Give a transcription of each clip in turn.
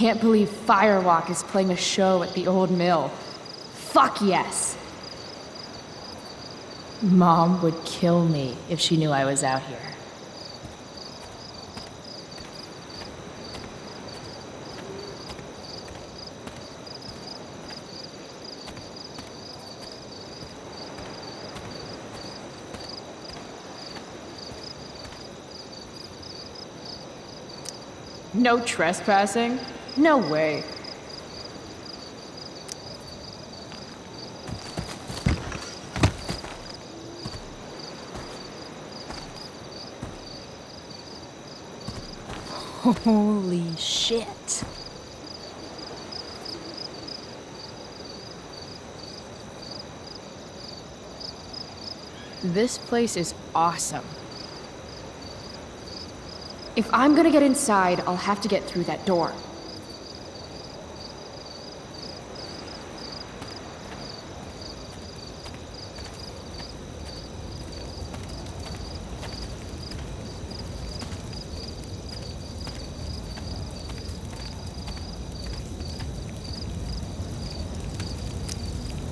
can't believe Firewalk is playing a show at the old mill. Fuck yes! Mom would kill me if she knew I was out here. No trespassing? No way. Holy shit. This place is awesome. If I'm gonna get inside, I'll have to get through that door.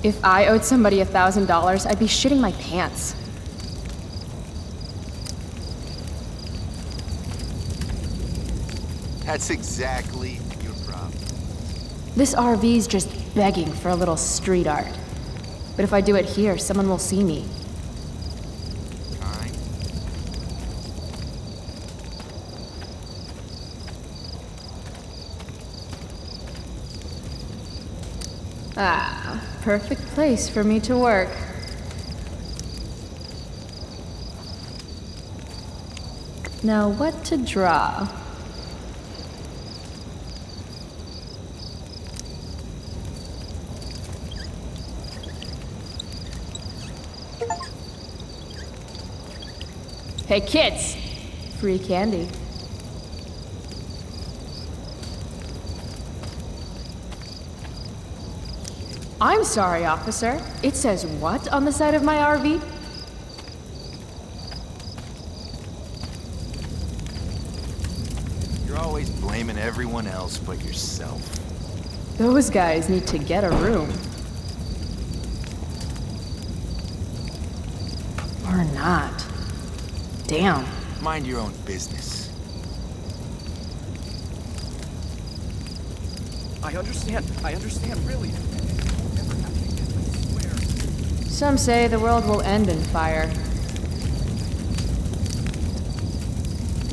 If I owed somebody $1,000, I'd be shitting my pants. That's exactly your problem. This RV's just begging for a little street art. But if I do it here, someone will see me. Fine. Ah, perfect place for me to work. Now what to draw? Hey kids! Free candy. I'm sorry, officer. It says what on the side of my RV? You're always blaming everyone else but yourself. Those guys need to get a room. Or not. Damn. Mind your own business. I understand, really. Never happening again, I swear. Some say the world will end in fire.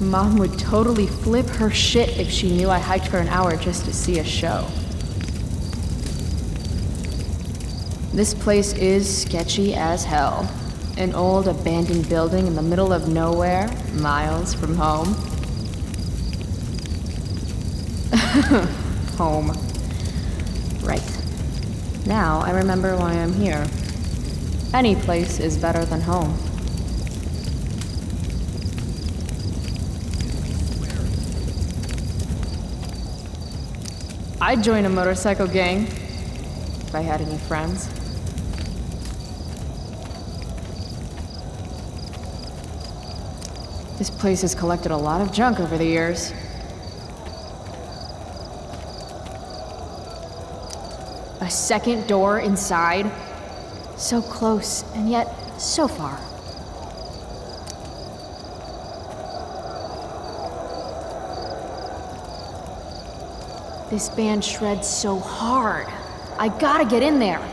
Mom would totally flip her shit if she knew I hiked for an hour just to see a show. This place is sketchy as hell. An old abandoned building in the middle of nowhere, miles from home. Home. Right. Now I remember why I'm here. Any place is better than home. I'd join a motorcycle gang if I had any friends. This place has collected a lot of junk over the years. A second door inside. So close, and yet so far. This band shreds so hard. I gotta get in there.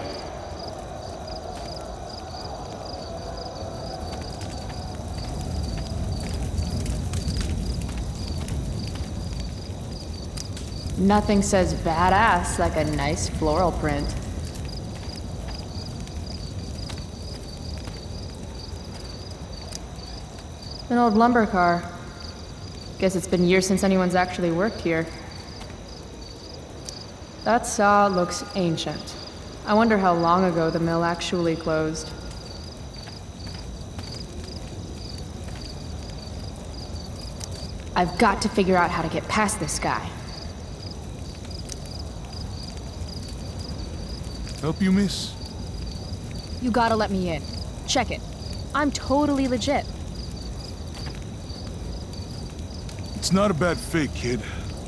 Nothing says badass like a nice floral print. An old lumber car. Guess it's been years since anyone's actually worked here. That saw looks ancient. I wonder how long ago the mill actually closed. I've got to figure out how to get past this guy. Help you, miss? You gotta let me in. Check it. I'm totally legit. It's not a bad fake, kid,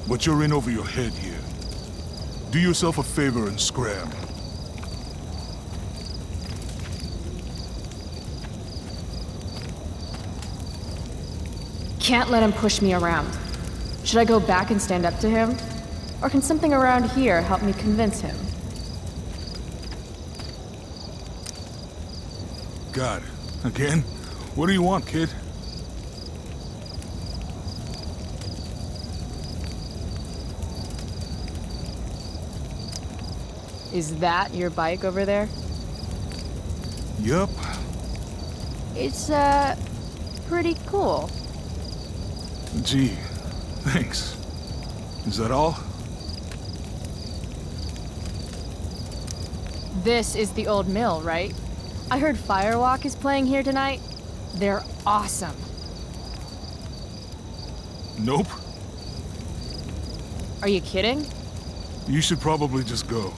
but you're in over your head here. Do yourself a favor and scram. Can't let him push me around. Should I go back and stand up to him? Or can something around here help me convince him? God, again? What do you want, kid? Is that your bike over there? Yup. It's, pretty cool. Gee, thanks. Is that all? This is the old mill, right? I heard Firewalk is playing here tonight. They're awesome. Nope. Are you kidding? You should probably just go.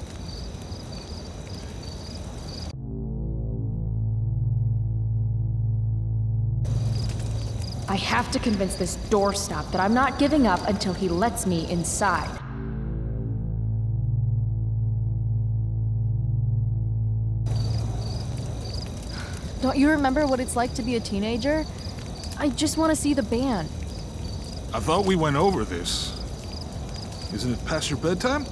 I have to convince this doorstop that I'm not giving up until he lets me inside. Don't you remember what it's like to be a teenager? I just want to see the band. I thought we went over this. Isn't it past your bedtime?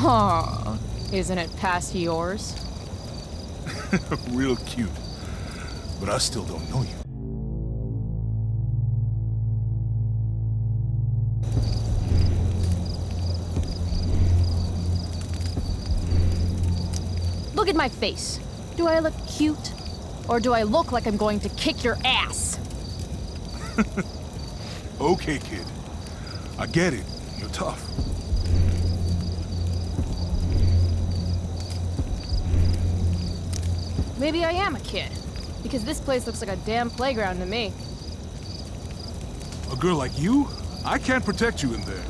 Aw, isn't it past yours? Real cute. But I still don't know you. Look at my face. Do I look cute? Or do I look like I'm going to kick your ass? Okay, kid. I get it. You're tough. Maybe I am a kid. Because this place looks like a damn playground to me. A girl like you? I can't protect you in there.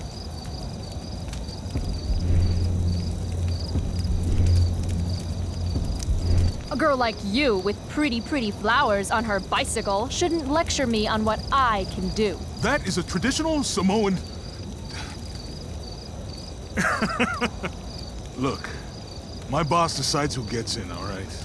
A girl like you with pretty flowers on her bicycle shouldn't lecture me on what I can do. That is a traditional Samoan... Look, my boss decides who gets in, all right?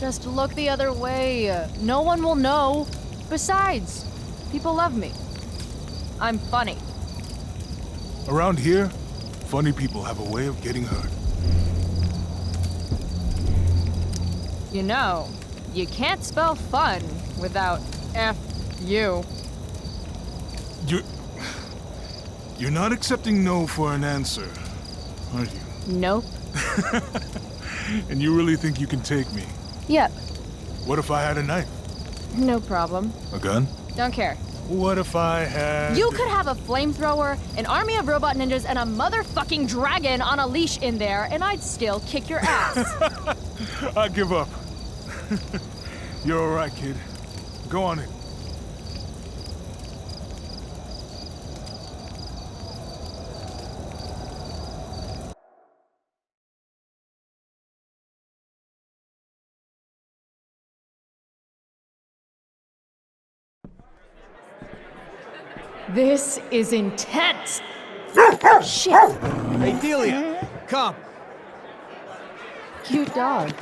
Just look the other way. No one will know. Besides, people love me. I'm funny. Around here, funny people have a way of getting hurt. You know, you can't spell fun without F-U. You're not accepting no for an answer, are you? Nope. And you really think you can take me? Yep. What if I had a knife? No problem. A gun? Don't care. What if I had... You could have a flamethrower, an army of robot ninjas, and a motherfucking dragon on a leash in there, and I'd still kick your ass. I give up. You're all right, kid. Go on in. This is intense. Shit. Hey, Delia, come. Cute dog.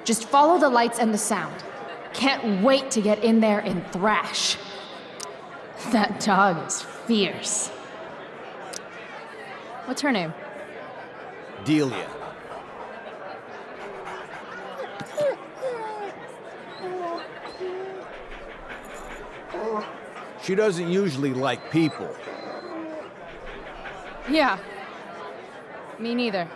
Just follow the lights and the sound. Can't wait to get in there and thrash. That dog is fierce. What's her name? Delia. She doesn't usually like people. Yeah. Me neither.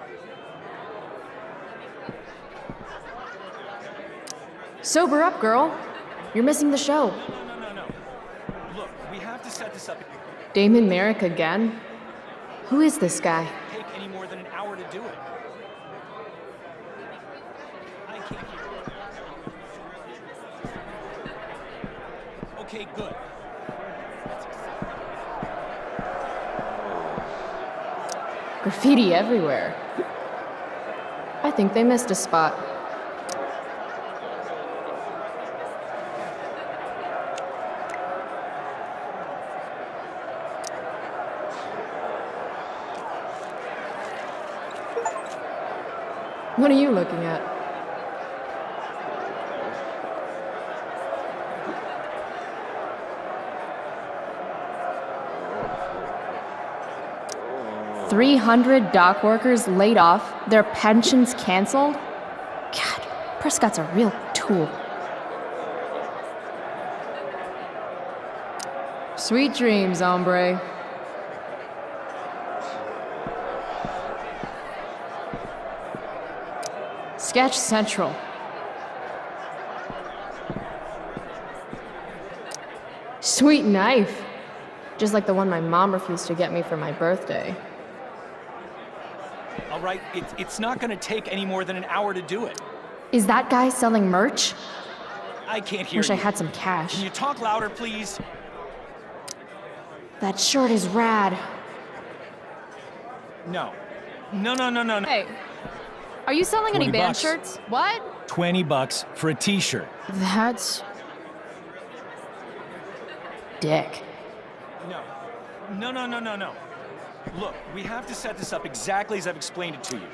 Sober up, girl. You're missing the show. No. Look, we have to set this up. Damon Merrick again? Who is this guy? Take any more than an hour to do it. I can't hear you. Okay, good. Graffiti everywhere. I think they missed a spot. What are you looking at? $300 dock workers laid off, their pensions canceled? God, Prescott's a real tool. Sweet dreams, hombre. Sketch Central. Sweet knife. Just like the one my mom refused to get me for my birthday. All right, it's not gonna take any more than an hour to do it. Is that guy selling merch? I can't hear Wish you. I had some Can cash. you talk louder, please? That shirt is rad. No. Hey, are you selling any 20 band bucks. shirts? What? $20 for a t-shirt. That's... dick. No. Look, we have to set this up exactly as I've explained it to you.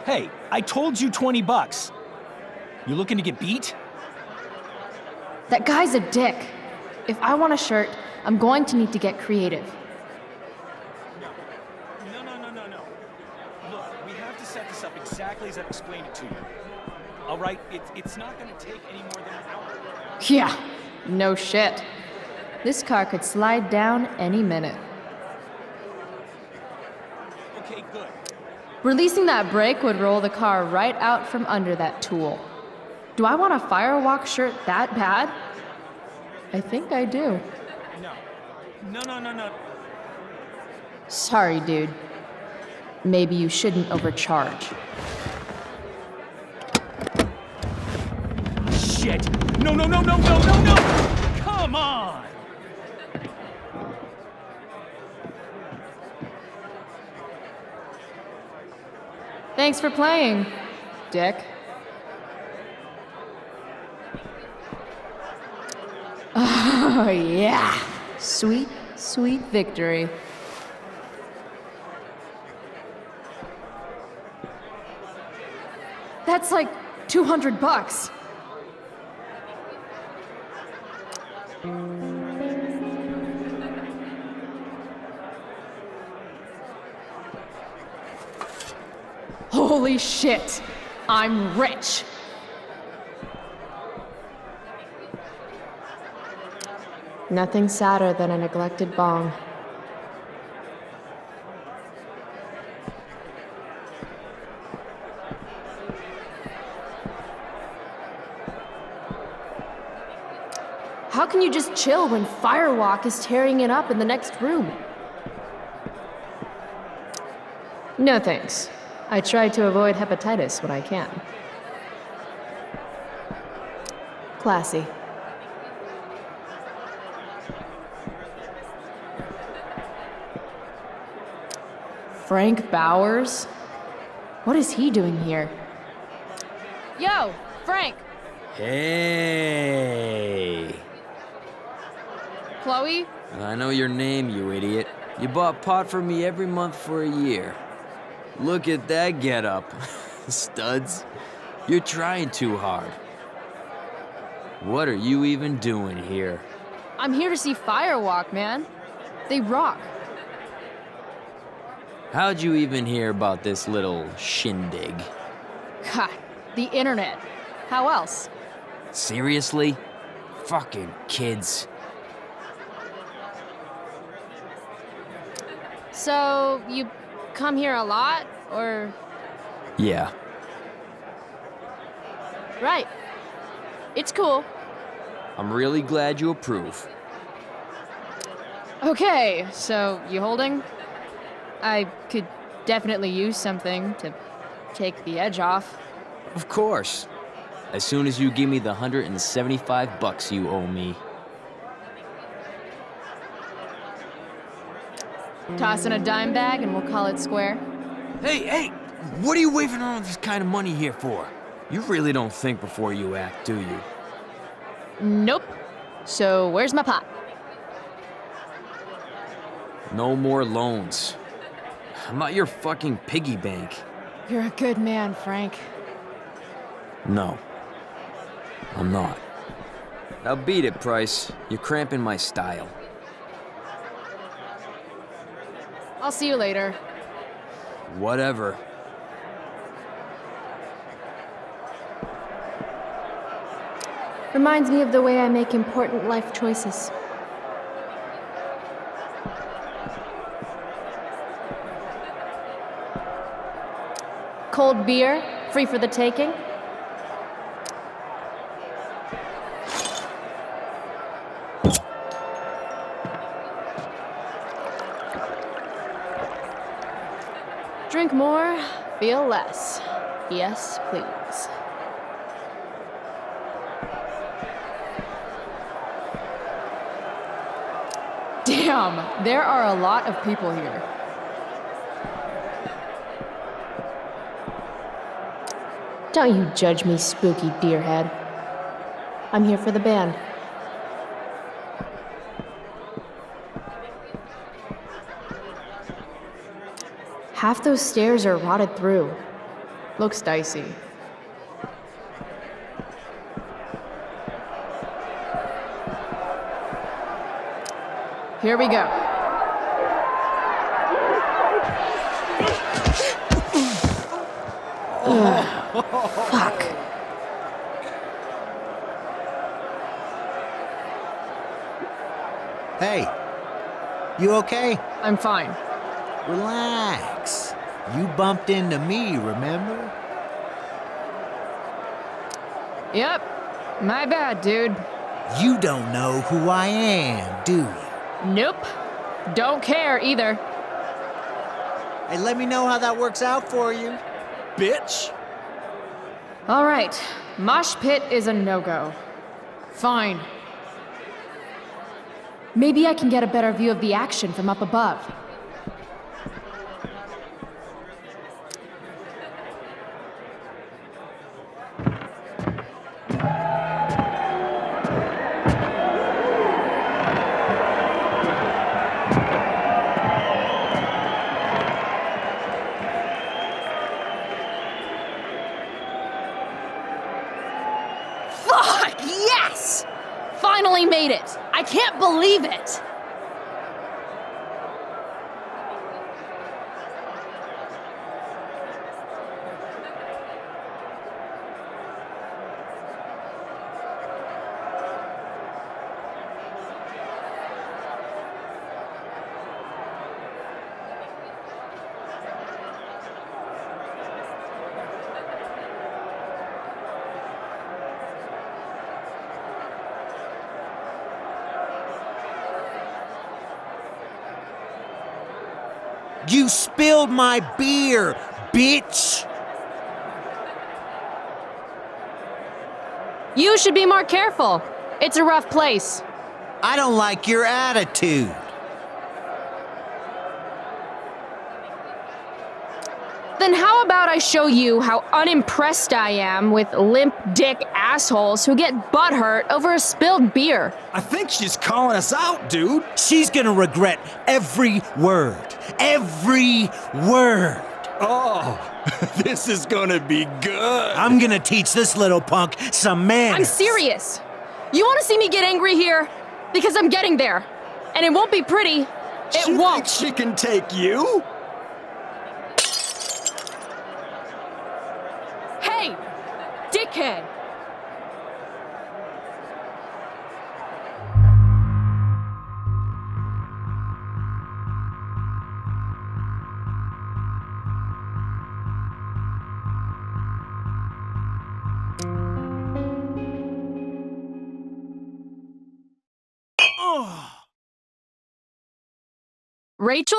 Hey, I told you $20. You looking to get beat? That guy's a dick. If I want a shirt, I'm going to need to get creative. No. Look, we have to set this up exactly as I've explained it to you. All right, it's not gonna take any more than an hour. Yeah, no shit. This car could slide down any minute. Okay, good. Releasing that brake would roll the car right out from under that tool. Do I want a firewalk shirt that bad? I think I do. No. Sorry, dude. Maybe you shouldn't overcharge. Shit! No! Come on! Thanks for playing, dick. Oh, yeah. Sweet, sweet victory. That's like $200. Holy shit! I'm rich! Nothing sadder than a neglected bong. How can you just chill when Firewalk is tearing it up in the next room? No thanks. I try to avoid hepatitis when I can. Classy. Frank Bowers? What is he doing here? Yo, Frank! Hey. Chloe? I know your name, you idiot. You bought pot for me every month for a year. Look at that getup. Studs. You're trying too hard. What are you even doing here? I'm here to see Firewalk, man. They rock. How'd you even hear about this little shindig? God, the internet. How else? Seriously? Fucking kids. So, you come here a lot, or? Yeah. Right. It's cool. I'm really glad you approve. Okay, so you holding? I could definitely use something to take the edge off. Of course. As soon as you give me the 175 bucks you owe me. Toss in a dime bag and we'll call it square. Hey! What are you waving around this kind of money here for? You really don't think before you act, do you? Nope. So where's my pot? No more loans. I'm not your fucking piggy bank. You're a good man, Frank. No. I'm not. Now beat it, Price. You're cramping my style. I'll see you later. Whatever. Reminds me of the way I make important life choices. Cold beer, free for the taking. Drink more, feel less. Yes, please. Damn, there are a lot of people here. Don't you judge me, spooky deerhead. I'm here for the band. Half those stairs are rotted through. Looks dicey. Here we go. Fuck. Hey, you okay? I'm fine. Relax. You bumped into me, remember? Yep. My bad, dude. You don't know who I am, do you? Nope. Don't care either. Hey, let me know how that works out for you. Bitch! All right. Mosh pit is a no-go. Fine. Maybe I can get a better view of the action from up above. Fuck, yes! Finally made it! I can't believe it! You spilled my beer, bitch! You should be more careful. It's a rough place. I don't like your attitude. Then how about I show you how unimpressed I am with limp dick assholes who get butthurt over a spilled beer? I think she's calling us out, dude. She's gonna regret every word. Every word. Oh, this is gonna be good. I'm gonna teach this little punk some manners. I'm serious. You want to see me get angry here? Because I'm getting there. And it won't be pretty. It She won't. thinks she can take you? Hey, dickhead. Rachel?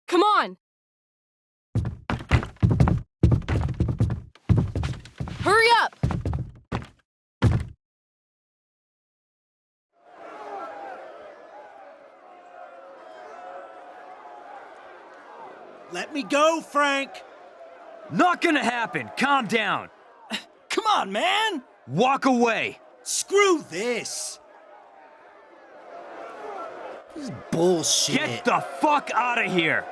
Come on! Hurry up! Let me go, Frank! Not gonna happen. Calm down. Come on, man! Walk away. Screw this! This is bullshit. Get the fuck out of here.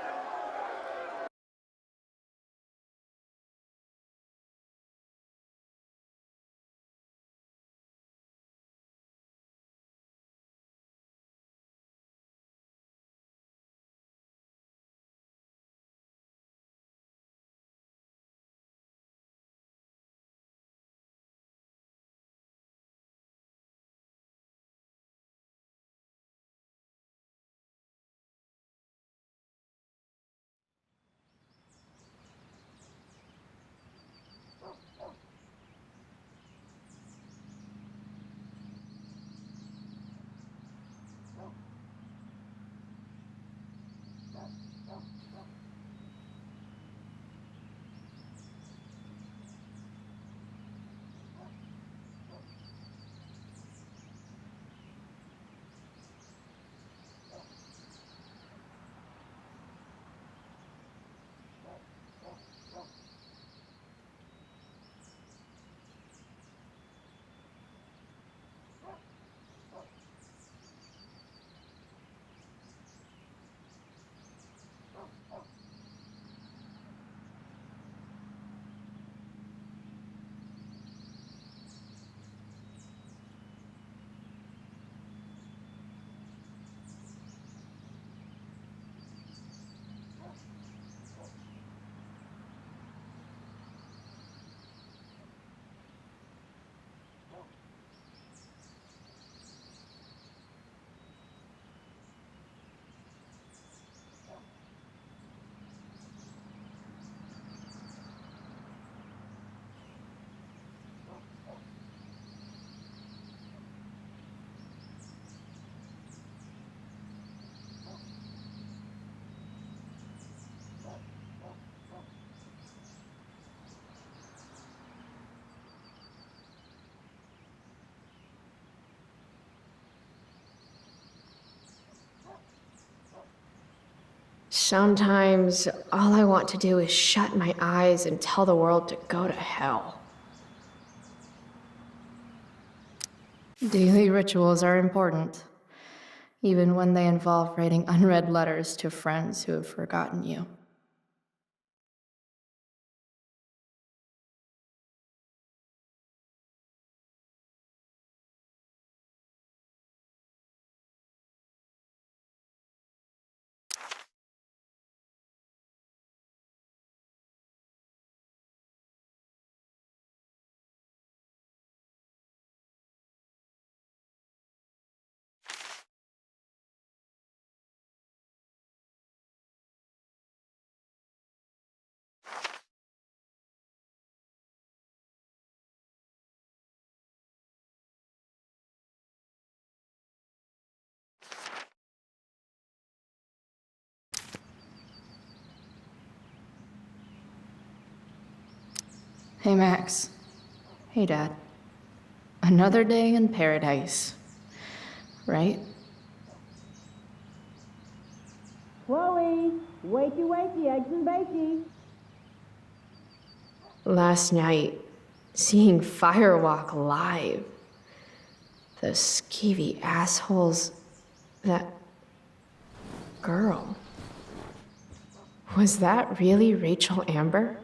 Sometimes all I want to do is shut my eyes and tell the world to go to hell. Daily rituals are important, even when they involve writing unread letters to friends who have forgotten you. Hey, Max. Hey, Dad. Another day in paradise. Right? Chloe, wakey wakey, eggs and bakey. Last night, seeing Firewalk live. Those skeevy assholes. That girl. Was that really Rachel Amber?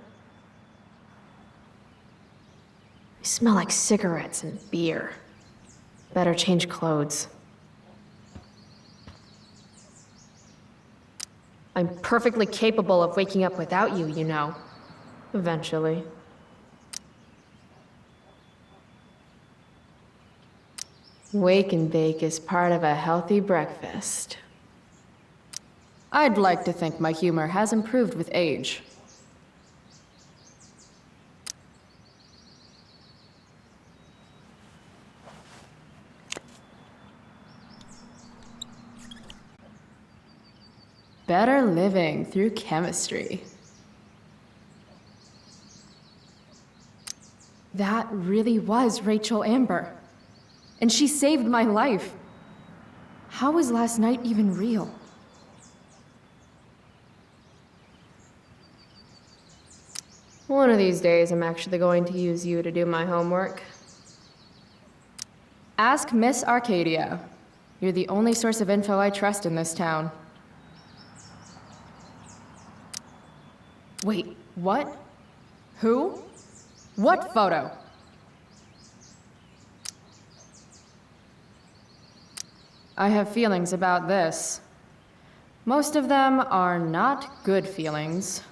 I smell like cigarettes and beer. Better change clothes. I'm perfectly capable of waking up without you, you know. Eventually. Wake and bake is part of a healthy breakfast. I'd like to think my humor has improved with age. Better living through chemistry. That really was Rachel Amber. And she saved my life. How was last night even real? One of these days, I'm actually going to use you to do my homework. Ask Miss Arcadia. You're the only source of info I trust in this town. Wait, what? Who? What photo? I have feelings about this. Most of them are not good feelings.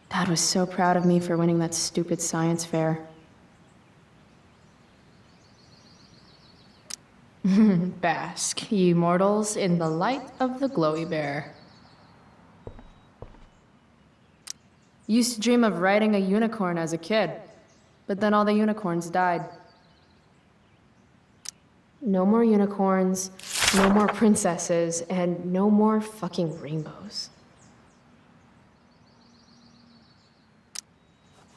Dad was so proud of me for winning that stupid science fair. Bask, ye mortals, in the light of the glowy bear. Used to dream of riding a unicorn as a kid, but then all the unicorns died. No more unicorns, no more princesses, and no more fucking rainbows.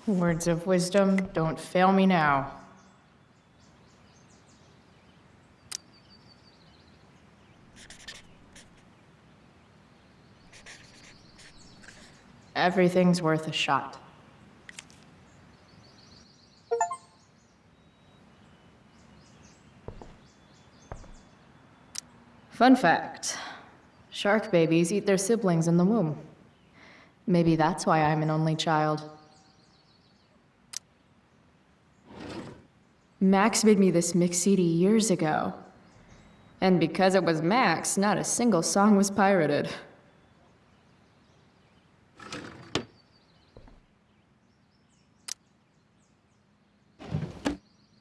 Words of wisdom, don't fail me now. Everything's worth a shot. Fun fact, shark babies eat their siblings in the womb. Maybe that's why I'm an only child. Max made me this mix CD years ago. And because it was Max, not a single song was pirated.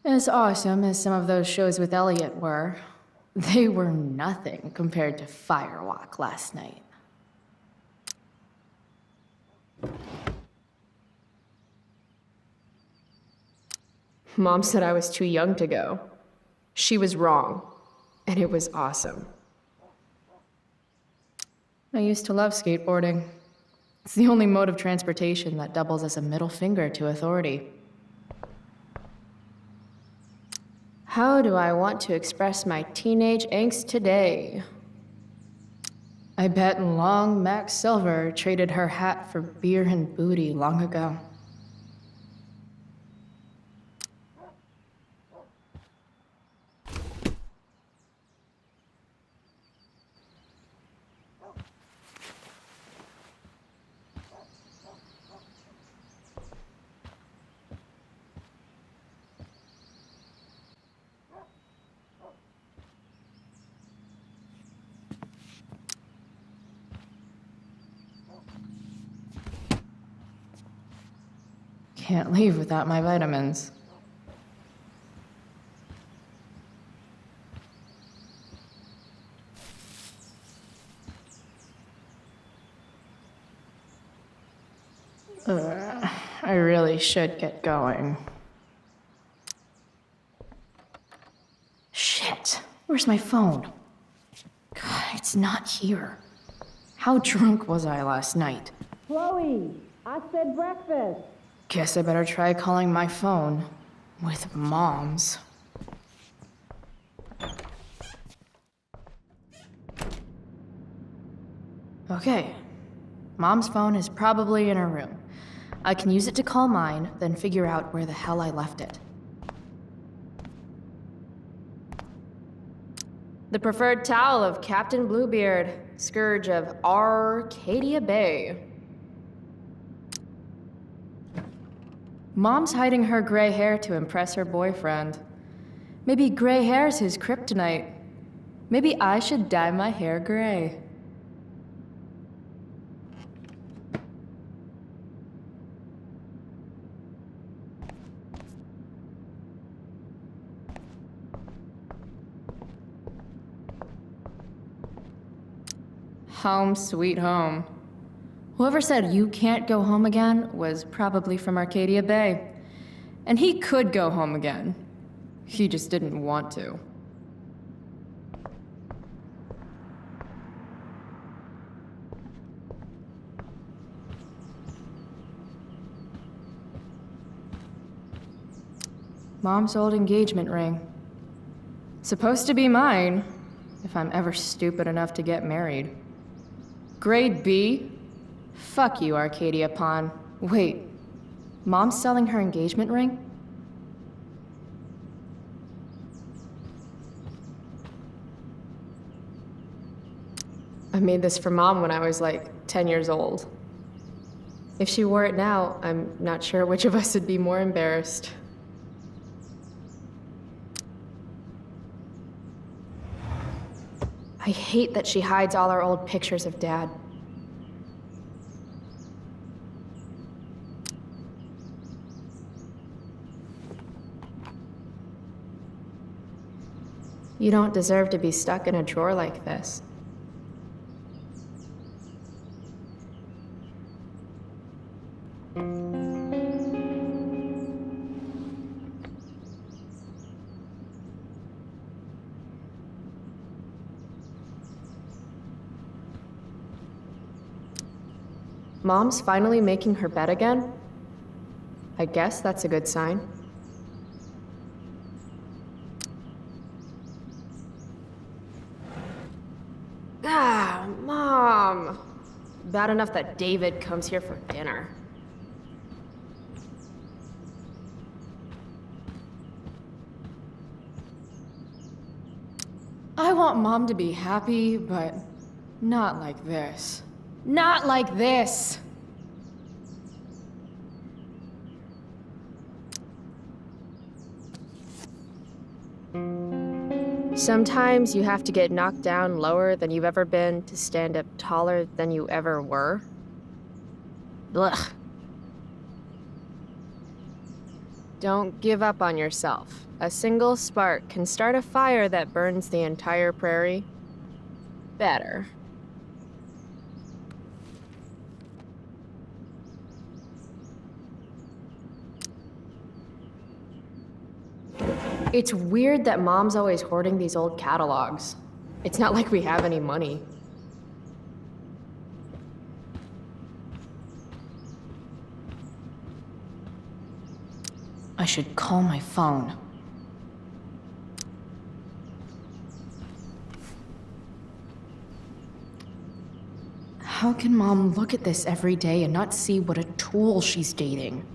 As awesome as some of those shows with Elliot were, they were nothing compared to Firewalk last night. Mom said I was too young to go. She was wrong, and it was awesome. I used to love skateboarding. It's the only mode of transportation that doubles as a middle finger to authority. How do I want to express my teenage angst today? I bet long Max Silver traded her hat for beer and booty long ago. Can't leave without my vitamins. I really should get going. Shit, where's my phone? God, it's not here. How drunk was I last night? Chloe, I said breakfast. Guess I better try calling my phone with Mom's. Okay, Mom's phone is probably in her room. I can use it to call mine, then figure out where the hell I left it. The preferred towel of Captain Bluebeard, scourge of Arcadia Bay. Mom's hiding her gray hair to impress her boyfriend. Maybe gray hair's his kryptonite. Maybe I should dye my hair gray. Home sweet home. Whoever said you can't go home again was probably from Arcadia Bay. And he could go home again. He just didn't want to. Mom's old engagement ring. Supposed to be mine, if I'm ever stupid enough to get married. Grade B? Fuck you, Arcadia Pawn. Wait, Mom's selling her engagement ring? I made this for Mom when I was like 10 years old. If she wore it now, I'm not sure which of us would be more embarrassed. I hate that she hides all our old pictures of Dad. You don't deserve to be stuck in a drawer like this. Mom's finally making her bed again? I guess that's a good sign. Ah, Mom! Bad enough that David comes here for dinner. I want Mom to be happy, but not like this. Not like this! Sometimes you have to get knocked down lower than you've ever been to stand up taller than you ever were. Ugh. Don't give up on yourself. A single spark can start a fire that burns the entire prairie. Better. It's weird that Mom's always hoarding these old catalogs. It's not like we have any money. I should call my phone. How can Mom look at this every day and not see what a tool she's dating?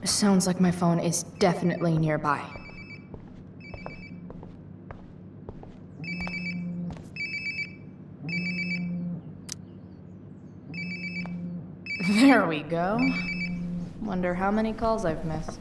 Sounds like my phone is definitely nearby. There we go. Wonder how many calls I've missed.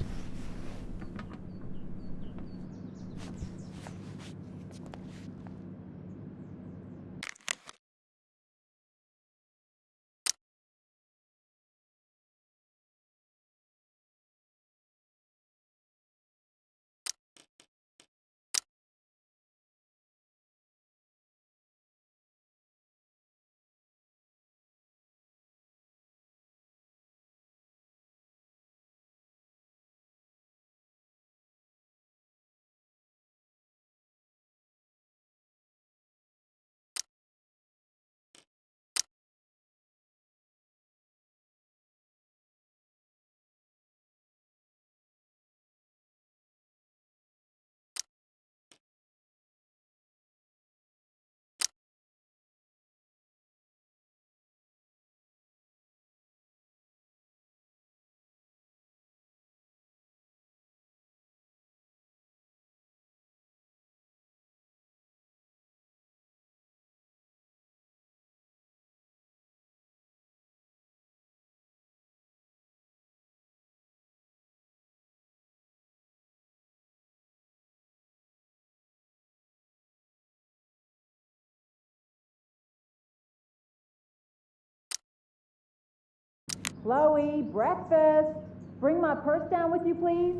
Chloe, breakfast. Bring my purse down with you, please.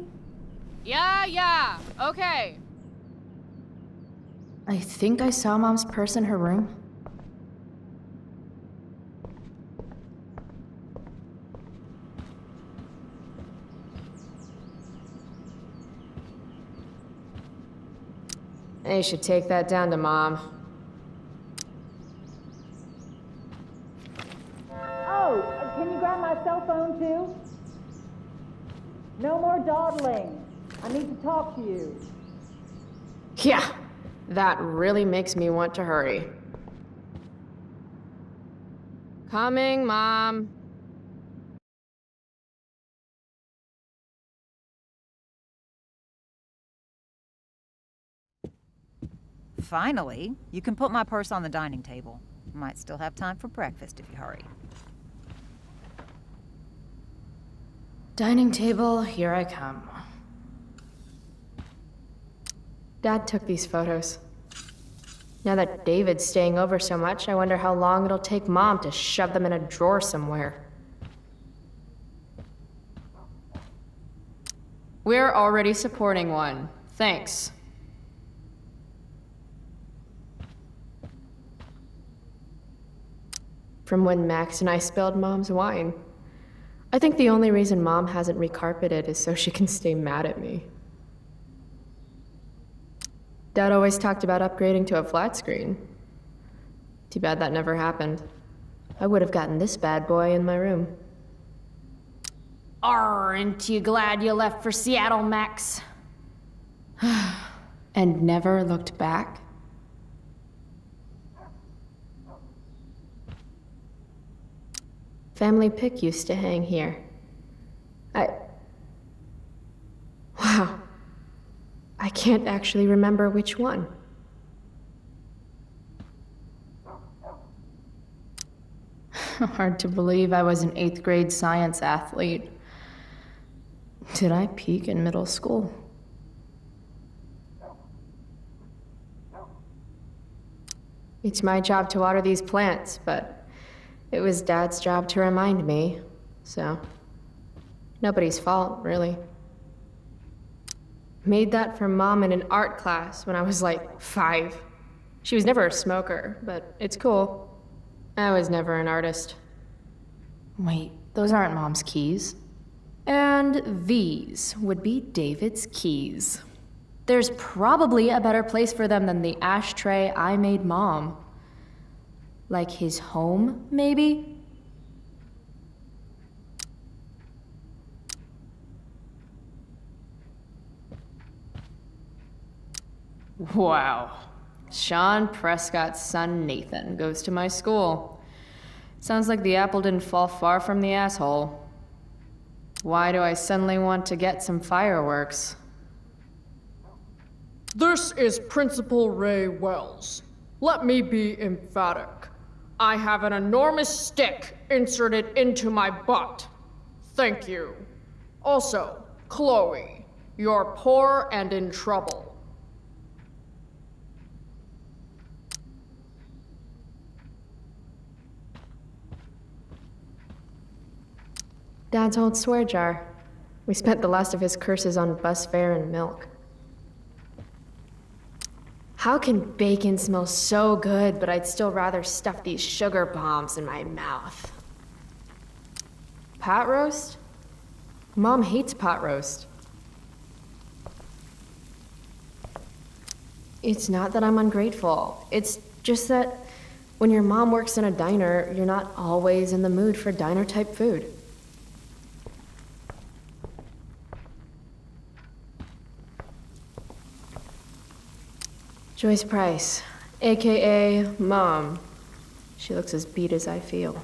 Yeah, okay. I think I saw Mom's purse in her room. They should take that down to Mom. Oh, can you grab my cell phone too? No more dawdling. I need to talk to you. Yeah, that really makes me want to hurry. Coming, Mom. Finally, you can put my purse on the dining table. Might still have time for breakfast if you hurry. Dining table, here I come. Dad took these photos. Now that David's staying over so much, I wonder how long it'll take Mom to shove them in a drawer somewhere. We're already supporting one. Thanks. From when Max and I spilled Mom's wine. I think the only reason Mom hasn't recarpeted is so she can stay mad at me. Dad always talked about upgrading to a flat screen. Too bad that never happened. I would have gotten this bad boy in my room. Aren't you glad you left for Seattle, Max? And never looked back? Family pic used to hang here. Wow. I can't actually remember which one. Hard to believe I was an 8th grade science athlete. Did I peak in middle school? It's my job to water these plants, but it was Dad's job to remind me, so nobody's fault, really. Made that for Mom in an art class when I was like 5. She was never a smoker, but it's cool. I was never an artist. Wait, those aren't Mom's keys. And these would be David's keys. There's probably a better place for them than the ashtray I made Mom. Like his home, maybe? Wow. Sean Prescott's son Nathan goes to my school. Sounds like the apple didn't fall far from the asshole. Why do I suddenly want to get some fireworks? This is Principal Ray Wells. Let me be emphatic. I have an enormous stick inserted into my butt. Thank you. Also, Chloe, you're poor and in trouble. Dad's old swear jar. We spent the last of his curses on bus fare and milk. How can bacon smell so good, but I'd still rather stuff these sugar bombs in my mouth? Pot roast? Mom hates pot roast. It's not that I'm ungrateful. It's just that when your mom works in a diner, you're not always in the mood for diner-type food. Joyce Price, AKA Mom. She looks as beat as I feel.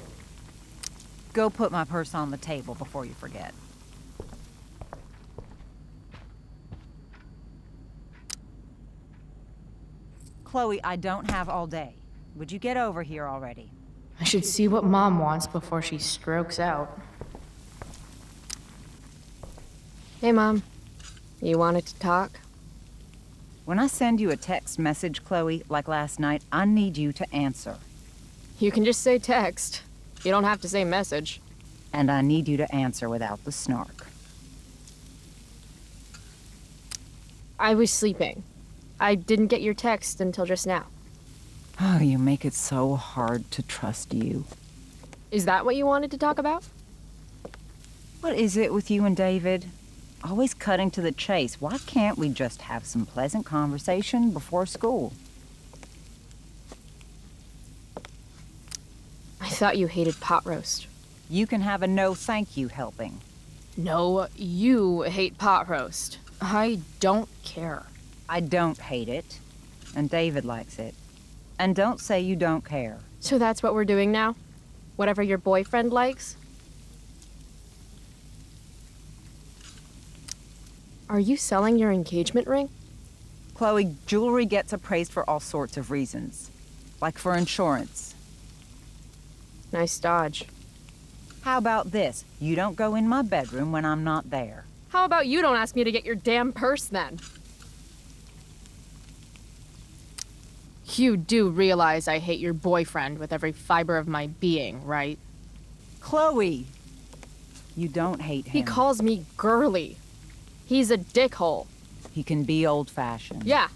Go put my purse on the table before you forget. Chloe, I don't have all day. Would you get over here already? I should see what Mom wants before she strokes out. Hey, Mom. You wanted to talk? When I send you a text message, Chloe, like last night, I need you to answer. You can just say text. You don't have to say message. And I need you to answer without the snark. I was sleeping. I didn't get your text until just now. Oh, you make it so hard to trust you. Is that what you wanted to talk about? What is it with you and David? Always cutting to the chase. Why can't we just have some pleasant conversation before school? I thought you hated pot roast. You can have a no thank you helping. No, you hate pot roast. I don't care. I don't hate it, and David likes it. And don't say you don't care. So that's what we're doing now? Whatever your boyfriend likes? Are you selling your engagement ring? Chloe, jewelry gets appraised for all sorts of reasons. Like for insurance. Nice dodge. How about this? You don't go in my bedroom when I'm not there. How about you don't ask me to get your damn purse then? You do realize I hate your boyfriend with every fiber of my being, right? Chloe! You don't hate him. He calls me girly. He's a dickhole. He can be old-fashioned. Yeah,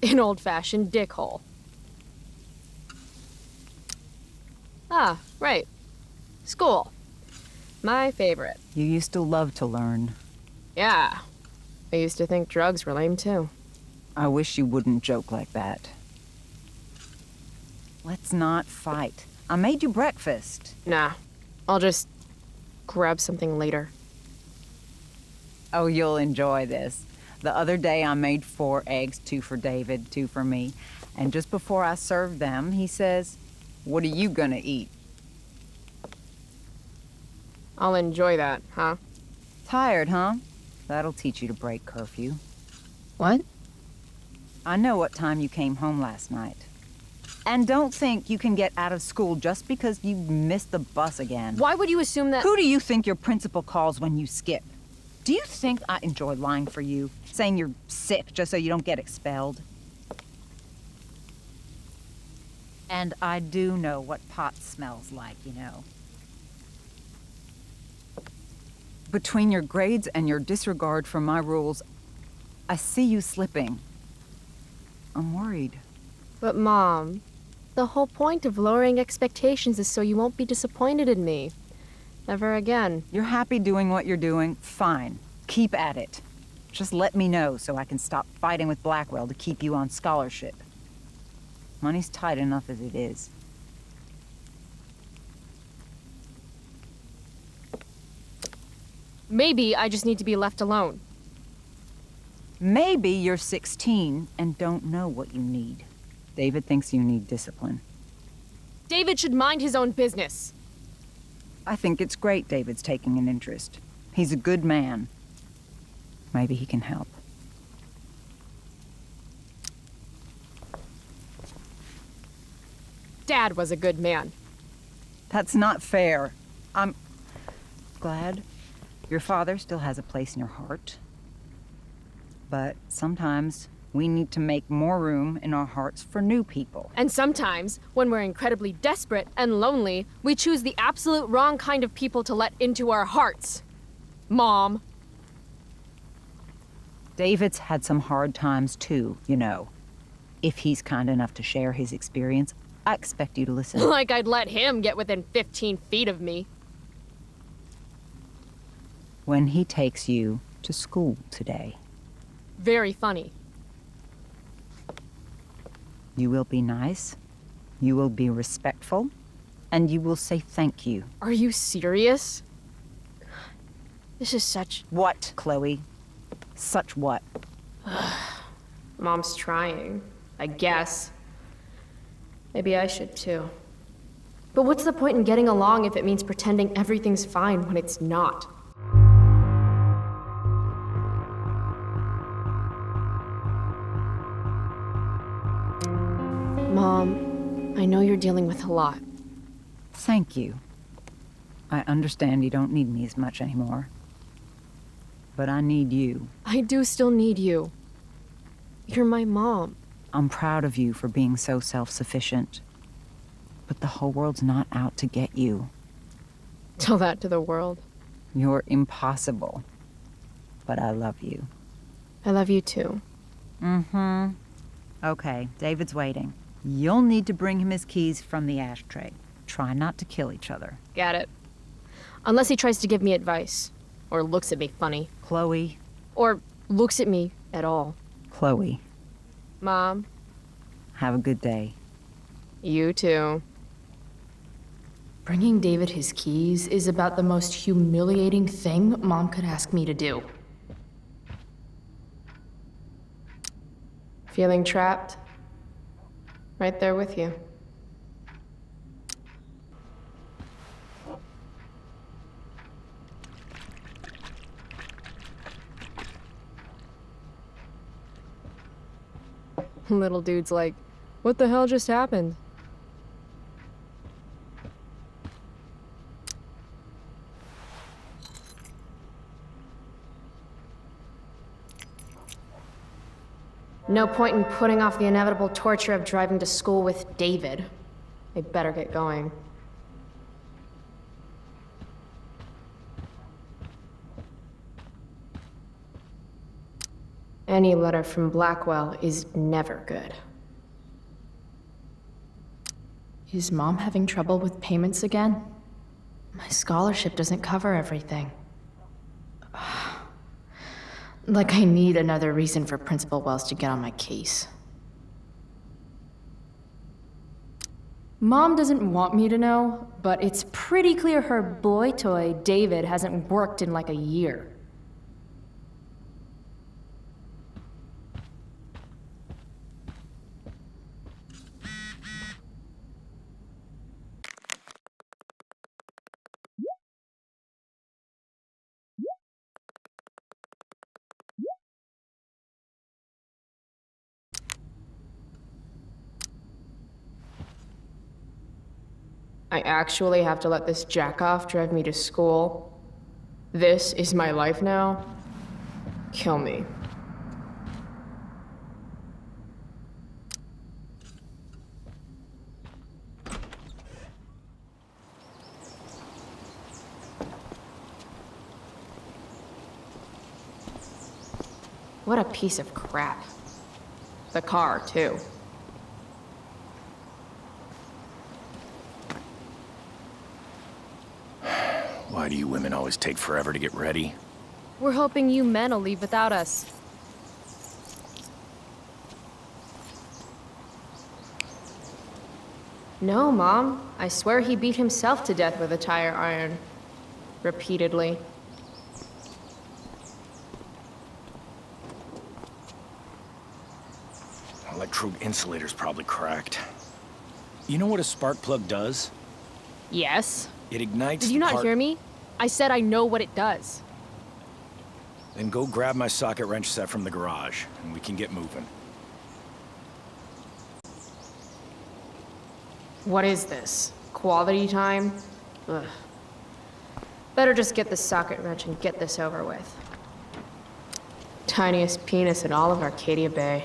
an old-fashioned dickhole. Ah, right. School. My favorite. You used to love to learn. Yeah. I used to think drugs were lame too. I wish you wouldn't joke like that. Let's not fight. I made you breakfast. Nah. I'll just grab something later. Oh, you'll enjoy this. The other day I made 4 eggs, 2 for David, 2 for me. And just before I served them, he says, "What are you gonna eat?" I'll enjoy that, huh? Tired, huh? That'll teach you to break curfew. What? I know what time you came home last night. And don't think you can get out of school just because you missed the bus again. Why would you assume that— Who do you think your principal calls when you skip? Do you think I enjoy lying for you? Saying you're sick just so you don't get expelled? And I do know what pot smells like, you know. Between your grades and your disregard for my rules, I see you slipping. I'm worried. But Mom, the whole point of lowering expectations is so you won't be disappointed in me. Never again. You're happy doing what you're doing? Fine. Keep at it. Just let me know so I can stop fighting with Blackwell to keep you on scholarship. Money's tight enough as it is. Maybe I just need to be left alone. Maybe you're 16 and don't know what you need. David thinks you need discipline. David should mind his own business. I think it's great David's taking an interest. He's a good man. Maybe he can help. Dad was a good man. That's not fair. I'm glad your father still has a place in your heart. But sometimes we need to make more room in our hearts for new people. And sometimes, when we're incredibly desperate and lonely, we choose the absolute wrong kind of people to let into our hearts. Mom. David's had some hard times too, you know. If he's kind enough to share his experience, I expect you to listen. Like I'd let him get within 15 feet of me. When he takes you to school today, Very funny. you will be nice, you will be respectful, and you will say thank you. Are you serious? This is such— What, Chloe? Such what? Mom's trying, I guess. Maybe I should too. But what's the point in getting along if it means pretending everything's fine when it's not? Mom, I know you're dealing with a lot. Thank you. I understand you don't need me as much anymore. But I need you. I do still need you. You're my mom. I'm proud of you for being so self-sufficient. But the whole world's not out to get you. Tell that to the world. You're impossible. But I love you. I love you too. Mm-hmm. Okay, David's waiting. You'll need to bring him his keys from the ashtray. Try not to kill each other. Got it. Unless he tries to give me advice. or looks at me funny, Chloe. or looks at me at all. Chloe, Mom, have a good day. you too. Bringing David his keys is about the most humiliating thing Mom could ask me to do. Feeling trapped? Right there with you. Little dude's like, what the hell just happened? No point in putting off the inevitable torture of driving to school with David. I better get going. Any letter from Blackwell is never good. Is Mom having trouble with payments again? My scholarship doesn't cover everything. Like I need another reason for Principal Wells to get on my case. Mom doesn't want me to know, but it's pretty clear her boy toy, David, hasn't worked in like a year. I actually have to let this jackoff drive me to school. This is my life now. Kill me. What a piece of crap. The car, too. Why do you women always take forever to get ready? We're hoping you men will leave without us. No, Mom. I swear he beat himself to death with a tire iron. Repeatedly. Electrode insulator's probably cracked. You know what a spark plug does? Yes. It ignites Did you the not part- hear me? I said I know what it does. Then go grab my socket wrench set from the garage, and we can get moving. What is this? Quality time? Ugh. Better just get the socket wrench and get this over with. Tiniest penis in all of Arcadia Bay.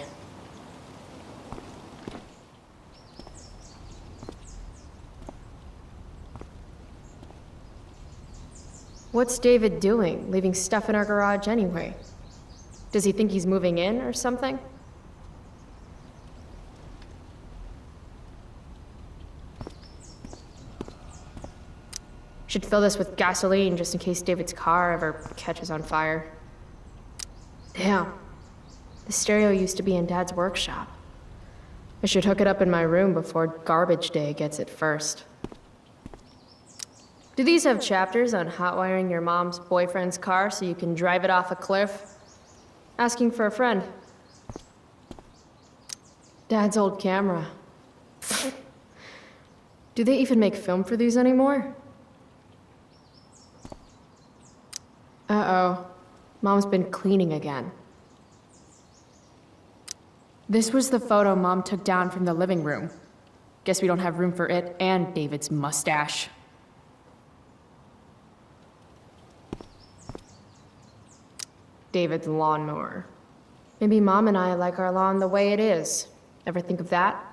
What's David doing, leaving stuff in our garage anyway? Does he think he's moving in or something? Should fill this with gasoline just in case David's car ever catches on fire. Damn. The stereo used to be in Dad's workshop. I should hook it up in my room before garbage day gets it first. Do these have chapters on hotwiring your mom's boyfriend's car so you can drive it off a cliff? Asking for a friend. Dad's old camera. Do they even make film for these anymore? Uh-oh. Mom's been cleaning again. This was the photo Mom took down from the living room. Guess we don't have room for it and David's mustache. David's lawnmower. Maybe Mom and I like our lawn the way it is. Ever think of that?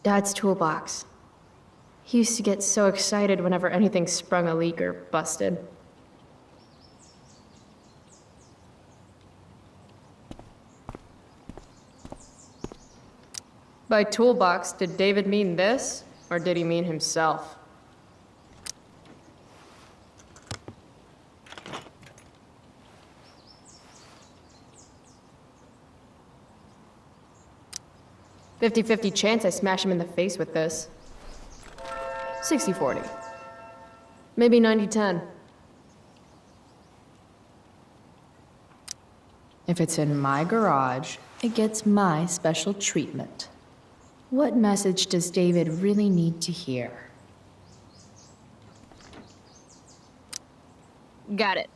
Dad's toolbox. He used to get so excited whenever anything sprung a leak or busted. By toolbox, did David mean this, or did he mean himself? 50-50 chance I smash him in the face with this. 60-40. Maybe 90-10. If it's in my garage, it gets my special treatment. What message does David really need to hear? Got it.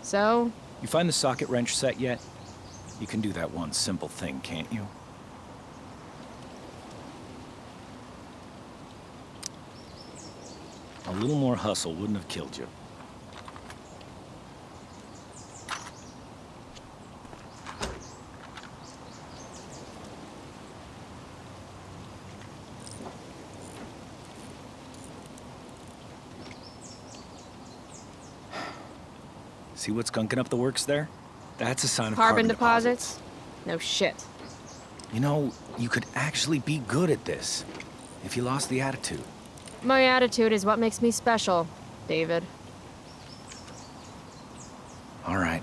So, You find the socket wrench set yet? You can do that one simple thing, can't you? A little more hustle wouldn't have killed you. See what's gunking up the works there? That's a sign of carbon deposits? No shit. You know, you could actually be good at this if you lost the attitude. My attitude is what makes me special, David. All right.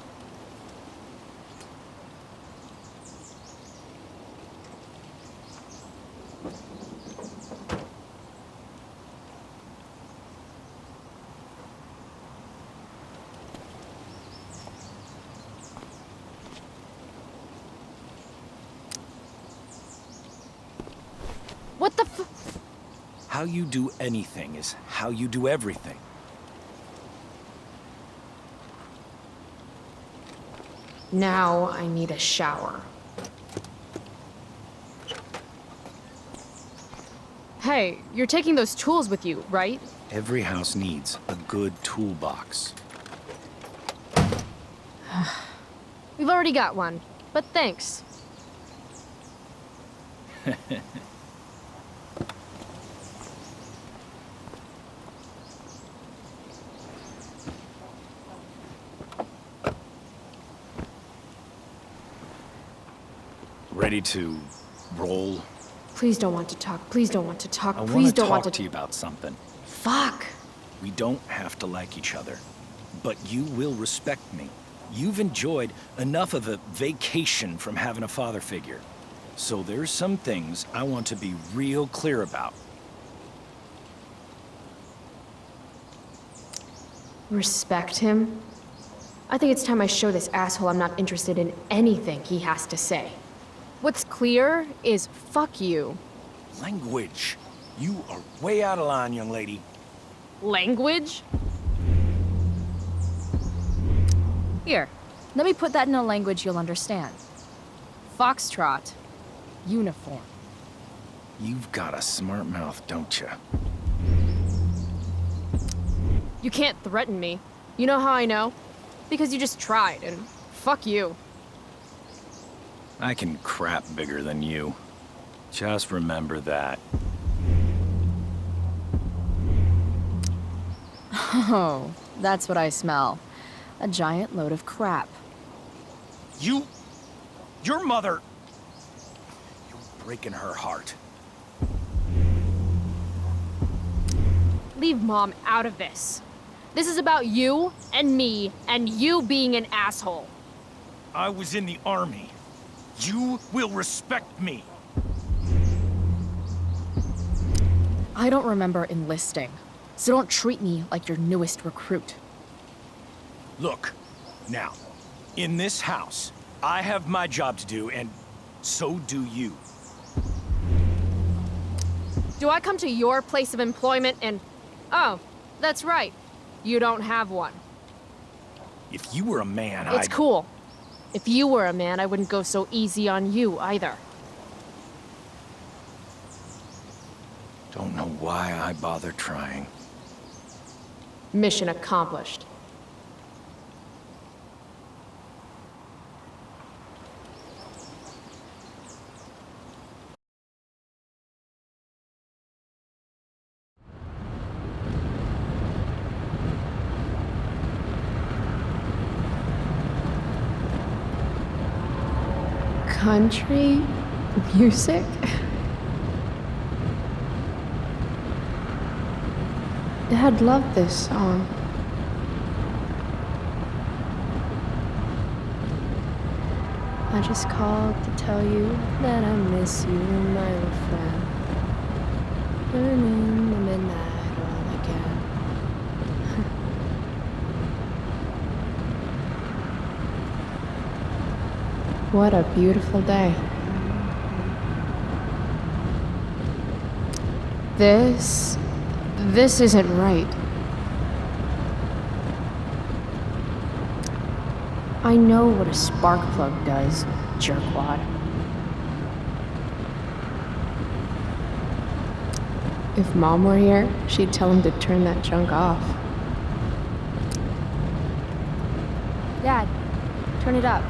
What the How you do anything is how you do everything. Now I need a shower. Hey, you're taking those tools with you, right? Every house needs a good toolbox. We've already got one, but thanks. Ready to roll? Please don't want to talk. Please don't want to talk. I Please want to don't want talk to to you about something. Fuck. We don't have to like each other, but you will respect me. You've enjoyed enough of a vacation from having a father figure. So there's some things I want to be real clear about. Respect him? I think it's time I show this asshole I'm not interested in anything he has to say. What's clear is fuck you. Language. You are way out of line, young lady. Language? Here, let me put that in a language you'll understand. Foxtrot. Uniform. You've got a smart mouth, don't you? You can't threaten me. You know how I know? Because you just tried, and fuck you. I can crap bigger than you. Just remember that. Oh, that's what I smell. A giant load of crap. Your mother... You're breaking her heart. Leave Mom out of this. This is about you and me and you being an asshole. I was in the army. You will respect me. I don't remember enlisting, so don't treat me like your newest recruit. Look, now, in this house, I have my job to do, and so do you. Do I come to your place of employment and... Oh, that's right. You don't have one. If you were a man, It's cool. If you were a man, I wouldn't go so easy on you either. Don't know why I bother trying. Mission accomplished. Country music? Dad loved this song. I just called to tell you that I miss you, my old friend. Burning the midnight oil again. What a beautiful day. This isn't right. I know what a spark plug does, jerkwad. If Mom were here, she'd tell him to turn that junk off. Dad, turn it up.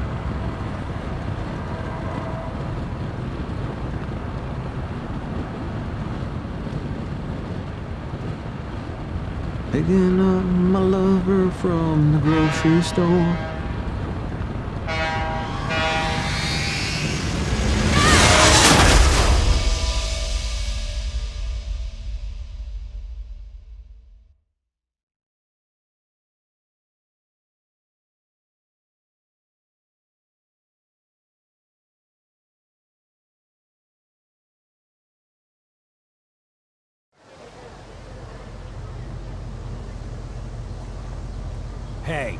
Picking up my lover from the grocery store. Hey,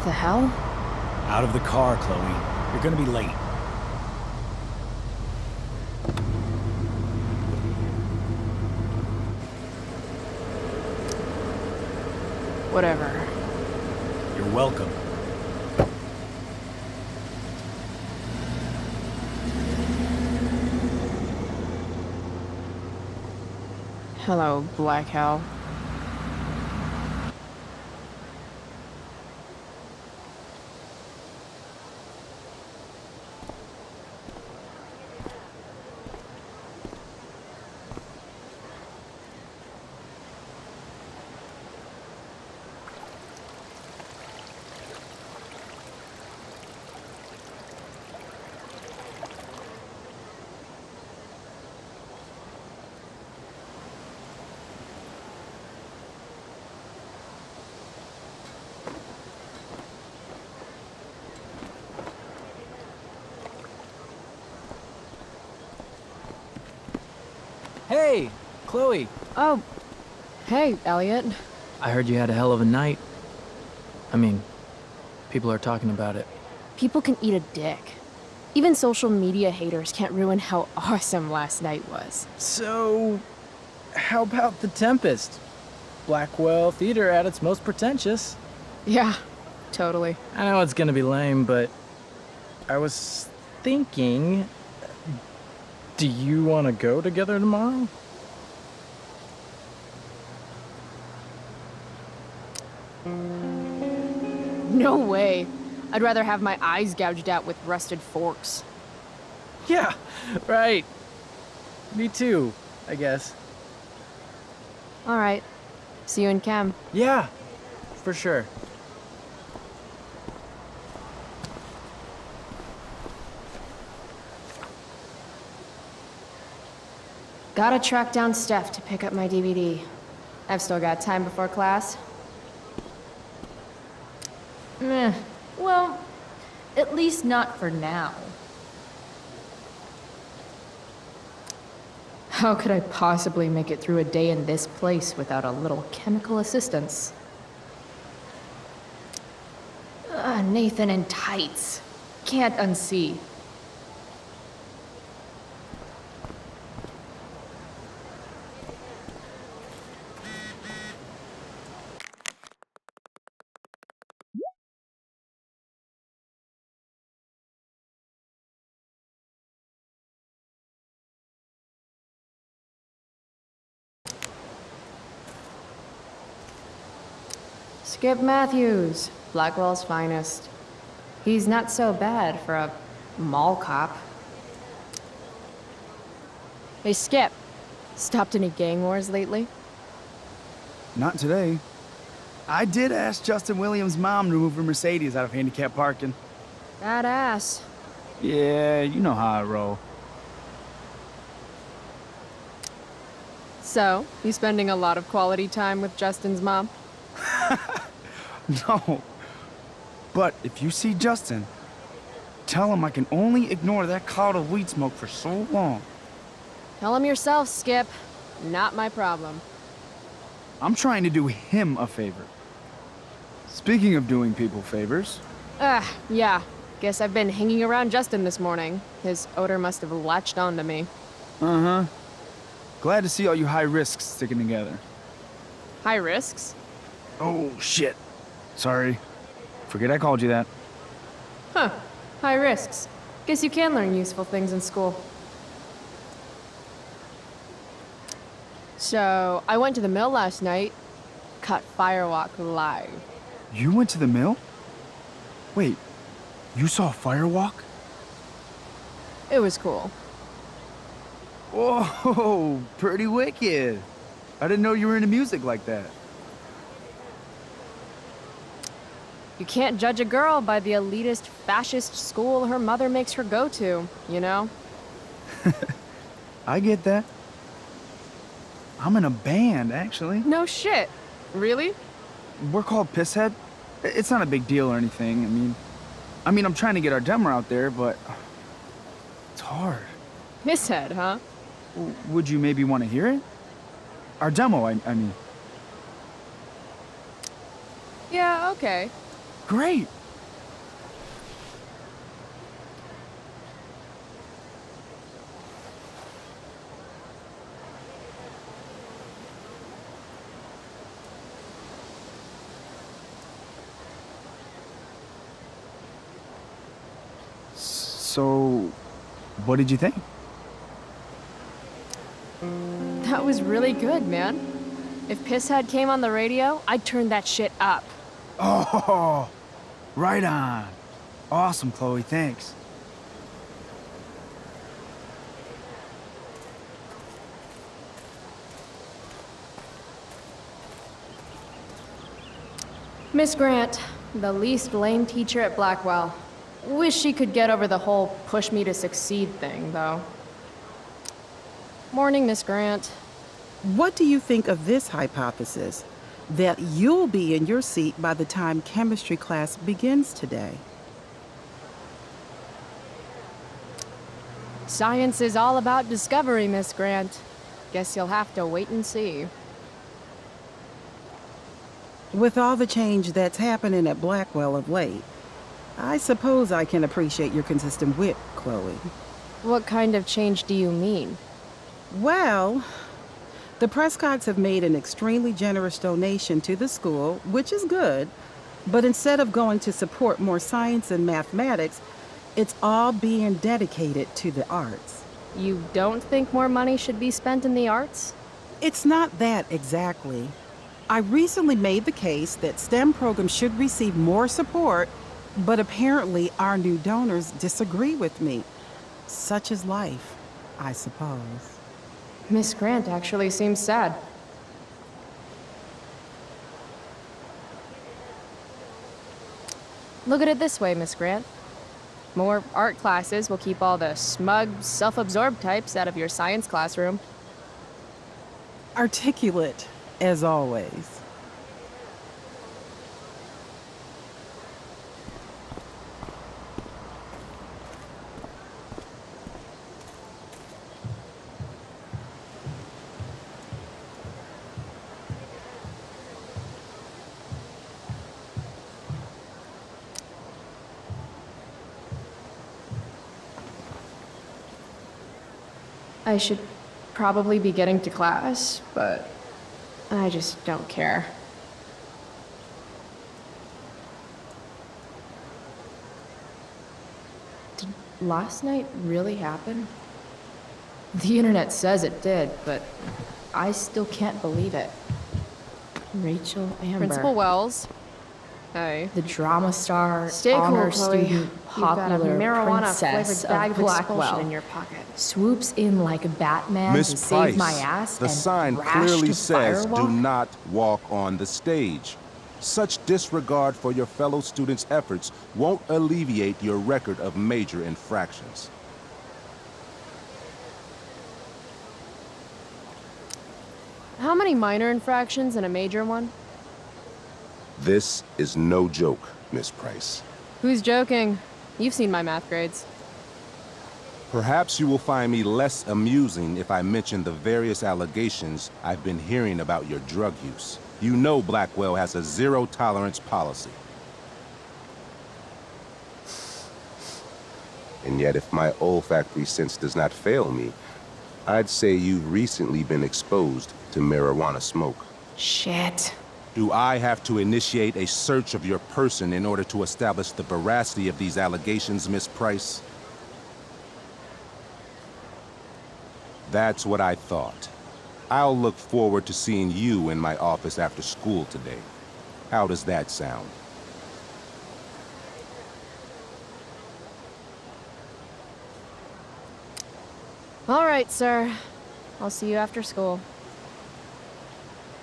The hell? out of the car, Chloe. You're gonna be late. Whatever. You're welcome. Hello, Black Hell. Hey, Chloe. Oh, hey, Elliot. I heard you had a hell of a night. I mean, people are talking about it. People can eat a dick. Even social media haters can't ruin how awesome last night was. So, how about The Tempest? Blackwell Theater at its most pretentious. Yeah, totally. I know it's gonna be lame, but I was thinking, do you want to go together tomorrow? No way. I'd rather have my eyes gouged out with rusted forks. Yeah, right. Me too, I guess. All right. See you in chem. Yeah, for sure. Gotta track down Steph to pick up my DVD. I've still got time before class. Meh. Well, at least not for now. How could I possibly make it through a day in this place without a little chemical assistance? Nathan in tights. Can't unsee. Skip Matthews, Blackwell's finest. He's not so bad for a mall cop. Hey, Skip. Stopped any gang wars lately? Not today. I did ask Justin Williams' mom to move her Mercedes out of handicap parking. Badass. Yeah, you know how I roll. So, you spending a lot of quality time with Justin's mom? No. But if you see Justin, tell him I can only ignore that cloud of weed smoke for so long. Tell him yourself, Skip. Not my problem. I'm trying to do him a favor. Speaking of doing people favors... Yeah. Guess I've been hanging around Justin this morning. His odor must have latched onto me. Uh-huh. Glad to see all you high risks sticking together. High risks? Oh, shit. Sorry. Forget I called you that. Huh. High risks. Guess you can learn useful things in school. So, I went to the mill last night. Cut Firewalk live. You went to the mill? Wait, you saw Firewalk? It was cool. Whoa, pretty wicked. I didn't know you were into music like that. You can't judge a girl by the elitist fascist school her mother makes her go to, you know? I get that. I'm in a band, actually. No shit. Really? We're called Pisshead. It's not a big deal or anything. I mean, I'm trying to get our demo out there, but it's hard. Pisshead, huh? Would you maybe want to hear it? Our demo, I mean. Yeah, okay. Great. So, what did you think? That was really good, man. If Pisshead came on the radio, I'd turn that shit up. Oh, right on. Awesome, Chloe, thanks. Miss Grant, the least lame teacher at Blackwell. Wish she could get over the whole push me to succeed thing, though. Morning, Miss Grant. What do you think of this hypothesis? That you'll be in your seat by the time chemistry class begins today. Science is all about discovery, Miss Grant. Guess you'll have to wait and see. With all the change that's happening at Blackwell of late, I suppose I can appreciate your consistent wit, Chloe. What kind of change do you mean? Well, the Prescotts have made an extremely generous donation to the school, which is good, but instead of going to support more science and mathematics, it's all being dedicated to the arts. You don't think more money should be spent in the arts? It's not that exactly. I recently made the case that STEM programs should receive more support, but apparently our new donors disagree with me. Such is life, I suppose. Miss Grant actually seems sad. Look at it this way, Miss Grant. More art classes will keep all the smug, self-absorbed types out of your science classroom. Articulate, as always. I should probably be getting to class, but I just don't care. Did last night really happen? The internet says it did, but I still can't believe it. Rachel Amber. Principal Wells. Hey. The drama star, Stay cool, honor Chloe. student, popular You've got a marijuana-flavored princess bag of of expulsion Blackwell in your pocket. swoops in like Batman Miss to Price, save my ass the and sign rash clearly to says Firewalk? do not walk on the stage. Such disregard for your fellow students' efforts won't alleviate your record of major infractions. How many minor infractions and a major one? This is no joke, Miss Price. Who's joking? You've seen my math grades. Perhaps you will find me less amusing if I mention the various allegations I've been hearing about your drug use. You know Blackwell has a zero-tolerance policy. And yet, if my olfactory sense does not fail me, I'd say you've recently been exposed to marijuana smoke. Shit. Do I have to initiate a search of your person in order to establish the veracity of these allegations, Miss Price? That's what I thought. I'll look forward to seeing you in my office after school today. How does that sound? All right, sir. I'll see you after school.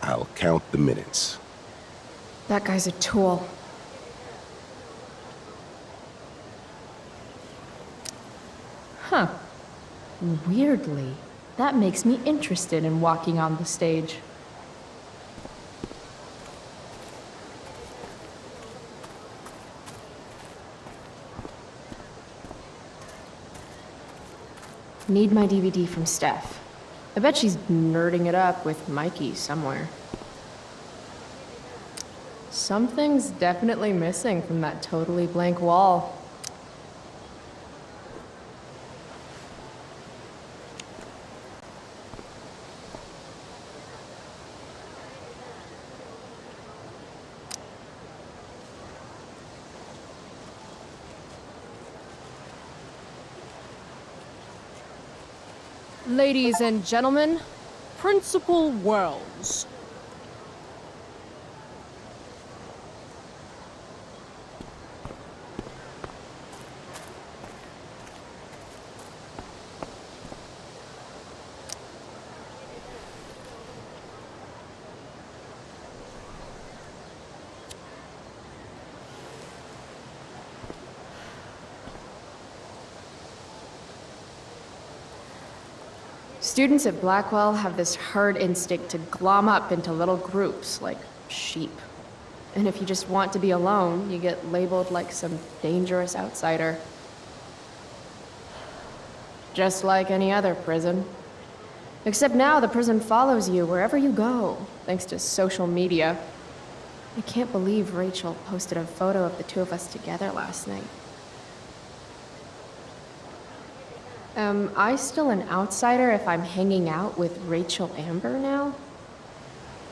I'll count the minutes. That guy's a tool. Huh. Weirdly, that makes me interested in walking on the stage. Need my DVD from Steph. I bet she's nerding it up with Mikey somewhere. Something's definitely missing from that totally blank wall. Ladies and gentlemen, Principal Wells. Students at Blackwell have this herd instinct to glom up into little groups like sheep. And if you just want to be alone, you get labeled like some dangerous outsider. Just like any other prison. Except now the prison follows you wherever you go, thanks to social media. I can't believe Rachel posted a photo of the two of us together last night. Am I still an outsider if I'm hanging out with Rachel Amber now?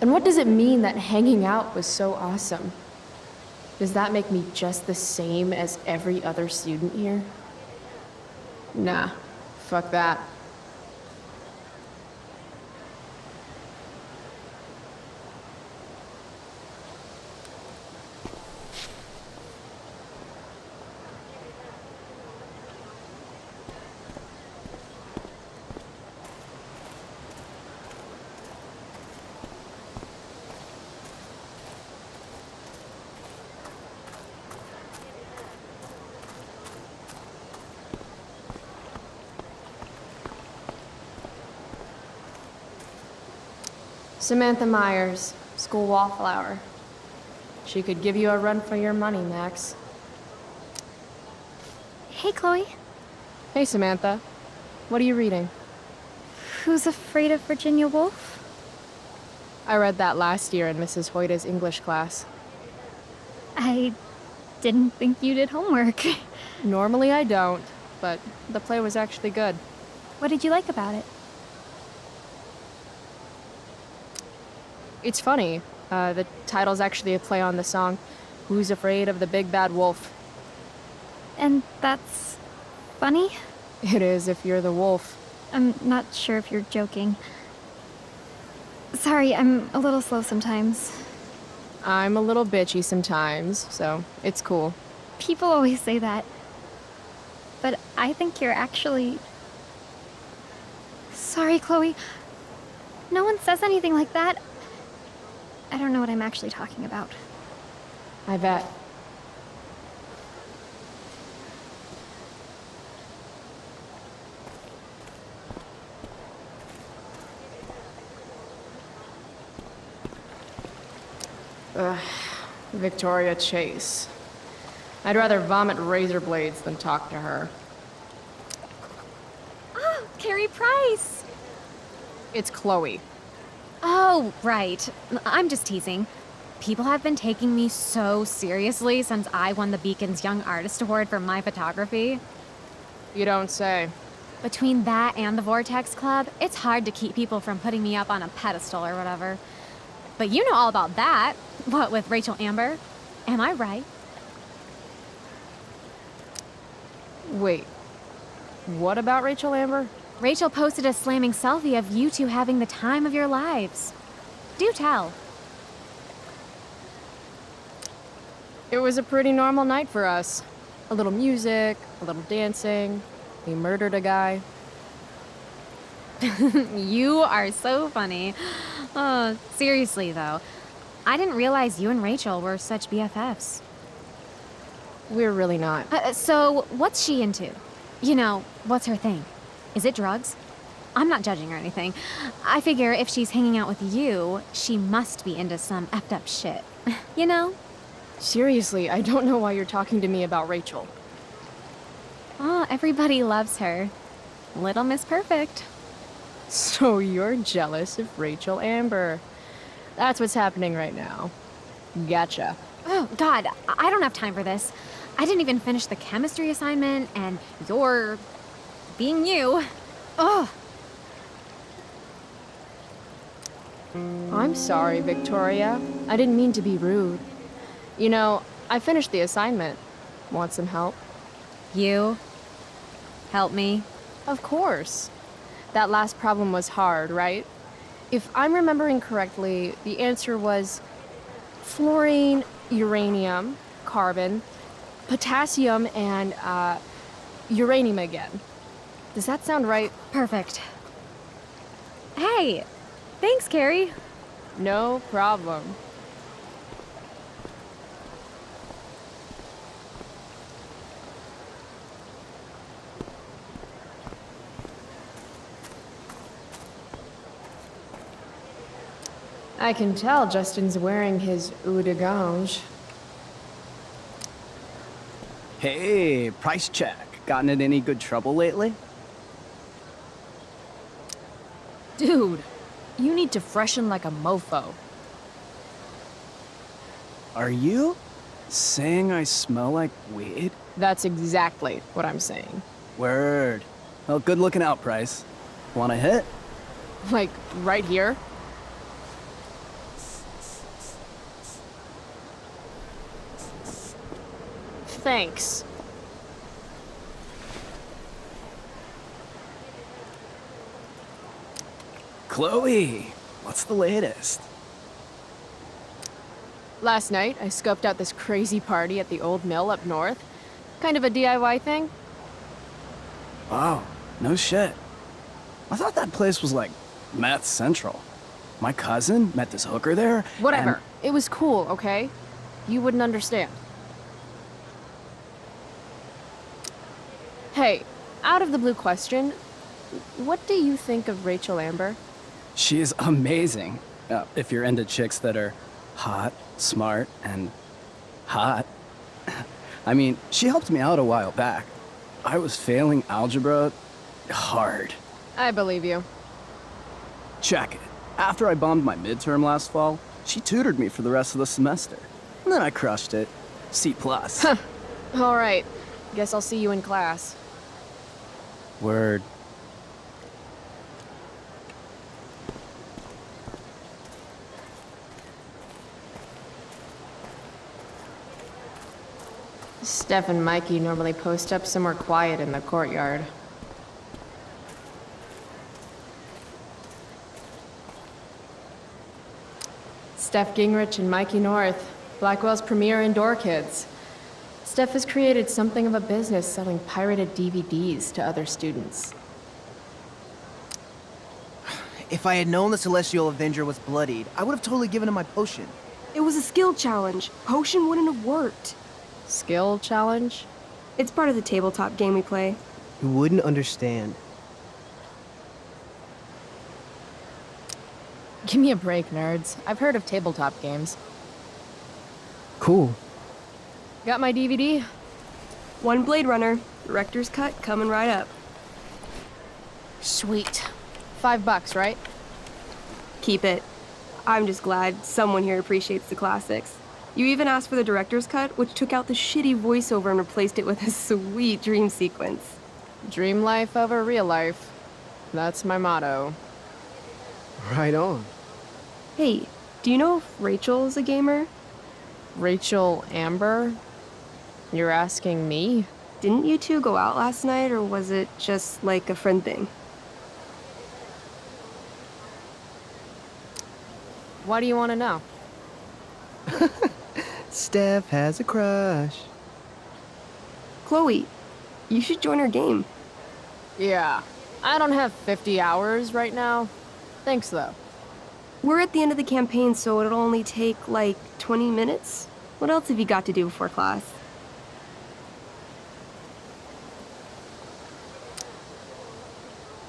And what does it mean that hanging out was so awesome? Does that make me just the same as every other student here? Nah, fuck that. Samantha Myers, school wallflower. She could give you a run for your money, Max. Hey, Chloe. Hey, Samantha. What are you reading? Who's Afraid of Virginia Woolf? I read that last year in Mrs. Hoyta's English class. I didn't think you did homework. Normally I don't, but the play was actually good. What did you like about it? It's funny. The title's actually a play on the song, Who's Afraid of the Big Bad Wolf? And that's funny? It is if you're the wolf. I'm not sure if you're joking. Sorry, I'm a little slow sometimes. I'm a little bitchy sometimes, so it's cool. People always say that. But I think you're actually... Sorry, Chloe. No one says anything like that. I don't know what I'm actually talking about. I bet. Ugh, Victoria Chase. I'd rather vomit razor blades than talk to her. Oh, Carrie Price! It's Chloe. Oh, right. I'm just teasing. People have been taking me so seriously since I won the Beacon's Young Artist Award for my photography. You don't say. Between that and the Vortex Club, it's hard to keep people from putting me up on a pedestal or whatever. But you know all about that. What, with Rachel Amber? Am I right? Wait. What about Rachel Amber? Rachel posted a slamming selfie of you two having the time of your lives. Do tell. It was a pretty normal night for us. A little music, a little dancing. We murdered a guy. You are so funny. Oh, seriously, though. I didn't realize you and Rachel were such BFFs. We're really not. So, what's she into? You know, what's her thing? Is it drugs? I'm not judging or anything. I figure if she's hanging out with you, she must be into some effed up shit. You know? Seriously, I don't know why you're talking to me about Rachel. Oh, everybody loves her. Little Miss Perfect. So you're jealous of Rachel Amber. That's what's happening right now. Gotcha. Oh, God, I don't have time for this. I didn't even finish the chemistry assignment, and you're being you. Ugh. I'm sorry, Victoria. I didn't mean to be rude. You know, I finished the assignment. Want some help? You? Help me? Of course. That last problem was hard, right? If I'm remembering correctly, the answer was fluorine, uranium, carbon, potassium, and uranium again. Does that sound right? Perfect. Hey, thanks, Carrie. No problem. I can tell Justin's wearing his eau de gange. Hey, price check. Gotten in any good trouble lately? Dude, you need to freshen like a mofo. Are you saying I smell like weed? That's exactly what I'm saying. Word. Well, good looking out, Price. Wanna hit? Like, right here? Thanks. Chloe, what's the latest? Last night, I scoped out this crazy party at the old mill up north. Kind of a DIY thing. Wow, no shit. I thought that place was like meth central. My cousin met this hooker there. Whatever. It was cool, okay? You wouldn't understand. Hey, out of the blue question, what do you think of Rachel Amber? She is amazing. If you're into chicks that are hot, smart, and hot. I mean, she helped me out a while back. I was failing algebra hard. I believe you. Check it. After I bombed my midterm last fall, she tutored me for the rest of the semester. And then I crushed it. C+. All right. Guess I'll see you in class. Word. Steph and Mikey normally post up somewhere quiet in the courtyard. Steph Gingrich and Mikey North, Blackwell's premier indoor kids. Steph has created something of a business selling pirated DVDs to other students. If I had known the Celestial Avenger was bloodied, I would have totally given him my potion. It was a skill challenge. Potion wouldn't have worked. Skill challenge? It's part of the tabletop game we play. You wouldn't understand. Give me a break, nerds. I've heard of tabletop games. Cool. Got my DVD? One Blade Runner, director's cut coming right up. Sweet. $5, right? Keep it. I'm just glad someone here appreciates the classics. You even asked for the director's cut, which took out the shitty voiceover and replaced it with a sweet dream sequence. Dream life over real life. That's my motto. Right on. Hey, do you know if Rachel is a gamer? Rachel Amber? You're asking me? Didn't you two go out last night, or was it just like a friend thing? Why do you want to know? Steph has a crush. Chloe, you should join our game. Yeah. I don't have 50 hours right now. Thanks, though. We're at the end of the campaign, so it'll only take, like, 20 minutes. What else have you got to do before class?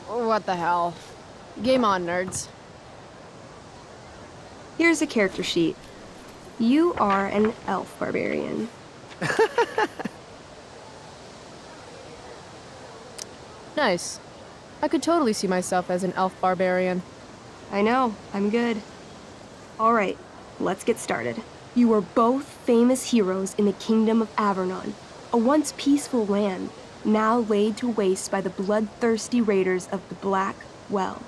What the hell? Game on, nerds. Here's a character sheet. You are an elf barbarian. Nice. I could totally see myself as an elf barbarian. I know, I'm good. Alright, let's get started. You are both famous heroes in the Kingdom of Avernon, a once peaceful land, now laid to waste by the bloodthirsty raiders of the Black Well.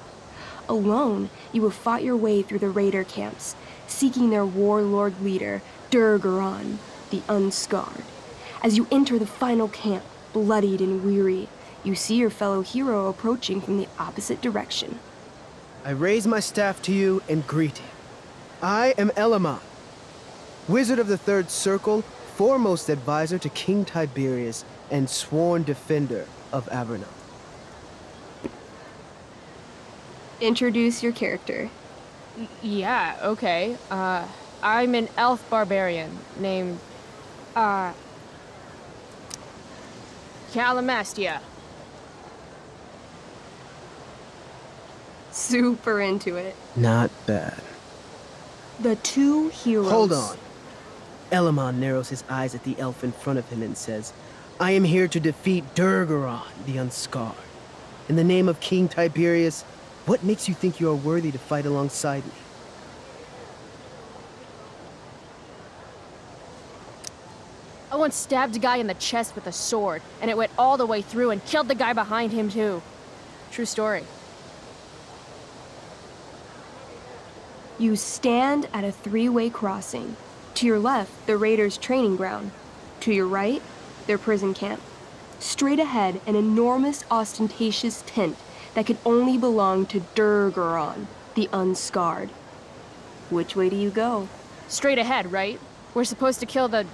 Alone, you have fought your way through the raider camps, seeking their warlord leader, Durgaron, the Unscarred. As you enter the final camp, bloodied and weary, you see your fellow hero approaching from the opposite direction. I raise my staff to you and greet him. I am Elamon, Wizard of the Third Circle, foremost advisor to King Tiberius, and sworn defender of Avernon. Introduce your character. Yeah, okay. I'm an elf barbarian named, Calamastia. Super into it. Not bad. The two heroes. Hold on. Elamon narrows his eyes at the elf in front of him and says, I am here to defeat Durgaron, the Unscarred. In the name of King Tiberius, what makes you think you are worthy to fight alongside me? I once stabbed a guy in the chest with a sword, and it went all the way through and killed the guy behind him, too. True story. You stand at a three-way crossing. To your left, the raiders' training ground. To your right, their prison camp. Straight ahead, an enormous, ostentatious tent that could only belong to Durgaron, the Unscarred. Which way do you go? Straight ahead, right? We're supposed to kill the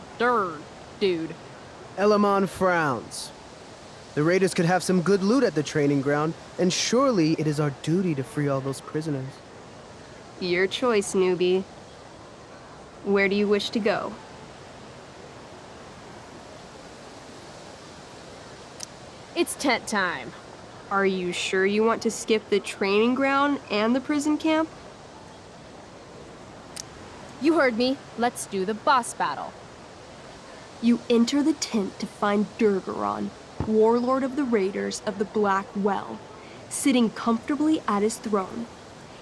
dude. Elamon frowns. The raiders could have some good loot at the training ground, and surely it is our duty to free all those prisoners. Your choice, newbie. Where do you wish to go? It's tent time. Are you sure you want to skip the training ground and the prison camp? You heard me. Let's do the boss battle. You enter the tent to find Durgaron, warlord of the raiders of the Black Well, sitting comfortably at his throne.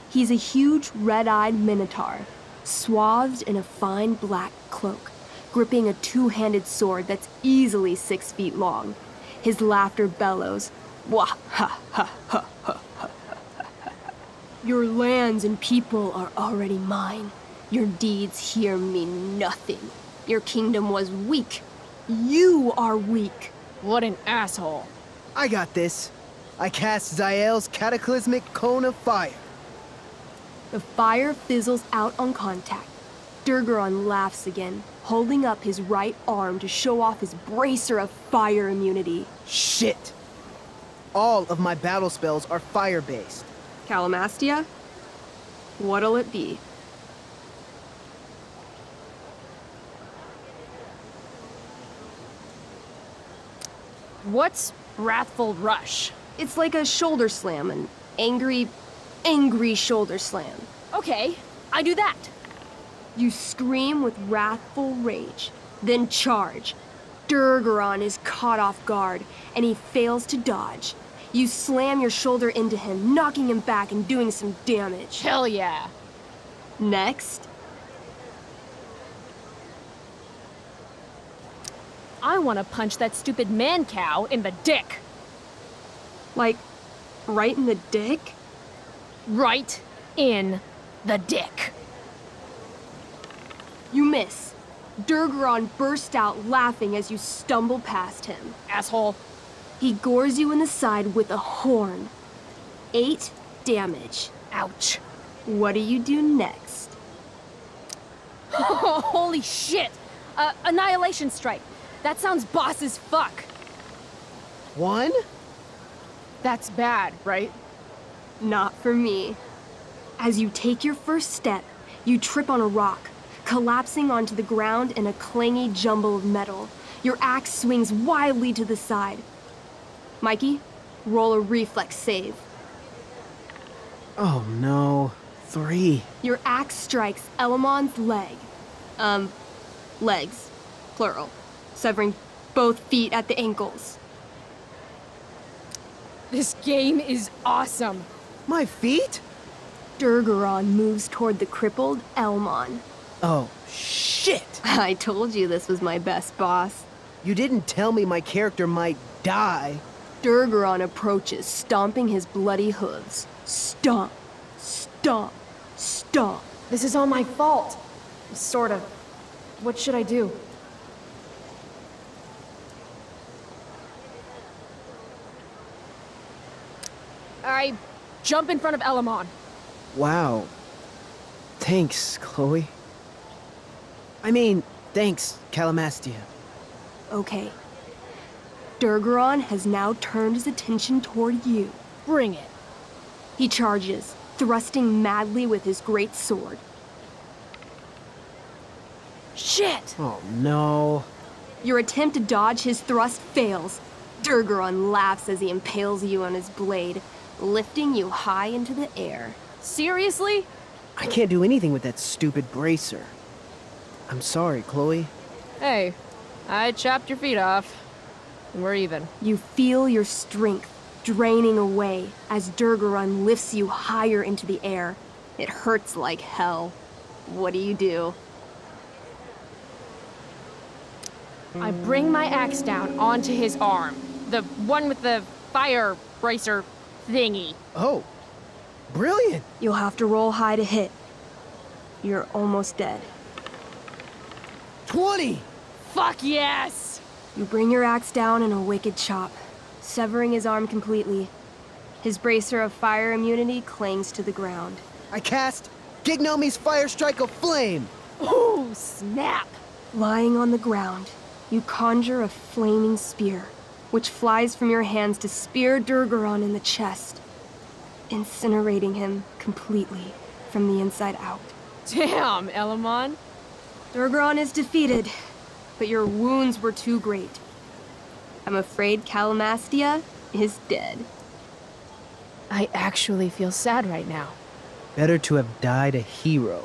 He's a huge red-eyed minotaur, swathed in a fine black cloak, gripping a two-handed sword that's easily 6 feet long. His laughter bellows, wah ha ha ha ha ha. Your lands and people are already mine. Your deeds here mean nothing. Your kingdom was weak. You are weak. What an asshole. I got this. I cast Zael's cataclysmic cone of fire. The fire fizzles out on contact. Durgaron laughs again, holding up his right arm to show off his bracer of fire immunity. Shit! All of my battle spells are fire-based. Calamastia? What'll it be? What's Wrathful Rush? It's like a shoulder slam, an angry shoulder slam. Okay, I do that. You scream with wrathful rage, then charge. Durgaron is caught off guard, and he fails to dodge. You slam your shoulder into him, knocking him back and doing some damage. Hell yeah. Next. I want to punch that stupid man cow in the dick. Like, right in the dick? Right in the dick. You miss. Durgaron bursts out laughing as you stumble past him. Asshole. He gores you in the side with a horn. 8 damage. Ouch. What do you do next? Holy shit! Annihilation Strike. That sounds boss as fuck. 1? That's bad, right? Not for me. As you take your first step, you trip on a rock, collapsing onto the ground in a clangy jumble of metal. Your axe swings wildly to the side. Mikey, roll a reflex save. Oh no. 3. Your axe strikes Elamon's leg. Legs. Plural. Severing both feet at the ankles. This game is awesome. My feet? Durgaron moves toward the crippled Elmon. Oh, shit! I told you this was my best boss. You didn't tell me my character might die. Durgaron approaches, stomping his bloody hooves. Stomp, stomp, stomp. This is all my fault. Sort of. What should I do? I jump in front of Elamon. Wow. Thanks, Chloe. I mean, thanks, Calamastia. Okay. Durgaron has now turned his attention toward you. Bring it. He charges, thrusting madly with his great sword. Shit! Oh no. Your attempt to dodge his thrust fails. Durgaron laughs as he impales you on his blade, lifting you high into the air. Seriously? I can't do anything with that stupid bracer. I'm sorry, Chloe. Hey, I chopped your feet off. We're even. You feel your strength draining away as Durgaron lifts you higher into the air. It hurts like hell. What do? I bring my axe down onto his arm. The one with the fire bracer thingy. Oh, brilliant! You'll have to roll high to hit. You're almost dead. 20! Fuck yes! You bring your axe down in a wicked chop, severing his arm completely. His bracer of fire immunity clings to the ground. I cast Gignomi's Fire Strike of Flame! Ooh, snap! Lying on the ground, you conjure a flaming spear, which flies from your hands to spear Durgaron in the chest, incinerating him completely from the inside out. Damn, Elamon. Durgaron is defeated, but your wounds were too great. I'm afraid Calamastia is dead. I actually feel sad right now. Better to have died a hero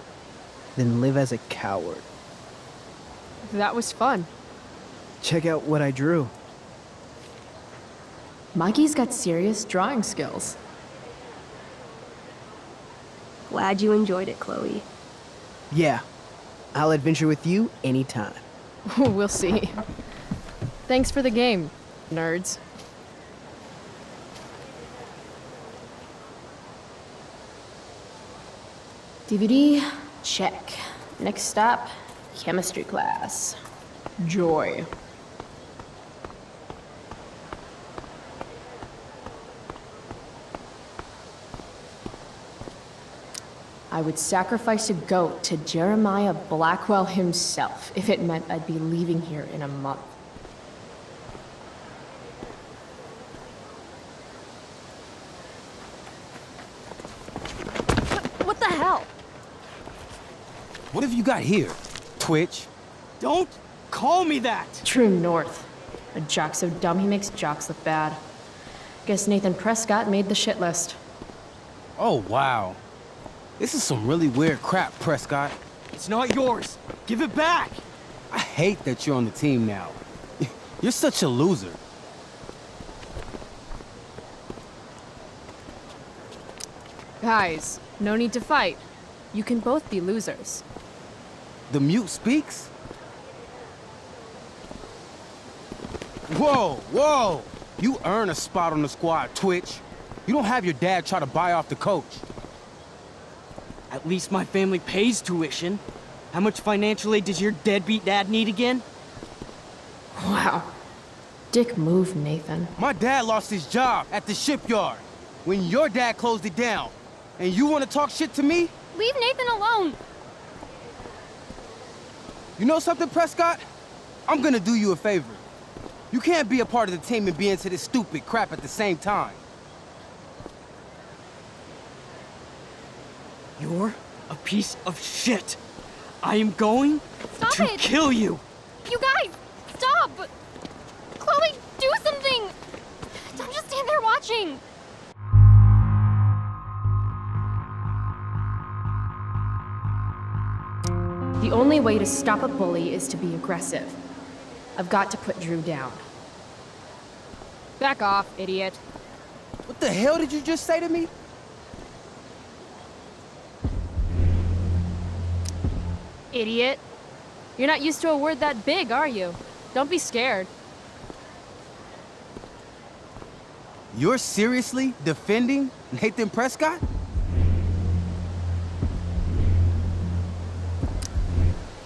than live as a coward. That was fun. Check out what I drew. Mikey's got serious drawing skills. Glad you enjoyed it, Chloe. Yeah, I'll adventure with you anytime. We'll see. Thanks for the game, nerds. DVD, check. Next stop, chemistry class. Joy. I would sacrifice a goat to Jeremiah Blackwell himself if it meant I'd be leaving here in a month. What the hell? What have you got here? Twitch? Don't call me that! True north. A jock so dumb he makes jocks look bad. Guess Nathan Prescott made the shit list. Oh, wow. This is some really weird crap, Prescott. It's not yours. Give it back. I hate that you're on the team now. You're such a loser. Guys, no need to fight. You can both be losers. The mute speaks? Whoa, whoa! You earn a spot on the squad, Twitch. You don't have your dad try to buy off the coach. At least my family pays tuition. How much financial aid does your deadbeat dad need again? Wow. Dick move, Nathan. My dad lost his job at the shipyard when your dad closed it down. And you want to talk shit to me? Leave Nathan alone. You know something, Prescott? I'm gonna do you a favor. You can't be a part of the team and be into this stupid crap at the same time. You're a piece of shit. I am going Stop to it. kill you. You guys, stop! Chloe, do something! Don't just stand there watching. The only way to stop a bully is to be aggressive. I've got to put Drew down. Back off, idiot. What the hell did you just say to me? Idiot. You're not used to a word that big, are you? Don't be scared. You're seriously defending Nathan Prescott?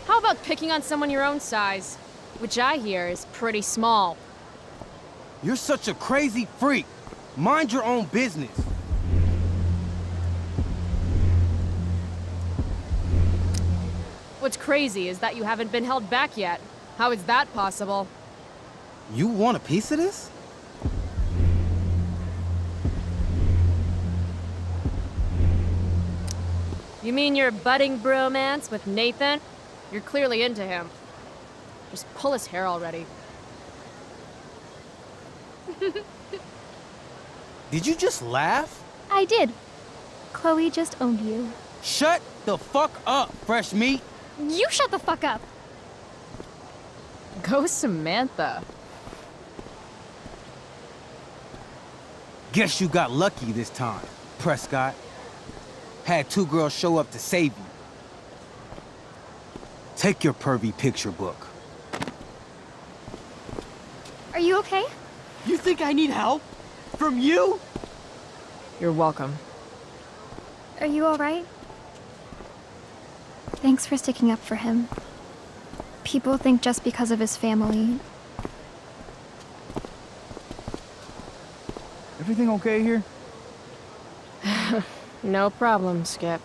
How about picking on someone your own size? Which I hear is pretty small. You're such a crazy freak. Mind your own business. What's crazy is that you haven't been held back yet. How is that possible? You want a piece of this? You mean your budding bromance with Nathan? You're clearly into him. Just pull his hair already. Did you just laugh? I did. Chloe just owned you. Shut the fuck up, fresh meat. You shut the fuck up. Go Samantha. Guess you got lucky this time, Prescott. Had two girls show up to save you. Take your pervy picture book. Are you okay? You think I need help? From you? You're welcome. Are you alright? Thanks for sticking up for him. People think just because of his family. Everything okay here? No problem, Skip.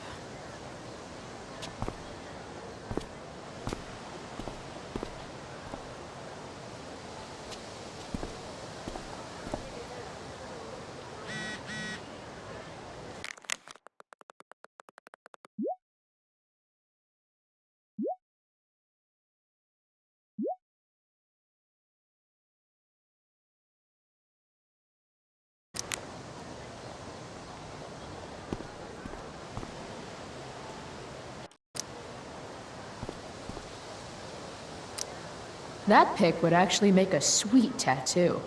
That pic would actually make a sweet tattoo.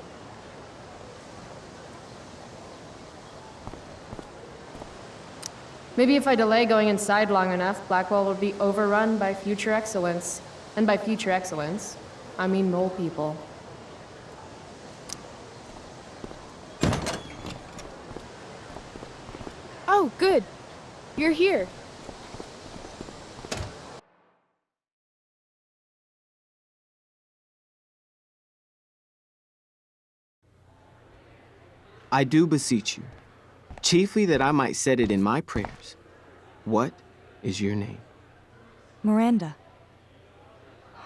Maybe if I delay going inside long enough, Blackwell will be overrun by future excellence. And by future excellence, I mean mole people. Oh, good. You're here. I do beseech you, chiefly that I might set it in my prayers. What is your name? Miranda.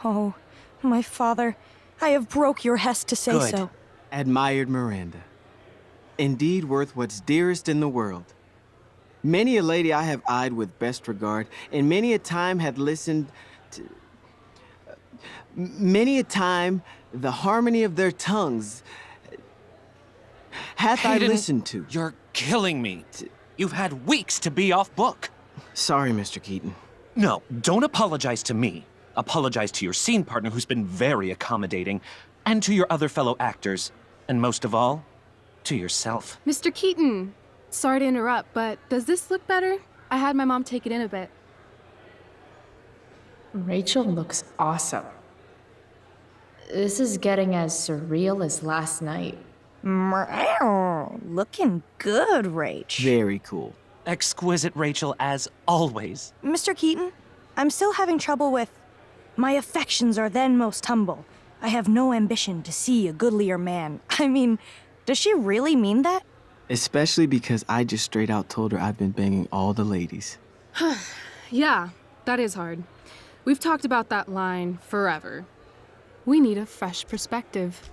Oh, my father, I have broke your hest to say Good. so. Admired Miranda. Indeed worth what's dearest in the world. Many a lady I have eyed with best regard, and many a time had listened to... Many a time, the harmony of their tongues hath I Hayden, listened to. You're killing me. You've had weeks to be off book. Sorry, Mr. Keaton. No, don't apologize to me. Apologize to your scene partner who's been very accommodating, and to your other fellow actors, and most of all, to yourself. Mr. Keaton, sorry to interrupt, but does this look better? I had my mom take it in a bit. Rachel looks awesome. This is getting as surreal as last night. Looking good, Rach. Very cool. Exquisite, Rachel, as always. Mr. Keaton, I'm still having trouble with... My affections are then most humble. I have no ambition to see a goodlier man. I mean, does she really mean that? Especially because I just straight out told her I've been banging all the ladies. Yeah, that is hard. We've talked about that line forever. We need a fresh perspective.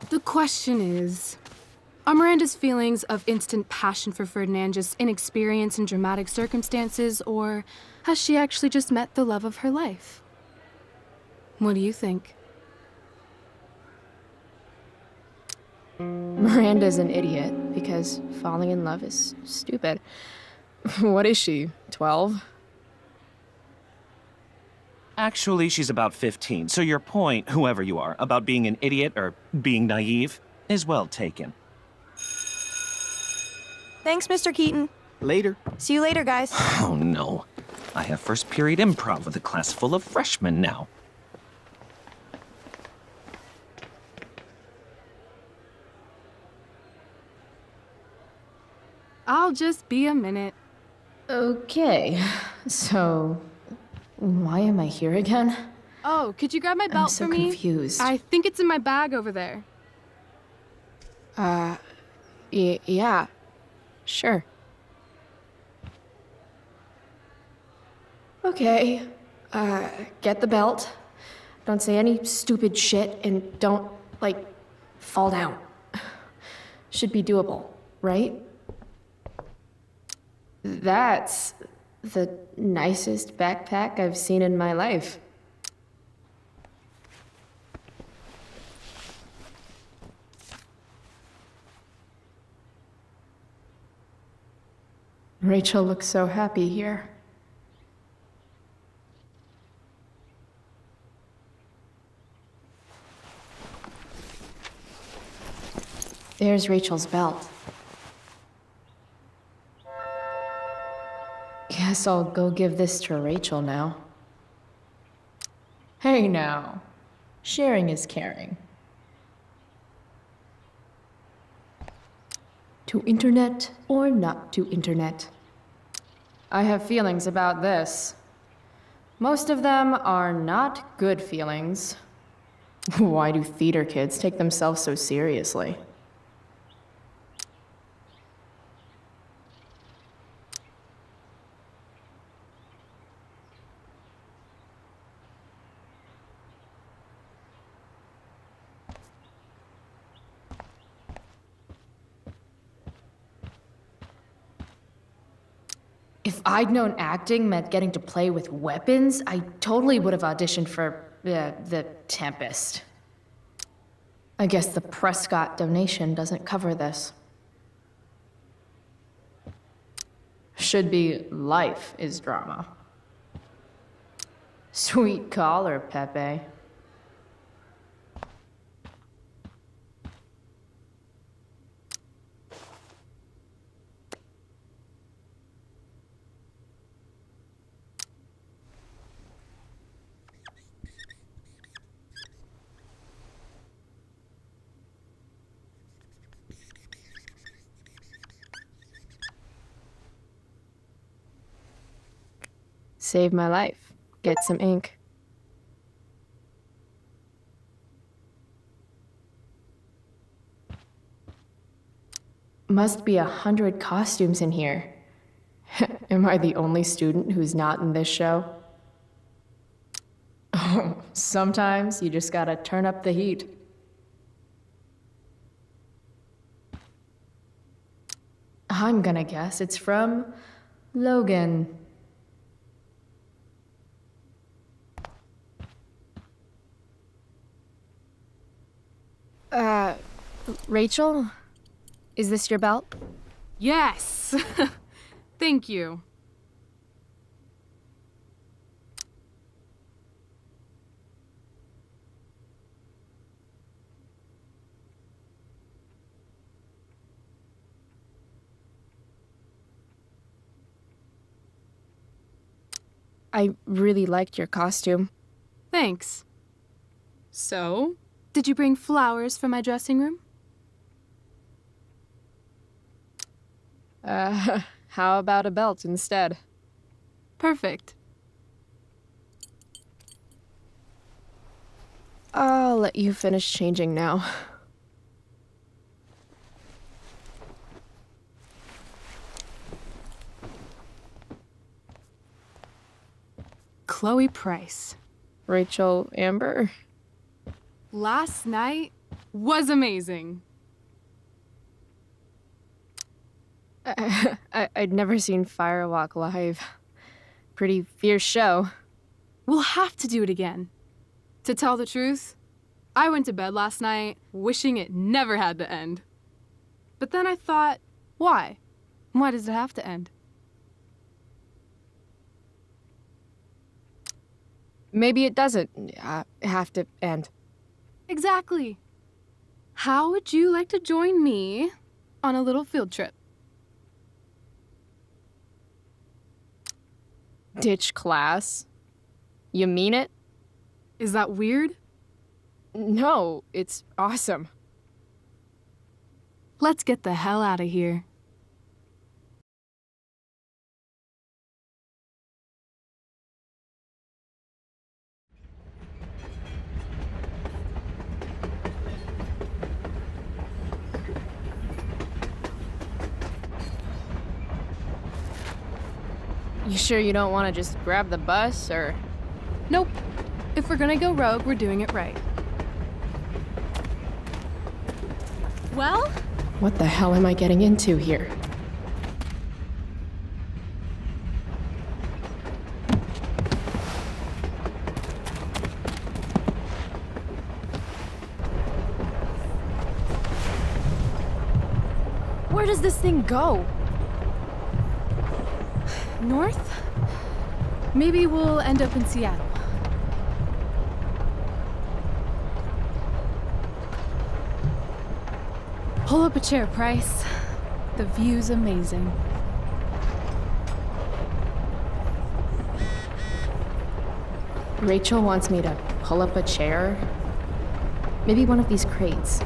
The question is, are Miranda's feelings of instant passion for Ferdinand just inexperience in dramatic circumstances, or has she actually just met the love of her life? What do you think? Miranda's an idiot because falling in love is stupid. What is she, 12? Actually, she's about 15, so your point, whoever you are, about being an idiot or being naive, is well taken. Thanks, Mr. Keaton. Later. See you later, guys. Oh no. I have first period improv with a class full of freshmen now. I'll just be a minute. Okay, so why am I here again? Oh, could you grab my belt so for me? confused. I think it's in my bag over there. Yeah, sure. Okay, get the belt. Don't say any stupid shit and don't, like, fall down. Should be doable, right? That's the nicest backpack I've seen in my life. Rachel looks so happy here. There's Rachel's belt. Guess I'll go give this to Rachel now. Hey now, sharing is caring. To internet or not to internet? I have feelings about this. Most of them are not good feelings. Why do theater kids take themselves so seriously? If I'd known acting meant getting to play with weapons, I totally would have auditioned for the Tempest. I guess the Prescott donation doesn't cover this. Should be life is drama. Sweet caller, Pepe. Save my life. Get some ink. Must be 100 costumes in here. Am I the only student who's not in this show? Oh, sometimes you just gotta turn up the heat. I'm gonna guess it's from Logan. Rachel, is this your belt? Yes! Thank you. I really liked your costume. Thanks. So, did you bring flowers for my dressing room? How about a belt instead? Perfect. I'll let you finish changing now. Chloe Price. Rachel Amber? Last night was amazing. I'd never seen Firewalk live. Pretty fierce show. We'll have to do it again. To tell the truth, I went to bed last night wishing it never had to end. But then I thought, why? Why does it have to end? Maybe it doesn't have to end. Exactly. How would you like to join me on a little field trip? Ditch class? You mean it? Is that weird? No, it's awesome. Let's get the hell out of here. You sure you don't want to just grab the bus, or? Nope. If we're gonna go rogue, we're doing it right. Well? What the hell am I getting into here? Where does this thing go? North? Maybe we'll end up in Seattle. Pull up a chair, Price. The view's amazing. Rachel wants me to pull up a chair? Maybe one of these crates.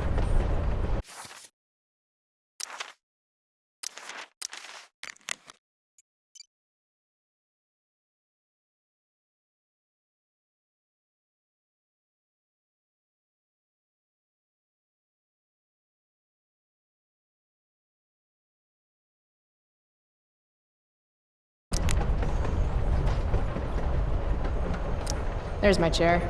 There's my chair.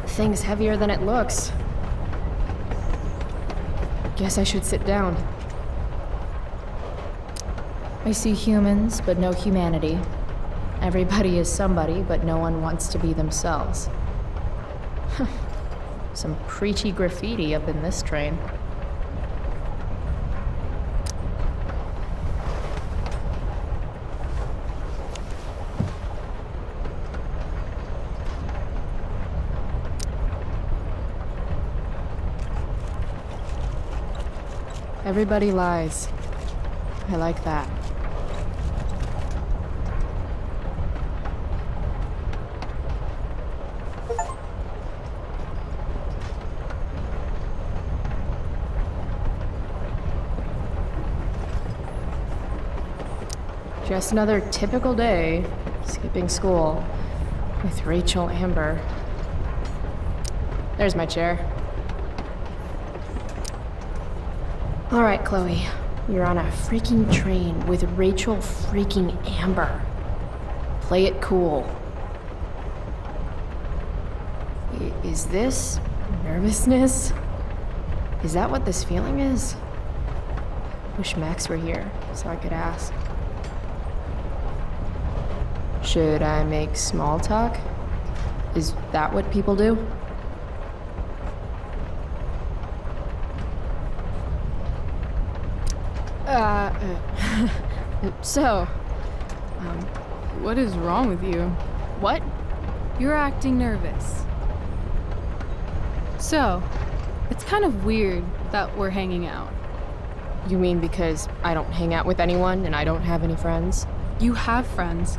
Thing's heavier than it looks. Guess I should sit down. I see humans, but no humanity. Everybody is somebody, but no one wants to be themselves. Some preachy graffiti up in this train. Everybody lies. I like that. Just another typical day, skipping school, with Rachel Amber. There's my chair. All right, Chloe, you're on a freaking train with Rachel freaking Amber. Play it cool. Is this nervousness? Is that what this feeling is? Wish Max were here so I could ask. Should I make small talk? Is that what people do? So, what is wrong with you? What? You're acting nervous. So, it's kind of weird that we're hanging out. You mean because I don't hang out with anyone and I don't have any friends? You have friends.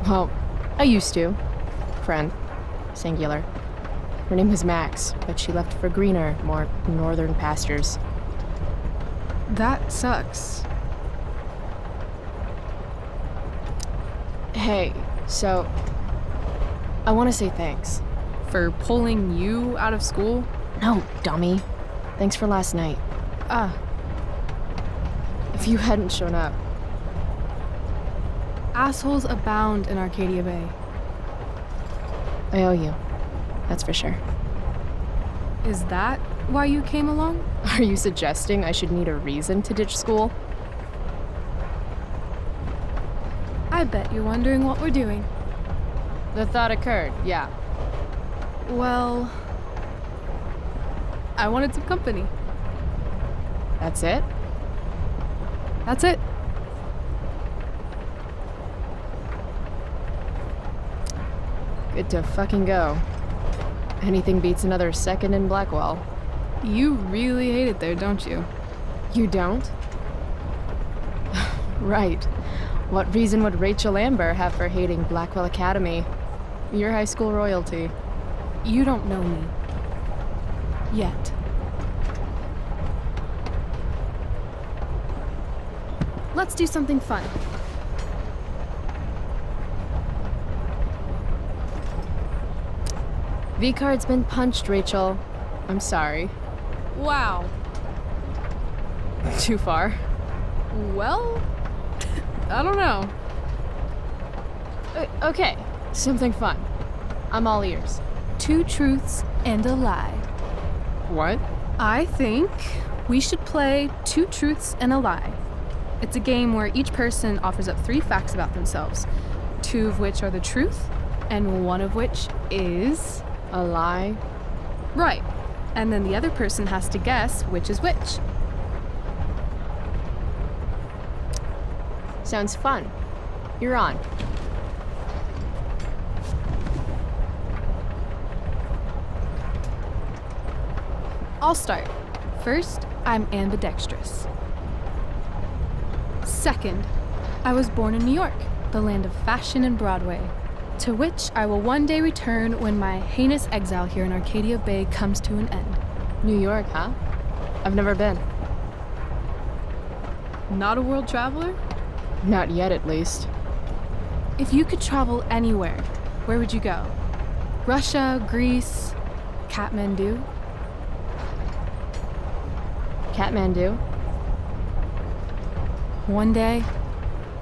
Well, I used to. Friend. Singular. Her name was Max, but she left for greener, more northern pastures. That sucks. Hey, so I want to say thanks. For pulling you out of school? No, dummy. Thanks for last night. If you hadn't shown up. Assholes abound in Arcadia Bay. I owe you. That's for sure. Is that why you came along? Are you suggesting I should need a reason to ditch school? I bet you're wondering what we're doing. The thought occurred, yeah. Well, I wanted some company. That's it? That's it. Good to fucking go. Anything beats another second in Blackwell. You really hate it there, don't you? You don't? Right. What reason would Rachel Amber have for hating Blackwell Academy? Your high school royalty. You don't know me. Yet. Let's do something fun. V-card's been punched, Rachel. I'm sorry. Wow. Too far? Well, I don't know. Okay, something fun. I'm all ears. 2 truths and a lie. What? I think we should play 2 truths and a lie. It's a game where each person offers up 3 facts about themselves, 2 of which are the truth, and 1 of which is a lie. Right. And then the other person has to guess which is which. Sounds fun. You're on. I'll start. First, I'm ambidextrous. Second, I was born in New York, the land of fashion and Broadway, to which I will one day return when my heinous exile here in Arcadia Bay comes to an end. New York, huh? I've never been. Not a world traveler? Not yet, at least. If you could travel anywhere, where would you go? Russia, Greece, Kathmandu? Kathmandu? One day,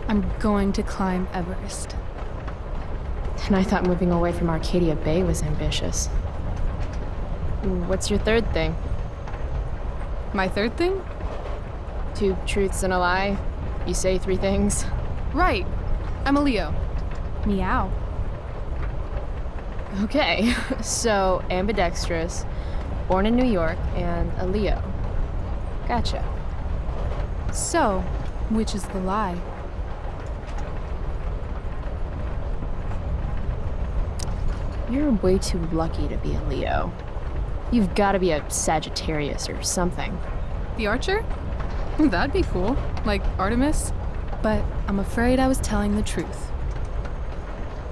I'm going to climb Everest. And I thought moving away from Arcadia Bay was ambitious. What's your third thing? My third thing? 2 truths and a lie. You say 3 things. Right. I'm a Leo. Meow. Okay, so ambidextrous, born in New York, and a Leo. Gotcha. So, which is the lie? You're way too lucky to be a Leo. You've got to be a Sagittarius or something. The Archer? That'd be cool. Like Artemis. But I'm afraid I was telling the truth.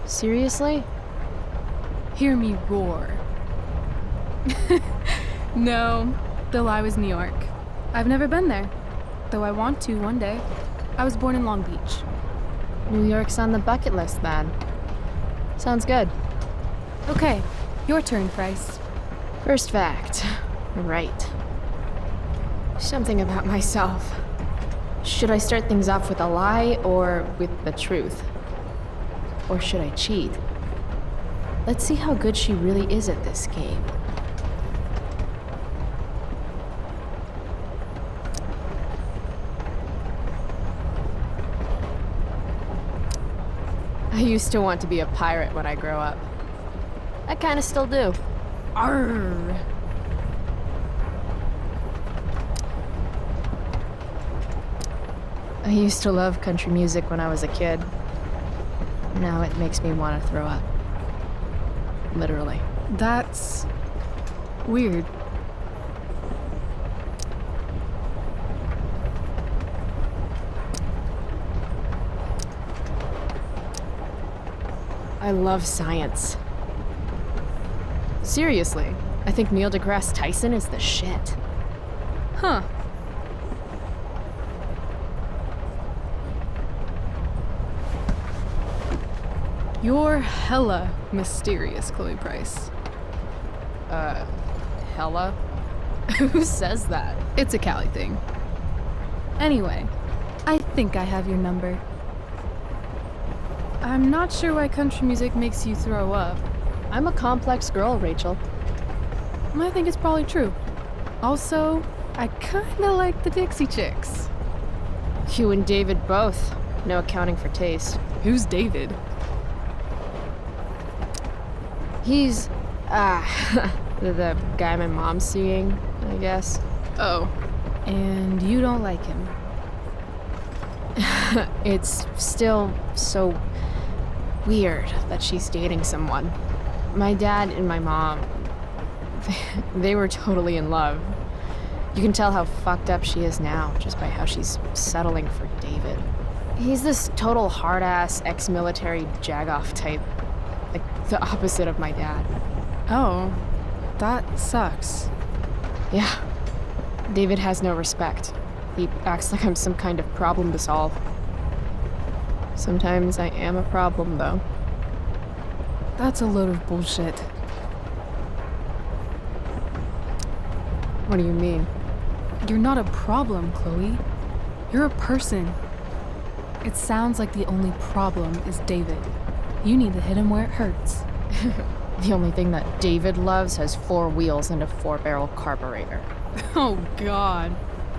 Seriously? Hear me roar. No, the lie was New York. I've never been there, though I want to one day. I was born in Long Beach. New York's on the bucket list, then. Sounds good. Okay, your turn, Price. First fact. Right. Something about myself. Should I start things off with a lie or with the truth? Or should I cheat? Let's see how good she really is at this game. I used to want to be a pirate when I grow up. I kinda still do. Arr. I used to love country music when I was a kid. Now it makes me want to throw up. Literally. That's weird. I love science. Seriously, I think Neil deGrasse Tyson is the shit. Huh. You're hella mysterious, Chloe Price. Hella? Who says that? It's a Cali thing. Anyway, I think I have your number. I'm not sure why country music makes you throw up. I'm a complex girl, Rachel. I think it's probably true. Also, I kinda like the Dixie Chicks. You and David both. No accounting for taste. Who's David? He's, the guy my mom's seeing, I guess. Oh, and you don't like him? It's still so weird that she's dating someone. My dad and my mom, they were totally in love. You can tell how fucked up she is now just by how she's settling for David. He's this total hard-ass ex-military jagoff type. Like, the opposite of my dad. Oh, that sucks. Yeah. David has no respect. He acts like I'm some kind of problem to solve. Sometimes I am a problem, though. That's a load of bullshit. What do you mean? You're not a problem, Chloe. You're a person. It sounds like the only problem is David. You need to hit him where it hurts. The only thing that David loves has 4 wheels and a 4-barrel carburetor. Oh, God.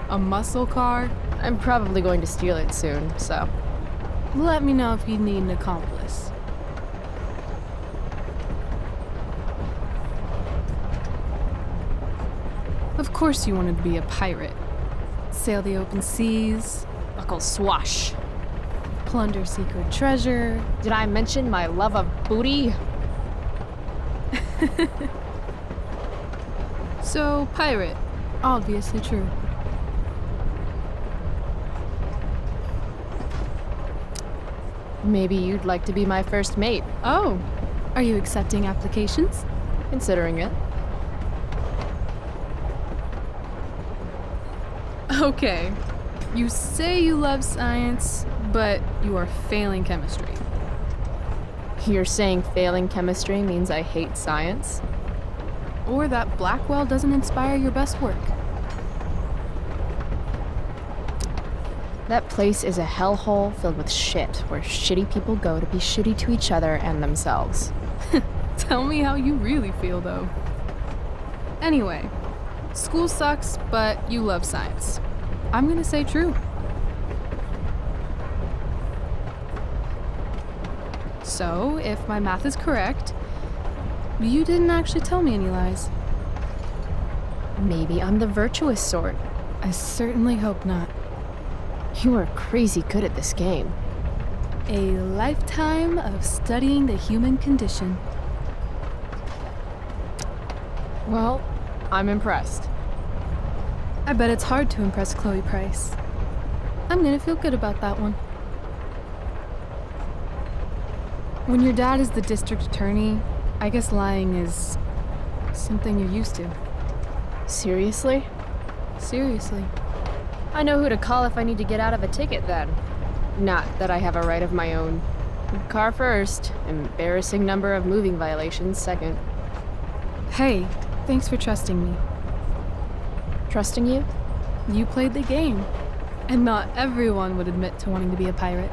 A muscle car? I'm probably going to steal it soon, so... Let me know if you need an accomplice. Of course you wanted to be a pirate. Sail the open seas. Buckle swash. Plunder secret treasure. Did I mention my love of booty? So, pirate. Obviously true. Maybe you'd like to be my first mate. Oh, are you accepting applications? Considering it. Okay. You say you love science, but you are failing chemistry. You're saying failing chemistry means I hate science? Or that Blackwell doesn't inspire your best work. That place is a hellhole filled with shit, where shitty people go to be shitty to each other and themselves. Tell me how you really feel, though. Anyway, school sucks, but you love science. I'm gonna say true. So, if my math is correct, you didn't actually tell me any lies. Maybe I'm the virtuous sort. I certainly hope not. You are crazy good at this game. A lifetime of studying the human condition. Well, I'm impressed. I bet it's hard to impress Chloe Price. I'm gonna feel good about that one. When your dad is the district attorney, I guess lying is something you're used to. Seriously? Seriously. I know who to call if I need to get out of a ticket then. Not that I have a right of my own. Car first, embarrassing number of moving violations second. Hey, thanks for trusting me. Trusting you? You played the game. And not everyone would admit to wanting to be a pirate.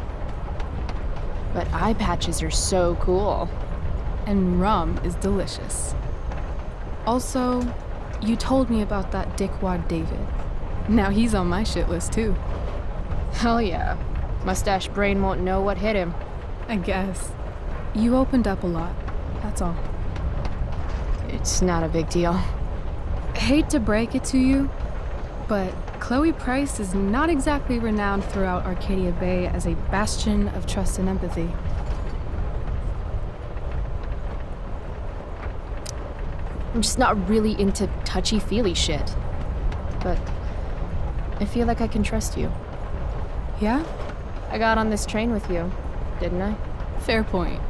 But eye patches are so cool. And rum is delicious. Also, you told me about that dickwad David. Now he's on my shit list too. Hell yeah. Mustache Brain won't know what hit him. I guess. You opened up a lot, that's all. It's not a big deal. Hate to break it to you, but Chloe Price is not exactly renowned throughout Arcadia Bay as a bastion of trust and empathy. I'm just not really into touchy-feely shit. But I feel like I can trust you. Yeah? I got on this train with you, didn't I? Fair point.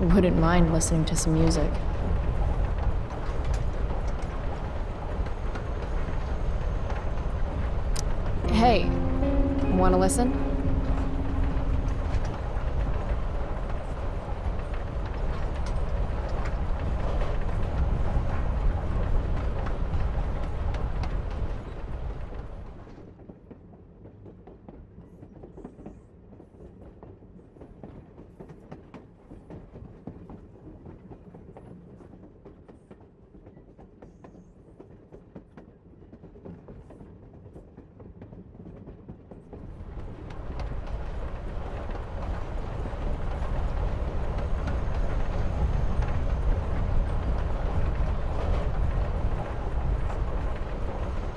Wouldn't mind listening to some music. Hey, wanna listen?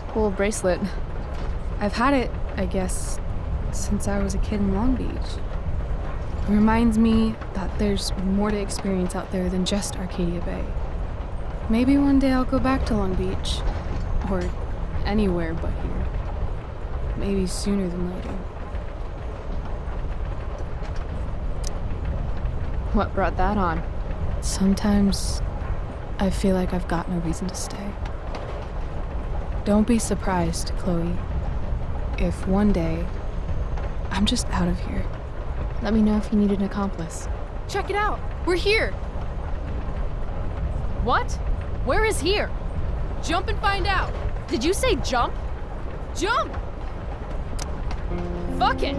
Cool bracelet. I've had it, I guess, since I was a kid in Long Beach. It reminds me that there's more to experience out there than just Arcadia Bay. Maybe one day I'll go back to Long Beach. Or anywhere but here. Maybe sooner than later. What brought that on? Sometimes I feel like I've got no reason to stay. Don't be surprised, Chloe, if one day I'm just out of here. Let me know if you need an accomplice. Check it out! We're here! What? Where is here? Jump and find out! Did you say jump? Jump! Fuck it!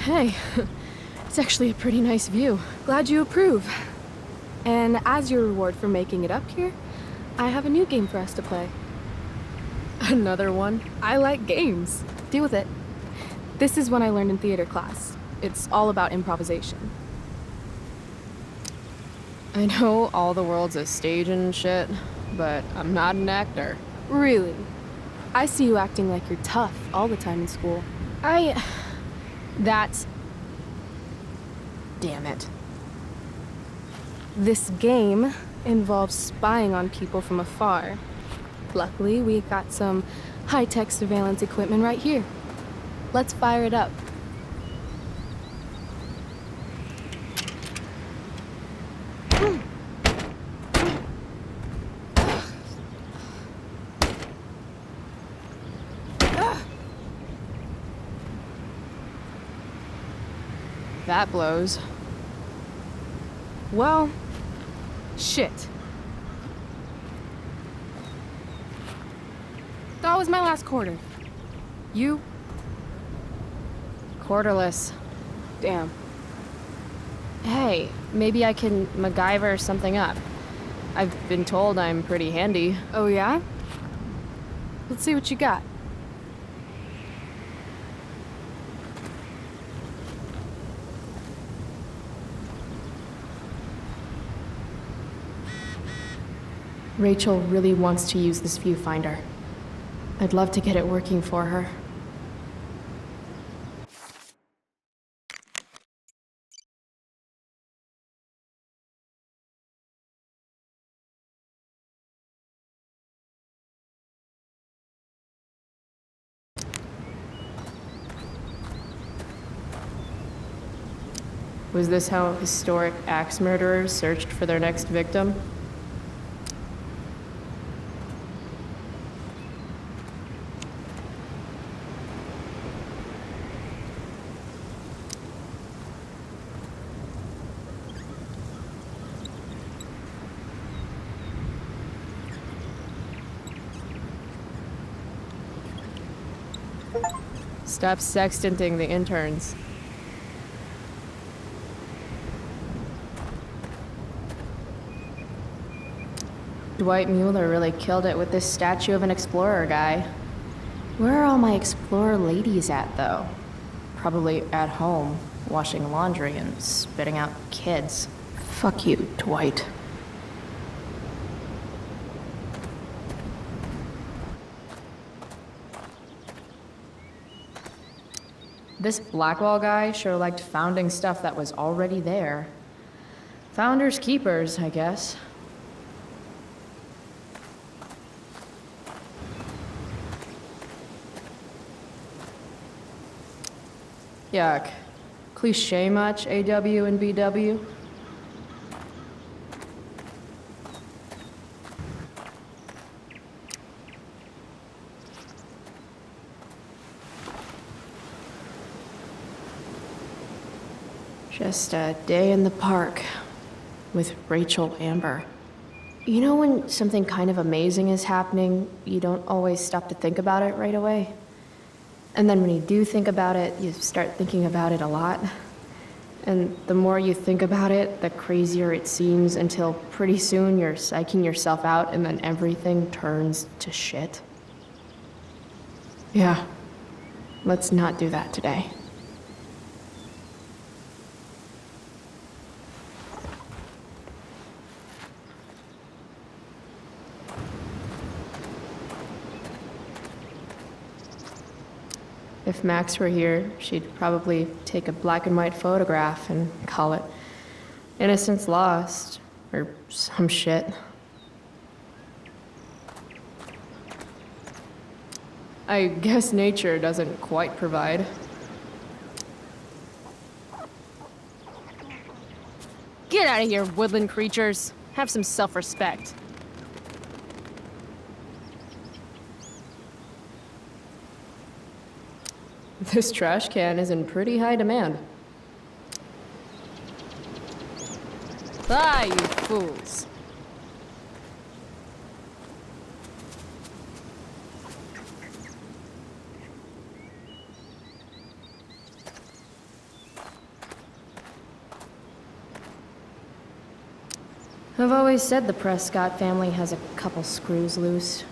Hey, it's actually a pretty nice view. Glad you approve. And as your reward for making it up here, I have a new game for us to play. Another one? I like games. Deal with it. This is one I learned in theater class. It's all about improvisation. I know all the world's a stage and shit, but I'm not an actor. Really? I see you acting like you're tough all the time in school. That's... Damn it. This game involves spying on people from afar. Luckily, we got some high-tech surveillance equipment right here. Let's fire it up. That blows. Well, shit. That was my last quarter. You? quarterless. Damn. Hey, maybe I can MacGyver something up. I've been told I'm pretty handy. Oh, yeah? Let's see what you got. Rachel really wants to use this viewfinder. I'd love to get it working for her. Was this how historic axe murderers searched for their next victim? Stop sextanting the interns. Dwight Mueller really killed it with this statue of an explorer guy. Where are all my explorer ladies at, though? Probably at home, washing laundry and spitting out kids. Fuck you, Dwight. This Blackwell guy sure liked founding stuff that was already there. Founders keepers, I guess. Yuck. Cliche much, AW and BW? Just a day in the park with Rachel Amber. You know when something kind of amazing is happening, you don't always stop to think about it right away? And then when you do think about it, you start thinking about it a lot. And the more you think about it, the crazier it seems until pretty soon you're psyching yourself out and then everything turns to shit. Yeah, let's not do that today. If Max were here, she'd probably take a black and white photograph and call it Innocence Lost, or some shit. I guess nature doesn't quite provide. Get out of here, woodland creatures. Have some self-respect. This trash can is in pretty high demand. Ah, you fools. I've always said the Prescott family has a couple screws loose.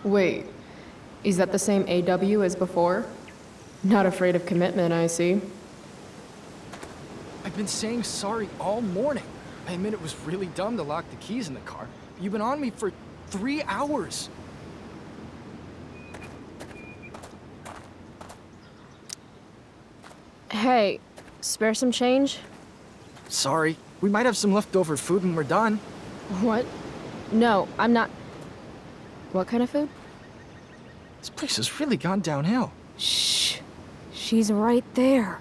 Wait, is that the same AW as before? Not afraid of commitment, I see. I've been saying sorry all morning. I admit it was really dumb to lock the keys in the car. You've been on me for 3 hours. Hey, spare some change? Sorry. We might have some leftover food when we're done. What? No, I'm not. What kind of food? This place has really gone downhill. Shh. She's right there.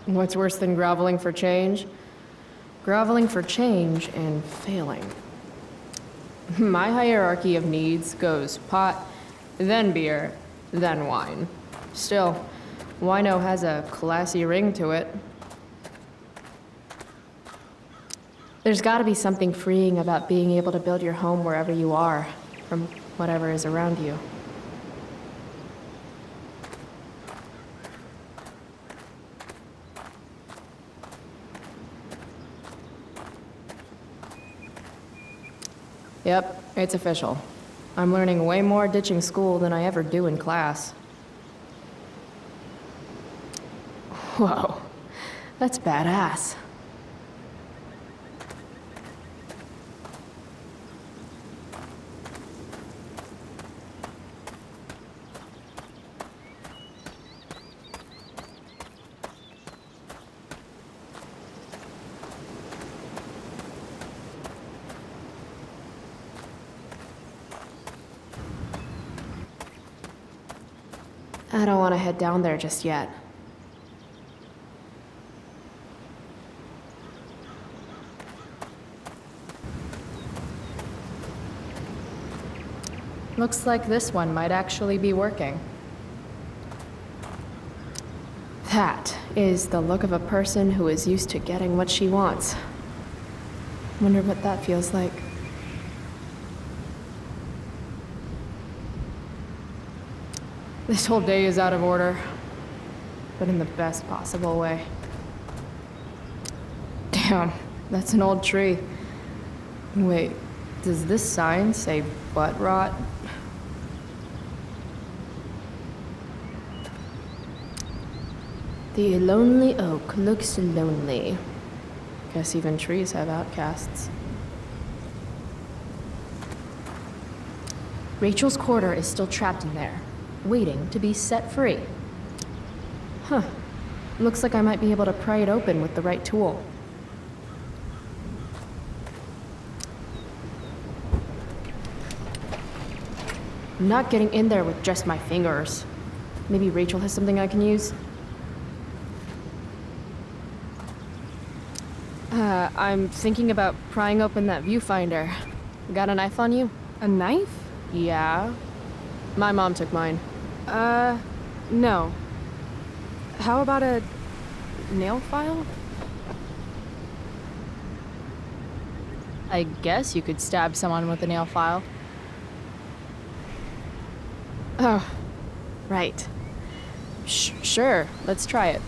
What's worse than groveling for change? Groveling for change and failing. My hierarchy of needs goes pot, then beer, then wine. Still, Wino has a classy ring to it. There's gotta be something freeing about being able to build your home wherever you are, from whatever is around you. Yep, it's official. I'm learning way more ditching school than I ever do in class. Whoa, that's badass. I don't want to head down there just yet. Looks like this one might actually be working. That is the look of a person who is used to getting what she wants. Wonder what that feels like. This whole day is out of order, but in the best possible way. Damn, that's an old tree. Wait, does this sign say butt rot? The lonely oak looks lonely. Guess even trees have outcasts. Rachel's quarter is still trapped in there, waiting to be set free. Huh. Looks like I might be able to pry it open with the right tool. I'm not getting in there with just my fingers. Maybe Rachel has something I can use? I'm thinking about prying open that viewfinder. Got a knife on you? A knife? Yeah. My mom took mine. No. How about a nail file? I guess you could stab someone with a nail file. Oh, right. Sure, let's try it.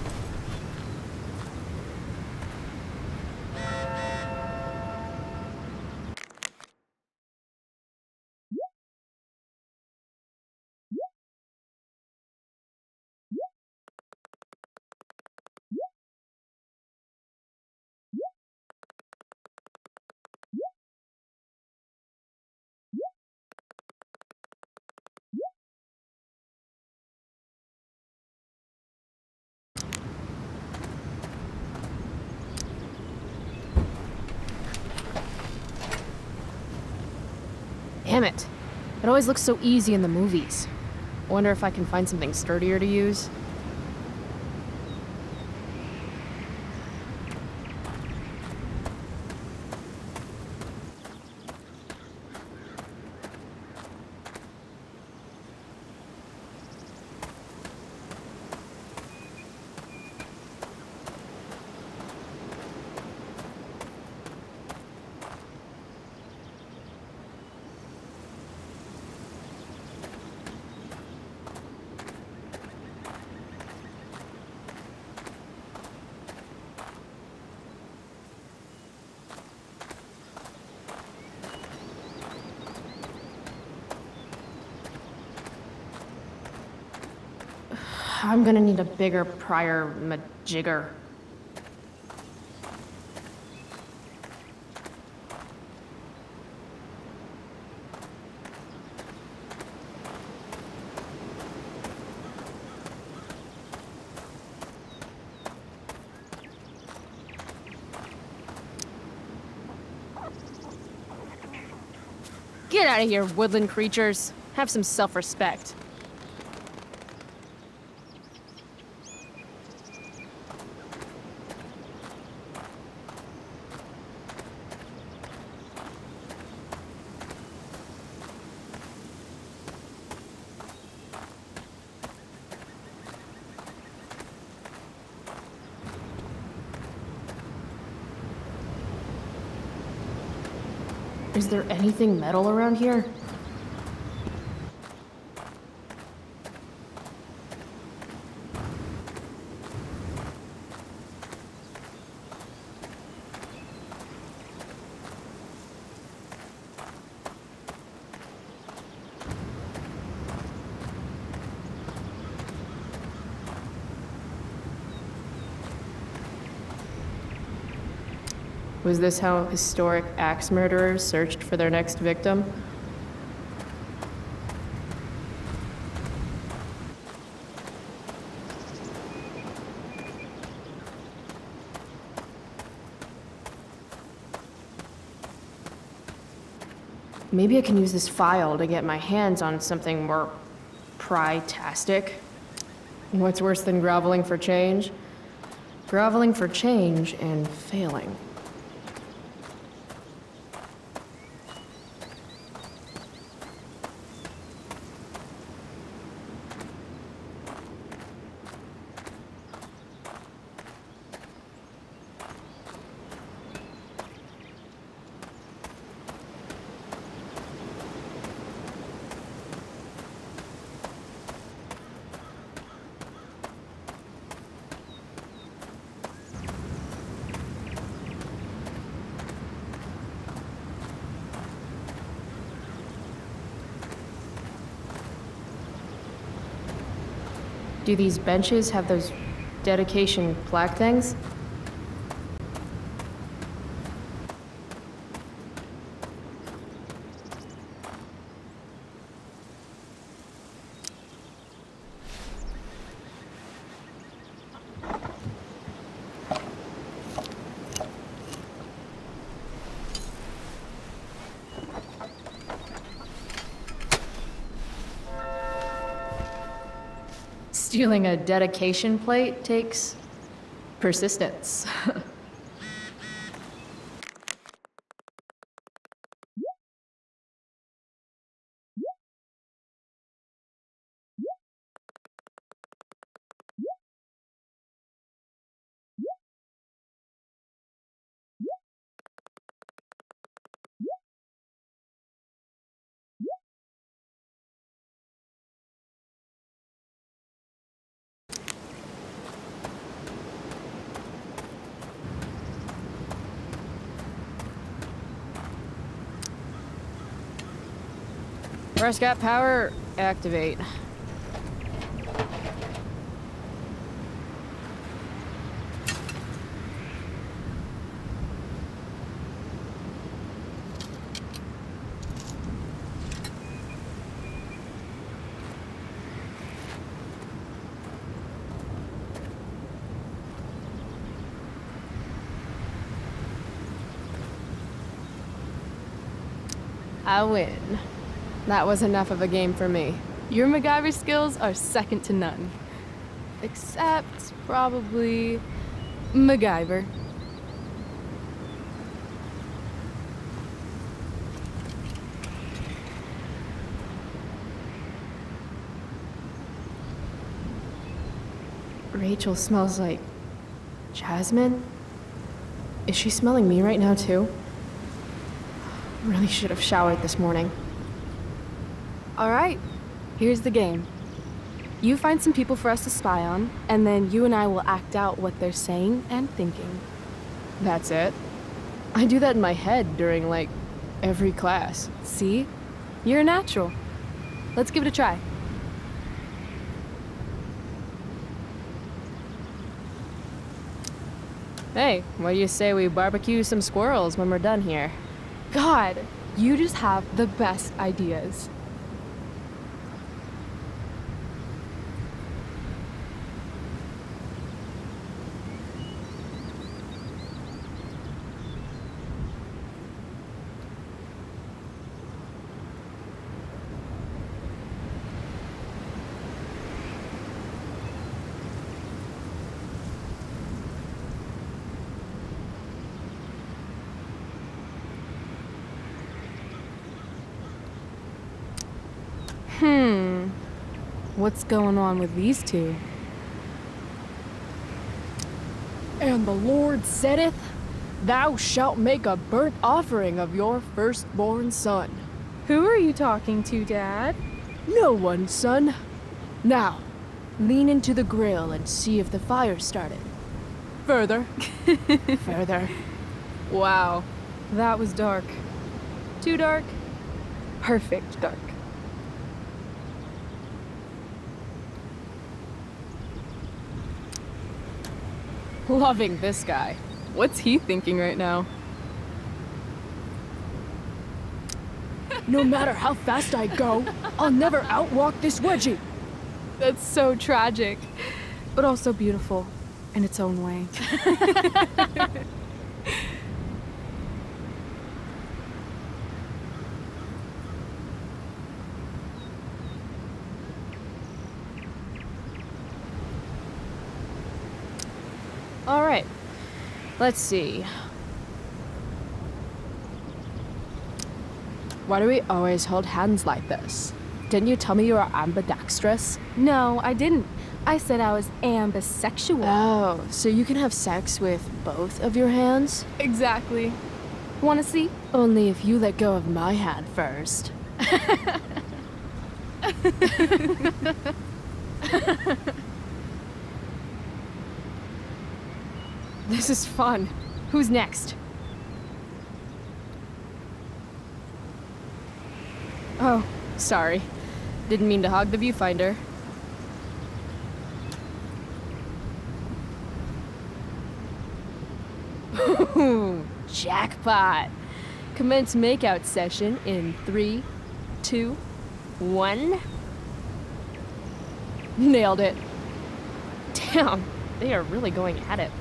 Damn it. It always looks so easy in the movies. Wonder if I can find something sturdier to use. I'm gonna need a bigger prior majigger. Get out of here, woodland creatures. Have some self-respect. Is there anything metal around here? Was this how historic axe murderers searched for their next victim? Maybe I can use this file to get my hands on something more pry-tastic. What's worse than groveling for change? Groveling for change and failing. Do these benches have those dedication plaque things? Stealing a dedication plate takes persistence. Prescott power, activate. I win. That was enough of a game for me. Your MacGyver skills are second to none. Except, probably, MacGyver. Rachel smells like jasmine? Is she smelling me right now too? Really should have showered this morning. All right, here's the game. You find some people for us to spy on, and then you and I will act out what they're saying and thinking. That's it? I do that in my head during, like, every class. See? You're a natural. Let's give it a try. Hey, what do you say we barbecue some squirrels when we're done here? God, you just have the best ideas. What's going on with these two? And the Lord saideth, Thou shalt make a burnt offering of your firstborn son. Who are you talking to, Dad? No one, son. Now, lean into the grill and see if the fire started. Further. Further. Wow, that was dark. Too dark? Perfect dark. Loving this guy. What's he thinking right now? No matter how fast I go, I'll never outwalk this wedgie. That's so tragic, but also beautiful in its own way. All right. Let's see. Why do we always hold hands like this? Didn't you tell me you were ambidextrous? No, I didn't. I said I was ambisexual. Oh, so you can have sex with both of your hands? Exactly. Wanna see? Only if you let go of my hand first. This is fun. Who's next? Oh, sorry. Didn't mean to hog the viewfinder. Jackpot! Commence makeout session in 3, 2, 1. Nailed it. Damn, they are really going at it.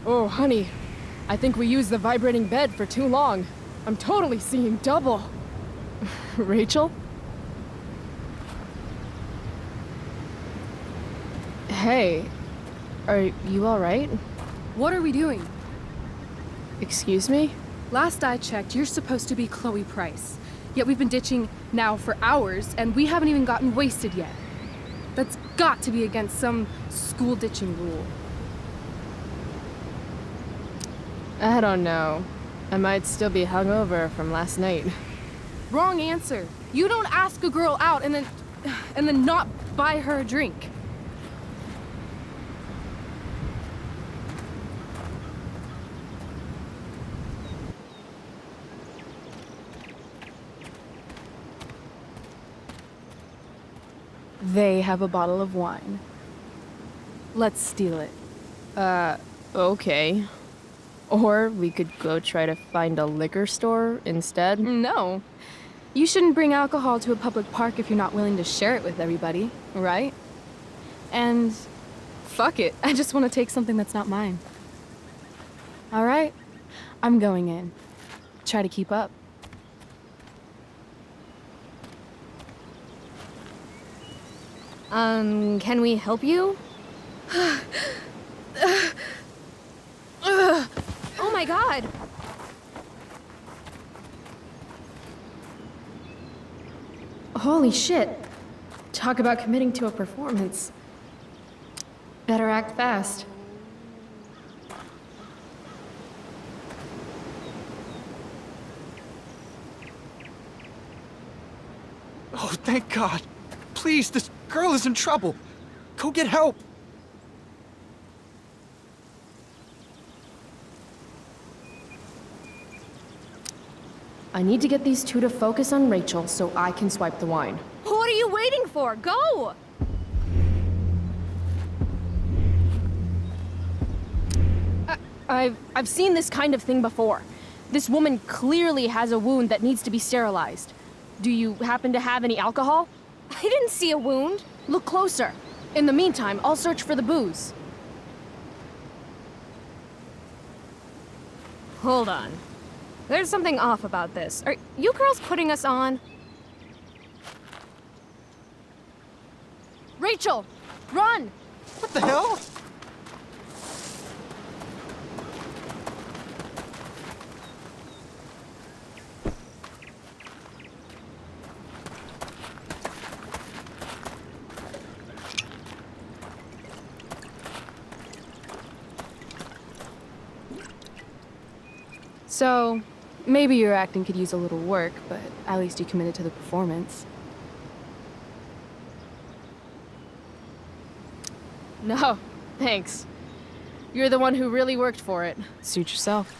Oh, honey, I think we used the vibrating bed for too long. I'm totally seeing double. Rachel? Hey, are you all right? What are we doing? Excuse me? Last I checked, you're supposed to be Chloe Price. Yet we've been ditching now for hours, and we haven't even gotten wasted yet. That's got to be against some school ditching rule. I don't know. I might still be hungover from last night. Wrong answer. You don't ask a girl out and then not buy her a drink. They have a bottle of wine. Let's steal it. Okay. Or we could go try to find a liquor store instead. No. You shouldn't bring alcohol to a public park if you're not willing to share it with everybody, right? And fuck it, I just want to take something that's not mine. All right, I'm going in. Try to keep up. Can we help you? Oh my god! Holy shit. Talk about committing to a performance. Better act fast. Oh, thank God. Please, this girl is in trouble. Go get help. I need to get these two to focus on Rachel so I can swipe the wine. What are you waiting for? Go! I've seen this kind of thing before. This woman clearly has a wound that needs to be sterilized. Do you happen to have any alcohol? I didn't see a wound. Look closer. In the meantime, I'll search for the booze. Hold on. There's something off about this. Are you girls putting us on? Rachel! Run! What the hell? So, maybe your acting could use a little work, but at least you committed to the performance. No, thanks. You're the one who really worked for it. Suit yourself.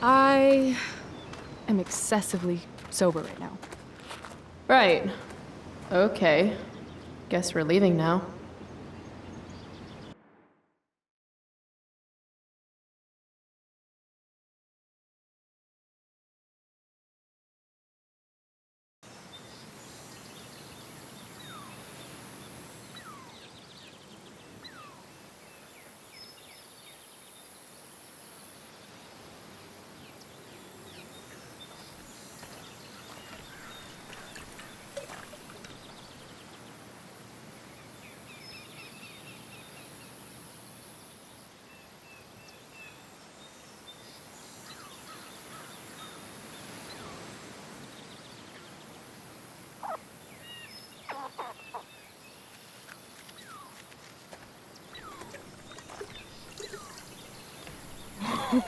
I am excessively sober right now. Right. Okay. Guess we're leaving now.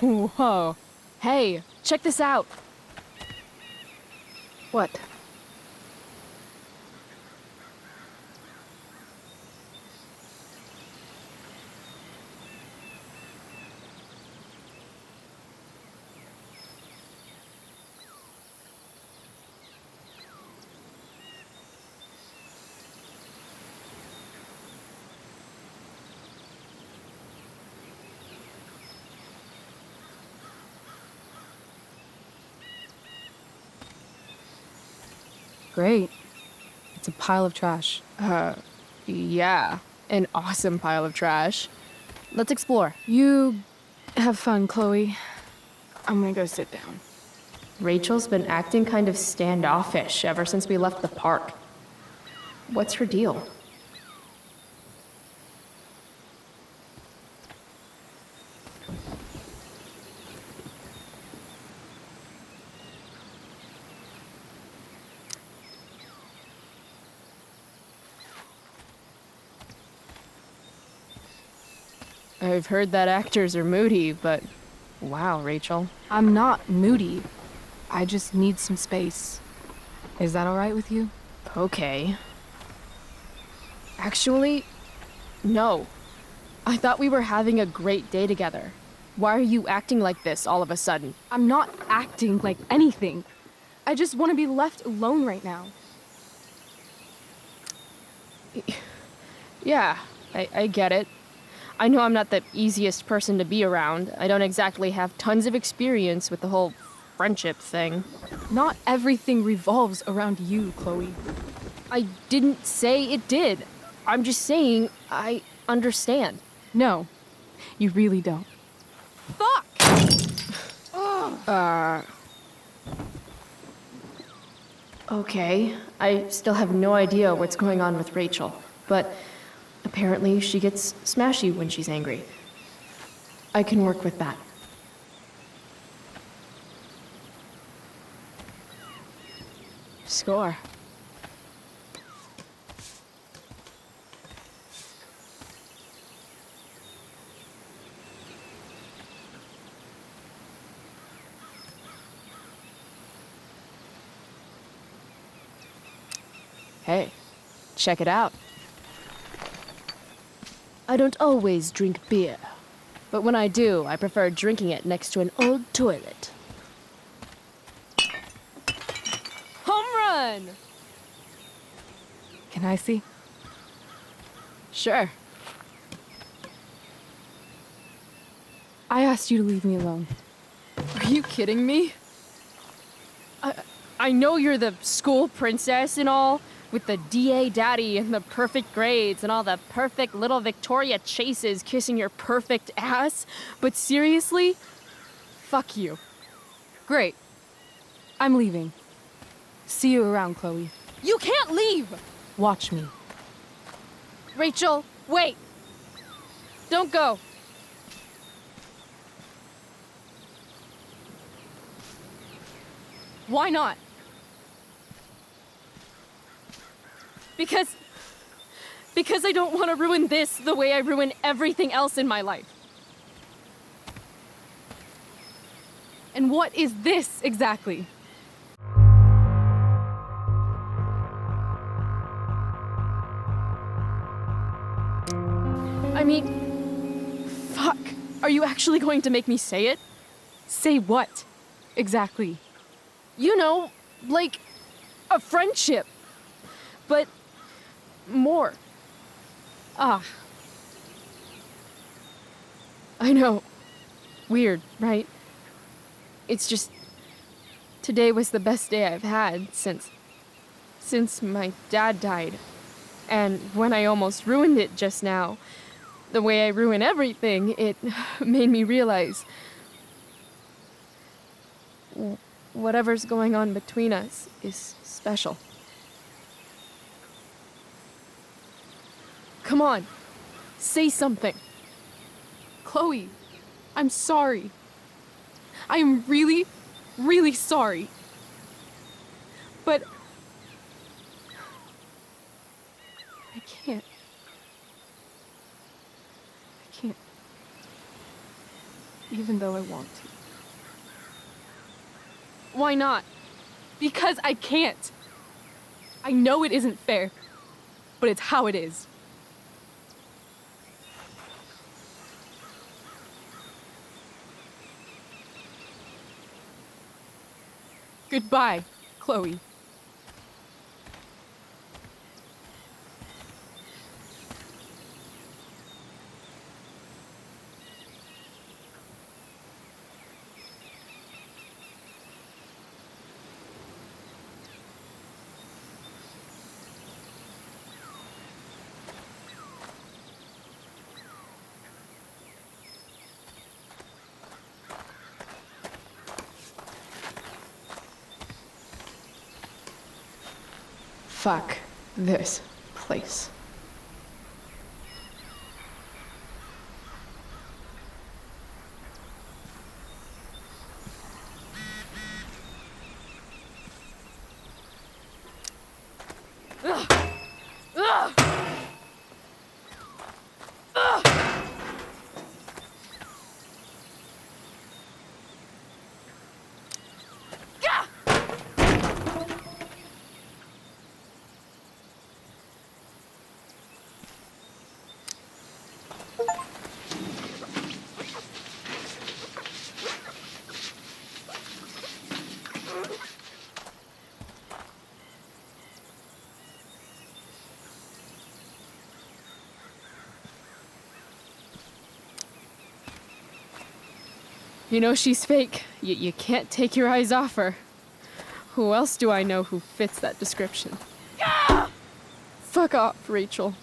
Whoa. Hey, check this out. What? Great. It's a pile of trash. Yeah. An awesome pile of trash. Let's explore. You have fun, Chloe. I'm gonna go sit down. Rachel's been acting kind of standoffish ever since we left the park. What's her deal? I've heard that actors are moody, but wow, Rachel. I'm not moody. I just need some space. Is that all right with you? Okay. Actually, no. I thought we were having a great day together. Why are you acting like this all of a sudden? I'm not acting like anything. I just want to be left alone right now. Yeah, I get it. I know I'm not the easiest person to be around. I don't exactly have tons of experience with the whole friendship thing. Not everything revolves around you, Chloe. I didn't say it did. I'm just saying I understand. No, you really don't. Fuck! Okay, I still have no idea what's going on with Rachel, but apparently she gets smashy when she's angry. I can work with that. Score. Hey, check it out. I don't always drink beer, but when I do, I prefer drinking it next to an old toilet. Home run! Can I see? Sure. I asked you to leave me alone. Are you kidding me? I know you're the school princess and all, with the DA daddy and the perfect grades and all the perfect little Victoria chases kissing your perfect ass, but seriously, fuck you. Great. I'm leaving. See you around, Chloe. You can't leave! Watch me. Rachel, wait! Don't go. Why not? Because Because I don't want to ruin this the way I ruin everything else in my life. And what is this exactly? I mean, fuck. Are you actually going to make me say it? Say what? Exactly. You know, like a friendship. But more. Ah. I know. Weird, right? It's just, today was the best day I've had since my dad died. And when I almost ruined it just now, the way I ruin everything, it made me realize whatever's going on between us is special. Come on, say something. Chloe, I'm sorry. I am really, really sorry. But I can't. I can't. Even though I want to. Why not? Because I can't. I know it isn't fair, but it's how it is. Goodbye, Chloe. Fuck this place. You know she's fake. You can't take your eyes off her. Who else do I know who fits that description? Fuck off, Rachel.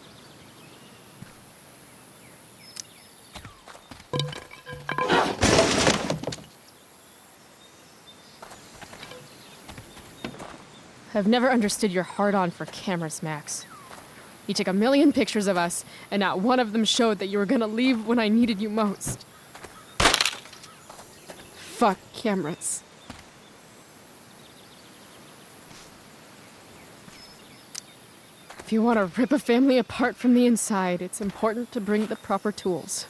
I've never understood your hard-on for cameras, Max. You took 1,000,000 pictures of us, and not one of them showed that you were gonna leave when I needed you most. Fuck cameras. If you want to rip a family apart from the inside, it's important to bring the proper tools.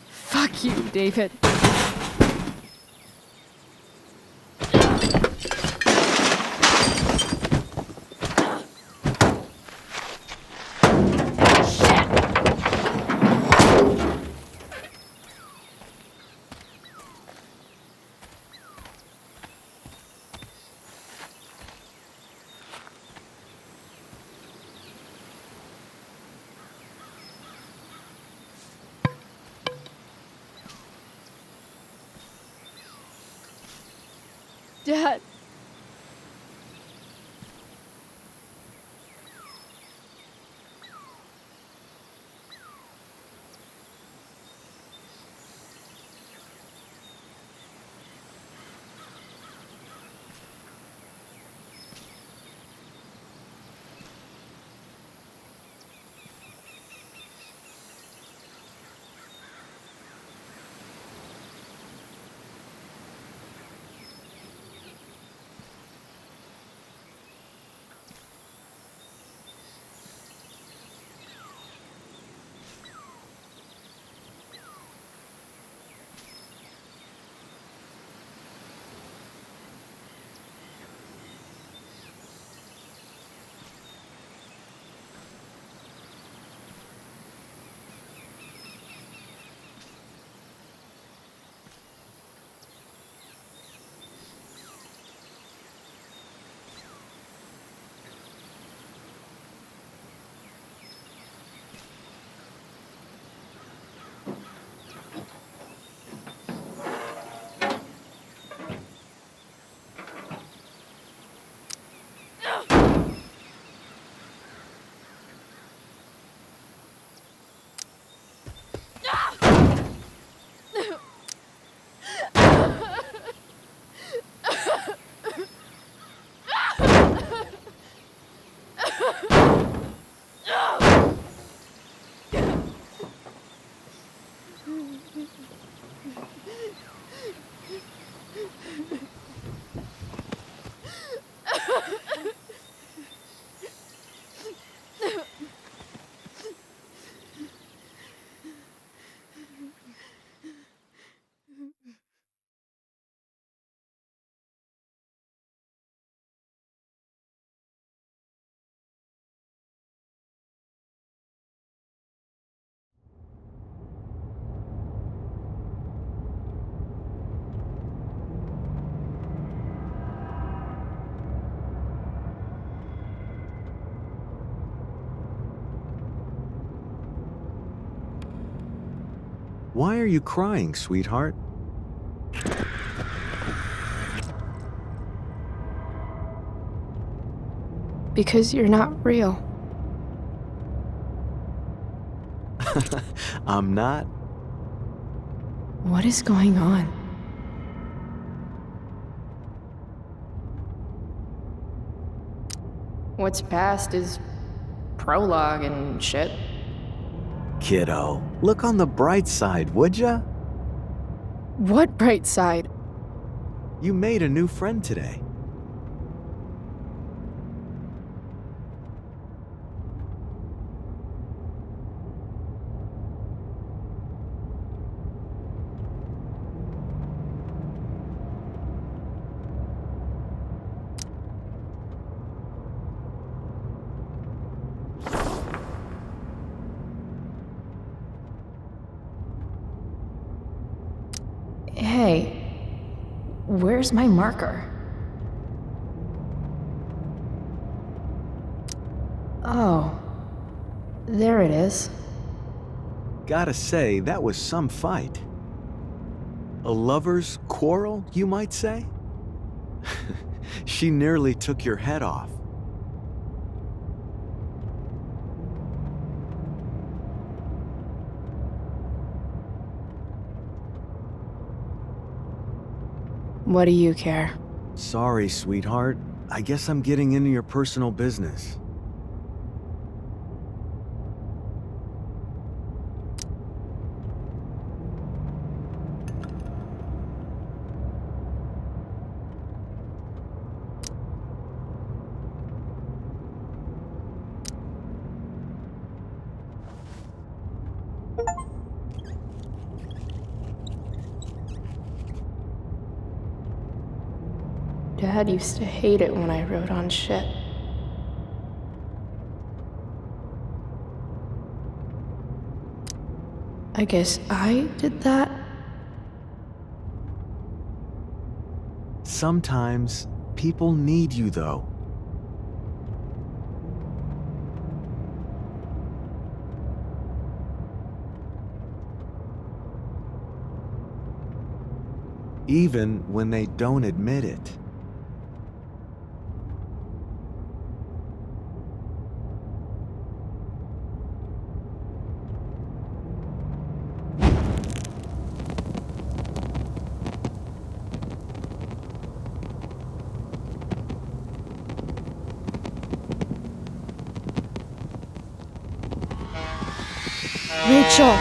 Fuck you, David. Dad. Why are you crying, sweetheart? Because you're not real. I'm not. What is going on? What's past is prologue and shit. Kiddo, look on the bright side, would ya? What bright side? You made a new friend today. Hey, where's my marker? Oh, there it is. Gotta say, that was some fight. A lover's quarrel, you might say? She nearly took your head off. What do you care? Sorry, sweetheart. I guess I'm getting into your personal business. Dad used to hate it when I wrote on shit. I guess I did that? Sometimes people need you, though. Even when they don't admit it. Rachel!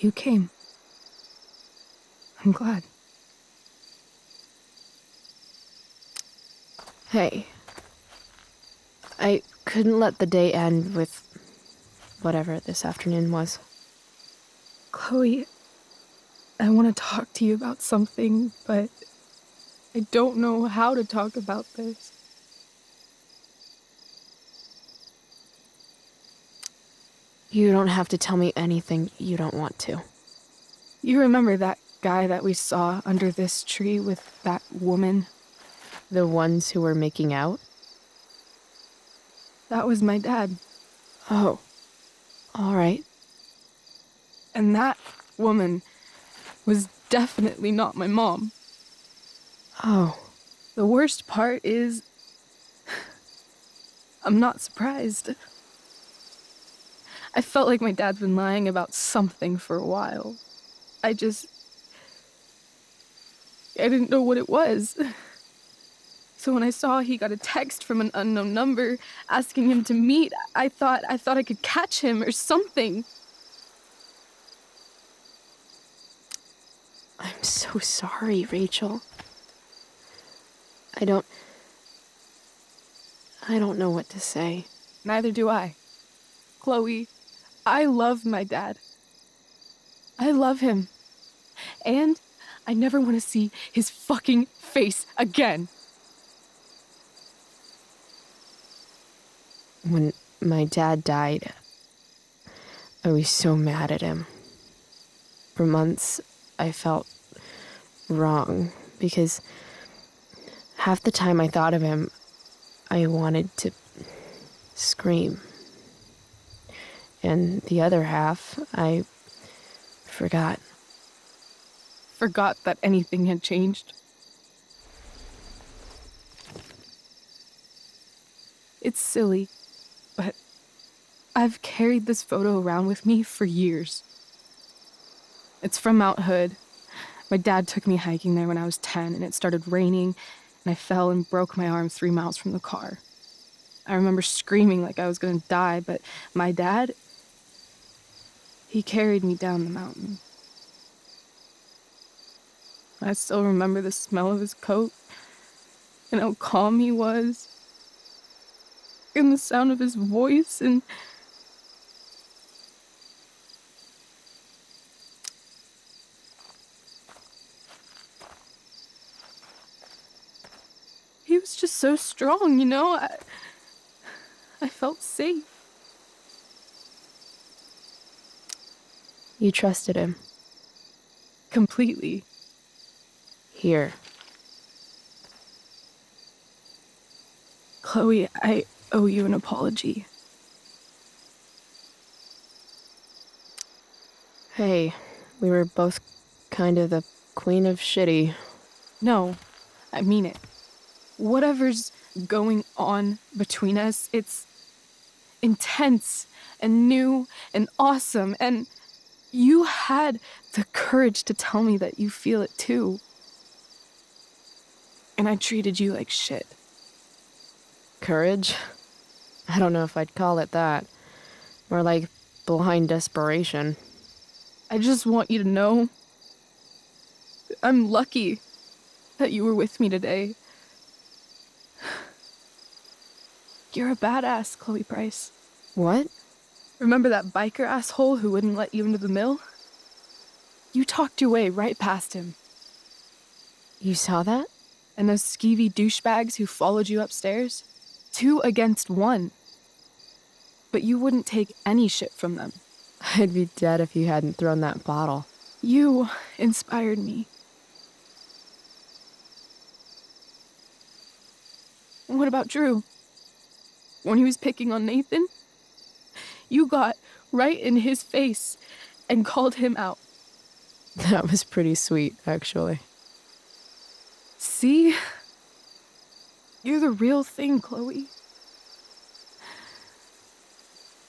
You came. I'm glad. Hey. I couldn't let the day end with whatever this afternoon was. Chloe, I want to talk to you about something, but I don't know how to talk about this. You don't have to tell me anything you don't want to. You remember that guy that we saw under this tree with that woman? The ones who were making out? That was my dad. Oh. All right. And that woman was definitely not my mom. Oh. The worst part is, I'm not surprised. I felt like my dad's been lying about something for a while. I didn't know what it was. So when I saw he got a text from an unknown number asking him to meet, I thought I could catch him or something. I'm so sorry, Rachel. I don't know what to say. Neither do I. Chloe, I love my dad. I love him. And I never want to see his fucking face again. When my dad died, I was so mad at him. For months, I felt wrong because half the time I thought of him, I wanted to scream. And the other half, I forgot. Forgot that anything had changed. It's silly, but I've carried this photo around with me for years. It's from Mount Hood. My dad took me hiking there when I was 10, and it started raining, and I fell and broke my arm 3 miles from the car. I remember screaming like I was gonna die, but my dad, he carried me down the mountain. I still remember the smell of his coat, and how calm he was, and the sound of his voice, and he was just so strong, you know? I felt safe. You trusted him. Completely. Here. Chloe, I owe you an apology. Hey, we were both kind of the queen of shitty. No, I mean it. Whatever's going on between us, it's intense and new and awesome, and you had the courage to tell me that you feel it too. And I treated you like shit. Courage? I don't know if I'd call it that. More like blind desperation. I just want you to know I'm lucky that you were with me today. You're a badass, Chloe Price. What? Remember that biker asshole who wouldn't let you into the mill? You talked your way right past him. You saw that? And those skeevy douchebags who followed you upstairs? 2 against 1. But you wouldn't take any shit from them. I'd be dead if you hadn't thrown that bottle. You inspired me. And what about Drew? When he was picking on Nathan? You got right in his face and called him out. That was pretty sweet, actually. See? You're the real thing, Chloe.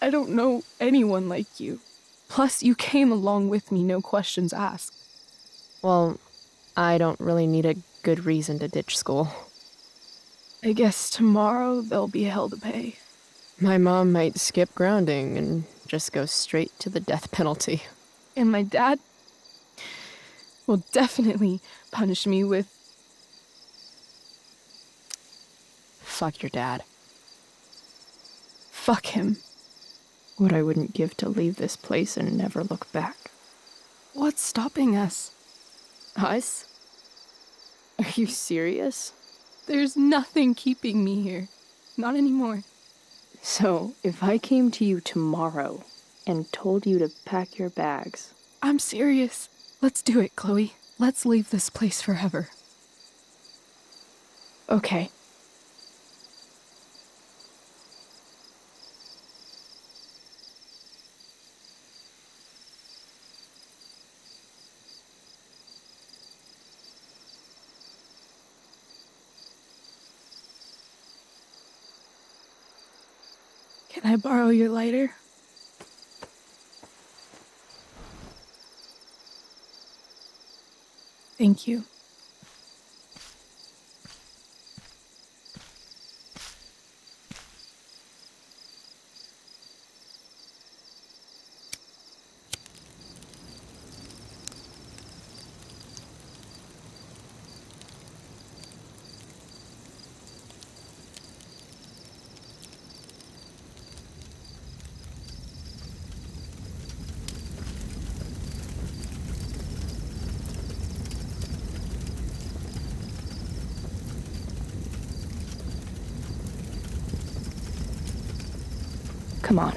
I don't know anyone like you. Plus, you came along with me, no questions asked. Well, I don't really need a good reason to ditch school. I guess tomorrow there'll be hell to pay. My mom might skip grounding and just go straight to the death penalty. And my dad will definitely punish me with... Fuck your dad. Fuck him. What I wouldn't give to leave this place and never look back. What's stopping us? Us? Are you serious? There's nothing keeping me here. Not anymore. So, if I came to you tomorrow and told you to pack your bags... I'm serious. Let's do it, Chloe. Let's leave this place forever. Okay. Can I borrow your lighter? Thank you. Come on.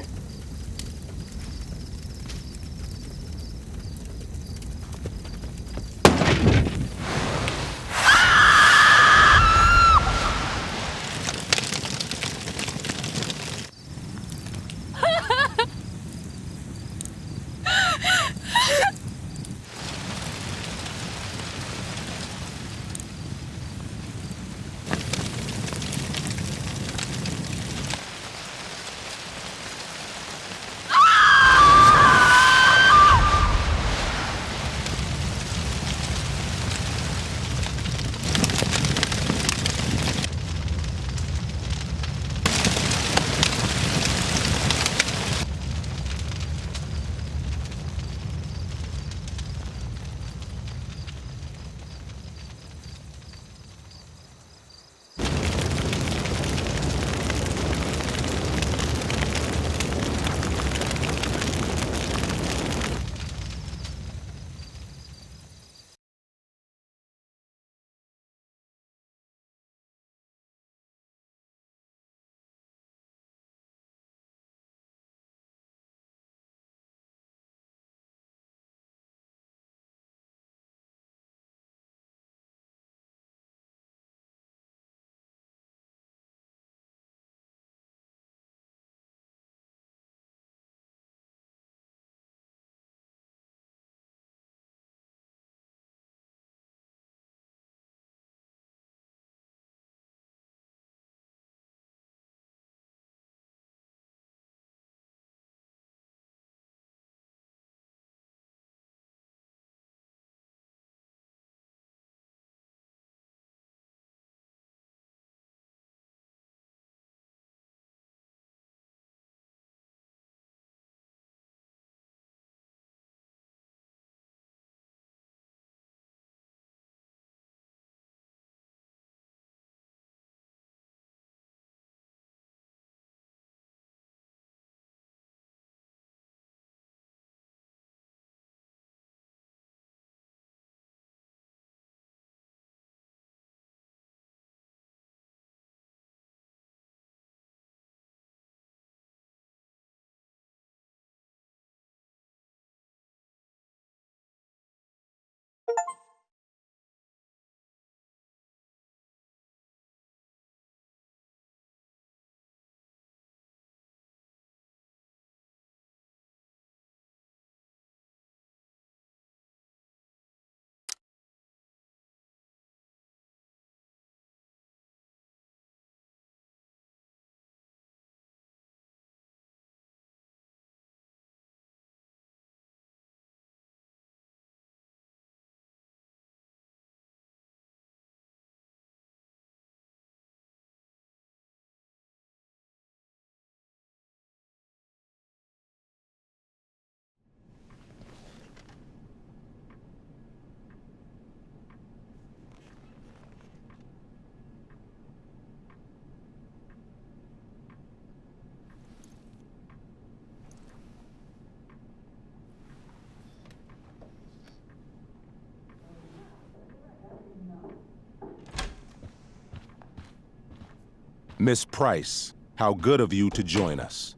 Miss Price, how good of you to join us.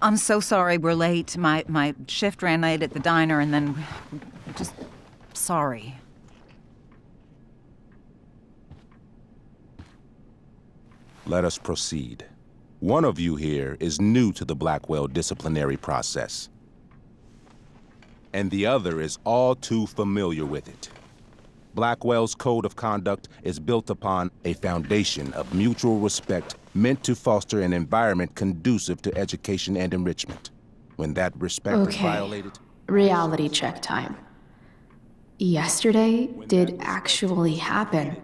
I'm so sorry we're late. My shift ran late at the diner and then... just... sorry. Let us proceed. One of you here is new to the Blackwell disciplinary process, and the other is all too familiar with it. Blackwell's code of conduct is built upon a foundation of mutual respect meant to foster an environment conducive to education and enrichment. When that respect is violated... Reality check time. Yesterday did actually happen.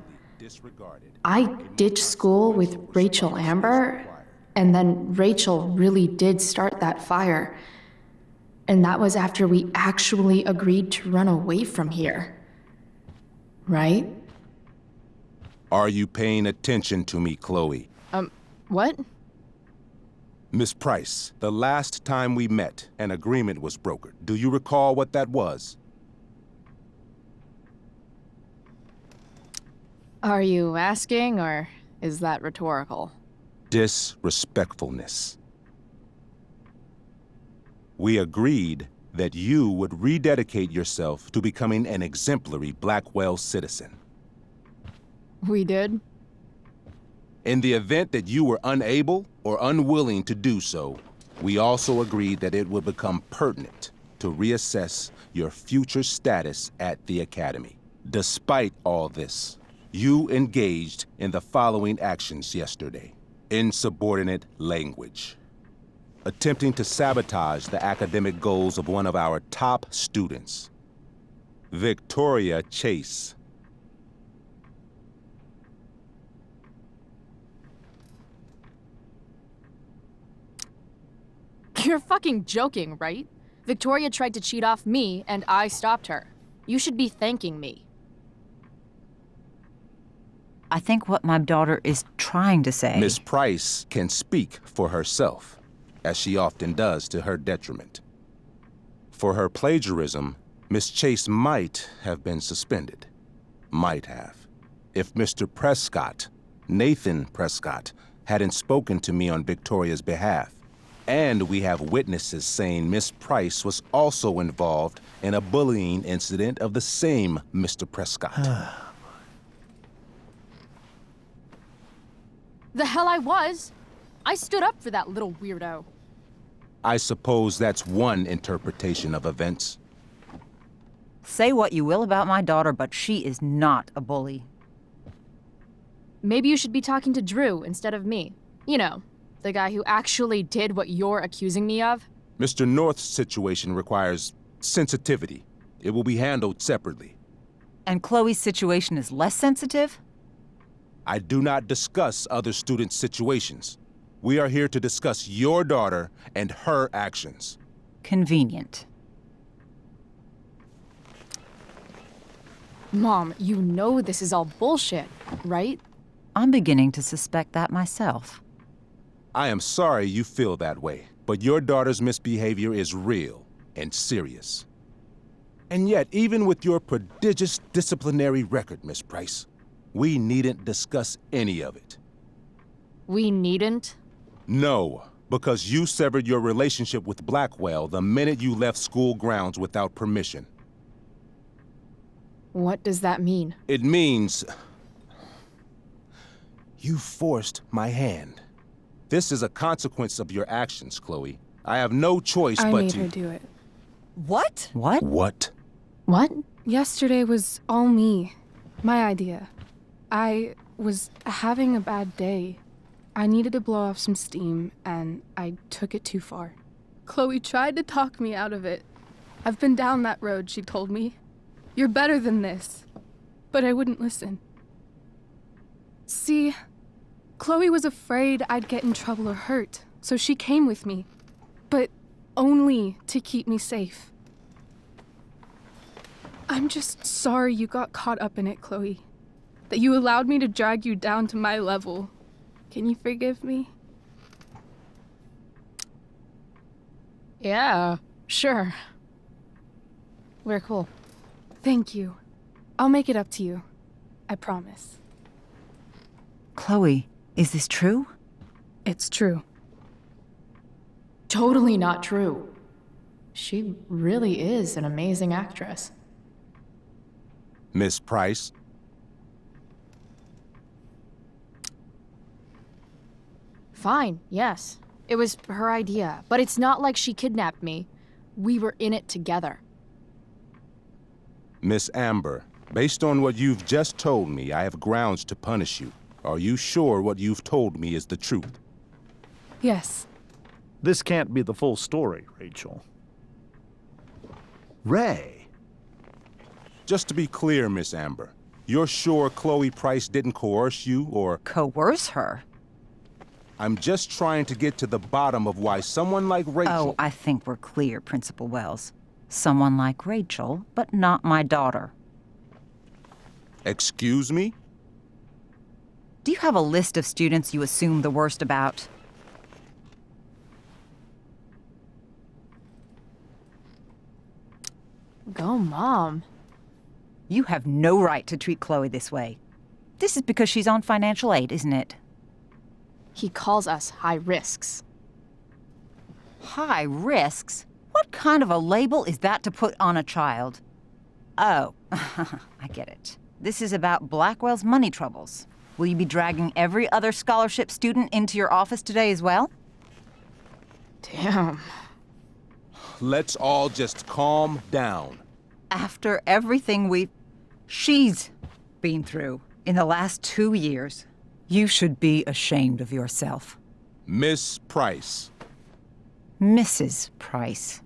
I ditched school with Rachel Amber, and then Rachel really did start that fire. And that was after we actually agreed to run away from here. Right? Are you paying attention to me, Chloe? What? Miss Price, the last time we met, an agreement was brokered. Do you recall what that was? Are you asking, or is that rhetorical? Disrespectfulness. We agreed that you would rededicate yourself to becoming an exemplary Blackwell citizen. We did? In the event that you were unable or unwilling to do so, we also agreed that it would become pertinent to reassess your future status at the Academy. Despite all this, you engaged in the following actions yesterday. Insubordinate language. Attempting to sabotage the academic goals of one of our top students, Victoria Chase. You're fucking joking, right? Victoria tried to cheat off me, and I stopped her. You should be thanking me. I think what my daughter is trying to say... Miss Price can speak for herself, as she often does to her detriment. For her plagiarism, Miss Chase might have been suspended. Might have. If Mr. Prescott, Nathan Prescott, hadn't spoken to me on Victoria's behalf. And we have witnesses saying Miss Price was also involved in a bullying incident of the same Mr. Prescott. The hell I was! I stood up for that little weirdo. I suppose that's one interpretation of events. Say what you will about my daughter, but she is not a bully. Maybe you should be talking to Drew instead of me. You know, the guy who actually did what you're accusing me of. Mr. North's situation requires sensitivity. It will be handled separately. And Chloe's situation is less sensitive? I do not discuss other students' situations. We are here to discuss your daughter and her actions. Convenient. Mom, you know this is all bullshit, right? I'm beginning to suspect that myself. I am sorry you feel that way, but your daughter's misbehavior is real and serious. And yet, even with your prodigious disciplinary record, Miss Price, we needn't discuss any of it. We needn't? No, because you severed your relationship with Blackwell the minute you left school grounds without permission. What does that mean? It means... you forced my hand. This is a consequence of your actions, Chloe. I have no choice I but made to... her do it. What? What? What? What? Yesterday was all me. My idea. I was having a bad day. I needed to blow off some steam, and I took it too far. Chloe tried to talk me out of it. I've been down that road, she told me. You're better than this. But I wouldn't listen. See, Chloe was afraid I'd get in trouble or hurt, so she came with me. But only to keep me safe. I'm just sorry you got caught up in it, Chloe. That you allowed me to drag you down to my level. Can you forgive me? Yeah, sure. We're cool. Thank you. I'll make it up to you. I promise. Chloe, is this true? It's true. Totally not true. She really is an amazing actress. Miss Price? Fine, yes. It was her idea, but it's not like she kidnapped me. We were in it together. Miss Amber, based on what you've just told me, I have grounds to punish you. Are you sure what you've told me is the truth? Yes. This can't be the full story, Rachel. Ray. Just to be clear, Miss Amber, you're sure Chloe Price didn't coerce you or... Coerce her? I'm just trying to get to the bottom of why someone like Rachel... Oh, I think we're clear, Principal Wells. Someone like Rachel, but not my daughter. Excuse me? Do you have a list of students you assume the worst about? Go, Mom. You have no right to treat Chloe this way. This is because she's on financial aid, isn't it? He calls us high risks. High risks? What kind of a label is that to put on a child? Oh, I get it. This is about Blackwell's money troubles. Will you be dragging every other scholarship student into your office today as well? Damn. Let's all just calm down. After everything she's been through in the last 2 years, you should be ashamed of yourself. Miss Price. Mrs. Price.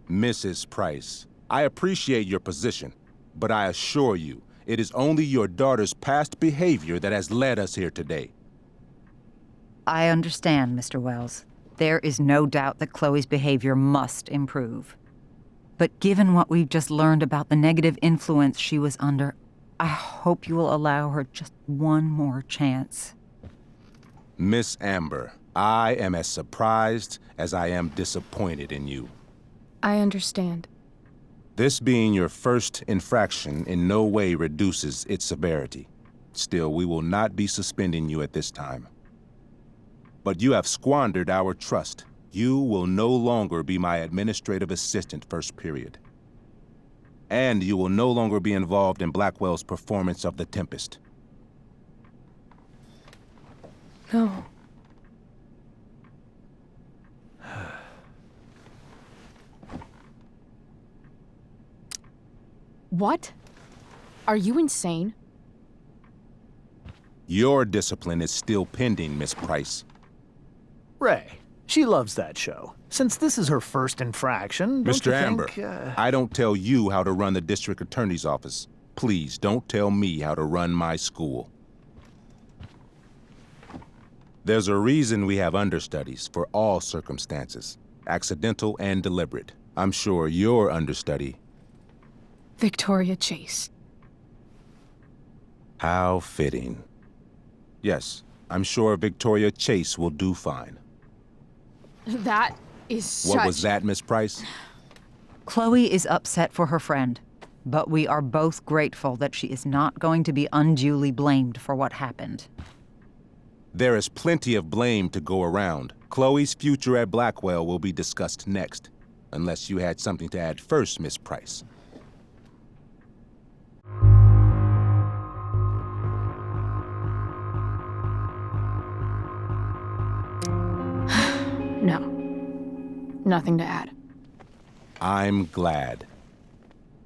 Mrs. Price, I appreciate your position, but I assure you, it is only your daughter's past behavior that has led us here today. I understand, Mr. Wells. There is no doubt that Chloe's behavior must improve. But given what we've just learned about the negative influence she was under, I hope you will allow her just one more chance. Miss Amber, I am as surprised as I am disappointed in you. I understand. This being your first infraction in no way reduces its severity. Still, we will not be suspending you at this time. But you have squandered our trust. You will no longer be my administrative assistant first period. And you will no longer be involved in Blackwell's performance of The Tempest. No. What? Are you insane? Your discipline is still pending, Miss Price. Ray, she loves that show. Since this is her first infraction, don't Mr. you Amber, think, I don't tell you how to run the district attorney's office. Please don't tell me how to run my school. There's a reason we have understudies for all circumstances, accidental and deliberate. I'm sure your understudy... Victoria Chase. How fitting. Yes, I'm sure Victoria Chase will do fine. That is such... What was that, Miss Price? Chloe is upset for her friend, but we are both grateful that she is not going to be unduly blamed for what happened. There is plenty of blame to go around. Chloe's future at Blackwell will be discussed next, unless you had something to add first, Miss Price. No. Nothing to add. I'm glad.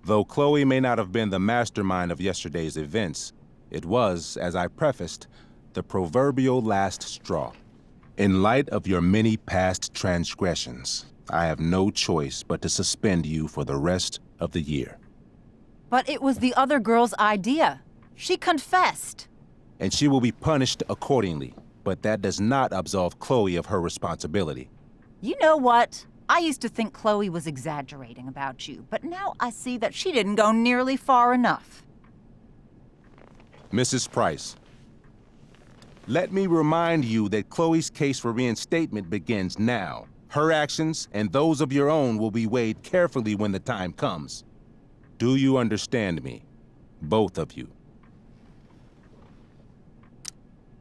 Though Chloe may not have been the mastermind of yesterday's events, it was, as I prefaced, the proverbial last straw. In light of your many past transgressions, I have no choice but to suspend you for the rest of the year. But it was the other girl's idea. She confessed. And she will be punished accordingly, but that does not absolve Chloe of her responsibility. You know what? I used to think Chloe was exaggerating about you, but now I see that she didn't go nearly far enough. Mrs. Price, let me remind you that Chloe's case for reinstatement begins now. Her actions and those of your own will be weighed carefully when the time comes. Do you understand me? Both of you.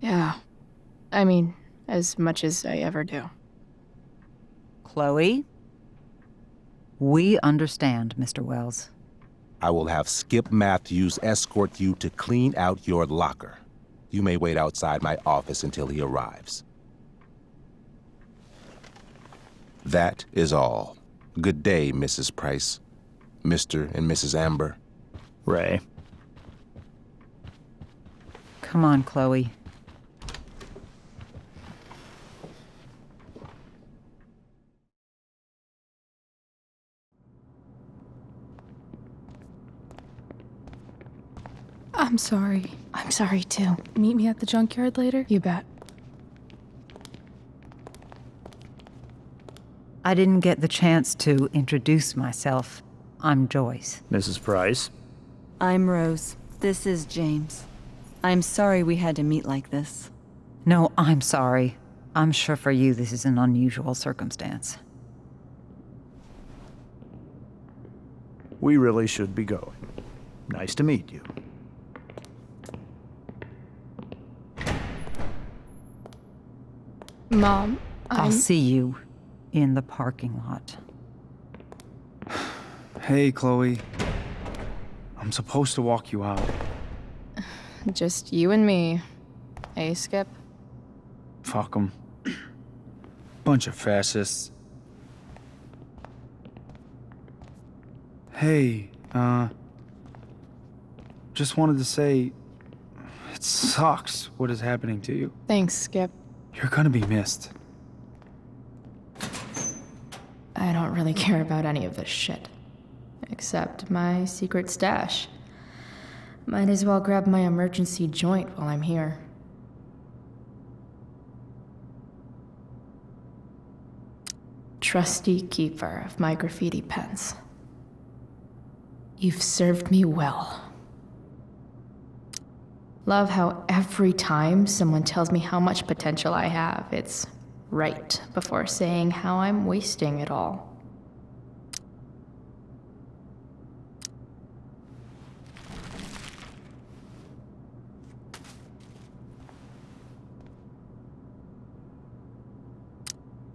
Yeah. I mean, as much as I ever do. Chloe? We understand, Mr. Wells. I will have Skip Matthews escort you to clean out your locker. You may wait outside my office until he arrives. That is all. Good day, Mrs. Price. Mr. and Mrs. Amber. Ray. Come on, Chloe. I'm sorry. I'm sorry too. Meet me at the junkyard later? You bet. I didn't get the chance to introduce myself. I'm Joyce. Mrs. Price. I'm Rose. This is James. I'm sorry we had to meet like this. No, I'm sorry. I'm sure for you this is an unusual circumstance. We really should be going. Nice to meet you. Mom, I'll see you in the parking lot. Hey, Chloe. I'm supposed to walk you out. Just you and me. Hey, Skip? Fuck them. Bunch of fascists. Hey, just wanted to say, it sucks what is happening to you. Thanks, Skip. You're gonna be missed. I don't really care about any of this shit. Except my secret stash. Might as well grab my emergency joint while I'm here. Trusty keeper of my graffiti pens. You've served me well. Love how every time someone tells me how much potential I have, it's right before saying how I'm wasting it all.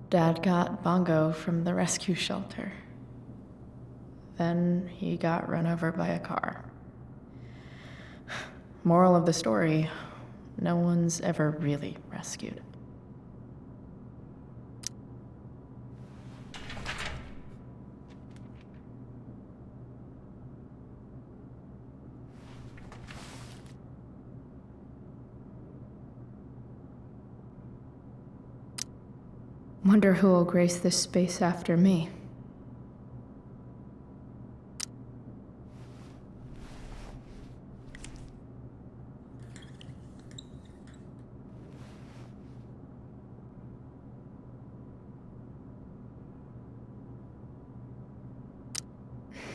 Dad got Bongo from the rescue shelter. Then he got run over by a car. Moral of the story, no one's ever really rescued. Wonder who will grace this space after me.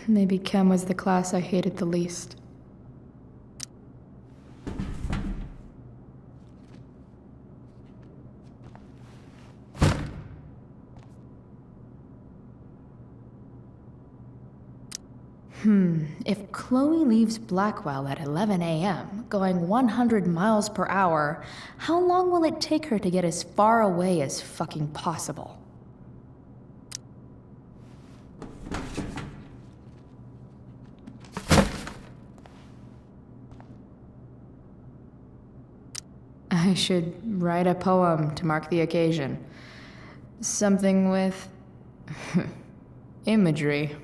Maybe Chem was the class I hated the least. If Chloe leaves Blackwell at 11 a.m., going 100 miles per hour, how long will it take her to get as far away as fucking possible? I should write a poem to mark the occasion. Something with imagery.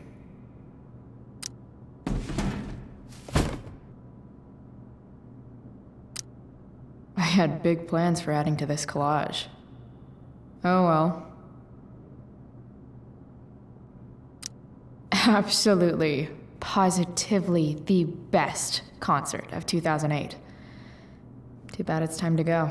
I had big plans for adding to this collage. Oh well. Absolutely, positively the best concert of 2008. Too bad it's time to go.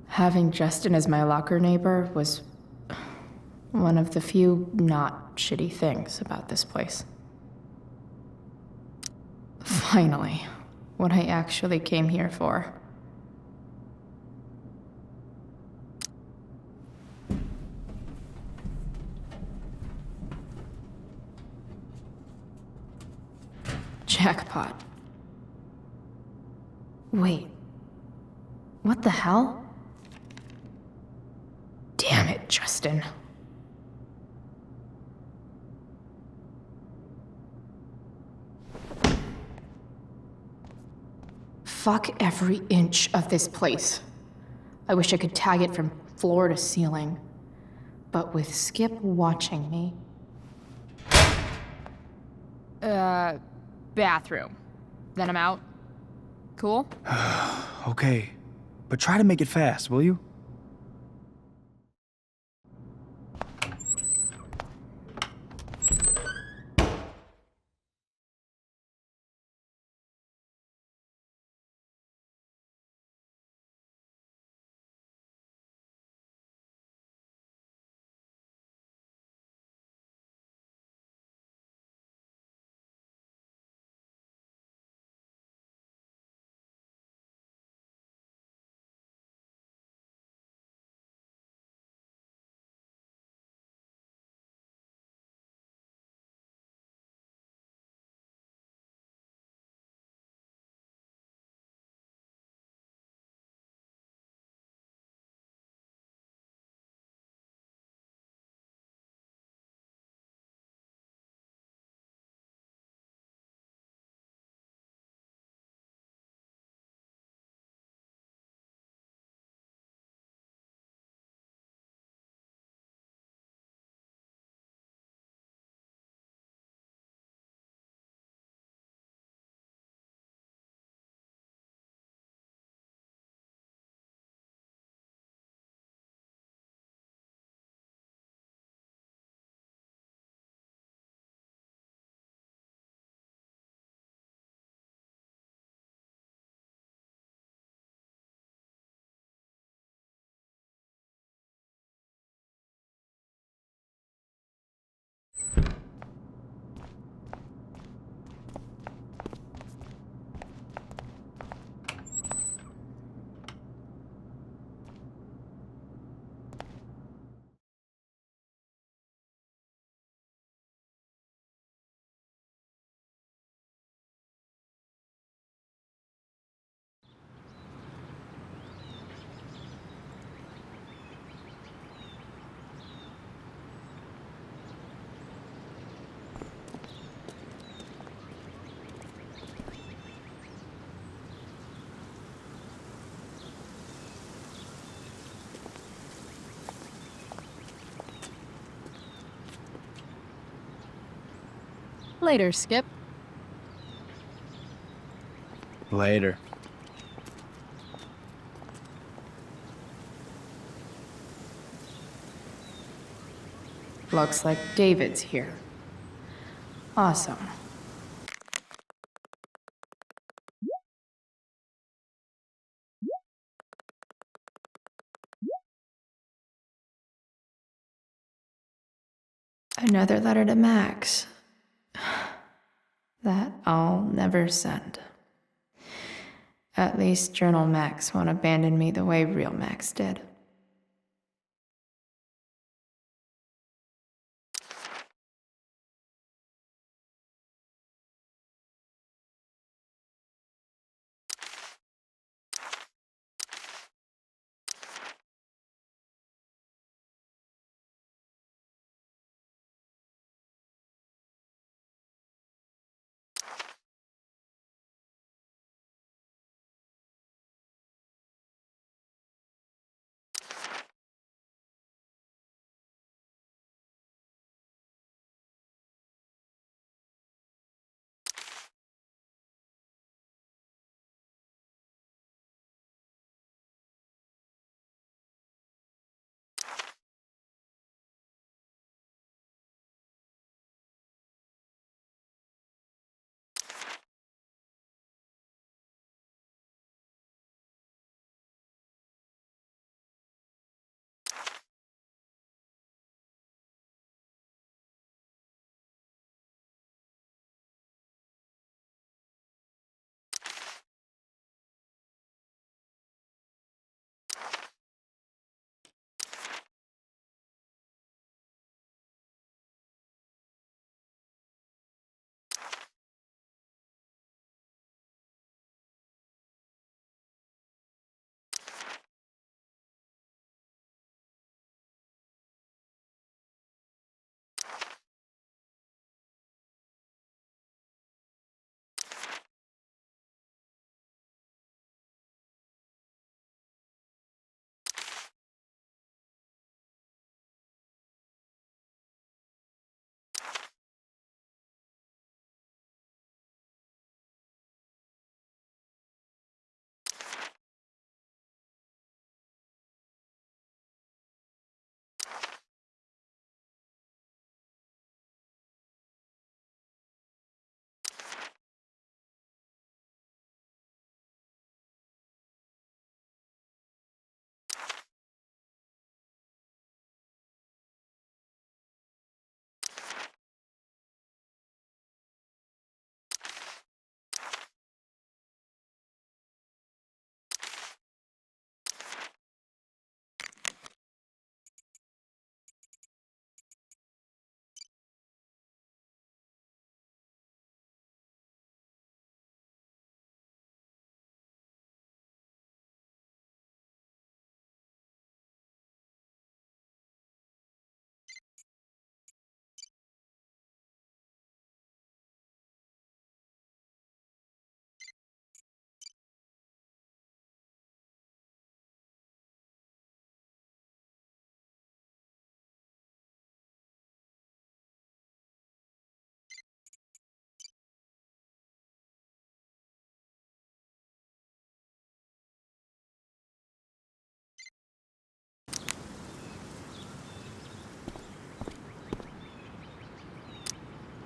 Having Justin as my locker neighbor was one of the few not shitty things about this place. Finally, what I actually came here for. Jackpot. Wait. What the hell? Damn it, Justin. Fuck every inch of this place. I wish I could tag it from floor to ceiling. But with Skip watching me... Bathroom. Then I'm out. Cool? Okay, but try to make it fast, will you? Later, Skip. Later. Looks like David's here. Awesome. Another letter to Max. That I'll never send. At least Journal Max won't abandon me the way real Max did.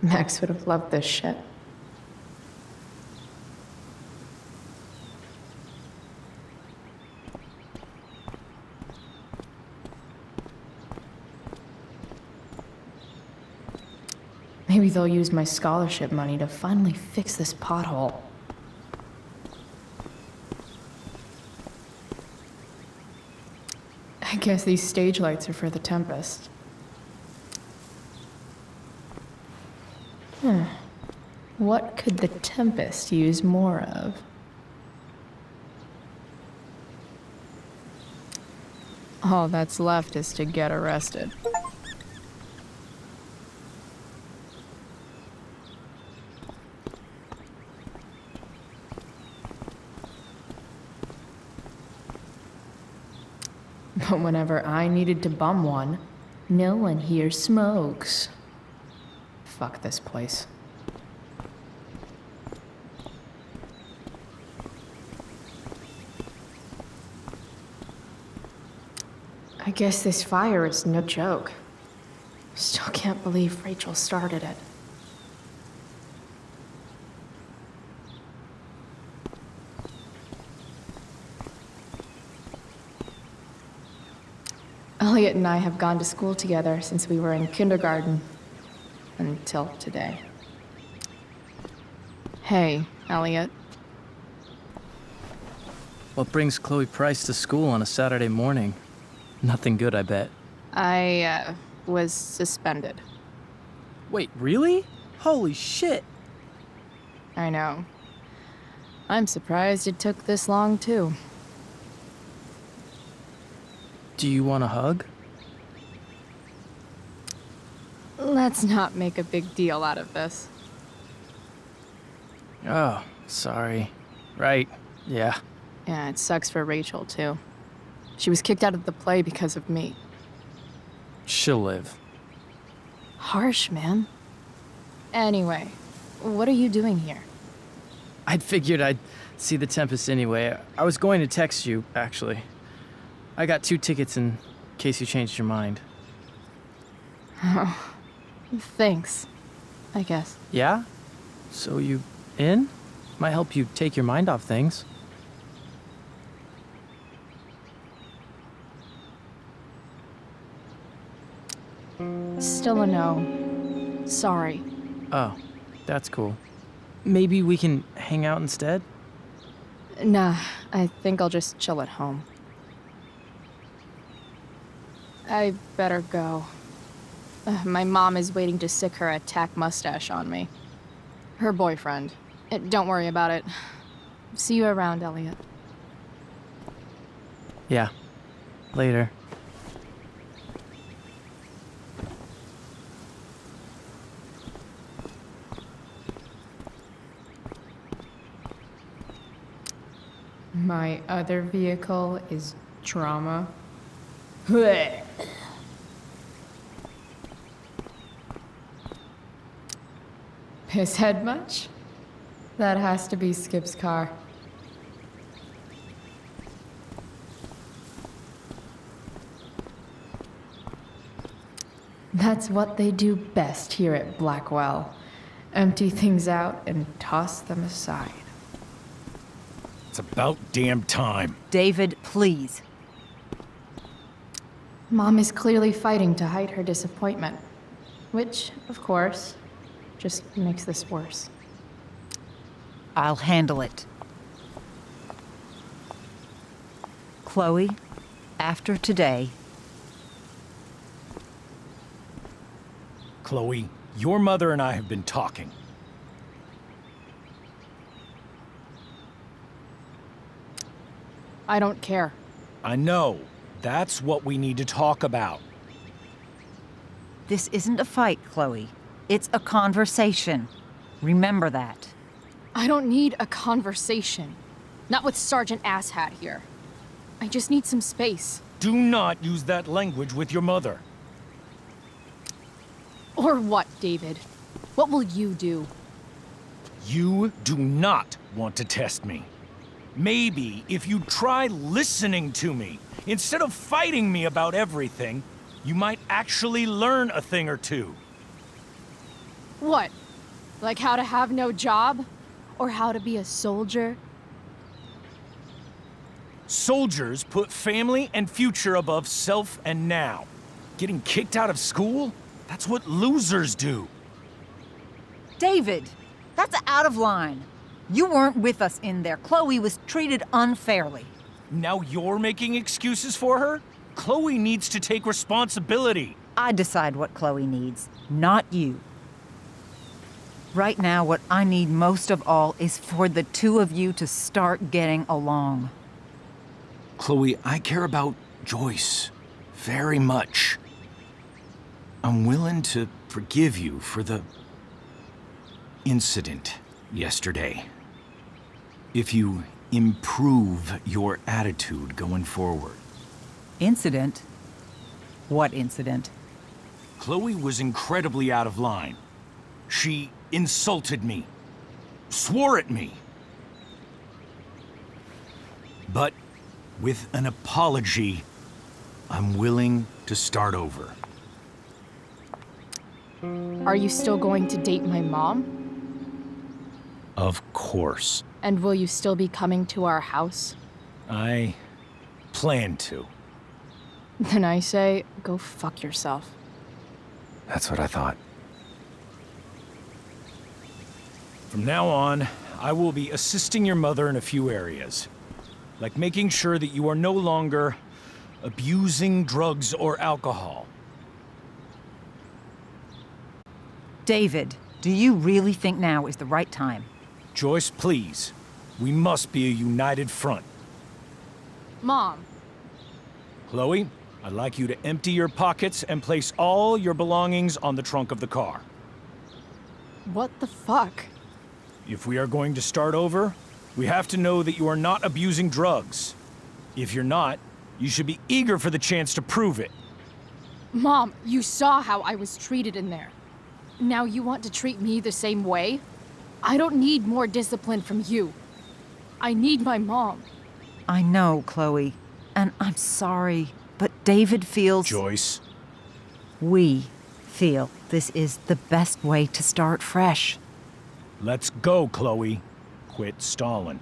Max would have loved this shit. Maybe they'll use my scholarship money to finally fix this pothole. I guess these stage lights are for the Tempest. What could the Tempest use more of? All that's left is to get arrested. But whenever I needed to bum one, no one here smokes. Fuck this place. I guess this fire is no joke. Still can't believe Rachel started it. Elliot and I have gone to school together since we were in kindergarten. Until today. Hey, Elliot. What brings Chloe Price to school on a Saturday morning? Nothing good, I bet. I, was suspended. Wait, really? Holy shit! I know. I'm surprised it took this long, too. Do you want a hug? Let's not make a big deal out of this. Oh, sorry. Right, yeah. Yeah, it sucks for Rachel, too. She was kicked out of the play because of me. She'll live. Harsh, man. Anyway, what are you doing here? I'd figured I'd see the Tempest anyway. I was going to text you, actually. I got 2 tickets in case you changed your mind. Oh, thanks, I guess. Yeah? So you in? Might help you take your mind off things. Still a no. Sorry. Oh, that's cool. Maybe we can hang out instead? Nah, I think I'll just chill at home. I better go. My mom is waiting to sick her attack mustache on me. Her boyfriend. Don't worry about it. See you around, Elliot. Yeah. Later. My other vehicle is trauma. Pisshead much? That has to be Skip's car. That's what they do best here at Blackwell. Empty things out and toss them aside. It's about damn time. David, please. Mom is clearly fighting to hide her disappointment. Which, of course, just makes this worse. I'll handle it. Chloe, after today... Chloe, your mother and I have been talking. I don't care. I know. That's what we need to talk about. This isn't a fight, Chloe. It's a conversation. Remember that. I don't need a conversation. Not with Sergeant Asshat here. I just need some space. Do not use that language with your mother. Or what, David? What will you do? You do not want to test me. Maybe if you try listening to me, instead of fighting me about everything, you might actually learn a thing or two. What? Like how to have no job? Or how to be a soldier? Soldiers put family and future above self and now. Getting kicked out of school? That's what losers do. David, that's out of line. You weren't with us in there. Chloe was treated unfairly. Now you're making excuses for her? Chloe needs to take responsibility. I decide what Chloe needs, not you. Right now, what I need most of all is for the two of you to start getting along. Chloe, I care about Joyce very much. I'm willing to forgive you for the incident yesterday. If you improve your attitude going forward. Incident? What incident? Chloe was incredibly out of line. She insulted me, swore at me. But with an apology, I'm willing to start over. Are you still going to date my mom? Of course. And will you still be coming to our house? I plan to. Then I say, go fuck yourself. That's what I thought. From now on, I will be assisting your mother in a few areas. Like making sure that you are no longer abusing drugs or alcohol. David, do you really think now is the right time? Joyce, please. We must be a united front. Mom. Chloe, I'd like you to empty your pockets and place all your belongings on the trunk of the car. What the fuck? If we are going to start over, we have to know that you are not abusing drugs. If you're not, you should be eager for the chance to prove it. Mom, you saw how I was treated in there. Now you want to treat me the same way? I don't need more discipline from you. I need my mom. I know, Chloe, and I'm sorry, but David feels... Joyce. We feel this is the best way to start fresh. Let's go, Chloe. Quit stalling.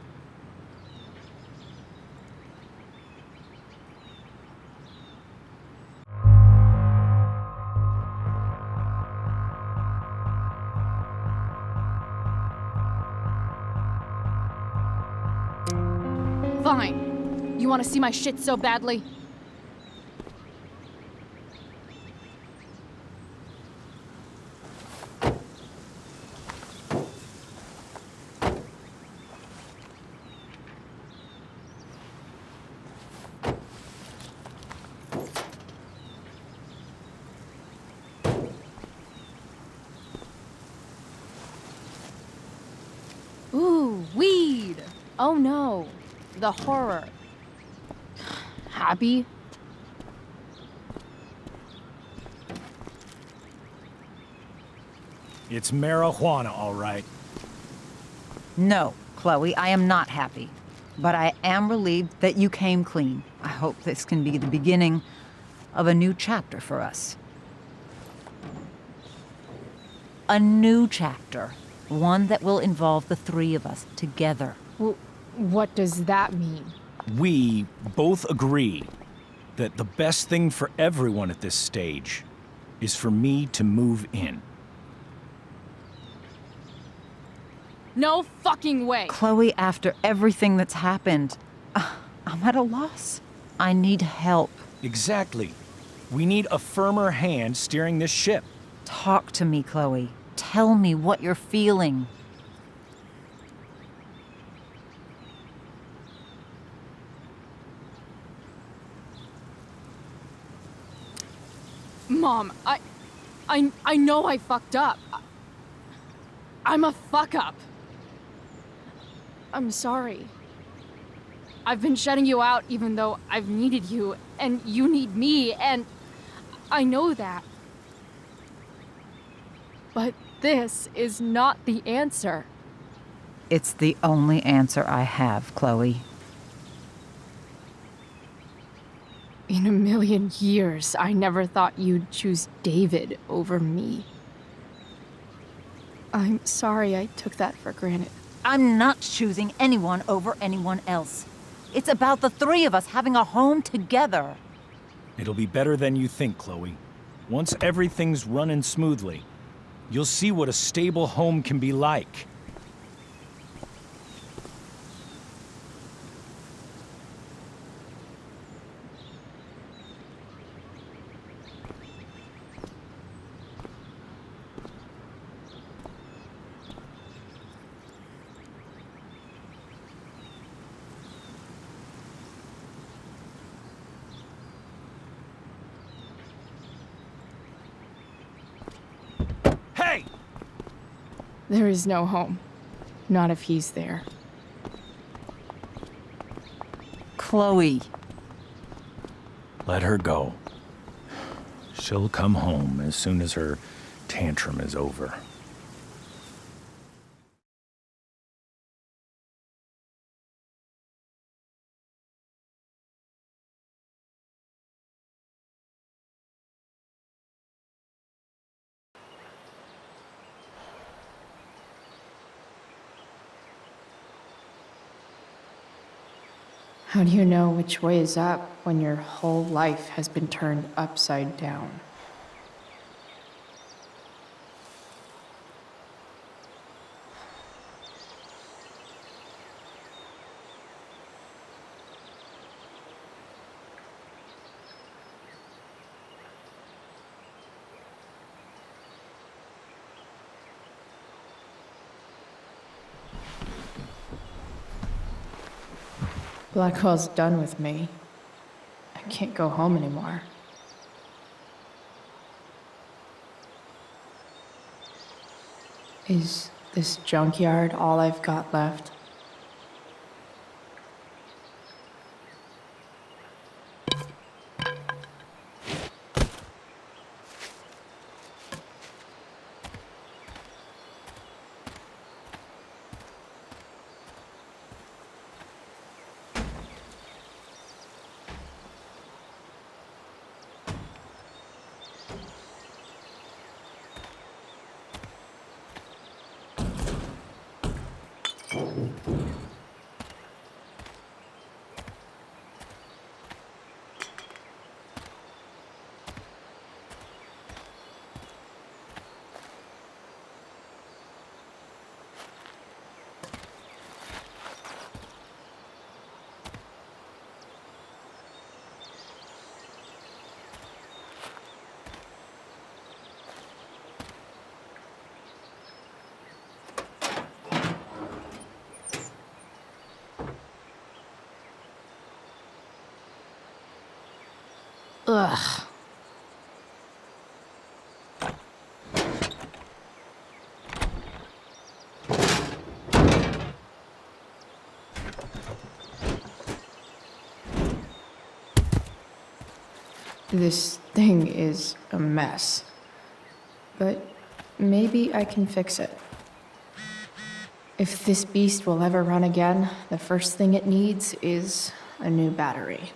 Fine. You want to see my shit so badly? Ooh, weed! Oh no, the horror. Happy? It's marijuana, all right. No, Chloe, I am not happy. But I am relieved that you came clean. I hope this can be the beginning of a new chapter for us. A new chapter. One that will involve the three of us together. What does that mean? We both agree that the best thing for everyone at this stage is for me to move in. No fucking way! Chloe, after everything that's happened, I'm at a loss. I need help. Exactly. We need a firmer hand steering this ship. Talk to me, Chloe. Tell me what you're feeling. Mom, I know I fucked up. I'm a fuck up. I'm sorry. I've been shutting you out even though I've needed you, and you need me, and I know that. But this is not the answer. It's the only answer I have, Chloe. In a million years, I never thought you'd choose David over me. I'm sorry I took that for granted. I'm not choosing anyone over anyone else. It's about the three of us having a home together. It'll be better than you think, Chloe. Once everything's running smoothly, you'll see what a stable home can be like. There is no home. Not if he's there. Chloe. Let her go. She'll come home as soon as her tantrum is over. How do you know which way is up when your whole life has been turned upside down? Blackwell's done with me. I can't go home anymore. Is this junkyard all I've got left? Ugh. This thing is a mess, but maybe I can fix it. If this beast will ever run again, the first thing it needs is a new battery.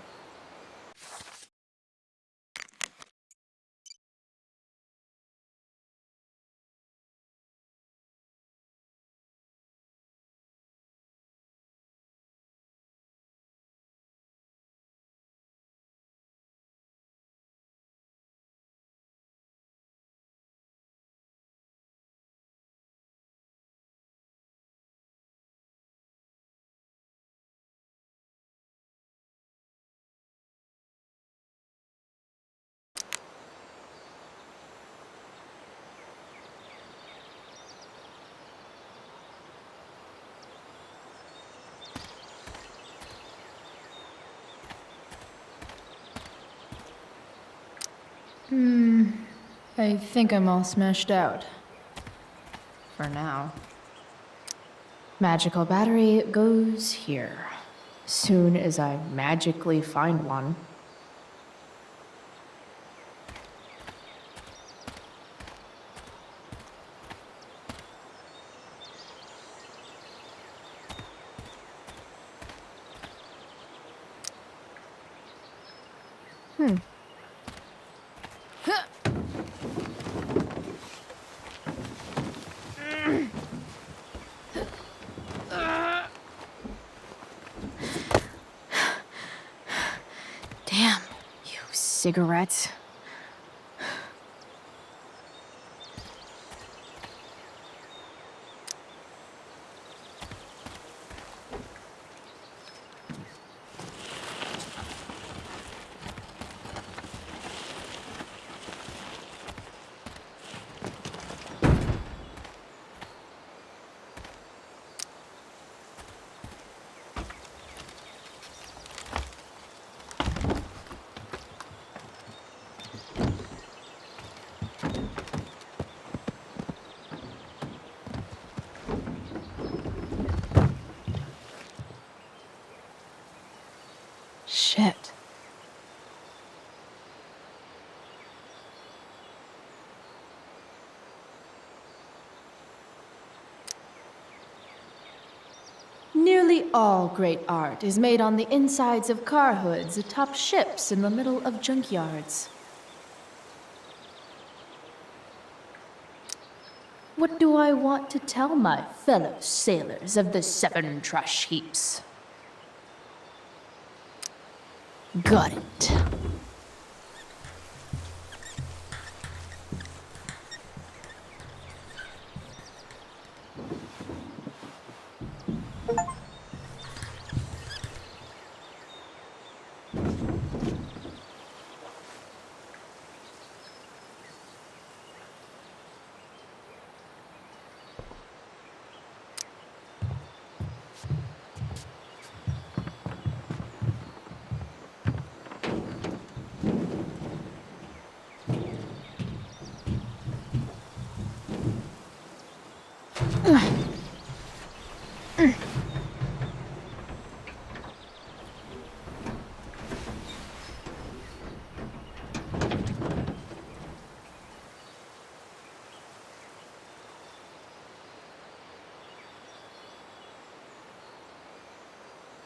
I think I'm all smashed out. For now. Magical battery goes here. Soon as I magically find one. cigarettes. Shit. Nearly all great art is made on the insides of car hoods atop ships in the middle of junkyards. What do I want to tell my fellow sailors of the 7 trash heaps? Got it.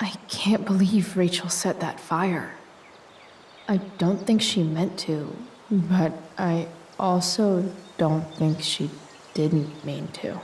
I can't believe Rachel set that fire. I don't think she meant to, but I also don't think she didn't mean to.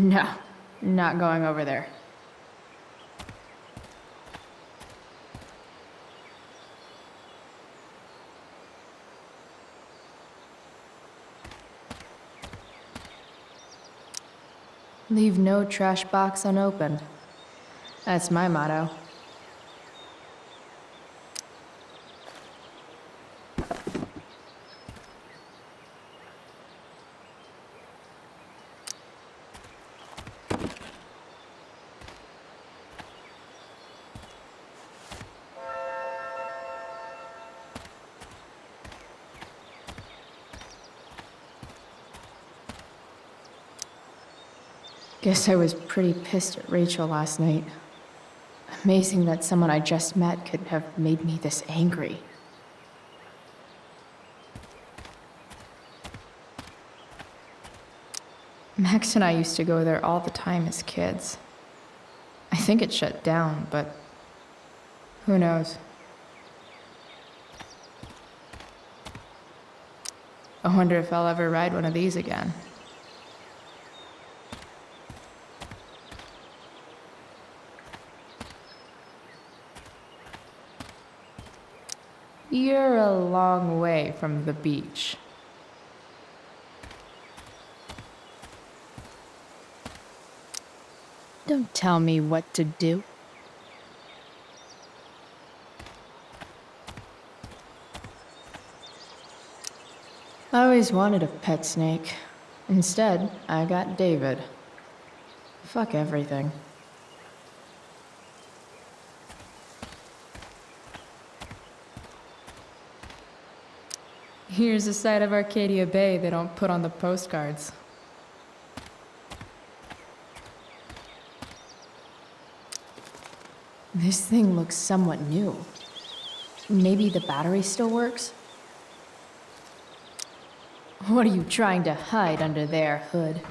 No, not going over there. Leave no trash box unopened. That's my motto. Guess I was pretty pissed at Rachel last night. Amazing that someone I just met could have made me this angry. Max and I used to go there all the time as kids. I think it shut down, but who knows? I wonder if I'll ever ride one of these again. You're a long way from the beach. Don't tell me what to do. I always wanted a pet snake. Instead, I got David. Fuck everything. Here's a side of Arcadia Bay they don't put on the postcards. This thing looks somewhat new. Maybe the battery still works? What are you trying to hide under there, Hood?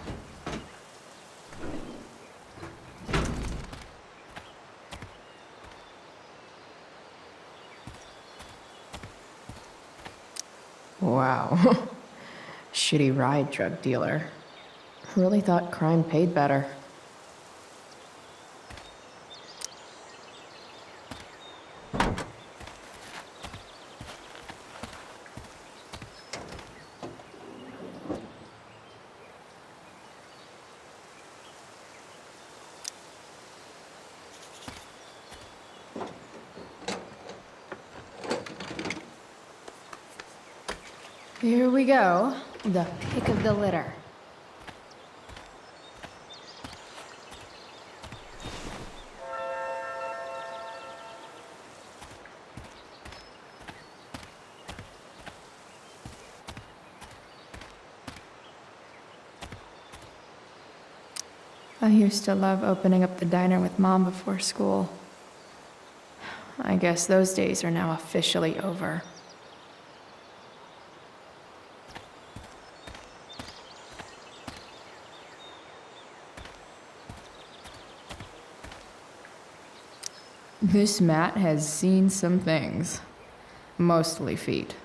Wow. Shitty ride drug dealer. Really thought crime paid better. Here we go. The pick of the litter. I used to love opening up the diner with Mom before school. I guess those days are now officially over. This mat has seen some things. Mostly feet.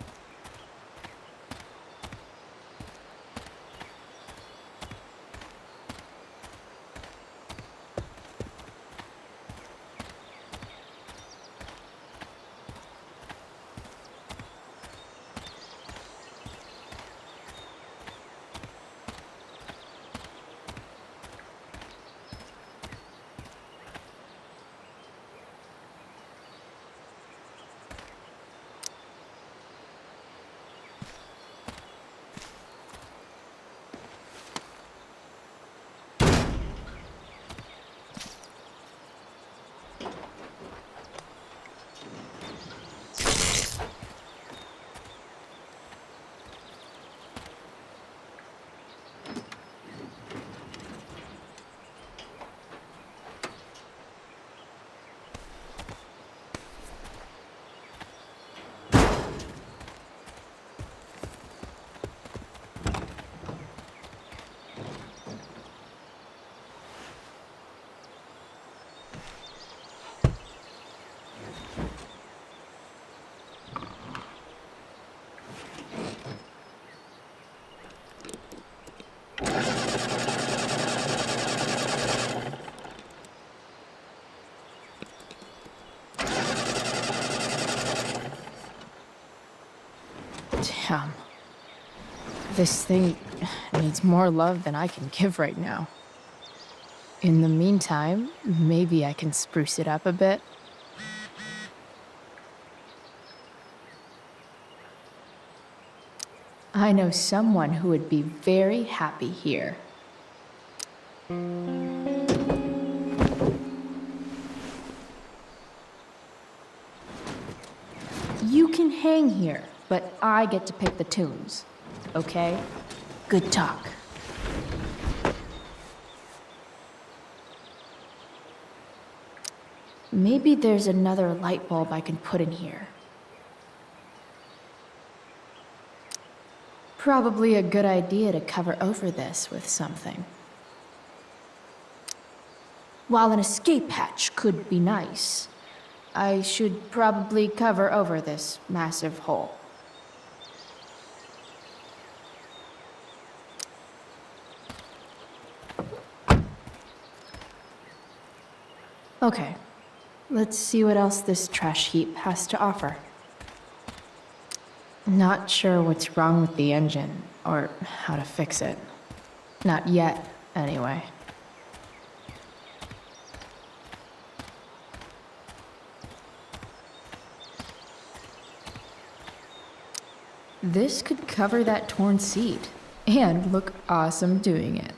Damn. This thing needs more love than I can give right now. In the meantime, maybe I can spruce it up a bit. I know someone who would be very happy here. You can hang here, but I get to pick the tunes. Okay? Good talk. Maybe there's another light bulb I can put in here. Probably a good idea to cover over this with something. While an escape hatch could be nice, I should probably cover over this massive hole. Okay, let's see what else this trash heap has to offer. Not sure what's wrong with the engine, or how to fix it. Not yet, anyway. This could cover that torn seat, and look awesome doing it.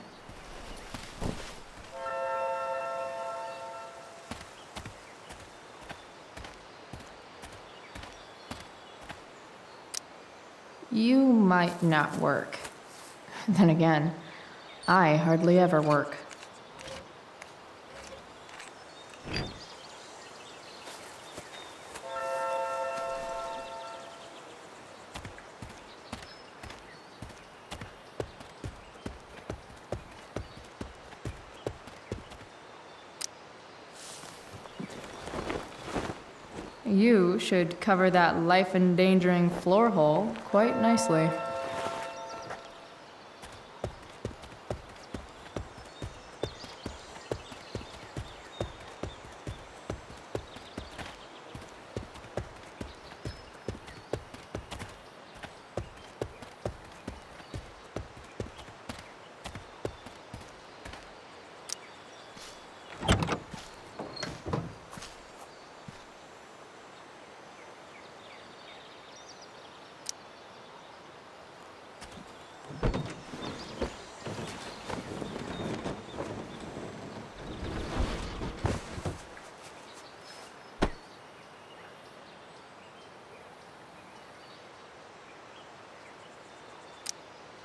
You might not work. Then again, I hardly ever work. You should cover that life-endangering floor hole quite nicely.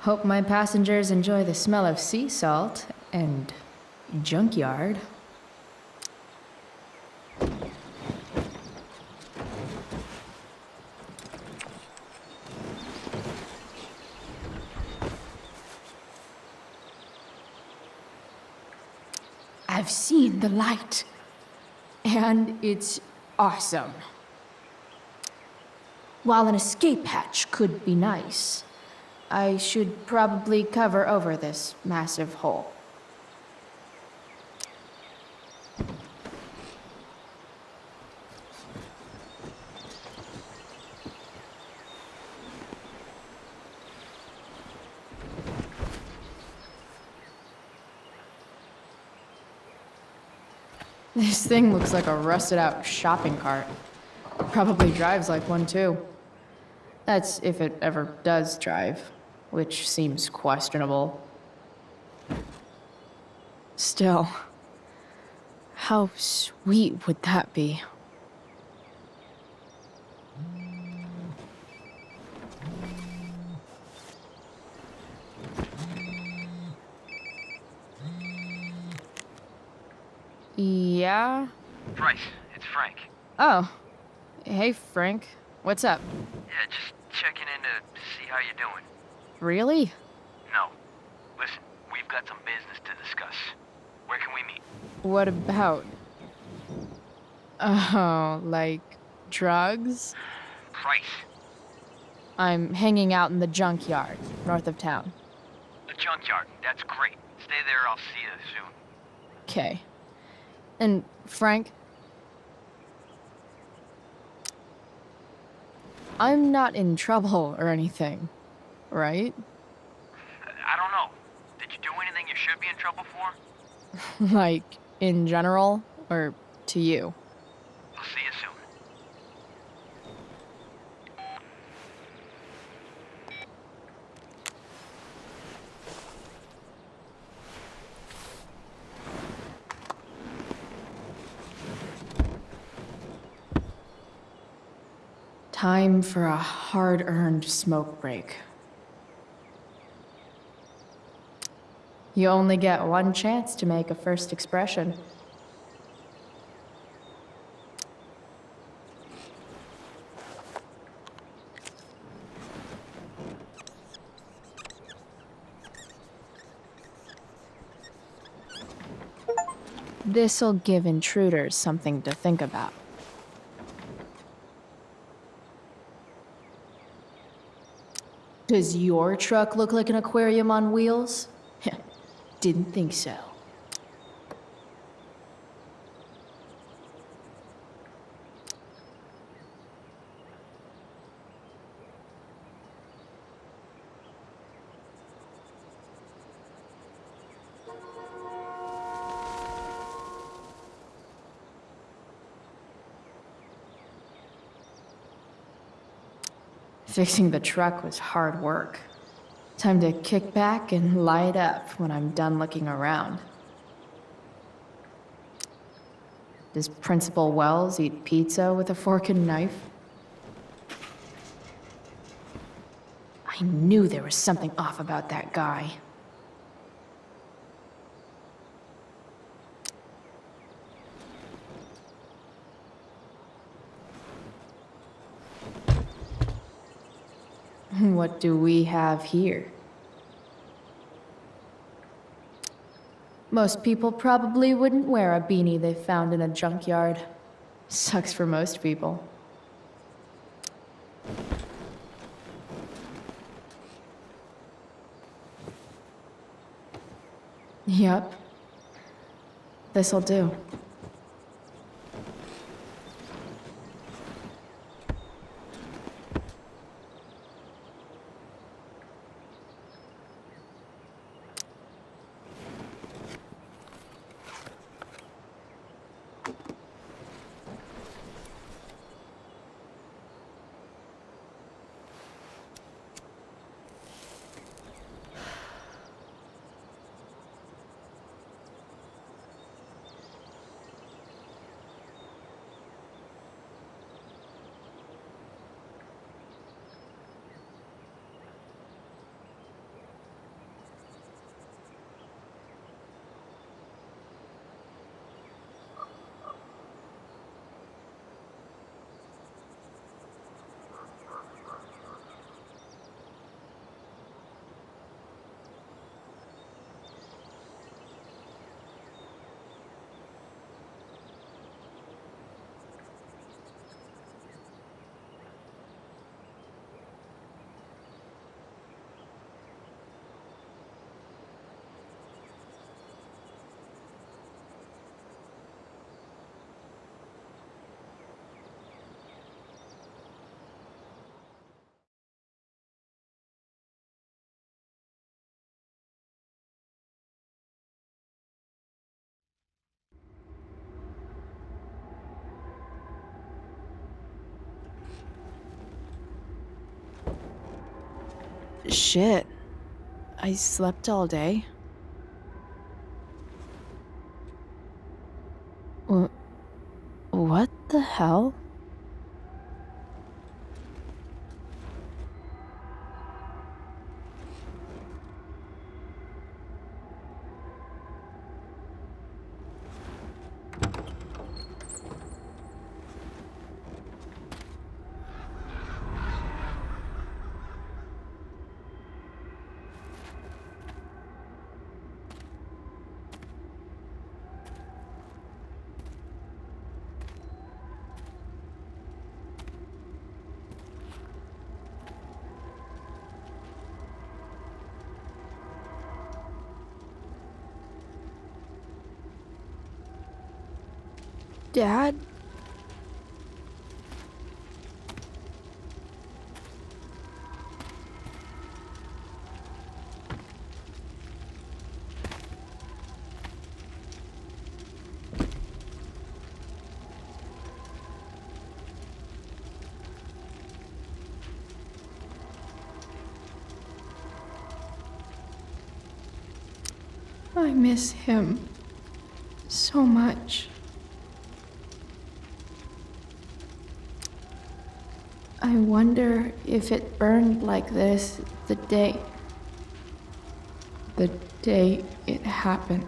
Hope my passengers enjoy the smell of sea salt and junkyard. I've seen the light, and it's awesome. While an escape hatch could be nice, I should probably cover over this massive hole. This thing looks like a rusted out shopping cart. Probably drives like one too. That's if it ever does drive, which seems questionable. Still, how sweet would that be? Yeah? Bryce, it's Frank. Oh. Hey, Frank. What's up? Yeah, just checking in to see how you're doing. Really? No. Listen, we've got some business to discuss. Where can we meet? What about? Oh, like drugs? Price. I'm hanging out in the junkyard, north of town. The junkyard. That's great. Stay there, I'll see you soon. Okay. And Frank? I'm not in trouble or anything, right? I don't know. Did you do anything you should be in trouble for? Like, in general, or to you? I'll see you soon. Time for a hard-earned smoke break. You only get one chance to make a first expression. This'll give intruders something to think about. Does your truck look like an aquarium on wheels? Didn't think so. Fixing the truck was hard work. Time to kick back and light up when I'm done looking around. Does Principal Wells eat pizza with a fork and knife? I knew there was something off about that guy. What do we have here? Most people probably wouldn't wear a beanie they found in a junkyard. Sucks for most people. Yep. This'll do. Shit. I slept all day. What the hell? Dad? I miss him so much. I wonder if it burned like this the day it happened.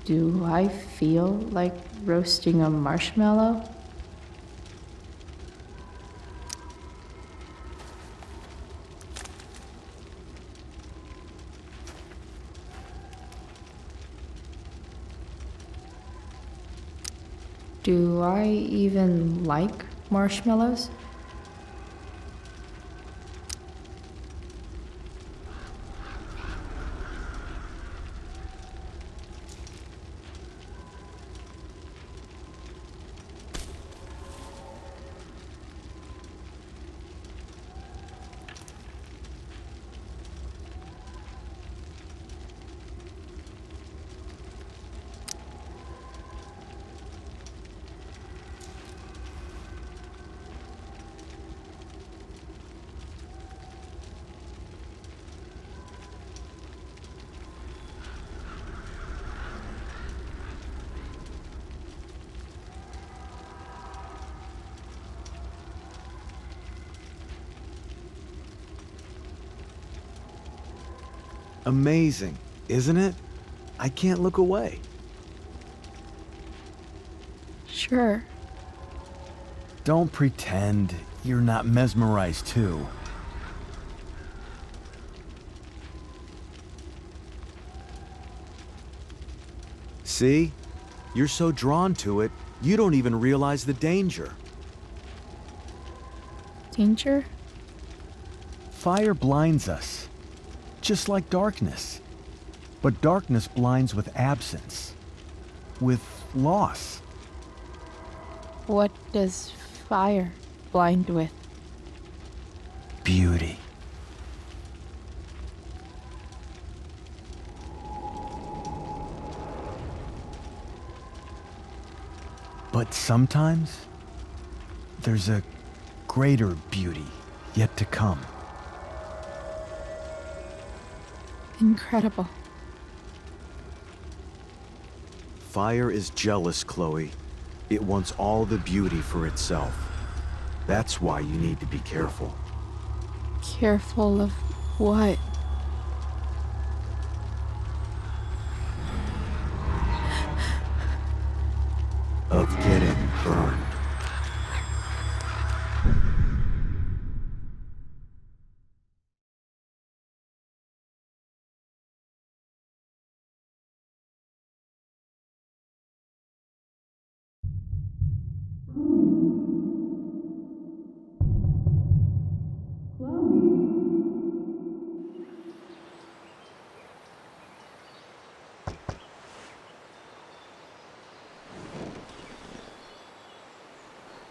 Do I feel like roasting a marshmallow? Do I even like marshmallows? Amazing, isn't it? I can't look away. Sure. Don't pretend you're not mesmerized too. See? You're so drawn to it, you don't even realize the danger. Danger? Fire blinds us. just like darkness. But darkness blinds with absence, with loss. What does fire blind with? Beauty. But sometimes, there's a greater beauty yet to come. Incredible. Fire is jealous, Chloe. It wants all the beauty for itself. That's why you need to be careful. Careful of what? Of getting burned.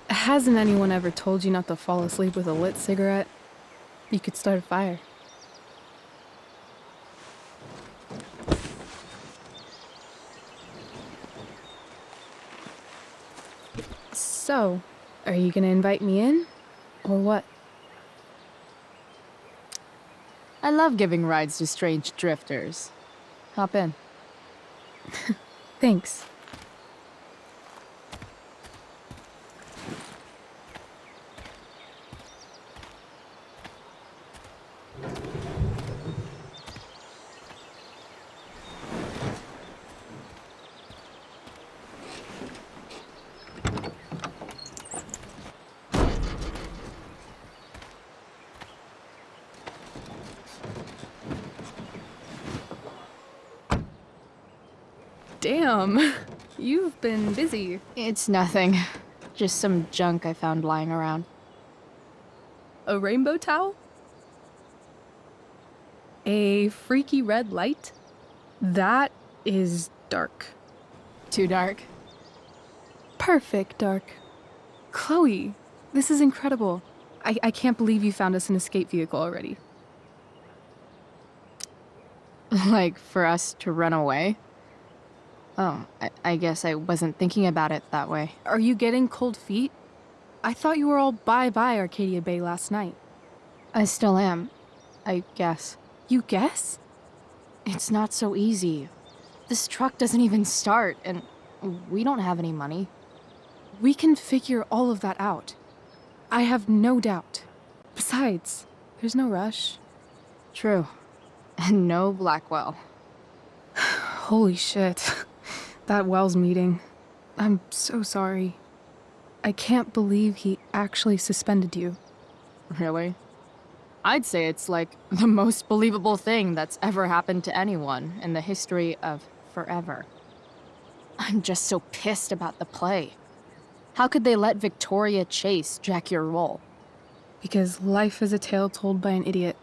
Hasn't anyone ever told you not to fall asleep with a lit cigarette? You could start a fire. So, are you gonna invite me in? Or what? I love giving rides to strange drifters. Hop in. Thanks. Damn, you've been busy. It's nothing. Just some junk I found lying around. A rainbow towel? A freaky red light? That is dark. Too dark? Perfect dark. Chloe, this is incredible. I can't believe you found us an escape vehicle already. Like, for us to run away? Oh, I guess I wasn't thinking about it that way. Are you getting cold feet? I thought you were all bye-bye Arcadia Bay last night. I still am, I guess. You guess? It's not so easy. This truck doesn't even start, and we don't have any money. We can figure all of that out. I have no doubt. Besides, there's no rush. True. And no Blackwell. Holy shit. That Wells meeting. I'm so sorry. I can't believe he actually suspended you. Really? I'd say it's like the most believable thing that's ever happened to anyone in the history of forever. I'm just so pissed about the play. How could they let Victoria Chase jack your role? Because life is a tale told by an idiot,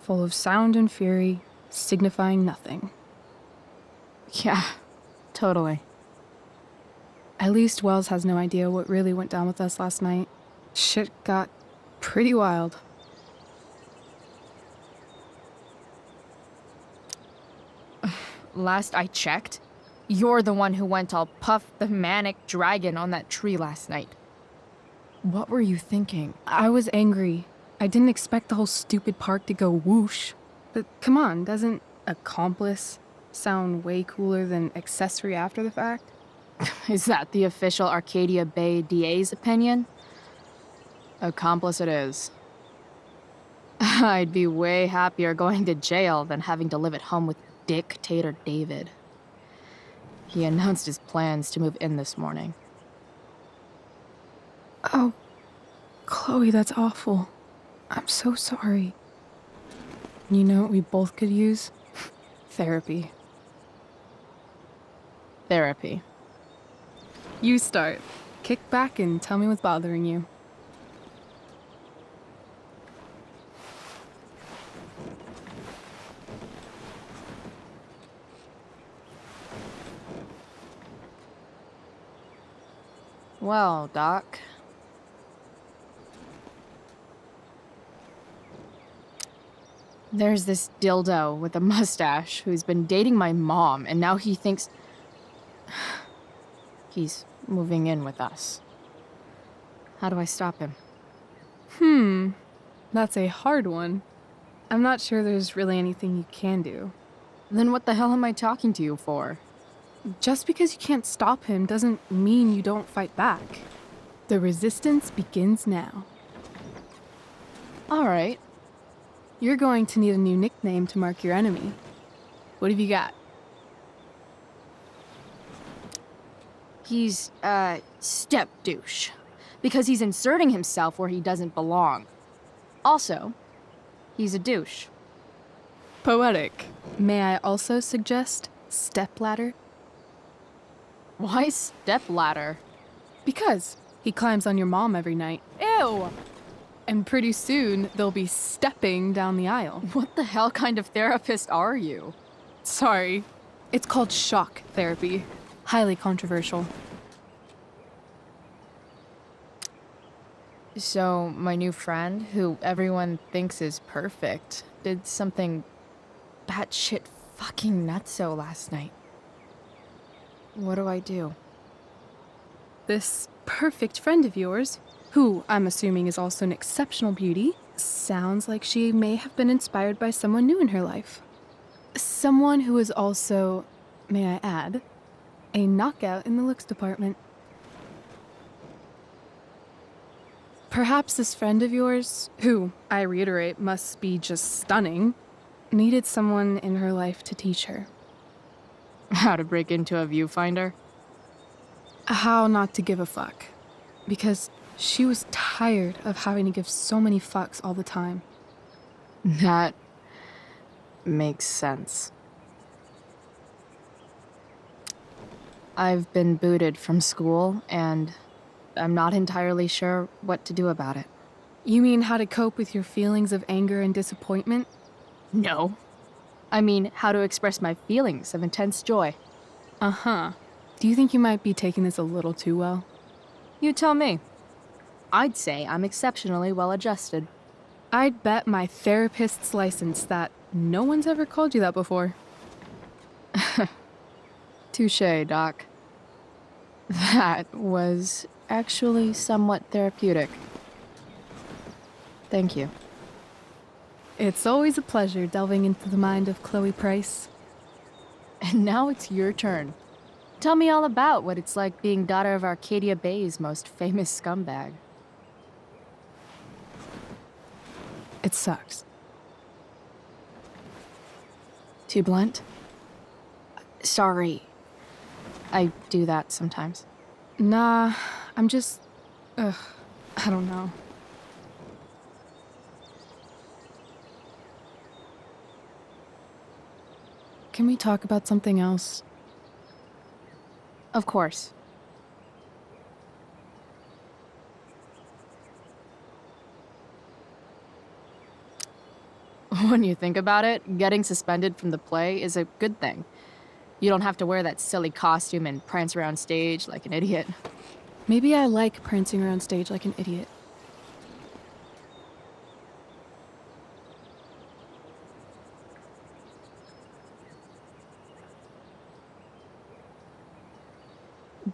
full of sound and fury, signifying nothing. Yeah, totally. At least Wells has no idea what really went down with us last night. Shit got pretty wild. Last I checked, you're the one who went all Puff the Manic Dragon on that tree last night. What were you thinking? I was angry. I didn't expect the whole stupid park to go whoosh. But come on, doesn't accomplice sound way cooler than accessory after the fact? Is that the official Arcadia Bay DA's opinion? Accomplice it is. I'd be way happier going to jail than having to live at home with Dictator David. He announced his plans to move in this morning. Oh, Chloe, that's awful. I'm so sorry. You know what we both could use? Therapy. Therapy. You start. Kick back and tell me what's bothering you. Well, Doc. There's this dildo with a mustache who's been dating my mom, and now he thinks he's moving in with us. How do I stop him? That's a hard one. I'm not sure there's really anything you can do. Then what the hell am I talking to you for? Just because you can't stop him doesn't mean you don't fight back. The resistance begins now. All right. You're going to need a new nickname to mark your enemy. What have you got? He's, step douche. Because he's inserting himself where he doesn't belong. Also, he's a douche. Poetic. May I also suggest stepladder? Why stepladder? Because he climbs on your mom every night. Ew! And pretty soon, they'll be stepping down the aisle. What the hell kind of therapist are you? Sorry. It's called shock therapy. Highly controversial. So, my new friend, who everyone thinks is perfect, did something batshit fucking nutso last night. What do I do? This perfect friend of yours, who I'm assuming is also an exceptional beauty, sounds like she may have been inspired by someone new in her life. Someone who is also, may I add, a knockout in the looks department. Perhaps this friend of yours, who, I reiterate, must be just stunning, needed someone in her life to teach her. How to break into a viewfinder? How not to give a fuck. Because she was tired of having to give so many fucks all the time. That makes sense. I've been booted from school, and I'm not entirely sure what to do about it. You mean how to cope with your feelings of anger and disappointment? No. I mean, how to express my feelings of intense joy. Uh-huh. Do you think you might be taking this a little too well? You tell me. I'd say I'm exceptionally well adjusted. I'd bet my therapist's license that no one's ever called you that before. Touché, Doc. That was actually somewhat therapeutic. Thank you. It's always a pleasure delving into the mind of Chloe Price. And now it's your turn. Tell me all about what it's like being daughter of Arcadia Bay's most famous scumbag. It sucks. Too blunt? Sorry. I do that sometimes. Nah, I'm just... I don't know. Can we talk about something else? Of course. When you think about it, getting suspended from the play is a good thing. You don't have to wear that silly costume and prance around stage like an idiot. Maybe I like prancing around stage like an idiot.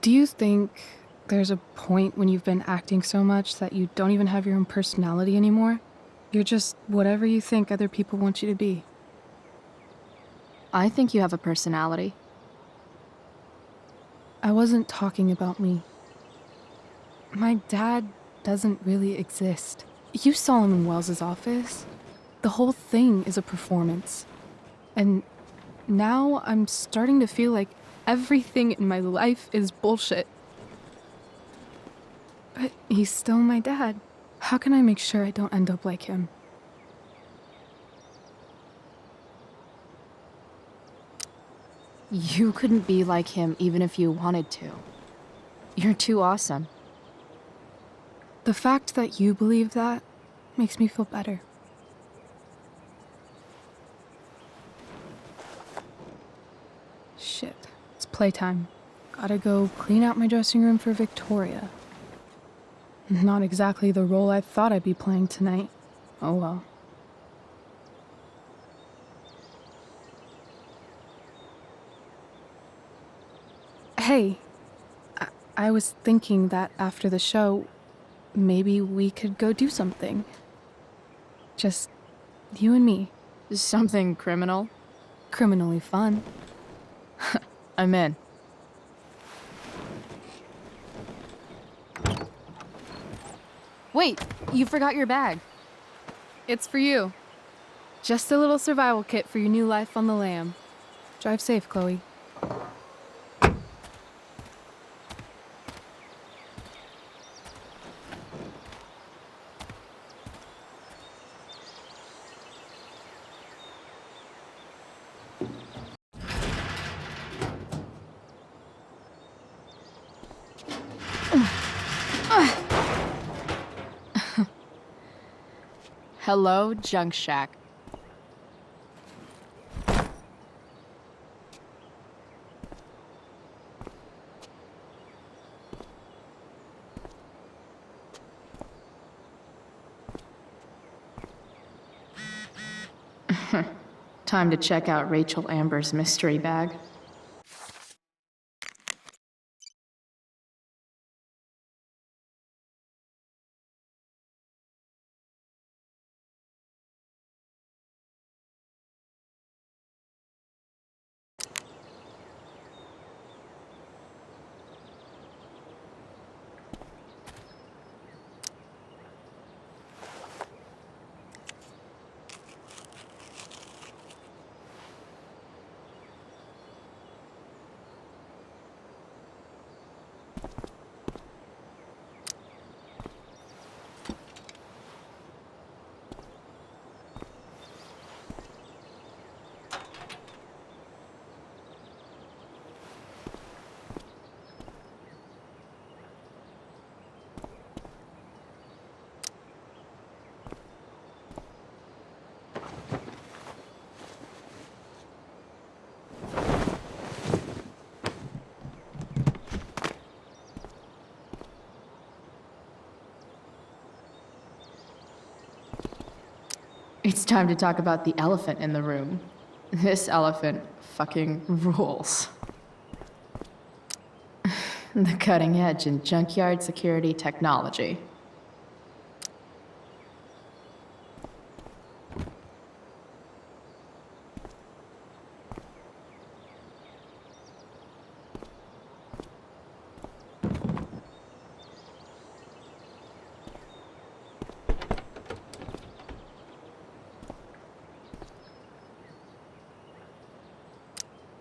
Do you think there's a point when you've been acting so much that you don't even have your own personality anymore? You're just whatever you think other people want you to be. I think you have a personality. I wasn't talking about me. My dad doesn't really exist. You saw him in Wells's office. The whole thing is a performance. And now I'm starting to feel like everything in my life is bullshit. But he's still my dad. How can I make sure I don't end up like him? You couldn't be like him even if you wanted to. You're too awesome. The fact that you believe that makes me feel better. Shit, it's playtime. Gotta go clean out my dressing room for Victoria. Not exactly the role I thought I'd be playing tonight. Oh well. Hey, I was thinking that after the show, maybe we could go do something. Just you and me. Something criminal? Criminally fun. I'm in. Wait, you forgot your bag. It's for you. Just a little survival kit for your new life on the lam. Drive safe, Chloe. Hello, Junk Shack. Time to check out Rachel Amber's mystery bag. It's time to talk about the elephant in the room. This elephant fucking rules. The cutting edge in junkyard security technology.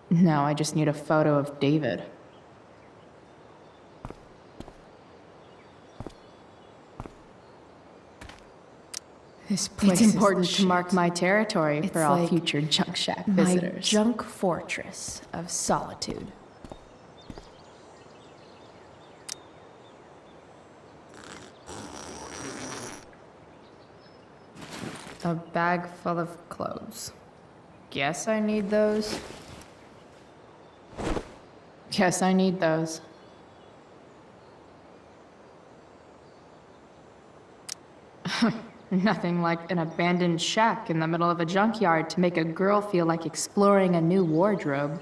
Now I just need a photo of David. This place is important to mark my territory for all future Junk Shack visitors. My junk fortress of solitude. A bag full of clothes. Guess I need those. Guess I need those. Nothing like an abandoned shack in the middle of a junkyard to make a girl feel like exploring a new wardrobe.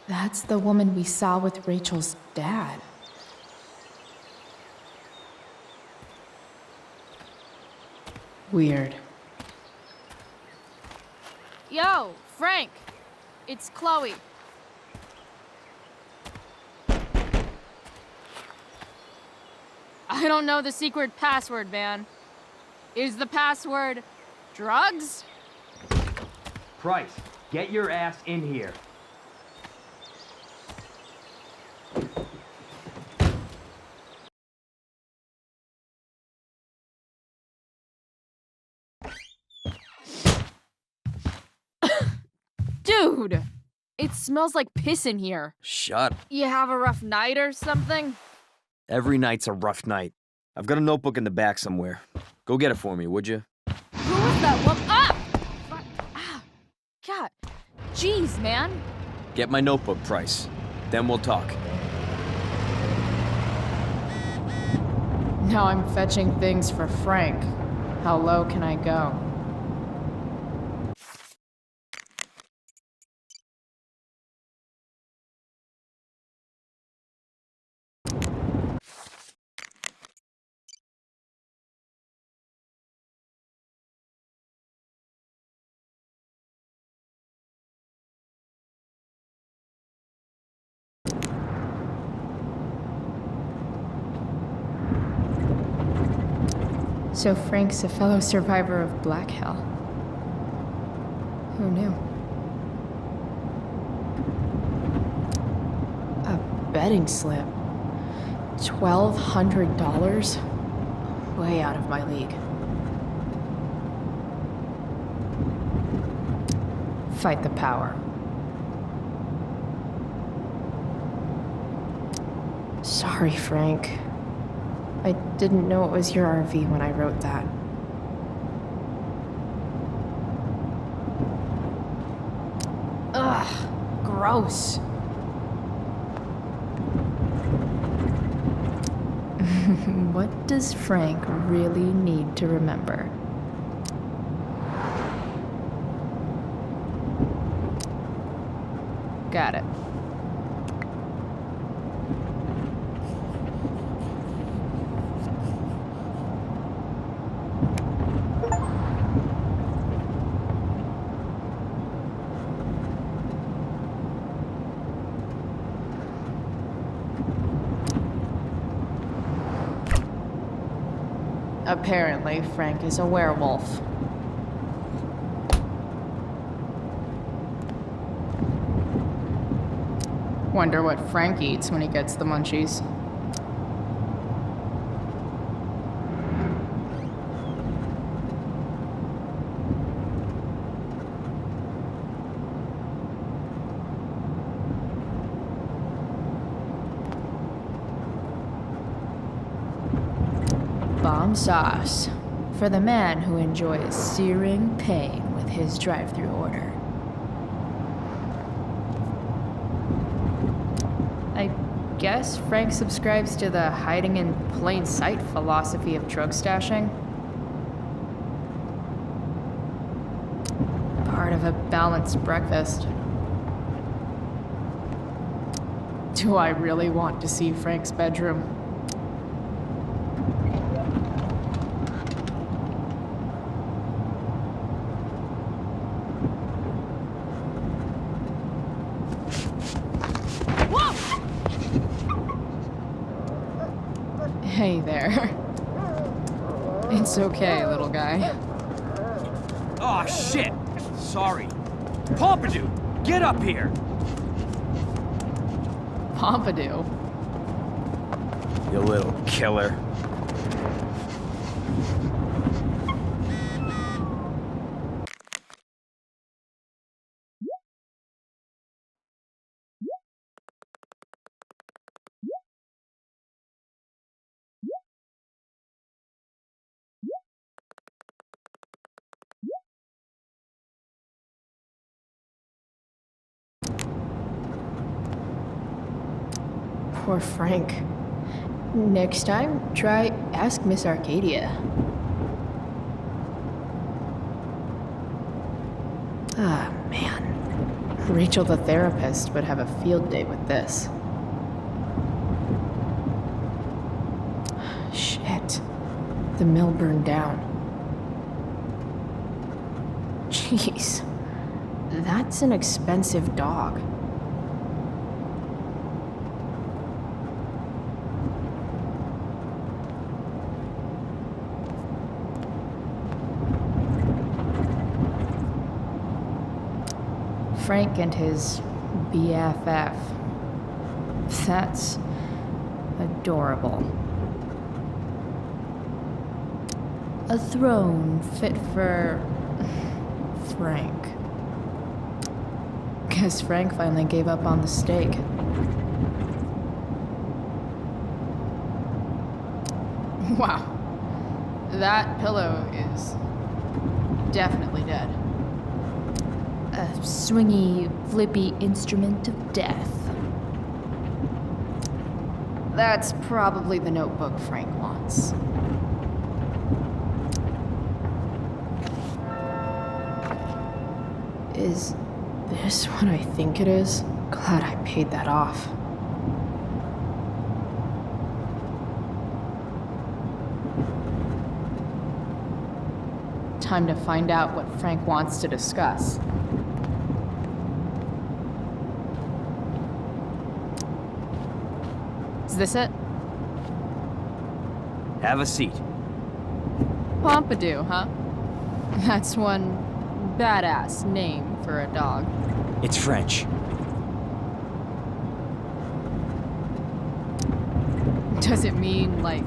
That's the woman we saw with Rachel's dad. Weird. Yo, Frank! It's Chloe. I don't know the secret password, man. Is the password drugs? Price, get your ass in here. Dude! It smells like piss in here. Shut up. You have a rough night or something? Every night's a rough night. I've got a notebook in the back somewhere. Go get it for me, would you? Who was that woman? Ah! God. Jeez, man. Get my notebook, Price. Then we'll talk. Now I'm fetching things for Frank. How low can I go? So Frank's a fellow survivor of Black Hell. Who knew? A betting slip. $1,200? Way out of my league. Fight the power. Sorry, Frank. I didn't know it was your RV when I wrote that. Ugh, gross. What does Frank really need to remember? Got it. Apparently, Frank is a werewolf. Wonder what Frank eats when he gets the munchies. Bomb sauce for the man who enjoys searing pain with his drive-thru order. I guess Frank subscribes to the hiding in plain sight philosophy of drug stashing. Part of a balanced breakfast. Do I really want to see Frank's bedroom? Hey there. It's okay, little guy. Oh, shit! Sorry. Pompidou, get up here! Pompidou? You little killer. Poor Frank. Next time, try Ask Miss Arcadia. Ah, man. Rachel the therapist would have a field day with this. Shit. The mill burned down. Jeez. That's an expensive dog. Frank and his BFF. That's adorable. A throne fit for Frank. Guess Frank finally gave up on the steak. Wow. That pillow is definitely dead. A swingy, flippy instrument of death. That's probably the notebook Frank wants. Is this what I think it is? Glad I paid that off. Time to find out what Frank wants to discuss. Is this it? Have a seat. Pompidou, huh? That's one badass name for a dog. It's French. Does it mean, like,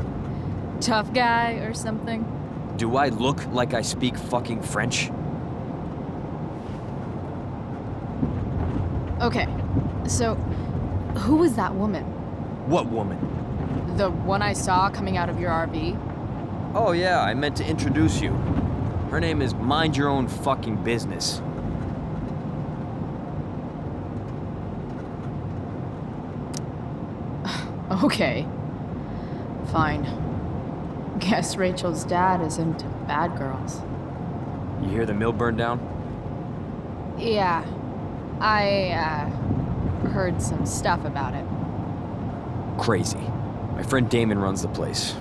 tough guy or something? Do I look like I speak fucking French? Okay, so who was that woman? What woman? The one I saw coming out of your RV? Oh yeah, I meant to introduce you. Her name is Mind Your Own Fucking Business. Okay. Fine. Guess Rachel's dad is into bad girls. You hear the mill burn down? Yeah. I, heard some stuff about it. Crazy. My friend Damon runs the place.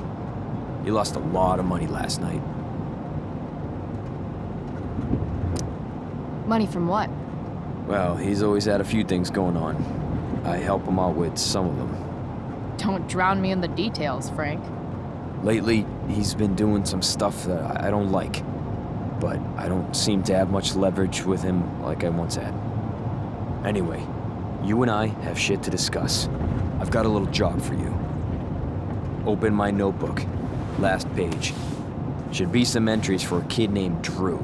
He lost a lot of money last night. Money from what? Well, he's always had a few things going on. I help him out with some of them. Don't drown me in the details, Frank. Lately, he's been doing some stuff that I don't like. But I don't seem to have much leverage with him like I once had. Anyway, you and I have shit to discuss. I've got a little job for you. Open my notebook. Last page. Should be some entries for a kid named Drew.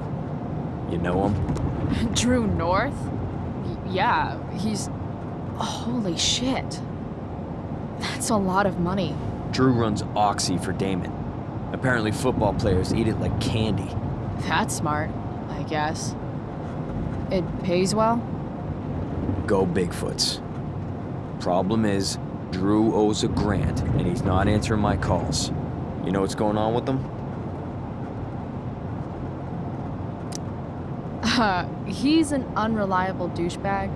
You know him? Drew North? Yeah, he's... Holy shit. That's a lot of money. Drew runs Oxy for Damon. Apparently football players eat it like candy. That's smart, I guess. It pays well? Go Bigfoots. Problem is, Drew owes a grant, and he's not answering my calls. You know what's going on with him? He's an unreliable douchebag.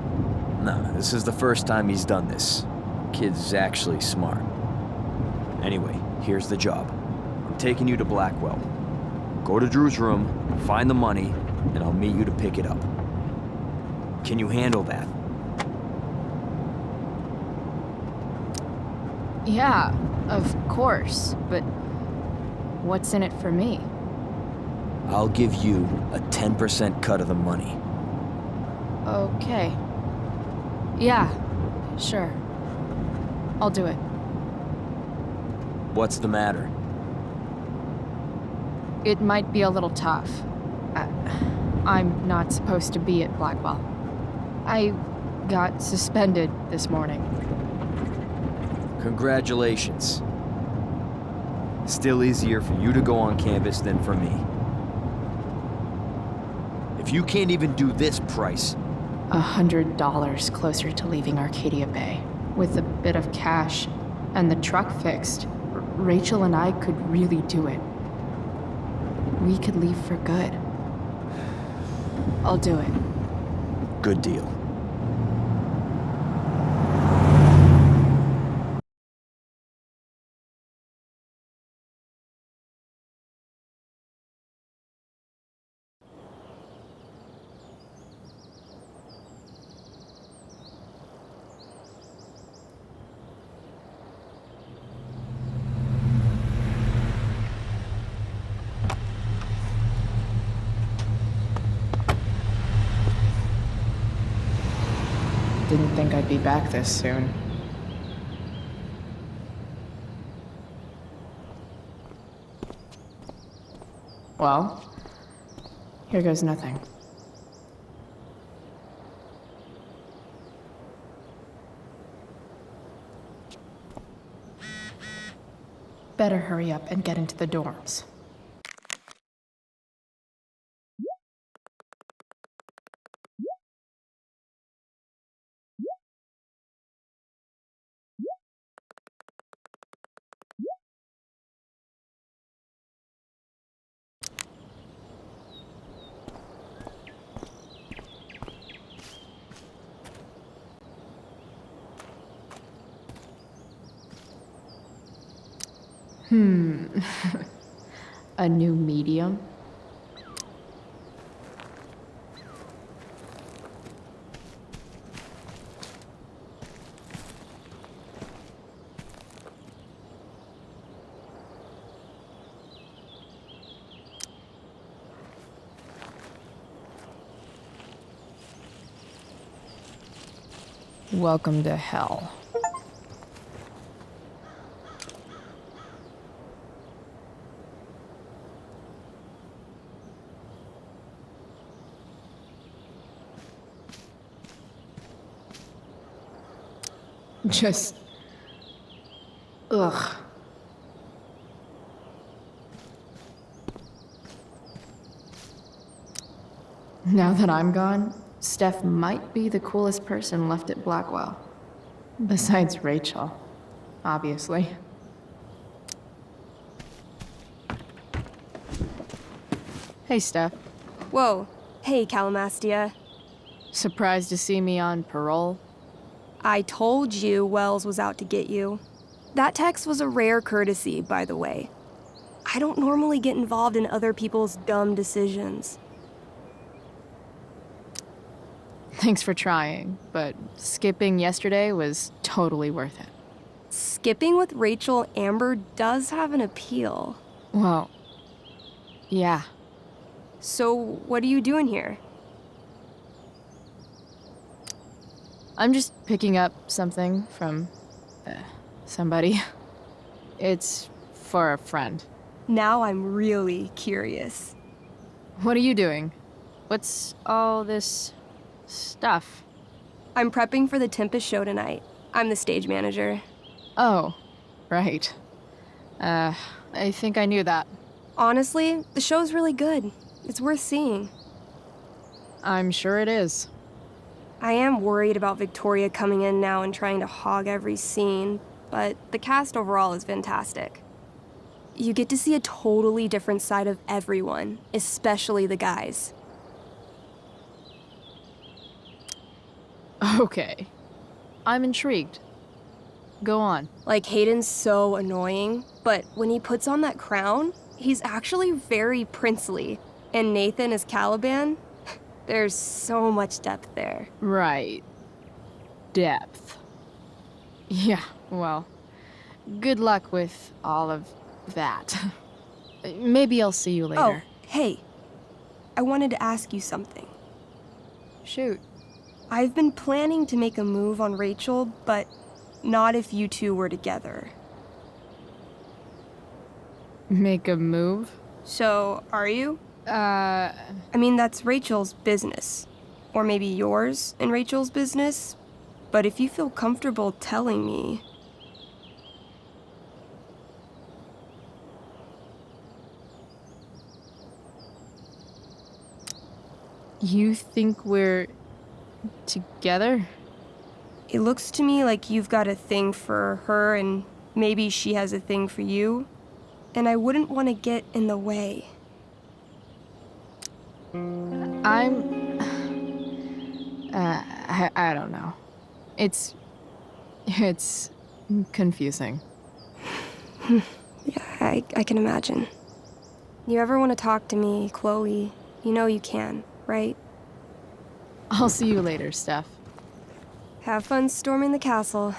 Nah, this is the first time he's done this. Kid's actually smart. Anyway, here's the job. I'm taking you to Blackwell. Go to Drew's room, find the money, and I'll meet you to pick it up. Can you handle that? Yeah, of course, but what's in it for me? I'll give you a 10% cut of the money. Okay. Yeah, sure. I'll do it. What's the matter? It might be a little tough. I'm not supposed to be at Blackwell. I got suspended this morning. Congratulations. Still easier for you to go on campus than for me. If you can't even do this price... $100 closer to leaving Arcadia Bay. With a bit of cash and the truck fixed, Rachel and I could really do it. We could leave for good. I'll do it. Good deal. Didn't think I'd be back this soon. Well, here goes nothing. Better hurry up and get into the dorms. A new medium? Welcome to hell. Just... ugh. Now that I'm gone, Steph might be the coolest person left at Blackwell. Besides Rachel, obviously. Hey, Steph. Whoa. Hey, Calamastia. Surprised to see me on parole? I told you Wells was out to get you. That text was a rare courtesy, by the way. I don't normally get involved in other people's dumb decisions. Thanks for trying, but skipping yesterday was totally worth it. Skipping with Rachel Amber does have an appeal. Well, yeah. So, what are you doing here? I'm just picking up something from somebody. It's for a friend. Now I'm really curious. What are you doing? What's all this stuff? I'm prepping for the Tempest show tonight. I'm the stage manager. Oh, right. I think I knew that. Honestly, the show's really good. It's worth seeing. I'm sure it is. I am worried about Victoria coming in now and trying to hog every scene, but the cast overall is fantastic. You get to see a totally different side of everyone, especially the guys. Okay. I'm intrigued. Go on. Like, Hayden's so annoying, but when he puts on that crown, he's actually very princely. And Nathan as Caliban, there's so much depth there. Right. Depth. Yeah, well, good luck with all of that. Maybe I'll see you later. Oh, hey. I wanted to ask you something. Shoot. I've been planning to make a move on Rachel, but not if you two were together. Make a move? So, are you? I mean, that's Rachel's business. Or maybe yours and Rachel's business. But if you feel comfortable telling me... You think we're together? It looks to me like you've got a thing for her and maybe she has a thing for you. And I wouldn't want to get in the way. I don't know. It's confusing. Yeah, I can imagine. You ever want to talk to me, Chloe, you know you can, right? I'll see you later, Steph. Have fun storming the castle.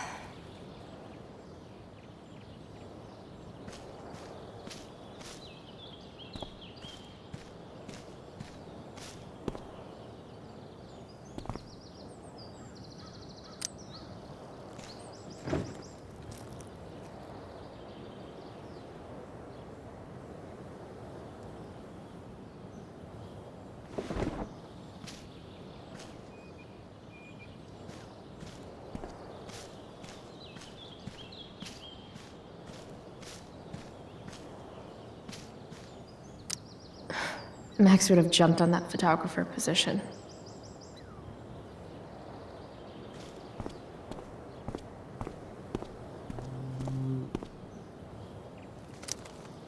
Max would have jumped on that photographer position.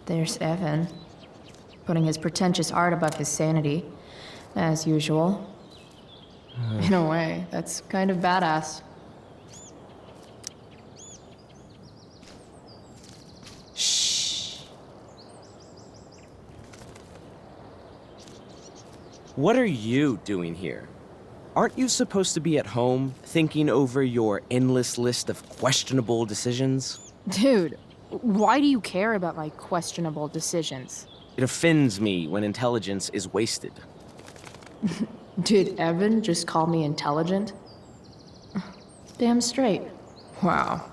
There's Evan, putting his pretentious art above his sanity, as usual. In a way, that's kind of badass. What are you doing here? Aren't you supposed to be at home, thinking over your endless list of questionable decisions? Dude, why do you care about my questionable decisions? It offends me when intelligence is wasted. Did Evan just call me intelligent? Damn straight. Wow.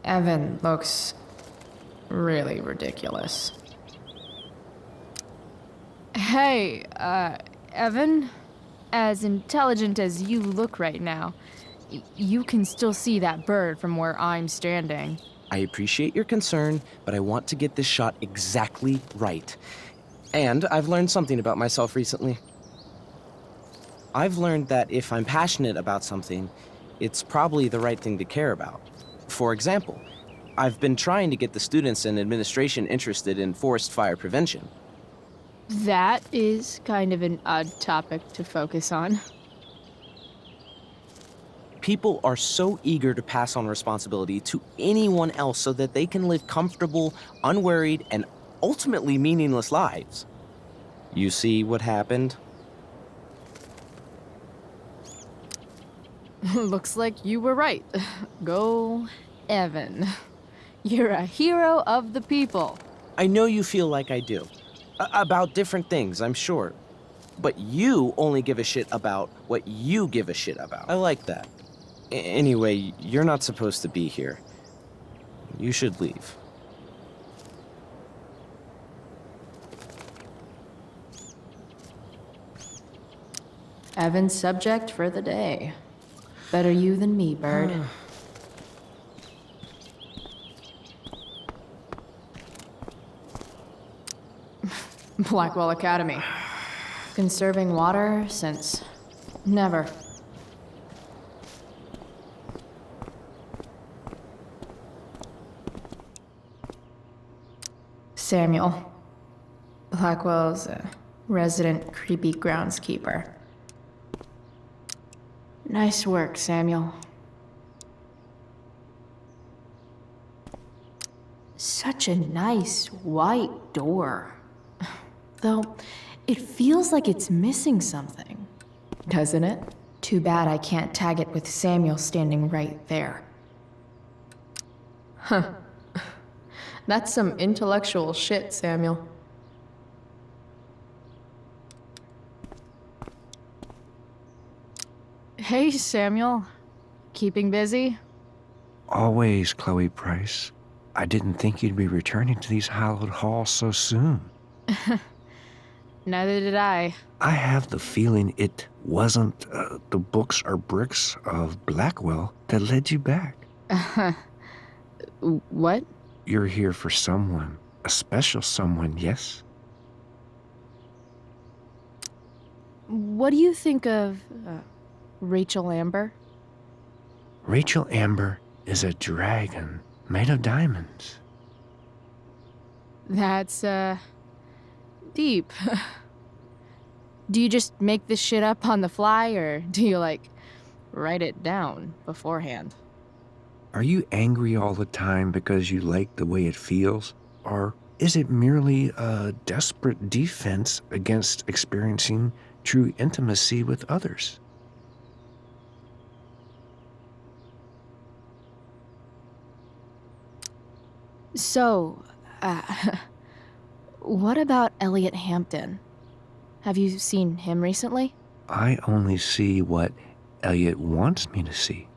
Evan looks really ridiculous. Hey, Evan? As intelligent as you look right now, you can still see that bird from where I'm standing. I appreciate your concern, but I want to get this shot exactly right. And I've learned something about myself recently. I've learned that if I'm passionate about something, it's probably the right thing to care about. For example, I've been trying to get the students and administration interested in forest fire prevention. That is kind of an odd topic to focus on. People are so eager to pass on responsibility to anyone else so that they can live comfortable, unworried, and ultimately meaningless lives. You see what happened? Looks like you were right. Go, Evan. You're a hero of the people. I know you feel like I do. About different things, I'm sure. But you only give a shit about what you give a shit about. I like that. Anyway, you're not supposed to be here. You should leave. Evan's subject for the day. Better you than me, bird. Blackwell Academy. Conserving water since never. Samuel. Blackwell's a resident creepy groundskeeper. Nice work, Samuel. Such a nice white door. Though, it feels like it's missing something, doesn't it? Too bad I can't tag it with Samuel standing right there. Huh. That's some intellectual shit, Samuel. Hey, Samuel. Keeping busy? Always, Chloe Price. I didn't think you'd be returning to these hallowed halls so soon. Neither did I. I have the feeling it wasn't the books or bricks of Blackwell that led you back. What? You're here for someone. A special someone, yes? What do you think of Rachel Amber? Rachel Amber is a dragon made of diamonds. That's, deep. Do you just make this shit up on the fly, or do you, like, write it down beforehand? Are you angry all the time because you like the way it feels? Or is it merely a desperate defense against experiencing true intimacy with others? So, what about Elliot Hampton? Have you seen him recently? I only see what Elliot wants me to see.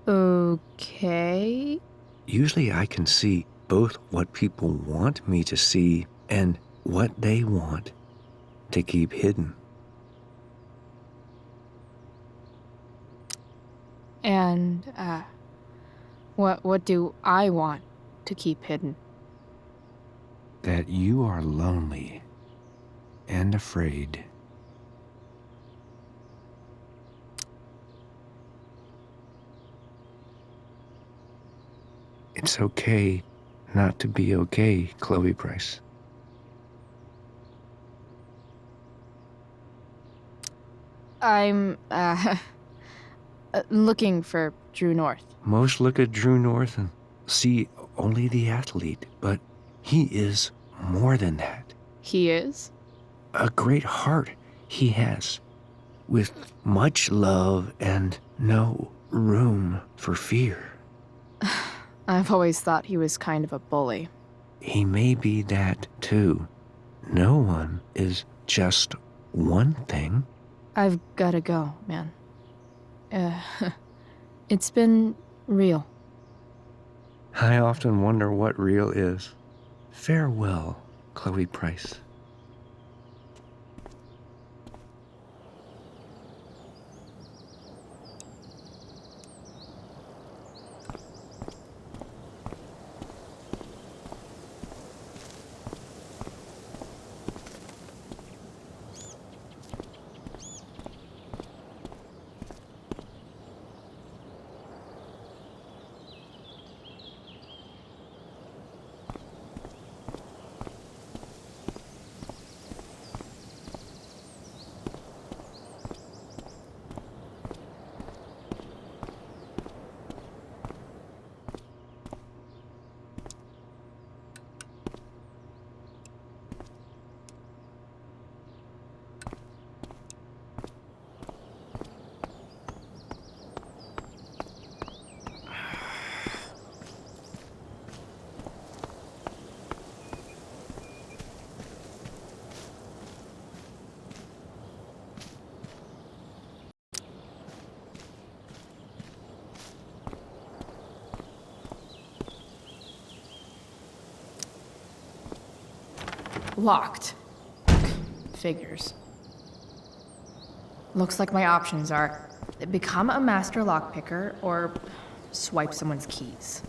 Okay. Usually I can see both what people want me to see and what they want to keep hidden. And, what do I want to keep hidden? That you are lonely and afraid. It's okay not to be okay, Chloe Price. I'm, looking for Drew North. Most look at Drew North and see only the athlete, but he is more than that. He is? A great heart he has, with much love and no room for fear. I've always thought he was kind of a bully. He may be that too. No one is just one thing. I've gotta go, man. It's been real. I often wonder what real is. Farewell, Chloe Price. Locked. Figures. Looks like my options are become a master lockpicker or swipe someone's keys.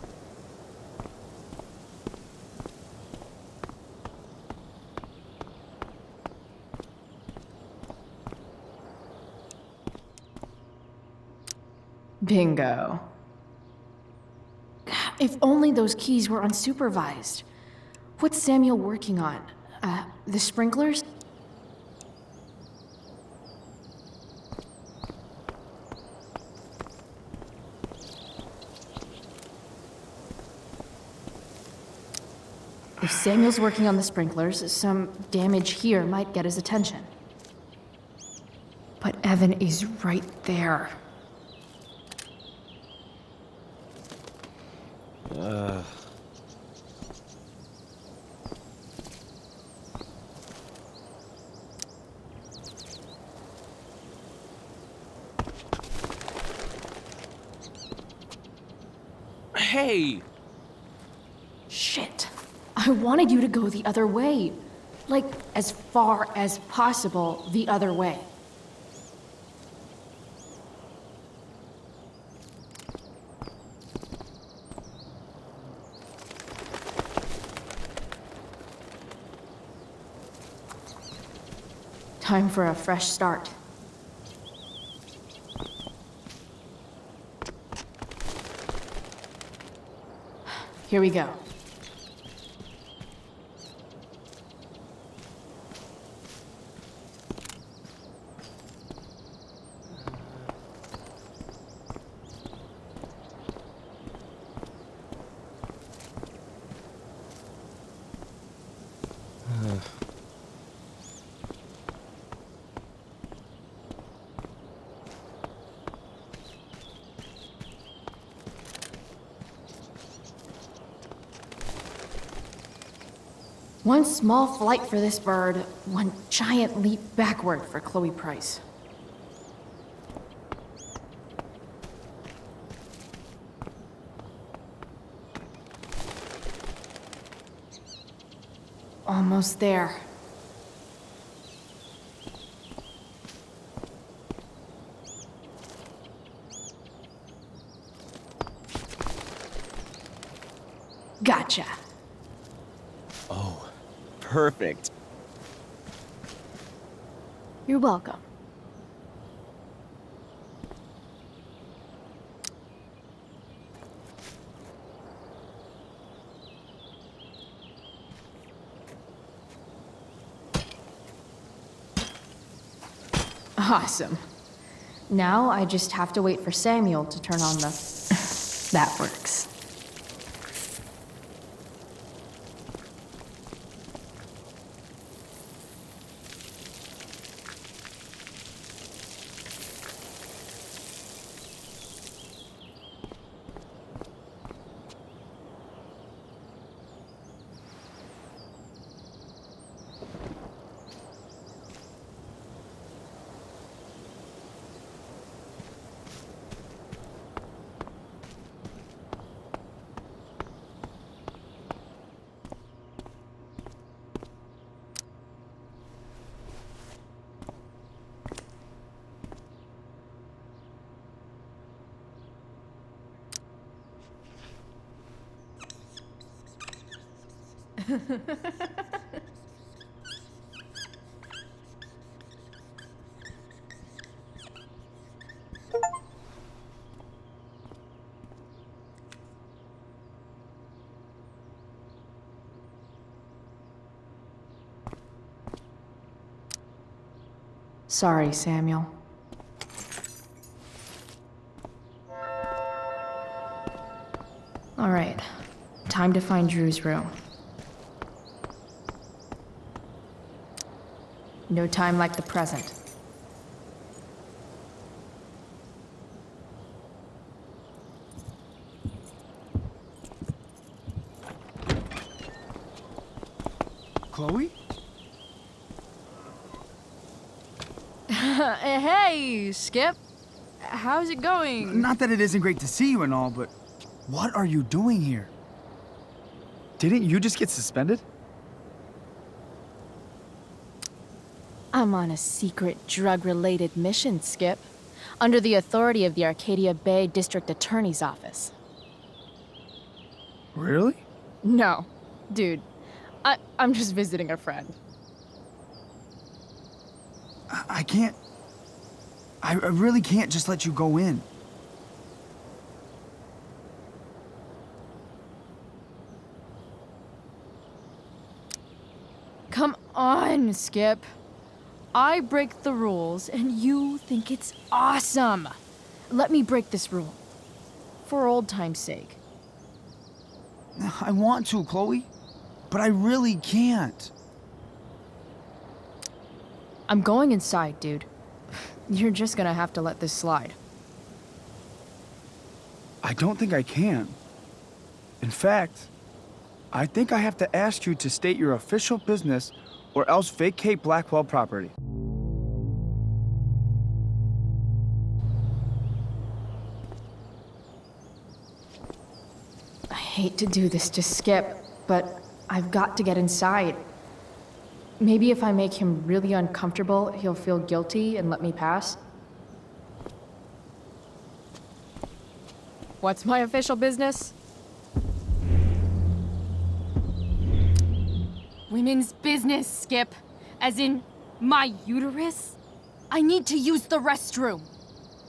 Bingo. If only those keys were unsupervised. What's Samuel working on? The sprinklers? If Samuel's working on the sprinklers, some damage here might get his attention. But Evan is right there. Hey! Shit. I wanted you to go the other way. Like, as far as possible the other way. Time for a fresh start. Here we go. One small flight for this bird, one giant leap backward for Chloe Price. Almost there. Gotcha. Oh, perfect. You're welcome. Awesome. Now I just have to wait for Samuel to turn on the... That works. Sorry, Samuel. All right, time to find Drew's room. No time like the present. Chloe? Hey, Skip. How's it going? Not that it isn't great to see you and all, but what are you doing here? Didn't you just get suspended? I'm on a secret drug-related mission, Skip. Under the authority of the Arcadia Bay District Attorney's Office. Really? No. Dude, I'm just visiting a friend. I can't... I really can't just let you go in. Come on, Skip. I break the rules, and you think it's awesome. Let me break this rule. For old time's sake. I want to, Chloe, but I really can't. I'm going inside, dude. You're just gonna have to let this slide. I don't think I can. In fact, I think I have to ask you to state your official business or else vacate Blackwell property. I hate to do this to Skip, but I've got to get inside. Maybe if I make him really uncomfortable, he'll feel guilty and let me pass. What's my official business? Women's business, Skip. As in, my uterus? I need to use the restroom.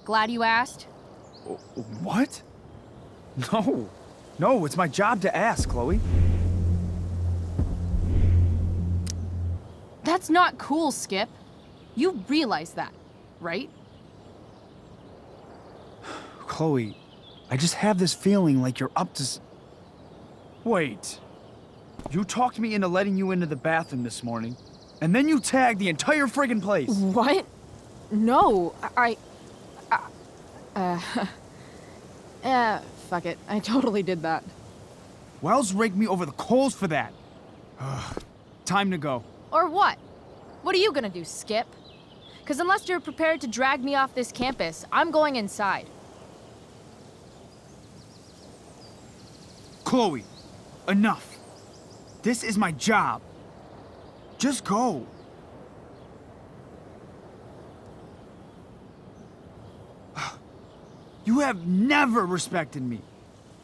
Glad you asked. What? No. No, it's my job to ask, Chloe. That's not cool, Skip. You realize that, right? Chloe, I just have this feeling like you're up to... Wait. You talked me into letting you into the bathroom this morning, and then you tagged the entire friggin' place. What? No, fuck it. I totally did that. Wells raked me over the coals for that. Time to go. Or what? What are you gonna do, Skip? Because unless you're prepared to drag me off this campus, I'm going inside. Chloe, enough. This is my job. Just go. You have never respected me.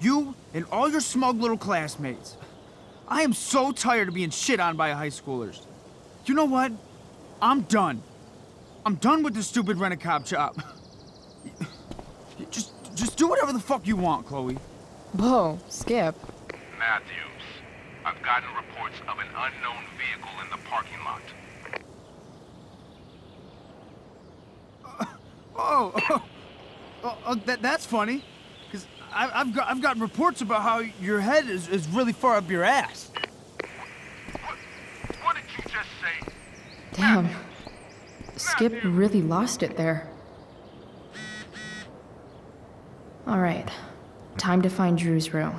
You and all your smug little classmates. I am so tired of being shit on by high schoolers. You know what? I'm done. I'm done with this stupid rent-a-cop job. Just do whatever the fuck you want, Chloe. Whoa, Skip. Matthews, I've gotten reports of an unknown vehicle in the parking lot. That's funny. Because I've got reports about how your head is really far up your ass. What did you just say? Damn. Skip really lost it there. All right. Time to find Drew's room.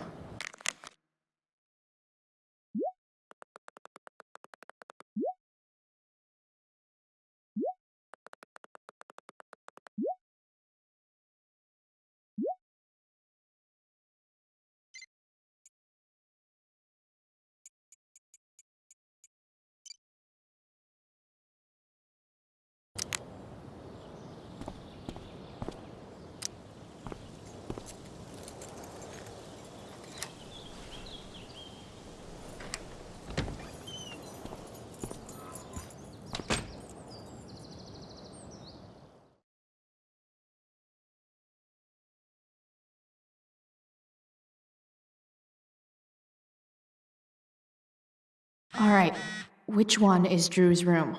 All right, which one is Drew's room?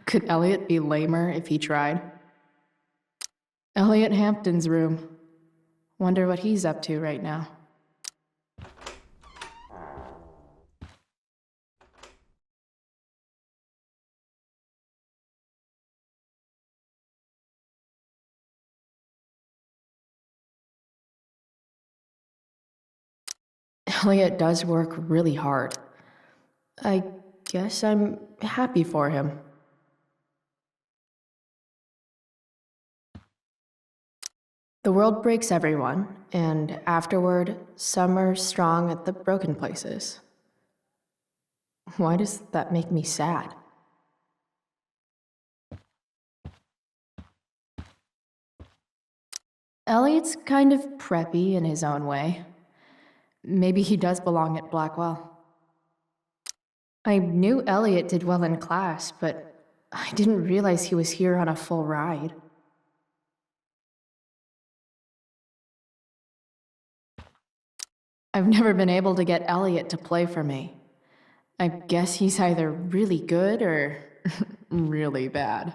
Could Elliot be lamer if he tried? Elliot Hampton's room. Wonder what he's up to right now. Elliot does work really hard. I guess I'm happy for him. The world breaks everyone, and afterward, some are strong at the broken places. Why does that make me sad? Elliot's kind of preppy in his own way. Maybe he does belong at Blackwell. I knew Elliot did well in class, but I didn't realize he was here on a full ride. I've never been able to get Elliot to play for me. I guess he's either really good or really bad.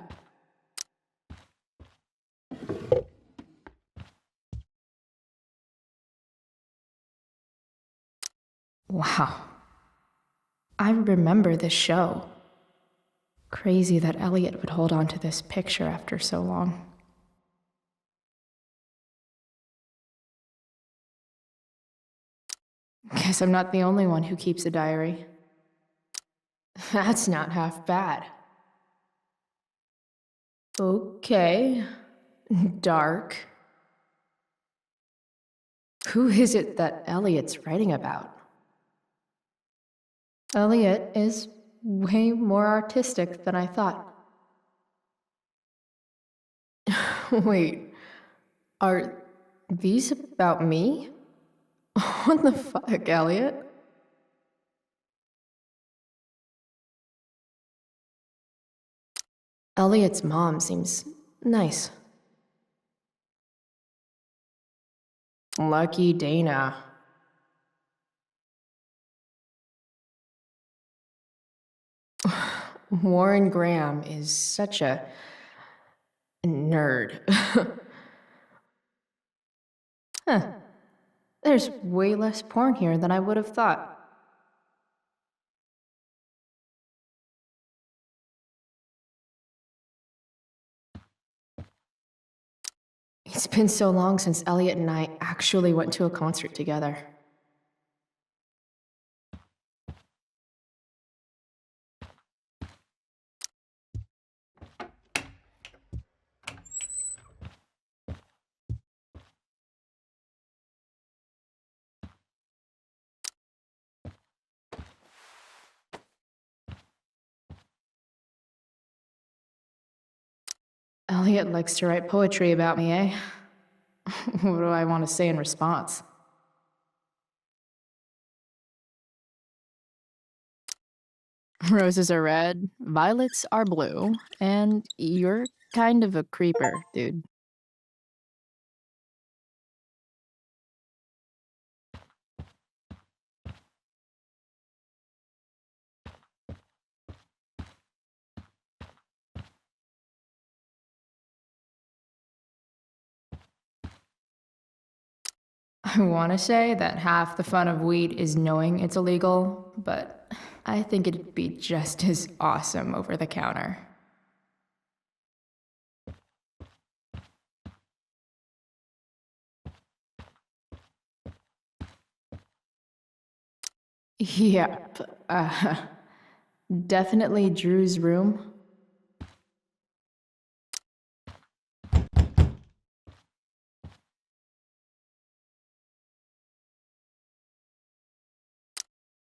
Wow. I remember this show. Crazy that Elliot would hold on to this picture after so long. Guess I'm not the only one who keeps a diary. That's not half bad. Okay. Dark. Who is it that Elliot's writing about? Elliot is way more artistic than I thought. Wait, are these about me? What the fuck, Elliot? Elliot's mom seems nice. Lucky Dana. Warren Graham is such a nerd. Huh. There's way less porn here than I would have thought. It's been so long since Elliot and I actually went to a concert together. Elliot likes to write poetry about me, eh? What do I want to say in response? Roses are red, violets are blue, and you're kind of a creeper, dude. I want to say that half the fun of weed is knowing it's illegal, but I think it'd be just as awesome over the counter. Yep. Definitely Drew's room.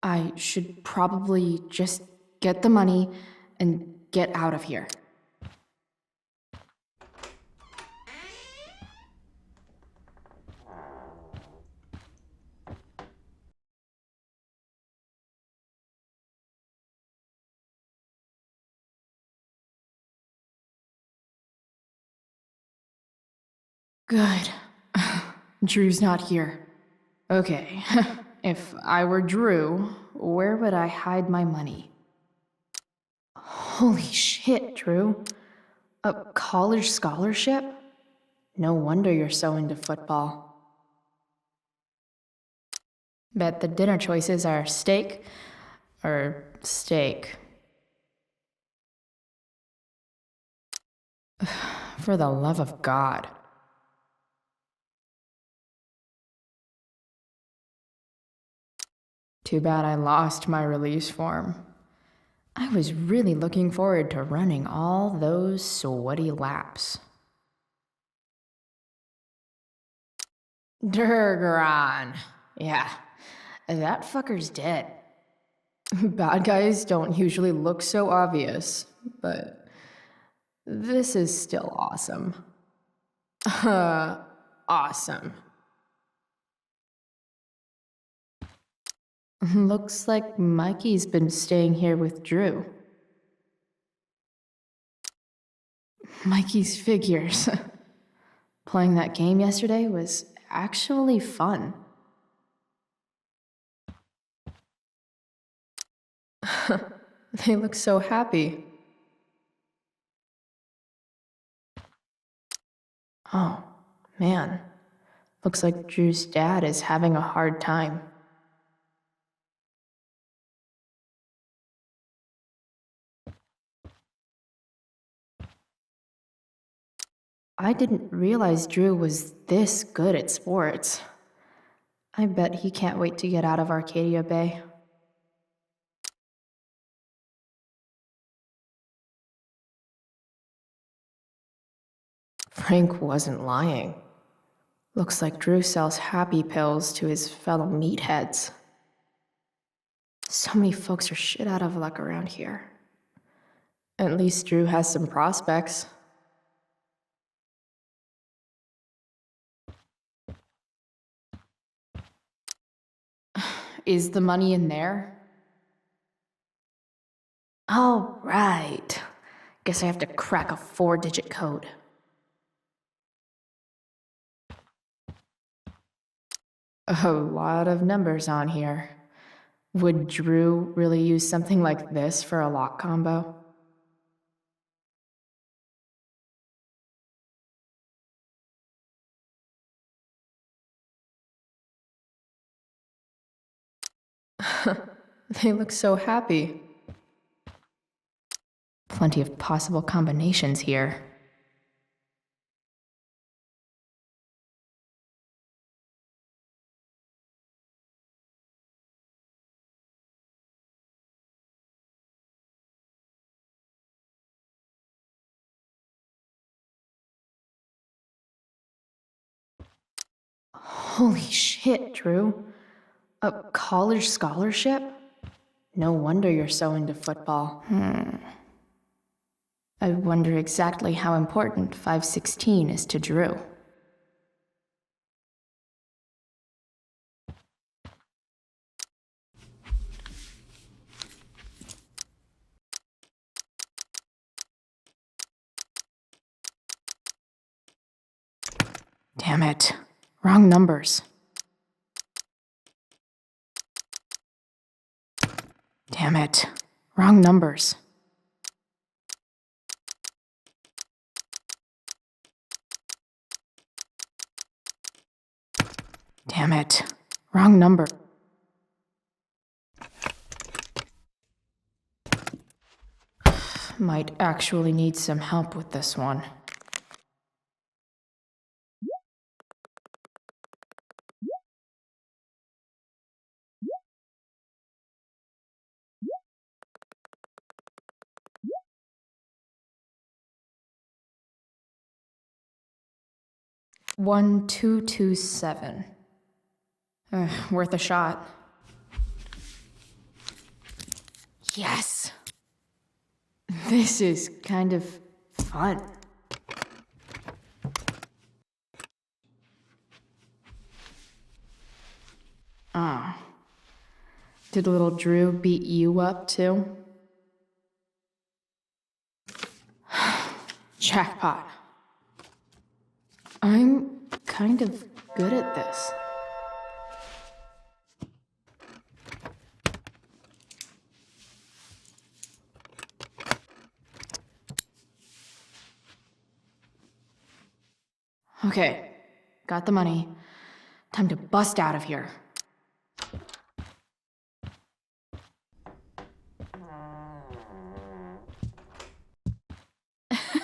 I should probably just get the money and get out of here. Good. Drew's not here. Okay. If I were Drew, where would I hide my money? Holy shit, Drew. A college scholarship? No wonder you're so into football. Bet the dinner choices are steak or steak. For the love of God. Too bad I lost my release form. I was really looking forward to running all those sweaty laps. Durgaron. Yeah, that fucker's dead. Bad guys don't usually look so obvious, but this is still awesome. Awesome. Looks like Mikey's been staying here with Drew. Mikey's figures. Playing that game yesterday was actually fun. They look so happy. Oh, man. Looks like Drew's dad is having a hard time. I didn't realize Drew was this good at sports. I bet he can't wait to get out of Arcadia Bay. Frank wasn't lying. Looks like Drew sells happy pills to his fellow meatheads. So many folks are shit out of luck around here. At least Drew has some prospects. Is the money in there? Oh, right. Guess I have to crack a 4-digit code. A lot of numbers on here. Would Drew really use something like this for a lock combo? They look so happy. Plenty of possible combinations here. Holy shit, Drew. A college scholarship? No wonder you're so into football. I wonder exactly how important 516 is to Drew. Damn it. Wrong numbers. Damn it. Wrong numbers. Damn it. Wrong number. Might actually need some help with this one. One, 227. Worth a shot. Yes! This is kind of fun. Oh. Did little Drew beat you up too? Jackpot. I'm kind of good at this. Okay, got the money. Time to bust out of here.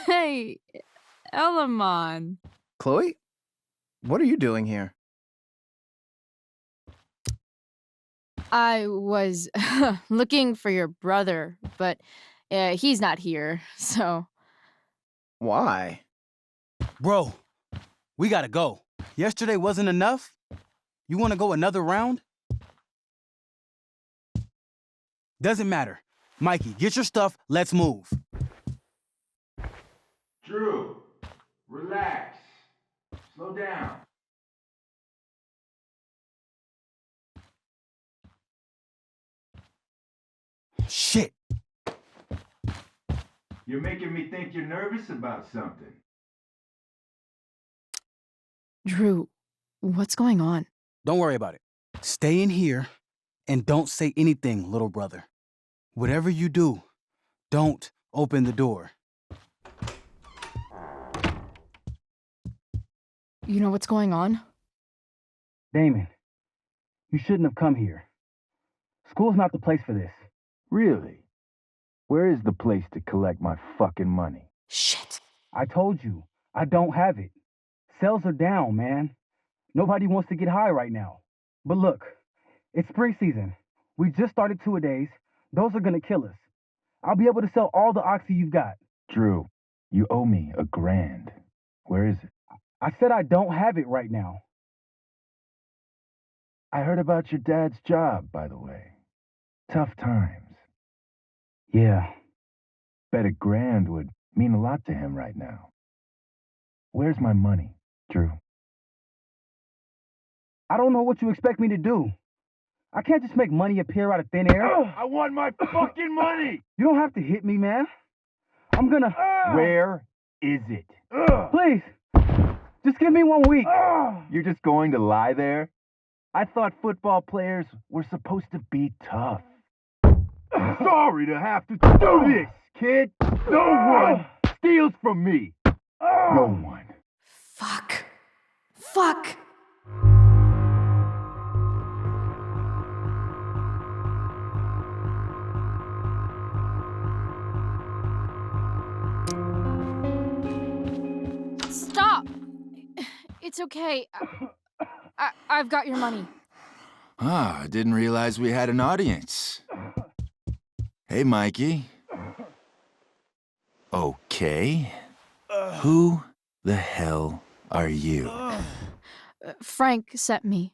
Hey, Elamon. Chloe? What are you doing here? I was looking for your brother, but he's not here, so... Why? Bro, we gotta go. Yesterday wasn't enough? You wanna go another round? Doesn't matter. Mikey, get your stuff, let's move. Drew, relax. Slow down. Shit. You're making me think you're nervous about something. Drew, what's going on? Don't worry about it. Stay in here and don't say anything, little brother. Whatever you do, don't open the door. You know what's going on? Damon, you shouldn't have come here. School's not the place for this. Really? Where is the place to collect my fucking money? Shit. I told you, I don't have it. Sales are down, man. Nobody wants to get high right now. But look, it's spring season. We just started two-a-days. Those are gonna kill us. I'll be able to sell all the oxy you've got. Drew, you owe me $1,000. Where is it? I said I don't have it right now. I heard about your dad's job, by the way. Tough times. Yeah. Bet $1,000 would mean a lot to him right now. Where's my money, Drew? I don't know what you expect me to do. I can't just make money appear out of thin air. I want my fucking money! You don't have to hit me, man. I'm gonna... Where is it? Please, just give me 1 week. You're just going to lie there? I thought football players were supposed to be tough. Sorry to have to do this, kid. No one steals from me. No one. Fuck. Fuck. Stop! It's okay. I've got your money. Ah, I didn't realize we had an audience. Hey, Mikey. Okay. Who the hell are you? Frank sent me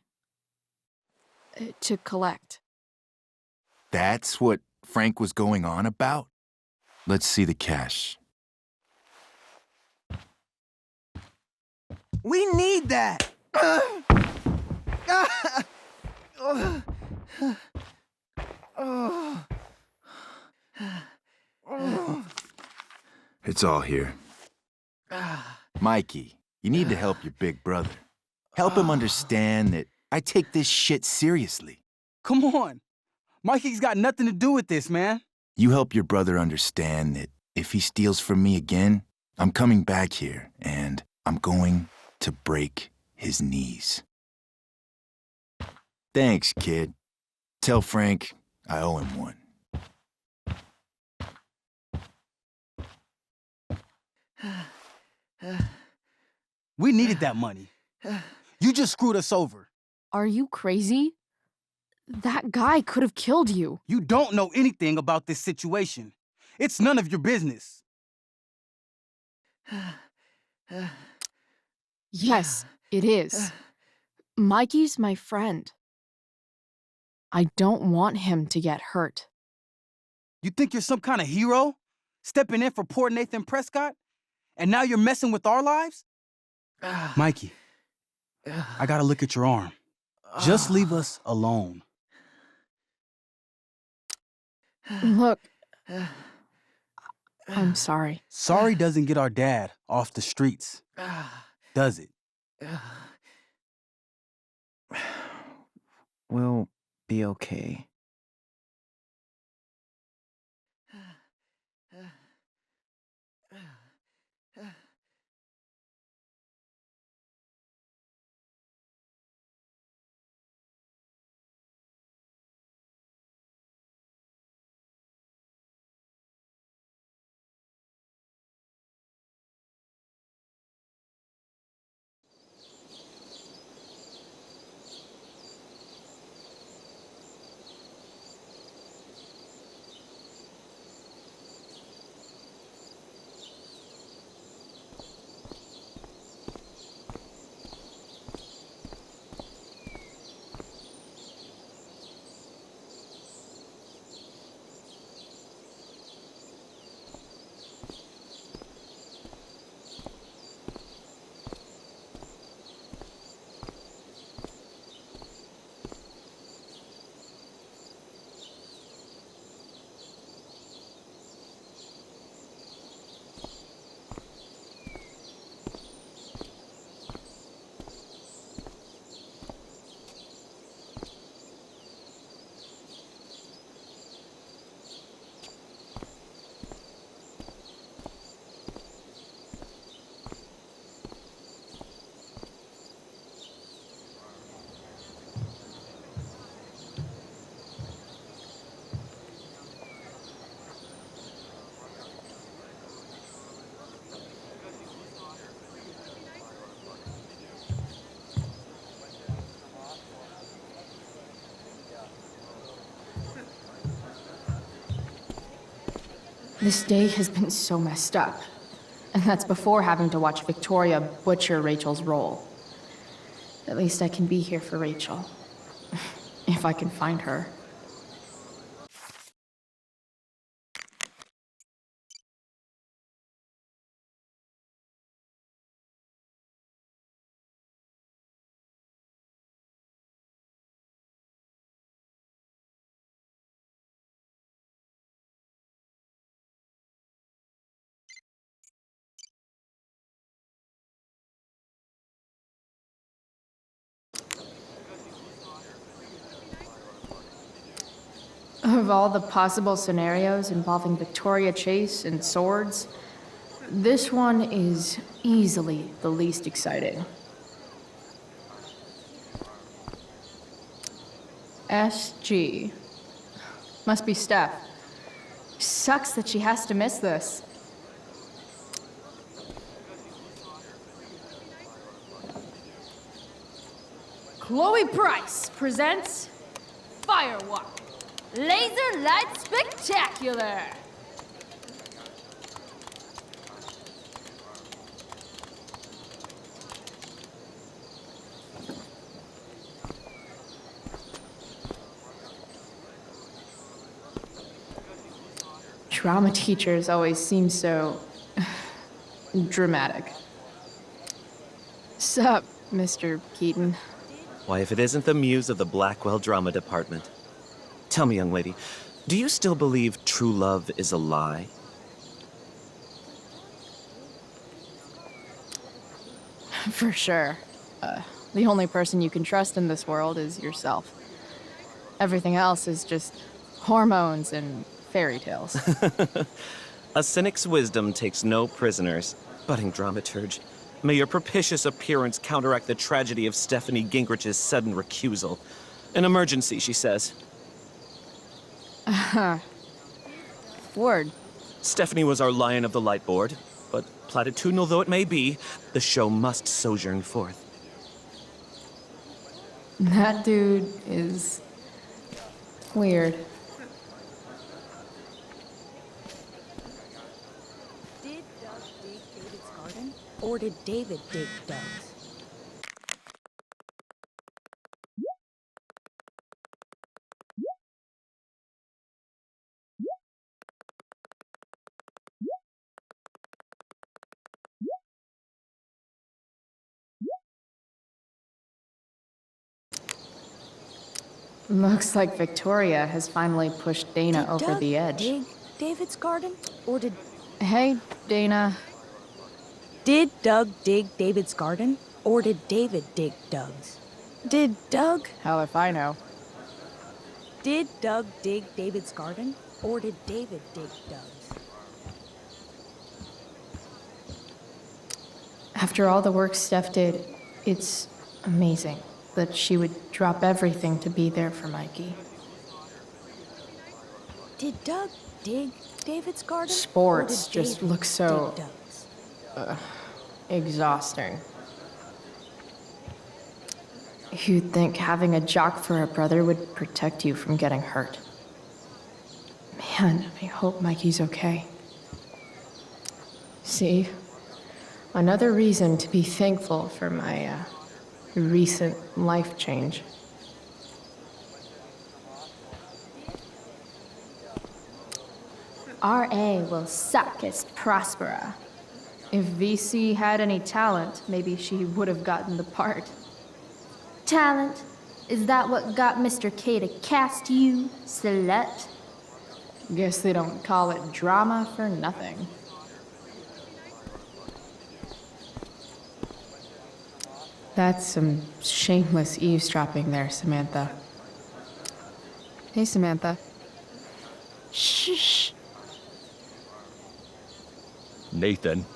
to collect. That's what Frank was going on about? Let's see the cash. We need that! It's all here. Mikey, you need to help your big brother. Help him understand that I take this shit seriously. Come on. Mikey's got nothing to do with this, man. You help your brother understand that if he steals from me again, I'm coming back here and I'm going to break his knees. Thanks, kid. Tell Frank I owe him one. We needed that money. You just screwed us over. Are you crazy? That guy could have killed you. You don't know anything about this situation. It's none of your business. Yes, it is. Mikey's my friend. I don't want him to get hurt. You think you're some kind of hero? Stepping in for poor Nathan Prescott? And now you're messing with our lives? Mikey, I gotta look at your arm. Just leave us alone. Look, I'm sorry. Sorry doesn't get our dad off the streets, does it? We'll be okay. This day has been so messed up. And that's before having to watch Victoria butcher Rachel's role. At least I can be here for Rachel. If I can find her. Of all the possible scenarios involving Victoria Chase and swords, this one is easily the least exciting. SG. Must be Steph. Sucks that she has to miss this. Chloe Price presents Firewalk. Laser Light Spectacular! Drama teachers always seem so dramatic. Sup, Mr. Keaton? Why, if it isn't the muse of the Blackwell Drama Department. Tell me, young lady, do you still believe true love is a lie? For sure. The only person you can trust in this world is yourself. Everything else is just hormones and fairy tales. A cynic's wisdom takes no prisoners. Budding dramaturge, may your propitious appearance counteract the tragedy of Stephanie Gingrich's sudden recusal. An emergency, she says. Word. Stephanie was our lion of the light board, but platitudinal though it may be, the show must sojourn forth. That dude is weird. Did Doug dig David's garden, or did David dig Doug's? Looks like Victoria has finally pushed Dana over Doug the edge. dig David's garden, or did... Hey, Dana. Did Doug dig David's garden, or did David dig Doug's? Did Doug... Hell if I know. Did Doug dig David's garden, or did David dig Doug's? After all the work Steph did, it's amazing that she would drop everything to be there for Mikey. Did Doug dig David's garden? Sports or did just David look so dig Doug's? exhausting. You'd think having a jock for a brother would protect you from getting hurt. Man, I hope Mikey's okay. See? Another reason to be thankful for my recent life change. R.A. will suckest prospera. If VC had any talent, maybe she would have gotten the part. Talent? Is that what got Mr. K to cast you, slut? Guess they don't call it drama for nothing. That's some shameless eavesdropping there, Samantha. Hey, Samantha. Shh. Nathan,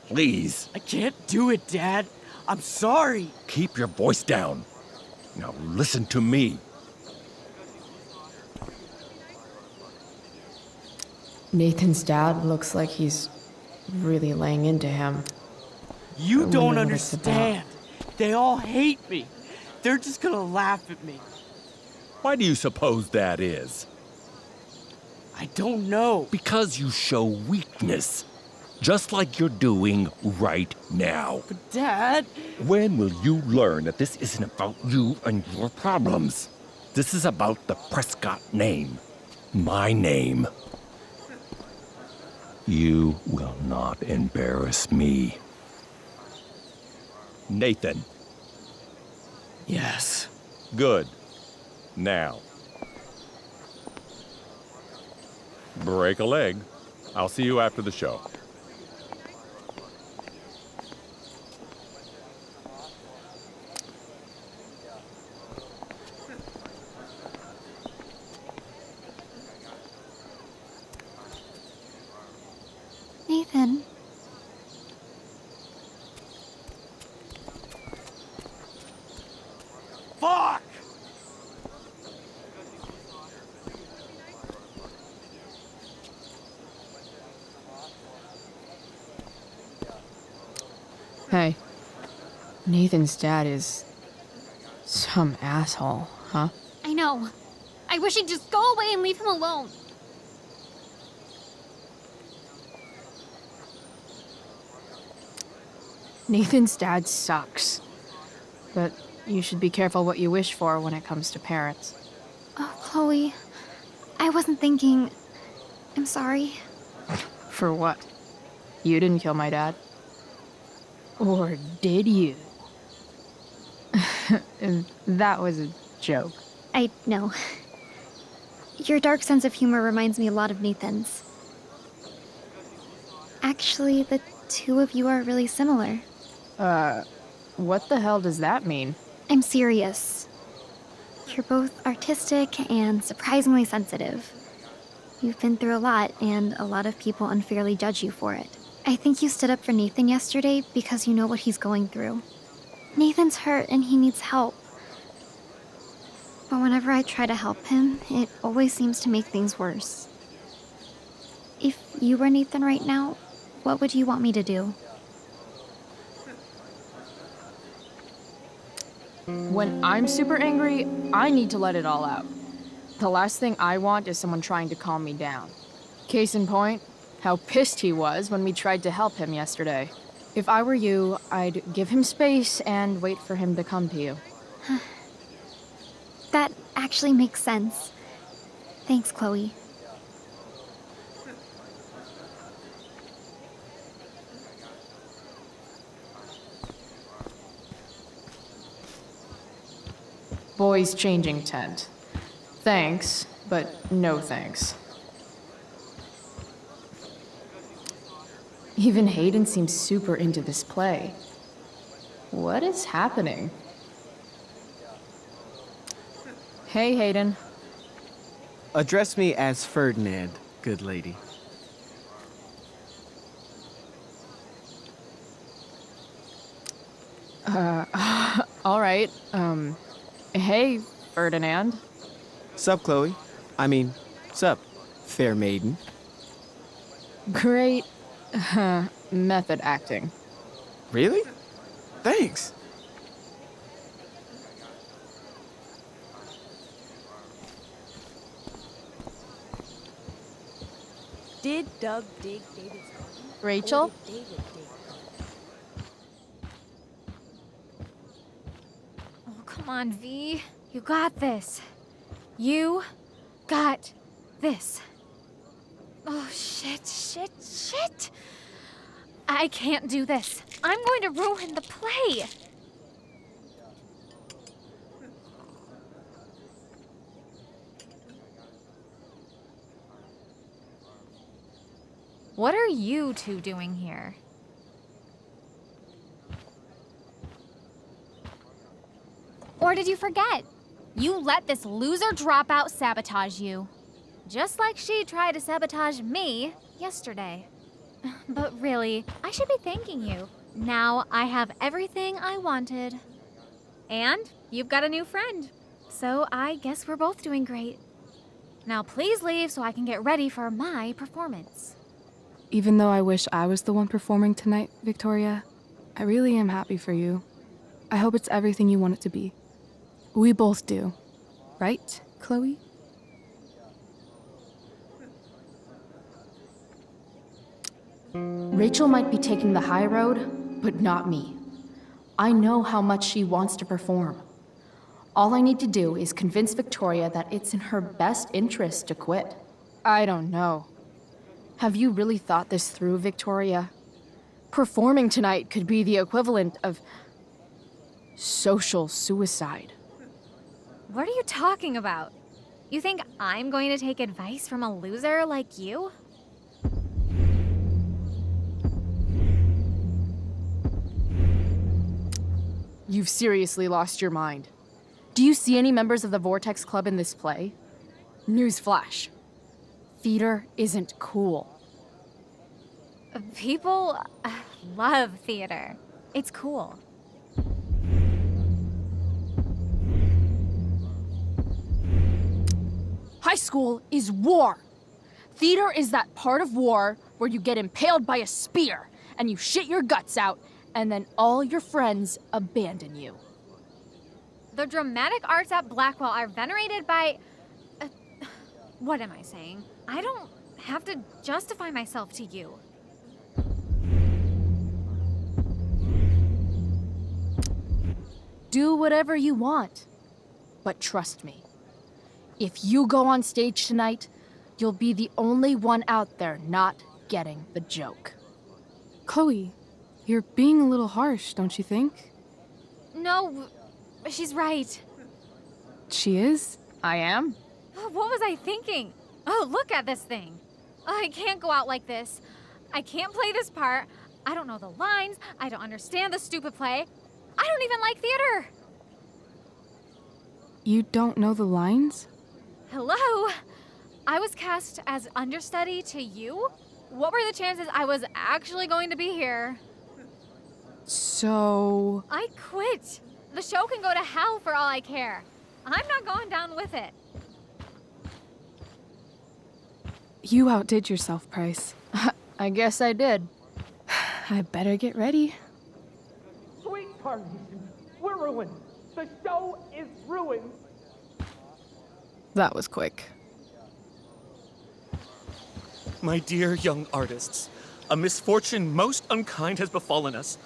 please. I can't do it, Dad. I'm sorry. Keep your voice down. Now listen to me. Nathan's dad looks like he's really laying into him. You I don't wonder what it's about. understand. They all hate me. They're just gonna laugh at me. Why do you suppose that is? I don't know. Because you show weakness. Just like you're doing right now. But Dad... When will you learn that this isn't about you and your problems? This is about the Prescott name. My name. You will not embarrass me. Nathan. Yes. Good. Now. Break a leg. I'll see you after the show. Nathan. Fuck! Hey. Nathan's dad is some asshole, huh? I know. I wish he'd just go away and leave him alone. Nathan's dad sucks. But you should be careful what you wish for when it comes to parents. Oh, Chloe. I wasn't thinking... I'm sorry. For what? You didn't kill my dad. Or did you? That was a joke. I know. Your dark sense of humor reminds me a lot of Nathan's. Actually, the two of you are really similar. What the hell does that mean? I'm serious. You're both artistic and surprisingly sensitive. You've been through a lot, and a lot of people unfairly judge you for it. I think you stood up for Nathan yesterday because you know what he's going through. Nathan's hurt and he needs help. But whenever I try to help him, it always seems to make things worse. If you were Nathan right now, what would you want me to do? When I'm super angry, I need to let it all out. The last thing I want is someone trying to calm me down. Case in point, how pissed he was when we tried to help him yesterday. If I were you, I'd give him space and wait for him to come to you. That actually makes sense. Thanks, Chloe. Boys changing tent. Thanks, but no thanks. Even Hayden seems super into this play. What is happening? Hey, Hayden. Address me as Ferdinand, good lady. All right. Hey, Ferdinand. Sup, Chloe? I mean, sup, fair maiden. Great method acting. Really? Thanks. Did Doug dig David's garden? Rachel? Or did David dig Oh, come on, V. You got this. You got this. Oh, shit. I can't do this. I'm going to ruin the play. What are you two doing here? Or did you forget? You let this loser dropout sabotage you. Just like she tried to sabotage me yesterday. But really, I should be thanking you. Now I have everything I wanted. And you've got a new friend. So I guess we're both doing great. Now please leave so I can get ready for my performance. Even though I wish I was the one performing tonight, Victoria, I really am happy for you. I hope it's everything you want it to be. We both do. Right, Chloe? Rachel might be taking the high road, but not me. I know how much she wants to perform. All I need to do is convince Victoria that it's in her best interest to quit. I don't know. Have you really thought this through, Victoria? Performing tonight could be the equivalent of social suicide. What are you talking about? You think I'm going to take advice from a loser like you? You've seriously lost your mind. Do you see any members of the Vortex Club in this play? Newsflash. Theater isn't cool. People love theater. It's cool. High school is war. Theater is that part of war where you get impaled by a spear and you shit your guts out and then all your friends abandon you. The dramatic arts at Blackwell are venerated by... what am I saying? I don't have to justify myself to you. Do whatever you want. But trust me, if you go on stage tonight, you'll be the only one out there not getting the joke. Chloe, you're being a little harsh, don't you think? No, she's right. She is? I am? What was I thinking? Oh, look at this thing. I can't go out like this. I can't play this part. I don't know the lines. I don't understand the stupid play. I don't even like theater. You don't know the lines? Hello? I was cast as understudy to you? What were the chances I was actually going to be here? So... I quit. The show can go to hell for all I care. I'm not going down with it. You outdid yourself, Price. I guess I did. I better get ready. Sweet Carnation, we're ruined. The show is ruined. That was quick. My dear young artists, a misfortune most unkind has befallen us.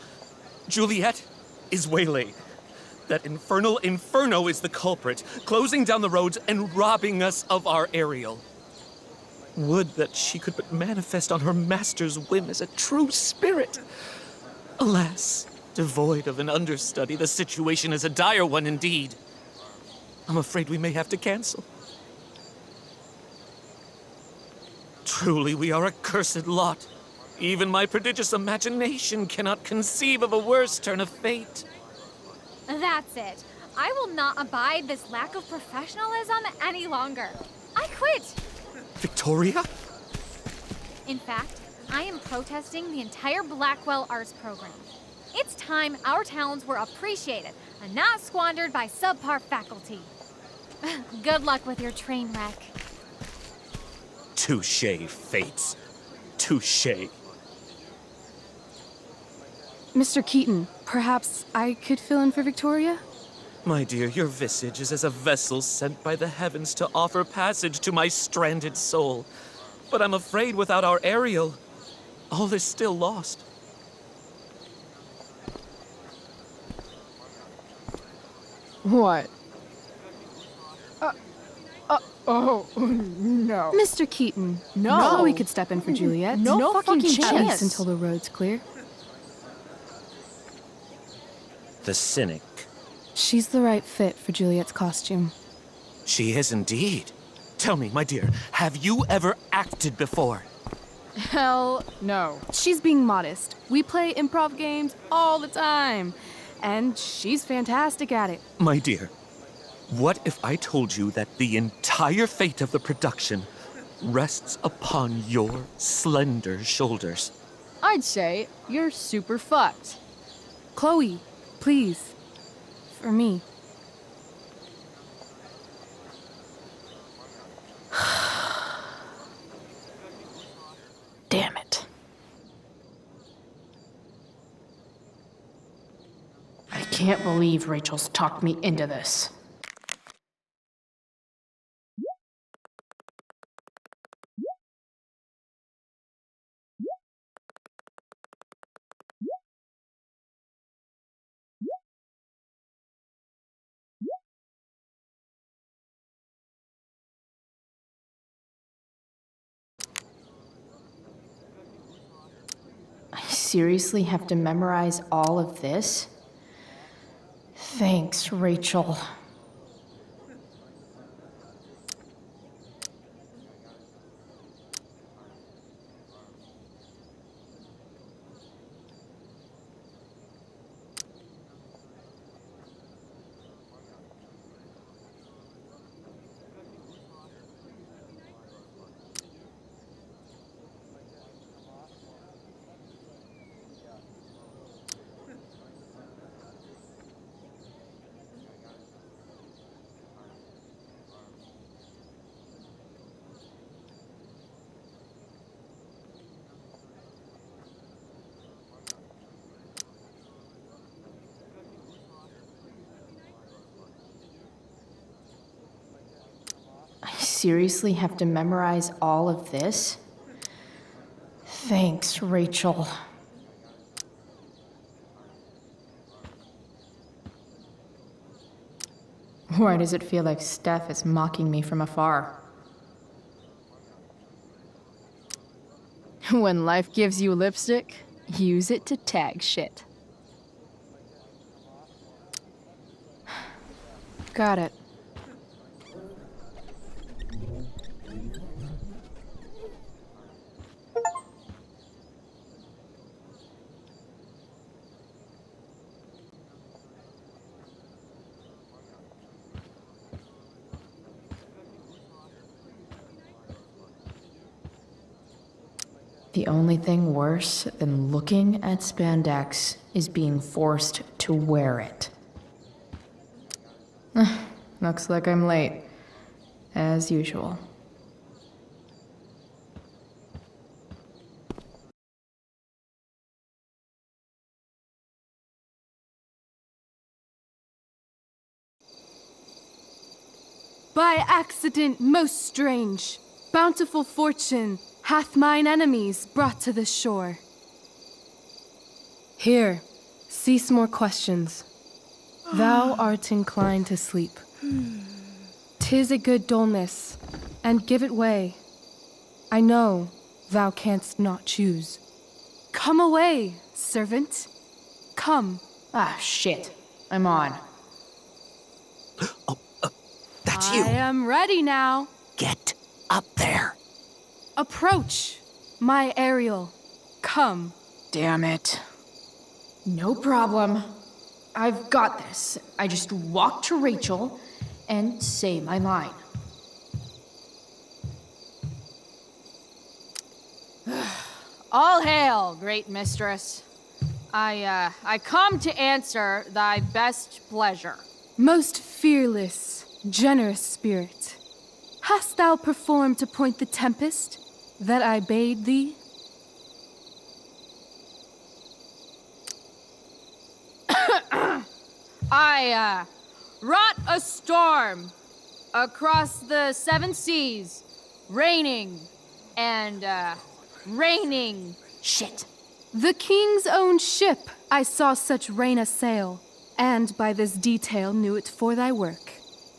Juliet is waylaid. That infernal inferno is the culprit, closing down the roads and robbing us of our Ariel. Would that she could but manifest on her master's whim as a true spirit. Alas, devoid of an understudy, the situation is a dire one indeed. I'm afraid we may have to cancel. Truly, we are a cursed lot. Even my prodigious imagination cannot conceive of a worse turn of fate. That's it. I will not abide this lack of professionalism any longer. I quit. Victoria? In fact, I am protesting the entire Blackwell Arts program. It's time our talents were appreciated and not squandered by subpar faculty. Good luck with your train wreck. Touché, Fates. Touché. Mr. Keaton, perhaps I could fill in for Victoria? My dear, your visage is as a vessel sent by the heavens to offer passage to my stranded soul. But I'm afraid without our Ariel, all is still lost. What? Oh, no. Mr. Keaton, No. Chloe could step in for Juliet. No fucking chance. At least until the road's clear. The cynic. She's the right fit for Juliet's costume. She is indeed. Tell me, my dear, have you ever acted before? Hell no. She's being modest. We play improv games all the time. And she's fantastic at it. My dear, what if I told you that the entire fate of the production rests upon your slender shoulders? I'd say you're super fucked. Chloe, please. For me. Damn it. I can't believe Rachel's talked me into this. I seriously have to memorize all of this? Thanks, Rachel. I seriously have to memorize all of this? Thanks, Rachel. Why does it feel like Steph is mocking me from afar? When life gives you lipstick, use it to tag shit. Got it. The only thing worse than looking at spandex is being forced to wear it. Looks like I'm late, as usual. By accident most strange, bountiful fortune hath mine enemies brought to this shore. Here, cease more questions. Thou art inclined to sleep. 'Tis a good dullness, and give it way. I know thou canst not choose. Come away, servant. Come. Ah, shit. I'm on. That's I am ready now. Get up there. Approach, my Ariel. Come. Damn it. No problem. I've got this. I just walk to Rachel and say my line. All hail, great mistress. I come to answer thy best pleasure. Most fearless, generous spirit, hast thou performed to point the tempest that I bade thee? I wrought a storm across the 7 seas, raining and raining. Shit. The king's own ship I saw such rain assail, and by this detail knew it for thy work.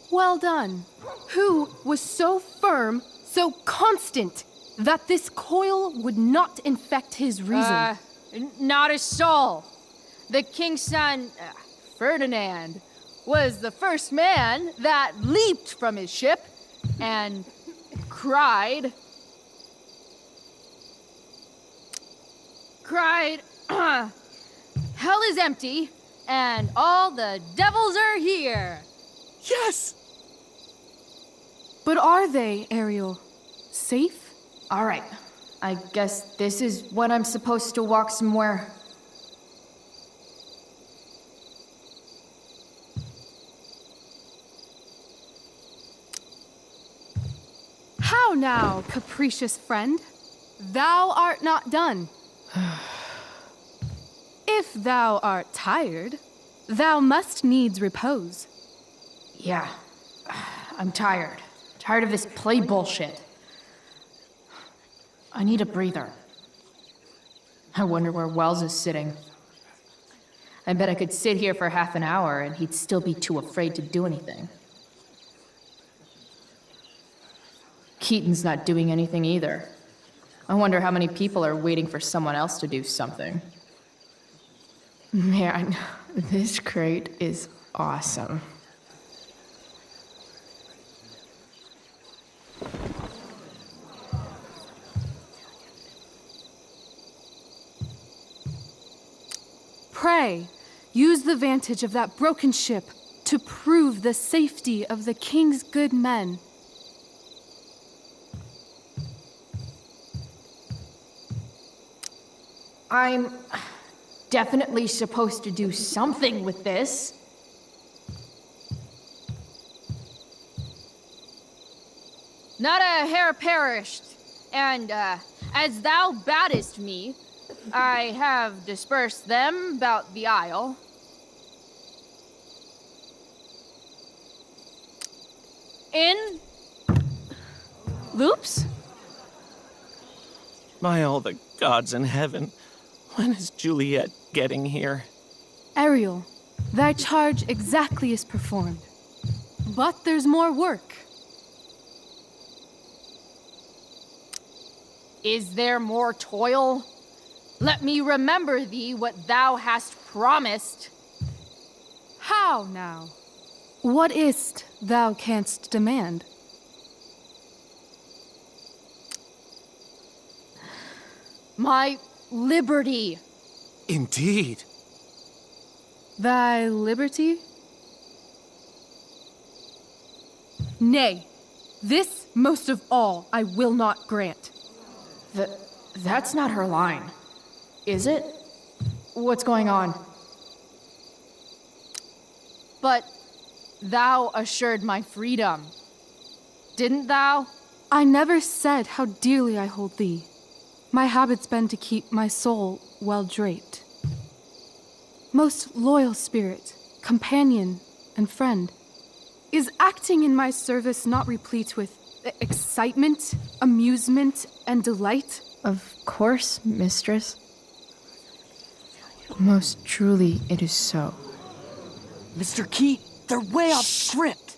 Well done. Who was so firm, so constant, that this coil would not infect his reason? Not a soul. The king's son, Ferdinand, was the first man that leaped from his ship and cried, hell is empty and all the devils are here. Yes! But are they, Ariel? Safe? All right. I guess this is when I'm supposed to walk somewhere. How now, capricious friend? Thou art not done. If thou art tired, thou must needs repose. Yeah. I'm tired. Tired of this play bullshit. I need a breather. I wonder where Wells is sitting. I bet I could sit here for half an hour and he'd still be too afraid to do anything. Keaton's not doing anything either. I wonder how many people are waiting for someone else to do something. Man, this crate is awesome. Pray, use the vantage of that broken ship to prove the safety of the king's good men. I'm definitely supposed to do something with this. Not a hair perished, and as thou badest me, I have dispersed them about the isle. In loops? By all the gods in heaven, when is Juliet getting here? Ariel, thy charge exactly is performed. But there's more work. Is there more toil? Let me remember thee what thou hast promised. How now? What is't thou canst demand? My liberty. Indeed. Thy liberty? Nay, this most of all I will not grant. That's not her line. Is it? What's going on? But thou assured my freedom, didn't thou? I never said how dearly I hold thee. My habit's been to keep my soul well draped. Most loyal spirit, companion, and friend, is acting in my service not replete with excitement, amusement, and delight? Of course, mistress. Most truly, it is so. Mr. Keat, they're way off script.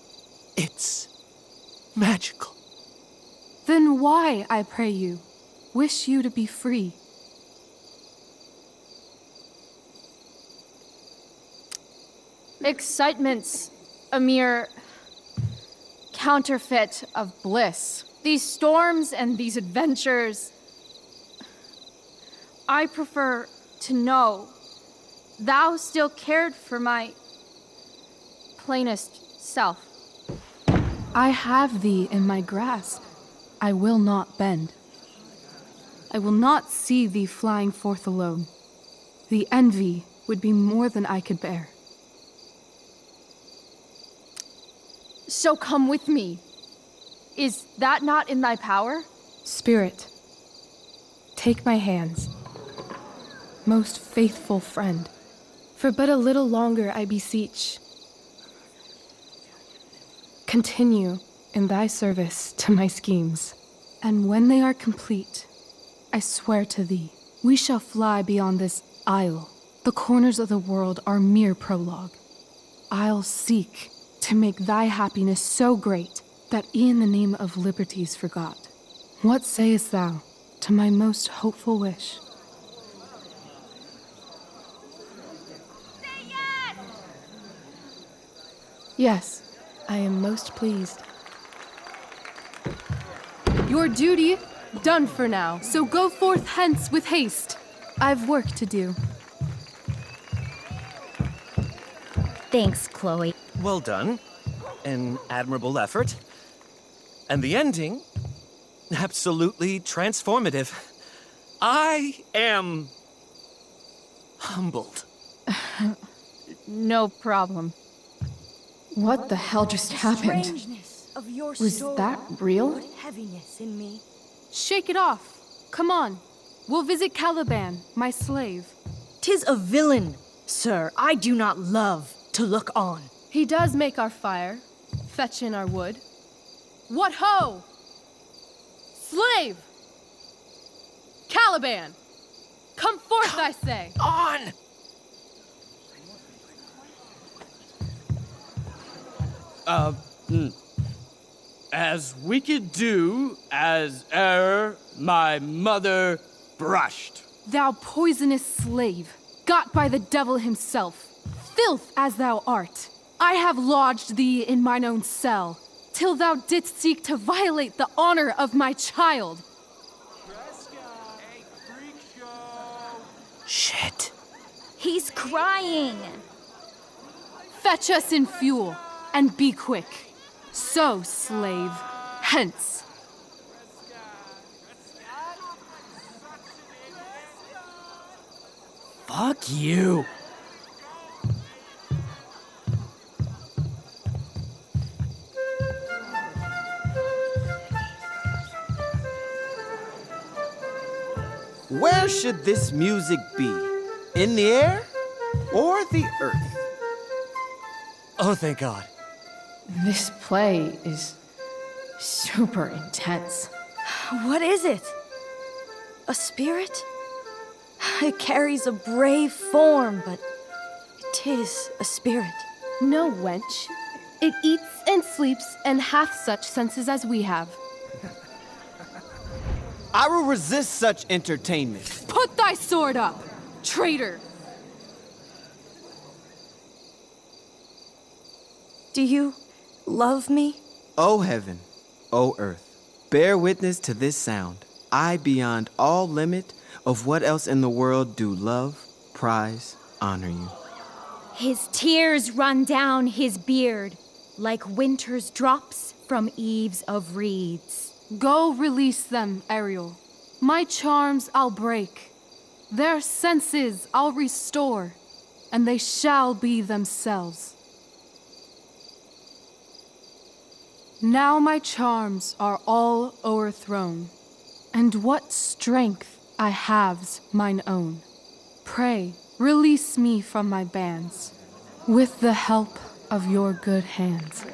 It's magical. Then why, I pray you, wish you to be free? Excitement's a mere counterfeit of bliss. These storms and these adventures. I prefer to know thou still cared for my plainest self. I have thee in my grasp. I will not bend. I will not see thee flying forth alone. The envy would be more than I could bear. So come with me. Is that not in thy power? Spirit, take my hands. Most faithful friend, for but a little longer I beseech. Continue in thy service to my schemes, and when they are complete, I swear to thee, we shall fly beyond this isle. The corners of the world are mere prologue. I'll seek to make thy happiness so great that e'en the name of liberty's forgot. What sayest thou to my most hopeful wish? Yes, I am most pleased. Your duty done for now, so go forth hence with haste. I've work to do. Thanks, Chloe. Well done. An admirable effort. And the ending, absolutely transformative. I am humbled. No problem. What the hell just happened? Strangeness of your Was story that real? put heaviness in me. Shake it off. Come on. We'll visit Caliban, my slave. 'Tis a villain, sir, I do not love to look on. He does make our fire, fetch in our wood. What ho! Slave! Caliban! Come forth, I say! On! As we could do as e'er my mother brushed. Thou poisonous slave, got by the devil himself, filth as thou art, I have lodged thee in mine own cell, till thou didst seek to violate the honor of my child. Shit. He's crying. Fetch us in fuel, and be quick. So, slave, hence. Fuck you. Where should this music be? In the air or the earth? Oh, thank God. This play is super intense. What is it? A spirit? It carries a brave form, but 'tis a spirit. No, wench. It eats and sleeps and hath such senses as we have. I will resist such entertainment. Put thy sword up, traitor! Do you love me? O heaven, O earth, bear witness to this sound. I, beyond all limit of what else in the world do love, prize, honor you. His tears run down his beard like winter's drops from eaves of reeds. Go release them, Ariel. My charms I'll break, their senses I'll restore, and they shall be themselves. Now my charms are all o'erthrown, and what strength I have's mine own. Pray, release me from my bands, with the help of your good hands.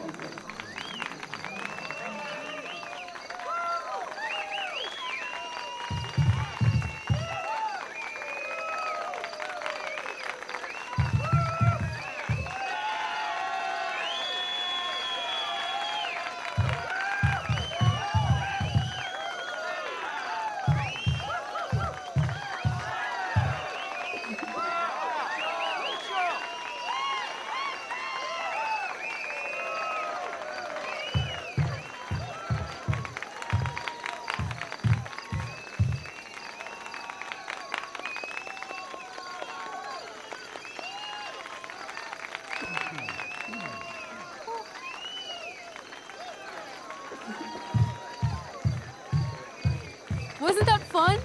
Wasn't that fun?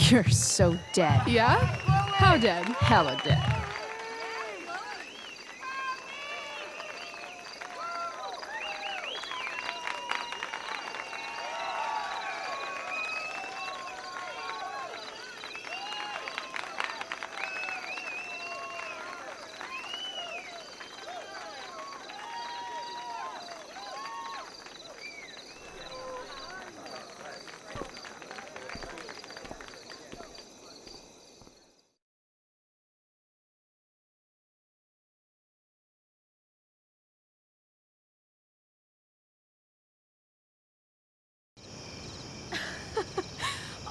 You're so dead. Yeah? How dead? Hella dead.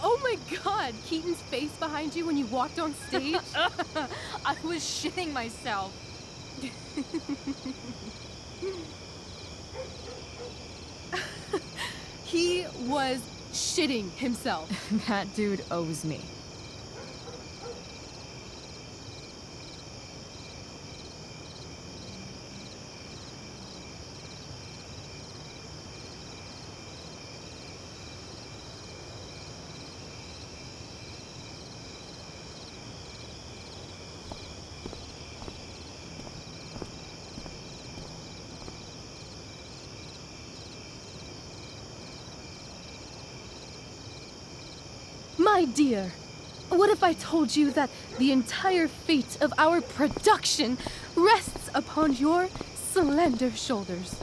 Oh my god, Keaton's face behind you when you walked on stage? I was shitting myself. He was shitting himself. That dude owes me. My dear, what if I told you that the entire fate of our production rests upon your slender shoulders?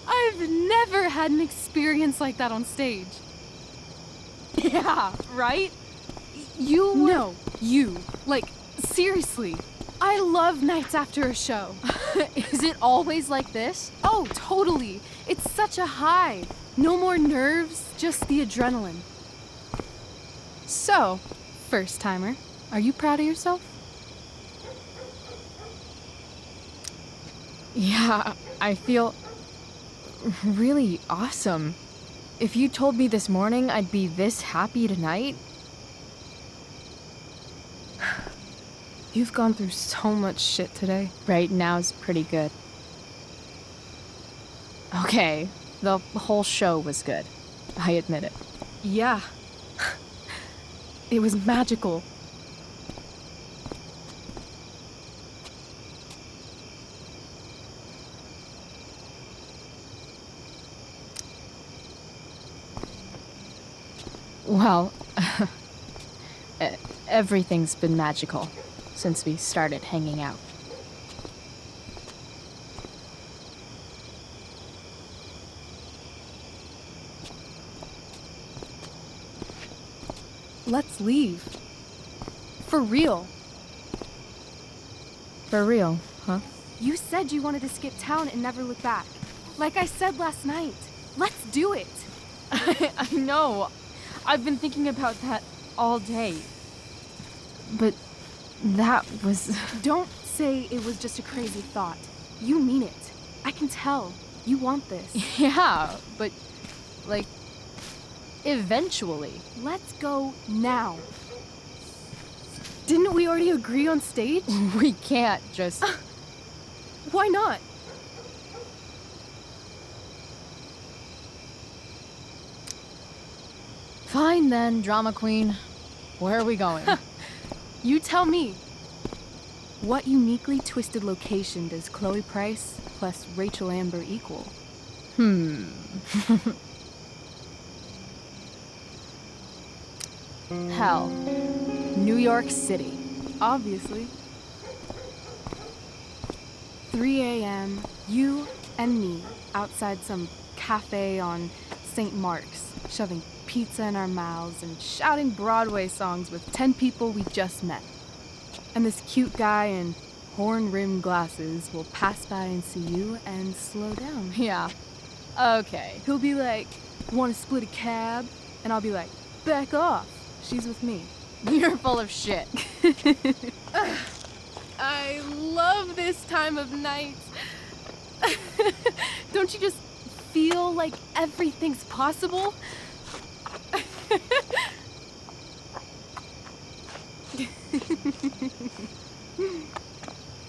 I've never had an experience like that on stage. Yeah, right? You were... No, you. Like, seriously. I love nights after a show. Is it always like this? Oh, totally. It's such a high. No more nerves, just the adrenaline. So, first timer, are you proud of yourself? Yeah, I feel really awesome. If you told me this morning I'd be this happy tonight... You've gone through so much shit today. Right now's pretty good. Okay, the whole show was good. I admit it. Yeah. It was magical. Well, everything's been magical since we started hanging out. Let's leave. For real. For real, huh? You said you wanted to skip town and never look back. Like I said last night. Let's do it. I know. I've been thinking about that all day. But that was... Don't say it was just a crazy thought. You mean it. I can tell. You want this. Yeah, but, like, eventually. Let's go now. Didn't we already agree on stage? We can't just... Why not? Fine then, drama queen. Where are we going? You tell me. What uniquely twisted location does Chloe Price plus Rachel Amber equal? Hell. New York City. Obviously. 3 a.m., you and me outside some cafe on St. Mark's, shoving pizza in our mouths and shouting Broadway songs with 10 people we just met. And this cute guy in horn-rimmed glasses will pass by and see you and slow down. Yeah. Okay. He'll be like, "Want to split a cab?" And I'll be like, "Back off. She's with me." You're full of shit. I love this time of night. Don't you just feel like everything's possible?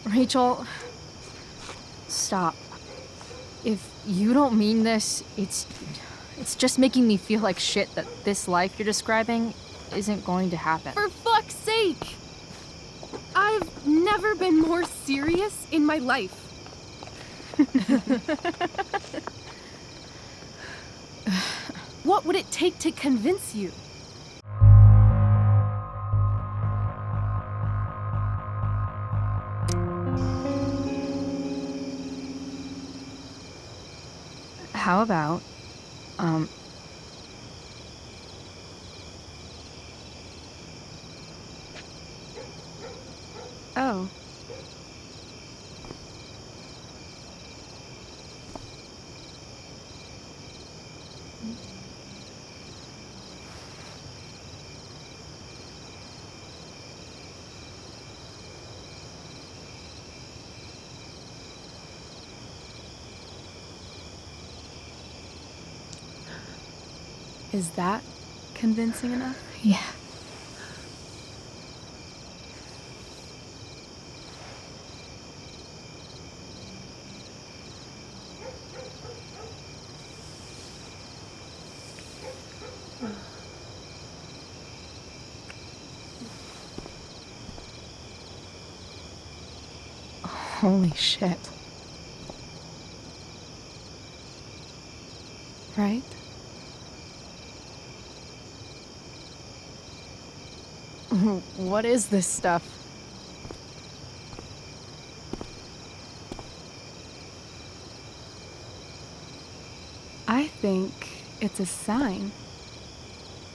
Rachel, stop. If you don't mean this, it's just making me feel like shit that this life you're describing isn't going to happen. For fuck's sake! I've never been more serious in my life. What would it take to convince you? How about, Oh. Is that convincing enough? Yeah. Holy shit. Right? What is this stuff? I think it's a sign.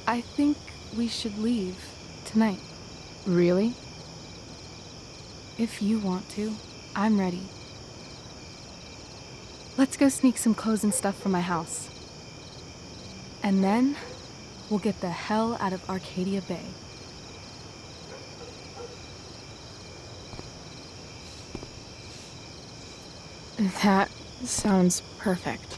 I think we should leave tonight. Really? If you want to, I'm ready. Let's go sneak some clothes and stuff from my house. And then, we'll get the hell out of Arcadia Bay. That sounds perfect.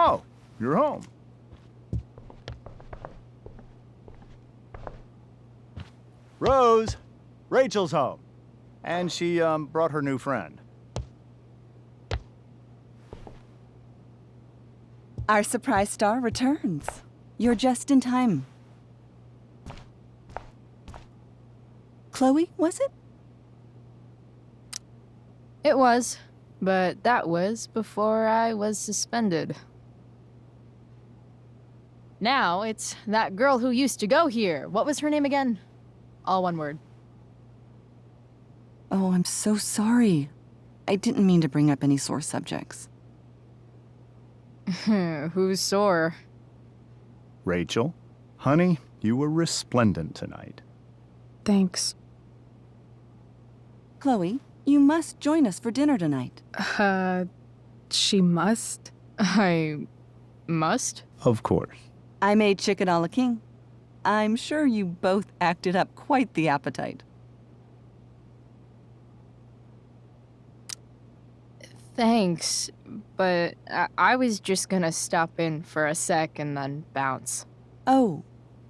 Oh, you're home. Rose, Rachel's home. And she, brought her new friend. Our surprise star returns. You're just in time. Chloe, was it? It was, but that was before I was suspended. Now it's that girl who used to go here. What was her name again? All one word. Oh, I'm so sorry. I didn't mean to bring up any sore subjects. Who's sore? Rachel, honey, you were resplendent tonight. Thanks. Chloe, you must join us for dinner tonight. She must? I must? Of course. I made chicken a la king. I'm sure you both acted up quite the appetite. Thanks, but I was just gonna stop in for a sec and then bounce. Oh,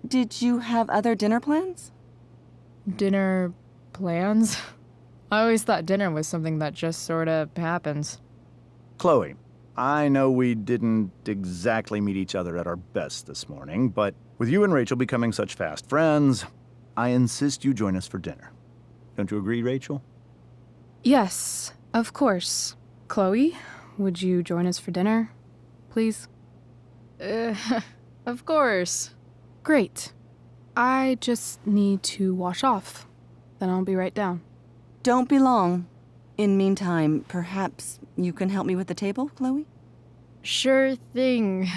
did you have other dinner plans? Dinner plans? I always thought dinner was something that just sorta happens. Chloe, I know we didn't exactly meet each other at our best this morning, but with you and Rachel becoming such fast friends, I insist you join us for dinner. Don't you agree, Rachel? Yes, of course. Chloe, would you join us for dinner, please? Of course. Great. I just need to wash off. Then I'll be right down. Don't be long. In meantime, perhaps you can help me with the table, Chloe? Sure thing,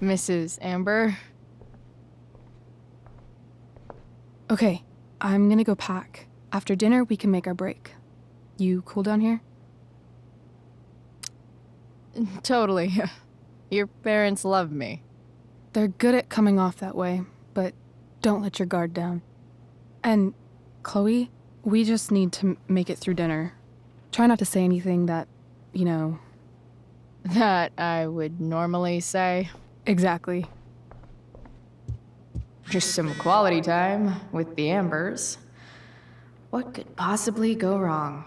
Mrs. Amber. Okay, I'm gonna go pack. After dinner, we can make our break. You cool down here? Totally. Your parents love me. They're good at coming off that way, but don't let your guard down. And, Chloe, we just need to make it through dinner. Try not to say anything that, you know... That I would normally say. Exactly. Just some quality time with the Ambers. What could possibly go wrong?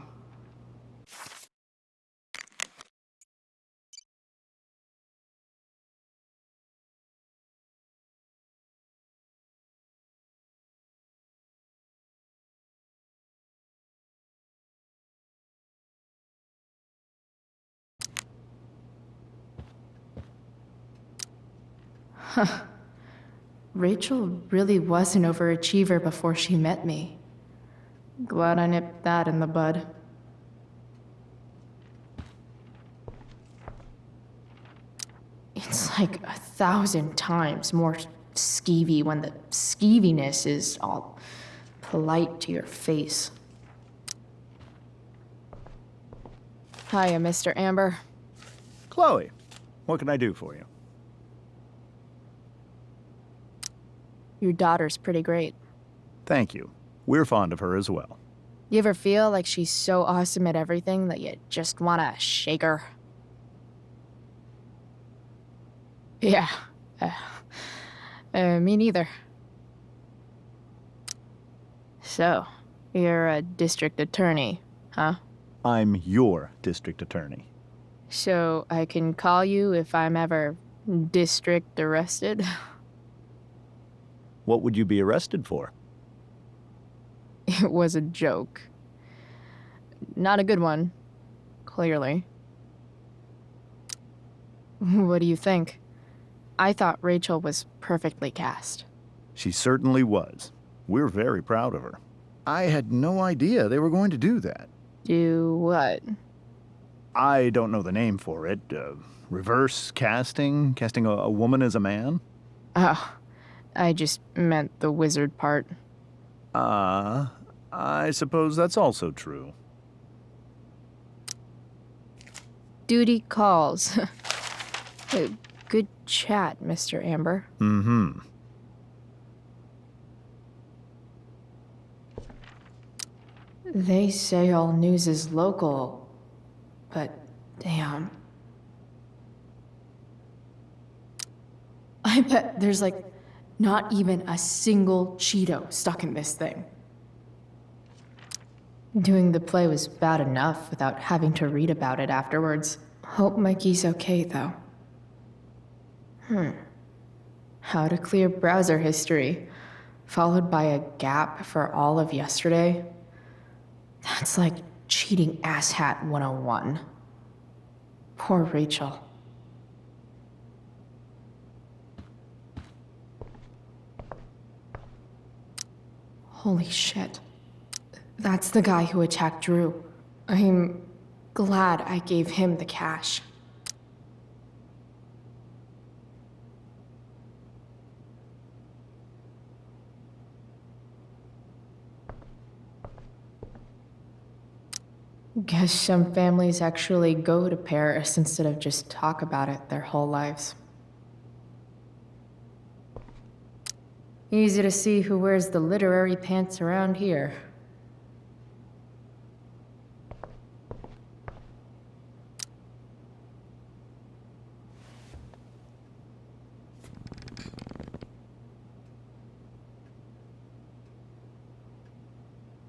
Huh. Rachel really was an overachiever before she met me. Glad I nipped that in the bud. It's like 1,000 times more skeevy when the skeeviness is all polite to your face. Hiya, Mr. Amber. Chloe, what can I do for you? Your daughter's pretty great. Thank you. We're fond of her as well. You ever feel like she's so awesome at everything that you just wanna shake her? Yeah. Me neither. So, you're a district attorney, huh? I'm your district attorney. So I can call you if I'm ever district arrested? What would you be arrested for? It was a joke. Not a good one, clearly. What do you think? I thought Rachel was perfectly cast. She certainly was. We're very proud of her. I had no idea they were going to do that. Do what? I don't know the name for it. Reverse casting? Casting a woman as a man? Oh, I just meant the wizard part. I suppose that's also true. Duty calls. Good chat, Mr. Amber. Mm-hmm. They say all news is local, but damn. I bet there's like not even a single Cheeto stuck in this thing. Doing the play was bad enough without having to read about it afterwards. Hope Mikey's okay, though. How to clear browser history, followed by a gap for all of yesterday. That's like Cheating asshat 101. Poor Rachel. Holy shit. That's the guy who attacked Drew. I'm glad I gave him the cash. Guess some families actually go to Paris instead of just talk about it their whole lives. Easy to see who wears the literary pants around here.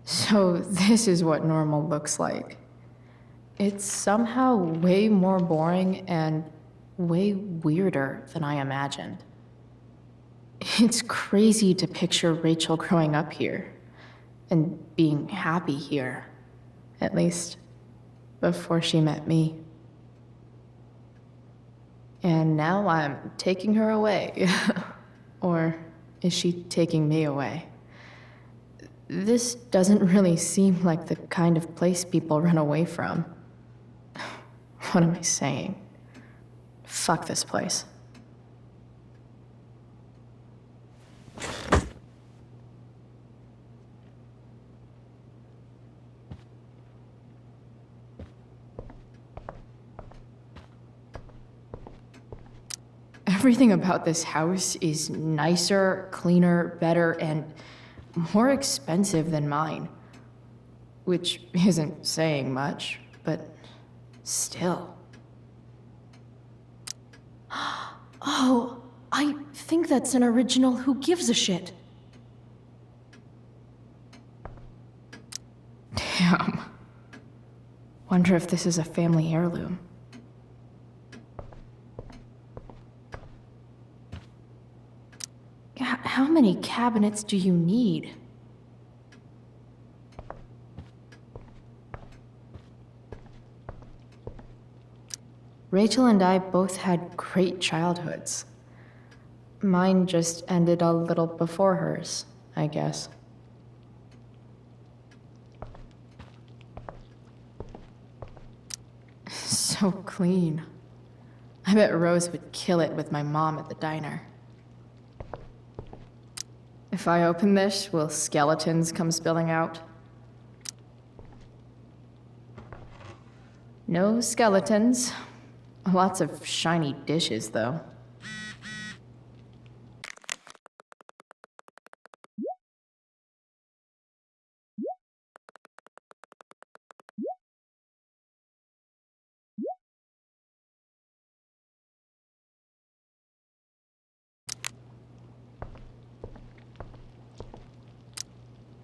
So this is what normal looks like. It's somehow way more boring and way weirder than I imagined. It's crazy to picture Rachel growing up here and being happy here, at least before she met me. And now I'm taking her away. Or is she taking me away? This doesn't really seem like the kind of place people run away from. What am I saying? Fuck this place. Everything about this house is nicer, cleaner, better, and more expensive than mine. Which isn't saying much, but still. Oh, I think that's an original Who Gives a Shit. Damn. Wonder if this is a family heirloom. How many cabinets do you need? Rachel and I both had great childhoods. Mine just ended a little before hers, I guess. So clean. I bet Rose would kill it with my mom at the diner. If I open this, will skeletons come spilling out? No skeletons. Lots of shiny dishes, though.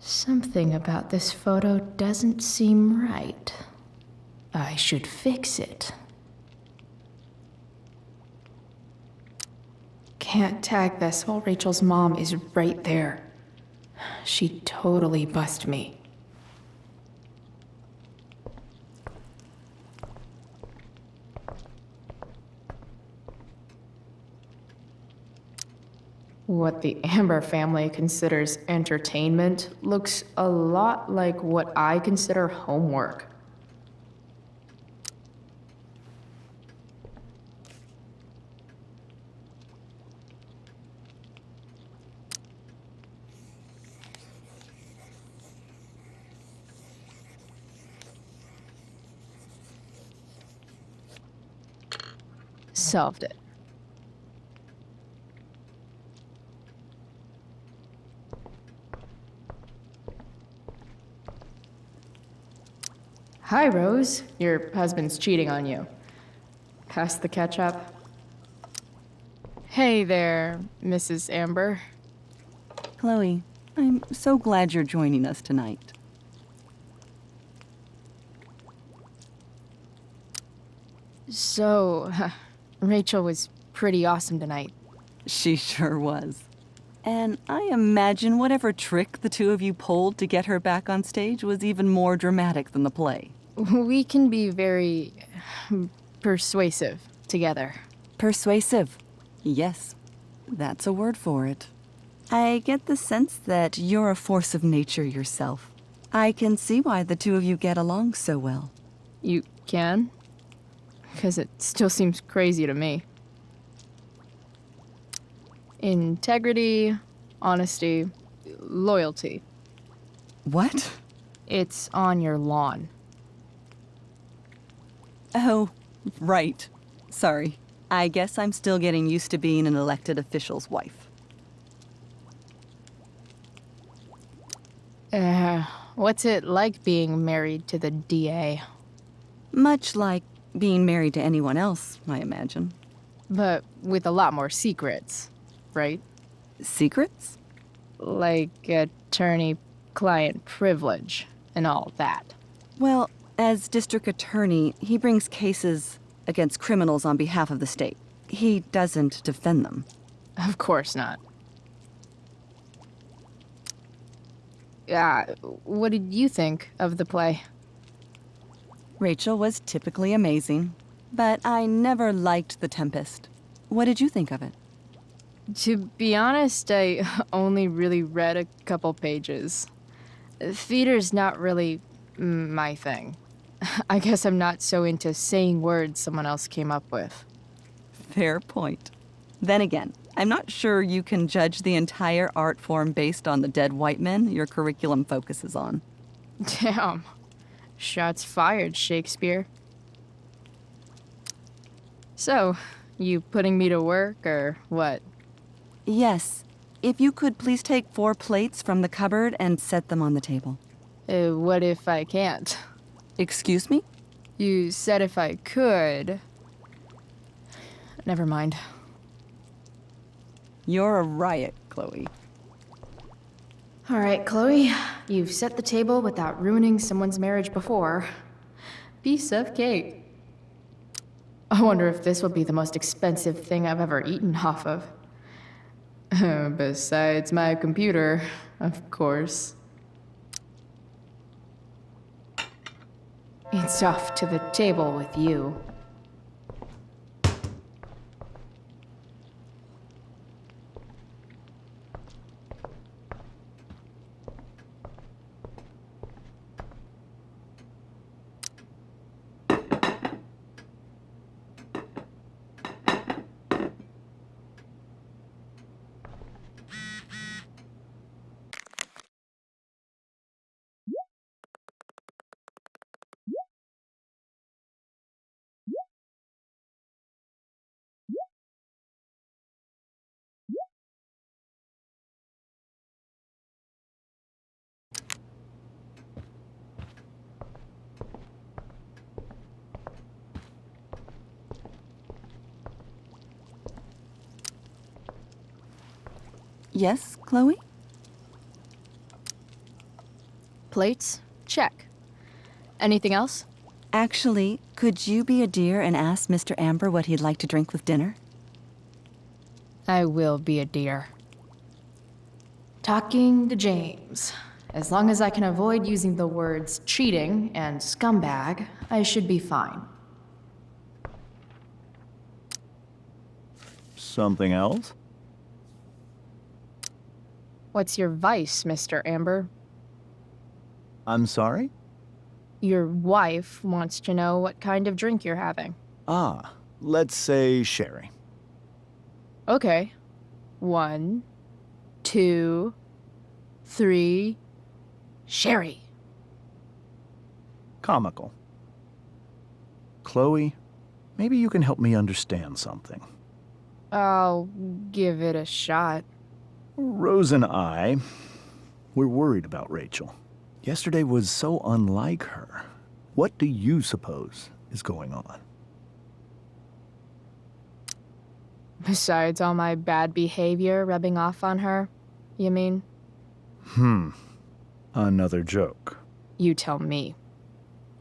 Something about this photo doesn't seem right. I should fix it. Can't tag this while Rachel's mom is right there. She'd totally bust me. What the Amber family considers entertainment looks a lot like what I consider homework. Solved it. Hi, Rose. Your husband's cheating on you. Pass the ketchup. Hey there, Mrs. Amber. Chloe, I'm so glad you're joining us tonight. So, Rachel was pretty awesome tonight. She sure was. And I imagine whatever trick the two of you pulled to get her back on stage was even more dramatic than the play. We can be very persuasive together. Persuasive. Yes, that's a word for it. I get the sense that you're a force of nature yourself. I can see why the two of you get along so well. You can? Because it still seems crazy to me. Integrity, honesty, loyalty. What? It's on your lawn. Oh, right. Sorry. I guess I'm still getting used to being an elected official's wife. What's it like being married to the DA? Much like being married to anyone else, I imagine. But with a lot more secrets, right? Secrets? Like attorney-client privilege and all that. Well, as district attorney, he brings cases against criminals on behalf of the state. He doesn't defend them. Of course not. What did you think of the play? Rachel was typically amazing, but I never liked The Tempest. What did you think of it? To be honest, I only really read a couple pages. Theater's not really my thing. I guess I'm not so into saying words someone else came up with. Fair point. Then again, I'm not sure you can judge the entire art form based on the dead white men your curriculum focuses on. Damn. Shots fired, Shakespeare. So, you putting me to work, or what? Yes. If you could please take 4 plates from the cupboard and set them on the table. What if I can't? Excuse me? You said if I could. Never mind. You're a riot, Chloe. All right, Chloe. You've set the table without ruining someone's marriage before. Piece of cake. I wonder if this will be the most expensive thing I've ever eaten off of. Besides my computer, of course. It's off to the table with you. Yes, Chloe? Plates? Check. Anything else? Actually, could you be a dear and ask Mr. Amber what he'd like to drink with dinner? I will be a dear. Talking to James. As long as I can avoid using the words cheating and scumbag, I should be fine. Something else? What's your vice, Mr. Amber? I'm sorry? Your wife wants to know what kind of drink you're having. Ah, let's say sherry. Okay. 1, 2, 3. Sherry. Comical. Chloe, maybe you can help me understand something. I'll give it a shot. Rose and I, we're worried about Rachel. Yesterday was so unlike her. What do you suppose is going on? Besides all my bad behavior rubbing off on her, you mean? Another joke. You tell me.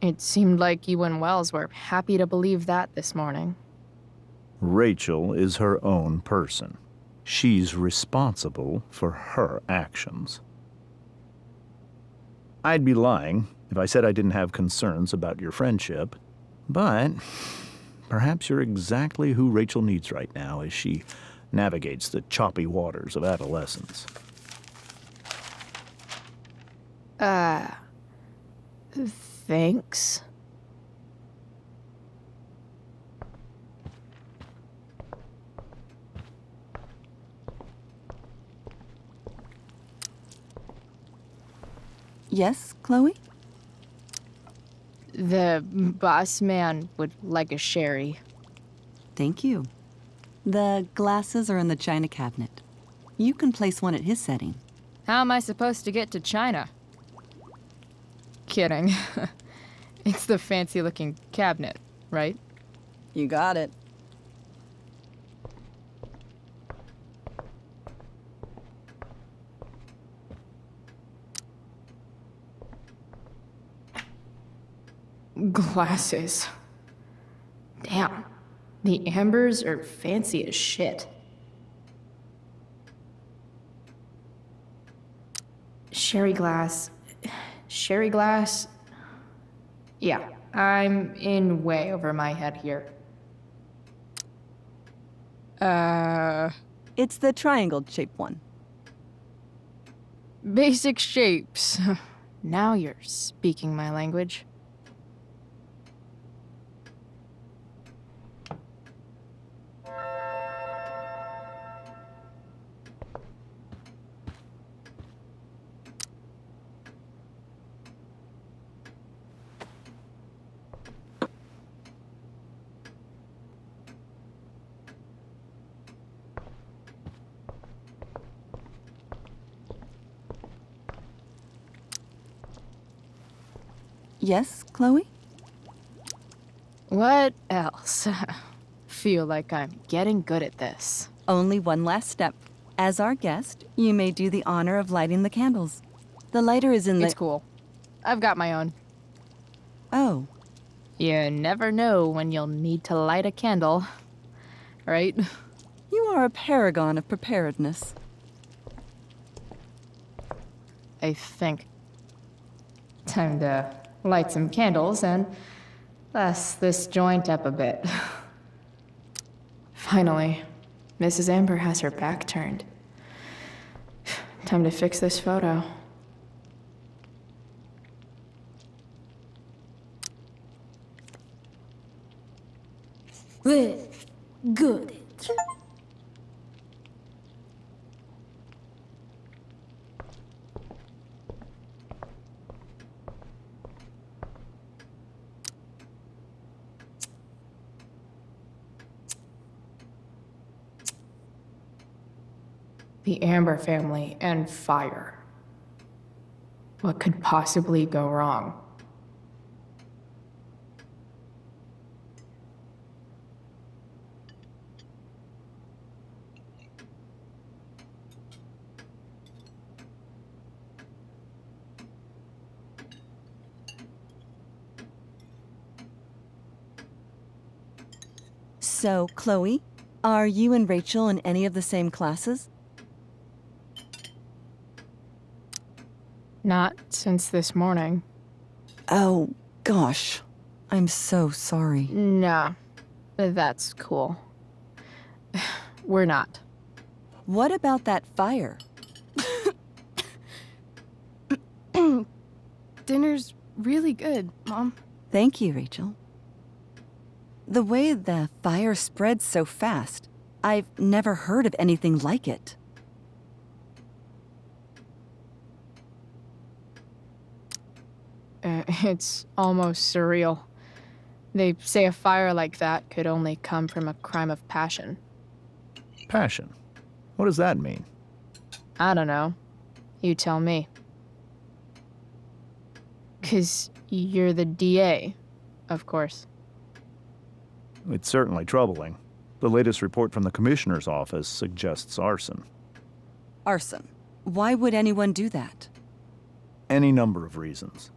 It seemed like you and Wells were happy to believe that this morning. Rachel is her own person. She's responsible for her actions. I'd be lying if I said I didn't have concerns about your friendship, but perhaps you're exactly who Rachel needs right now as she navigates the choppy waters of adolescence. Thanks. Yes, Chloe? The boss man would like a sherry. Thank you. The glasses are in the china cabinet. You can place one at his setting. How am I supposed to get to China? Kidding. It's the fancy-looking cabinet, right? You got it. Glasses. Damn. The ambers are fancy as shit. Sherry glass. Sherry glass? Yeah, I'm in way over my head here. It's the triangle-shaped one. Basic shapes. Now you're speaking my language. Yes, Chloe? What else? Feel like I'm getting good at this. Only one last step. As our guest, you may do the honor of lighting the candles. The lighter is in the... It's cool. I've got my own. Oh. You never know when you'll need to light a candle, right? You are a paragon of preparedness. I think. Time to light some candles and bless this joint up a bit. Finally, Mrs. Amber has her back turned. Time to fix this photo. Good. The Amber family and fire. What could possibly go wrong? So, Chloe, are you and Rachel in any of the same classes? Not since this morning. Oh, gosh. I'm so sorry. Nah, that's cool. We're not. What about that fire? Dinner's really good, Mom. Thank you, Rachel. The way the fire spreads so fast, I've never heard of anything like it. It's almost surreal. They say a fire like that could only come from a crime of passion. Passion? What does that mean? I don't know. You tell me. 'Cause you're the DA, of course. It's certainly troubling. The latest report from the commissioner's office suggests arson. Arson. Why would anyone do that? Any number of reasons.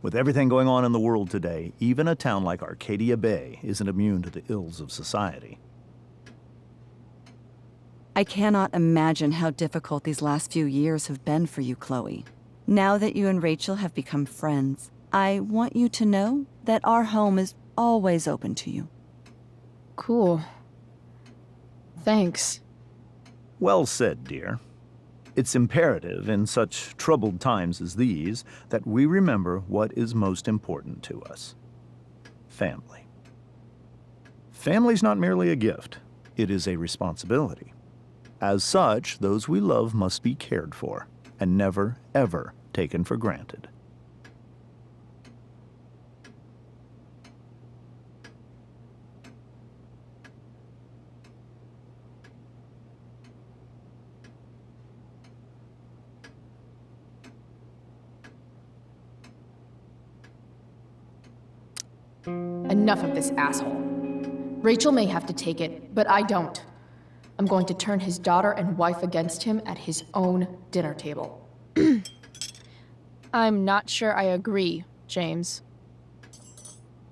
With everything going on in the world today, even a town like Arcadia Bay isn't immune to the ills of society. I cannot imagine how difficult these last few years have been for you, Chloe. Now that you and Rachel have become friends, I want you to know that our home is always open to you. Cool. Thanks. Well said, dear. It's imperative in such troubled times as these that we remember what is most important to us. Family. Family's not merely a gift, it is a responsibility. As such, those we love must be cared for and never, ever taken for granted. Enough of this asshole. Rachel may have to take it, but I don't. I'm going to turn his daughter and wife against him at his own dinner table. I'm not sure I agree, James.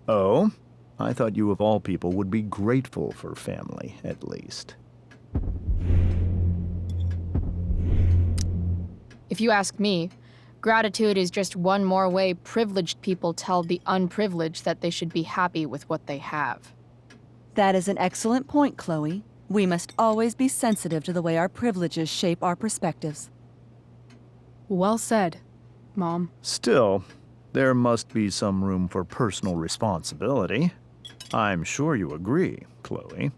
Oh? I thought you of all people would be grateful for family, at least. If you ask me, gratitude is just one more way privileged people tell the unprivileged that they should be happy with what they have. That is an excellent point, Chloe. We must always be sensitive to the way our privileges shape our perspectives. Well said, Mom. Still, there must be some room for personal responsibility. I'm sure you agree, Chloe.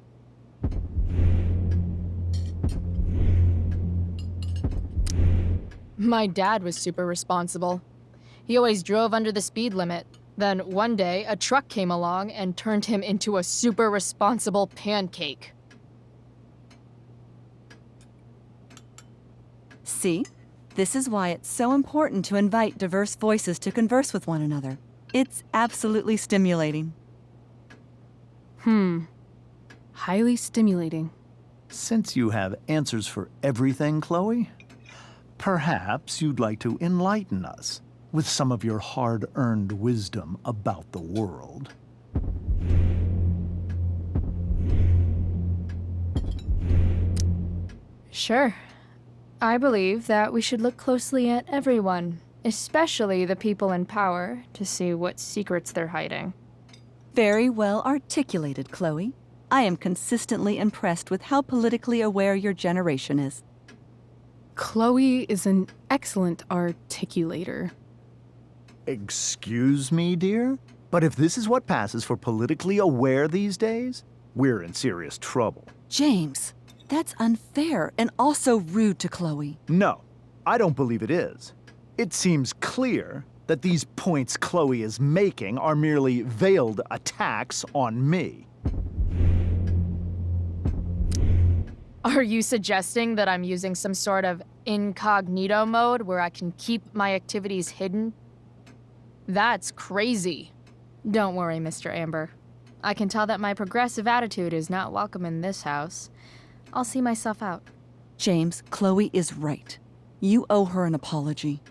My dad was super responsible. He always drove under the speed limit. Then one day, a truck came along and turned him into a super responsible pancake. See? This is why it's so important to invite diverse voices to converse with one another. It's absolutely stimulating. Highly stimulating. Since you have answers for everything, Chloe, perhaps you'd like to enlighten us with some of your hard-earned wisdom about the world. Sure. I believe that we should look closely at everyone, especially the people in power, to see what secrets they're hiding. Very well articulated, Chloe. I am consistently impressed with how politically aware your generation is. Chloe is an excellent articulator. Excuse me, dear? But if this is what passes for politically aware these days, we're in serious trouble. James, that's unfair and also rude to Chloe. No, I don't believe it is. It seems clear that these points Chloe is making are merely veiled attacks on me. Are you suggesting that I'm using some sort of incognito mode where I can keep my activities hidden? That's crazy. Don't worry, Mr. Amber. I can tell that my progressive attitude is not welcome in this house. I'll see myself out. James, Chloe is right. You owe her an apology.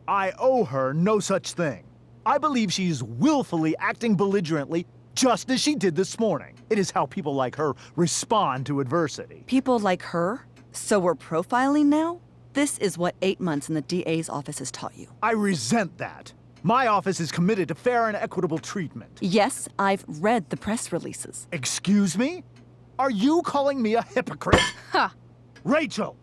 I owe her no such thing. I believe she's willfully acting belligerently just as she did this morning. It is how people like her respond to adversity. People like her? So we're profiling now? This is what 8 months in the DA's office has taught you. I resent that. My office is committed to fair and equitable treatment. Yes, I've read the press releases. Excuse me? Are you calling me a hypocrite? Ha! Rachel!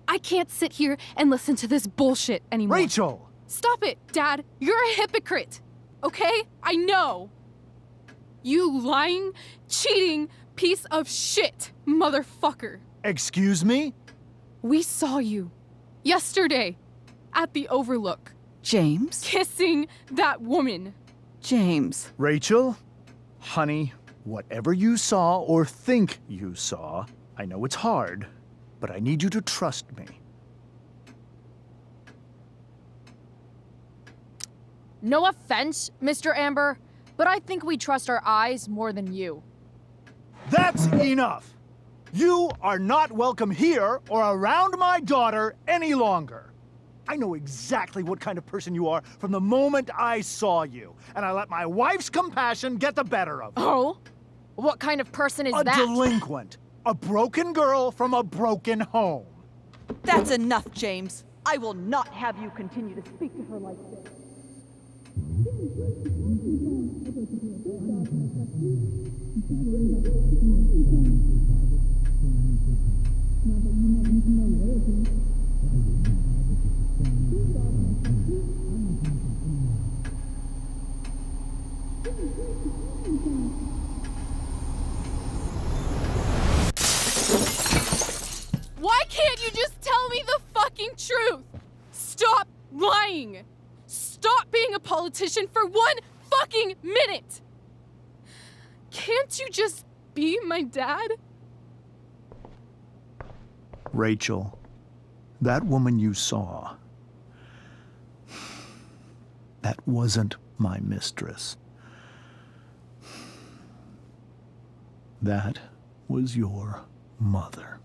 I can't sit here and listen to this bullshit anymore. Rachel! Stop it, Dad! You're a hypocrite! Okay? I know! You lying, cheating piece of shit, motherfucker! Excuse me? We saw you yesterday at the Overlook. James? Kissing that woman. James. Rachel? Honey, whatever you saw or think you saw, I know it's hard, but I need you to trust me. No offense, Mr. Amber, but I think we trust our eyes more than you. That's enough! You are not welcome here or around my daughter any longer. I know exactly what kind of person you are from the moment I saw you, and I let my wife's compassion get the better of me. Oh? What kind of person is that? A delinquent. A broken girl from a broken home. That's enough, James. I will not have you continue to speak to her like this. Why can't you just tell me the fucking truth? Stop lying! Stop being a politician for 1 fucking minute! Can't you just be my dad? Rachel, that woman you saw, that wasn't my mistress. That was your mother.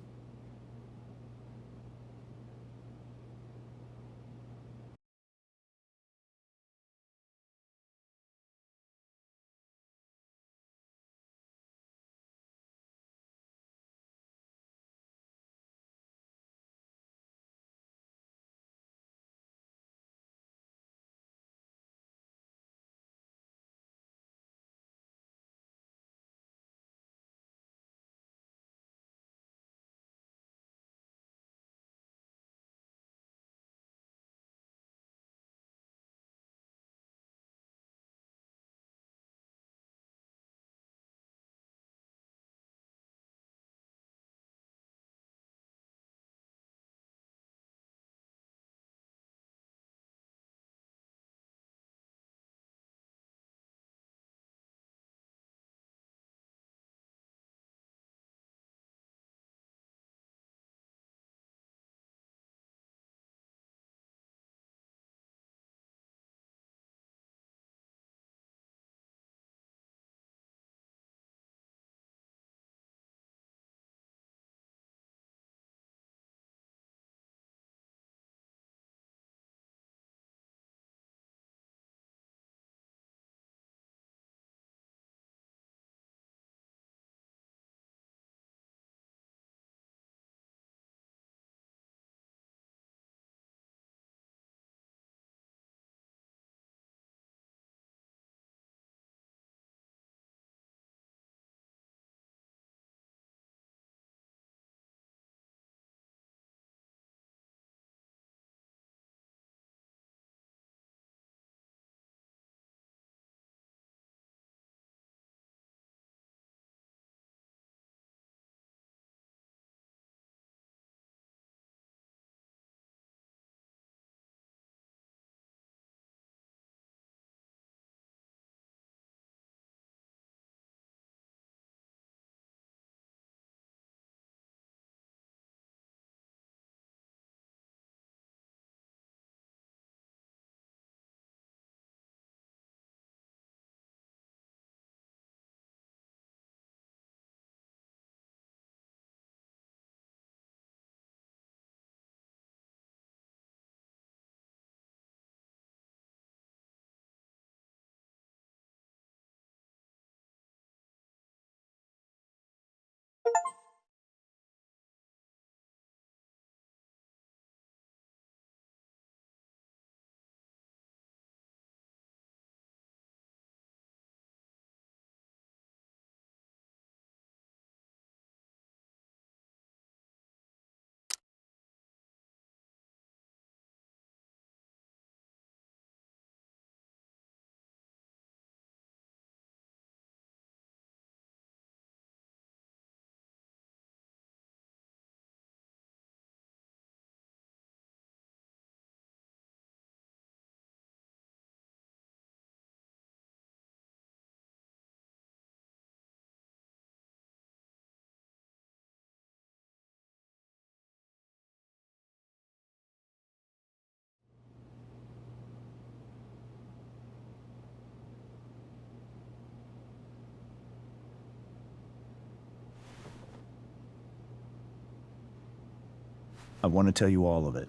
I want to tell you all of it.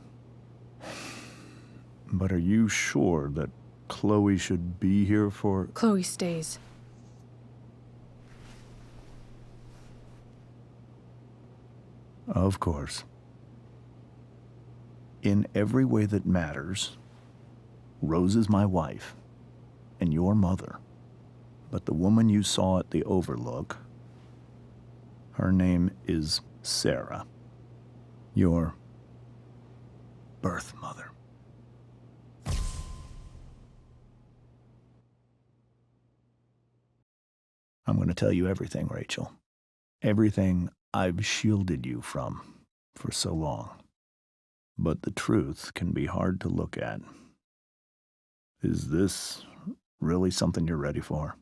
But are you sure that Chloe should be here for... Chloe stays. Of course. In every way that matters, Rose is my wife and your mother. But the woman you saw at the Overlook, her name is Sarah, your birth mother. I'm going to tell you everything, Rachel. Everything I've shielded you from for so long. But the truth can be hard to look at. Is this really something you're ready for?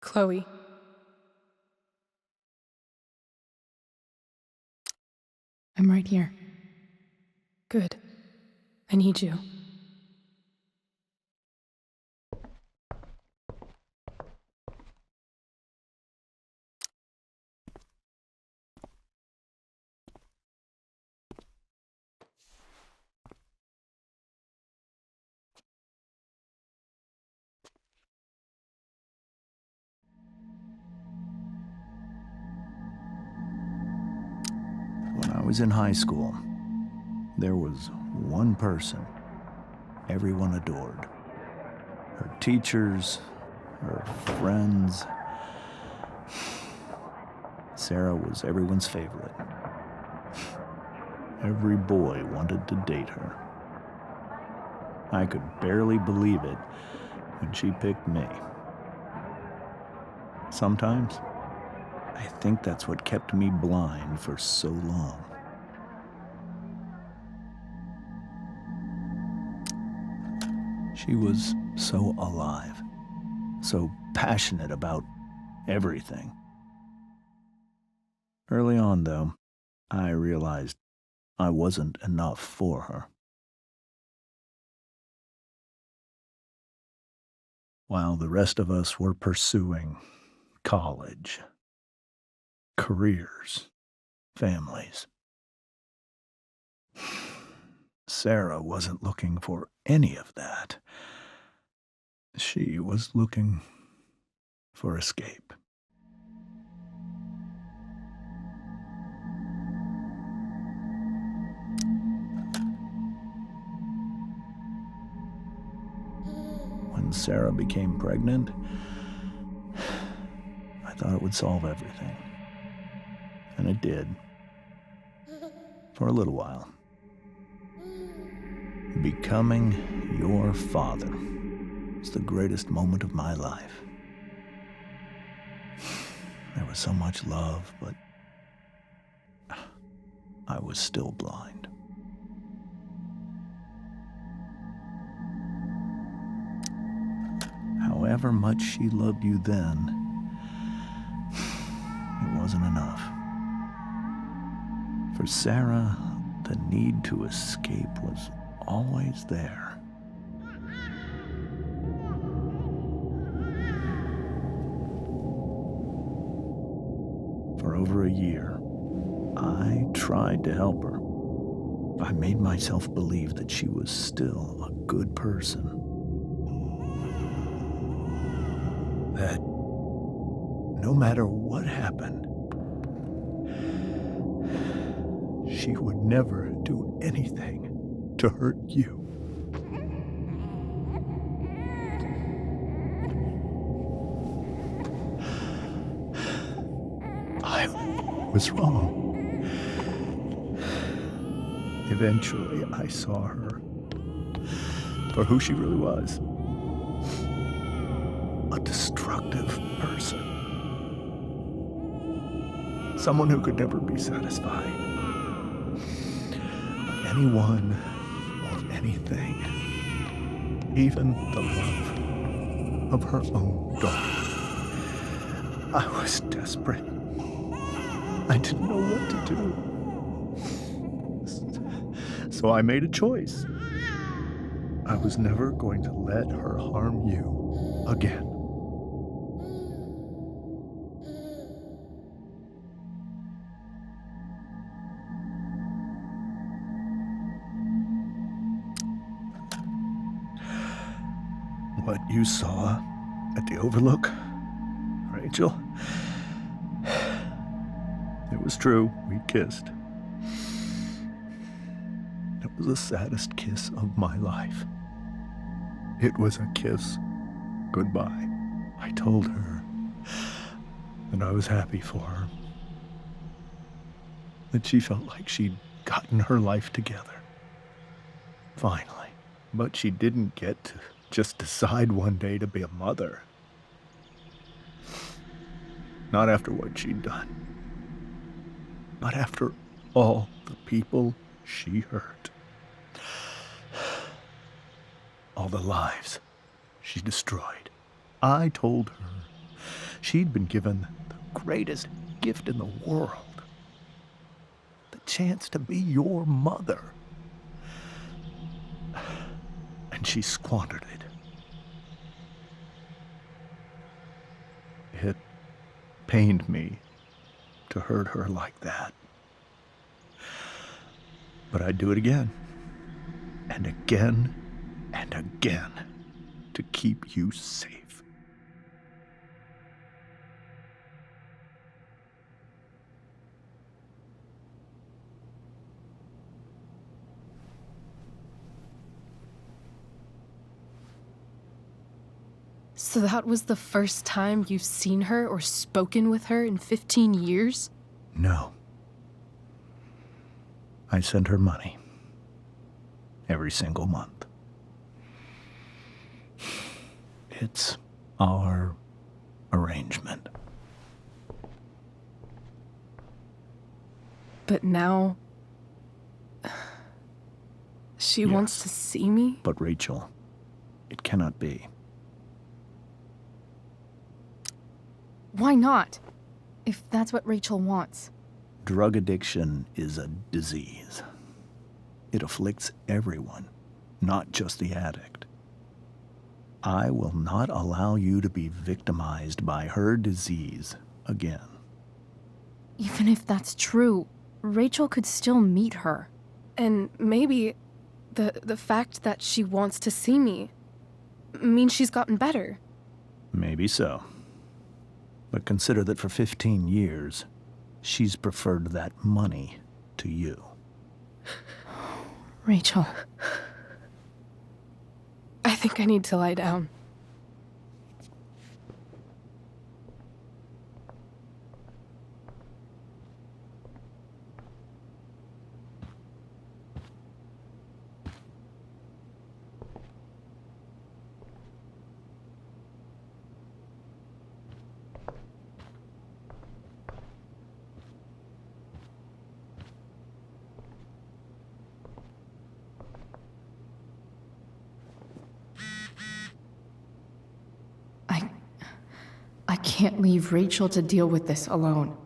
Chloe. I'm right here. Good. I need you. When I was in high school, there was one person everyone adored. Her teachers, her friends. Sarah was everyone's favorite. Every boy wanted to date her. I could barely believe it when she picked me. Sometimes, I think that's what kept me blind for so long. She was so alive, so passionate about everything. Early on, though, I realized I wasn't enough for her. While the rest of us were pursuing college, careers, families, Sarah wasn't looking for any of that. She was looking for escape. When Sarah became pregnant, I thought it would solve everything. And it did. For a little while. Becoming your father was the greatest moment of my life. There was so much love, but I was still blind. However much she loved you then, it wasn't enough. For Sarah, the need to escape was always there. For over a year, I tried to help her. I made myself believe that she was still a good person. That no matter what happened, she would never do anything to hurt you. I was wrong. Eventually, I saw her for who she really was. A destructive person. Someone who could never be satisfied by anyone or anything. Even the love of her own daughter. I was desperate. I didn't know what to do. So I made a choice. I was never going to let her harm you again. what you saw at the Overlook, Rachel, it was true. We kissed. It was the saddest kiss of my life. It was a kiss goodbye. I told her that I was happy for her, that she felt like she'd gotten her life together. Finally. But she didn't get to just decide one day to be a mother. Not after what she'd done. Not after all the people she hurt. All the lives she destroyed. I told her she'd been given the greatest gift in the world. The chance to be your mother. And she squandered it. It pained me to hurt her like that. But I'd do it again, and again, and again, to keep you safe. So that was the first time you've seen her or spoken with her in 15 years? No. I send her money. Every single month. It's our arrangement. But now... she wants to see me? But Rachel, it cannot be. Why not? If that's what Rachel wants. Drug addiction is a disease. It afflicts everyone, not just the addict. I will not allow you to be victimized by her disease again. Even if that's true, Rachel could still meet her. And maybe the fact that she wants to see me means she's gotten better. Maybe so. But consider that for 15 years, she's preferred that money to you. Rachel. I think I need to lie down. I can't leave Rachel to deal with this alone.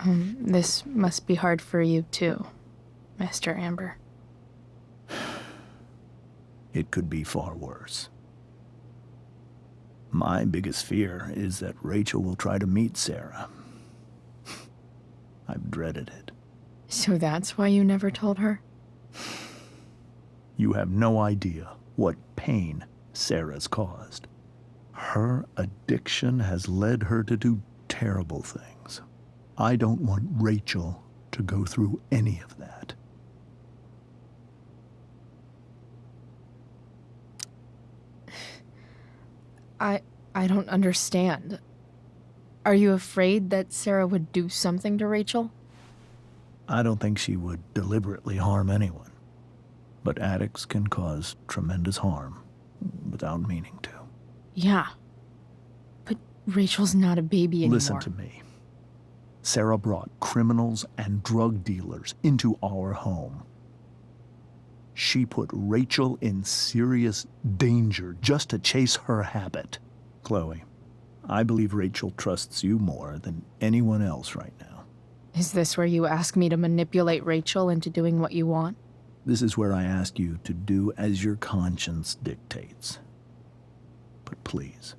This must be hard for you too, Mr. Amber. It could be far worse. My biggest fear is that Rachel will try to meet Sarah. I've dreaded it. So that's why you never told her? You have no idea what pain Sarah's caused. Her addiction has led her to do terrible things. I don't want Rachel to go through any of that. I don't understand. Are you afraid that Sarah would do something to Rachel? I don't think she would deliberately harm anyone. But addicts can cause tremendous harm without meaning to. Yeah. But Rachel's not a baby anymore. Listen to me. Sarah brought criminals and drug dealers into our home. She put Rachel in serious danger just to chase her habit. Chloe, I believe Rachel trusts you more than anyone else right now. Is this where you ask me to manipulate Rachel into doing what you want? This is where I ask you to do as your conscience dictates. But please,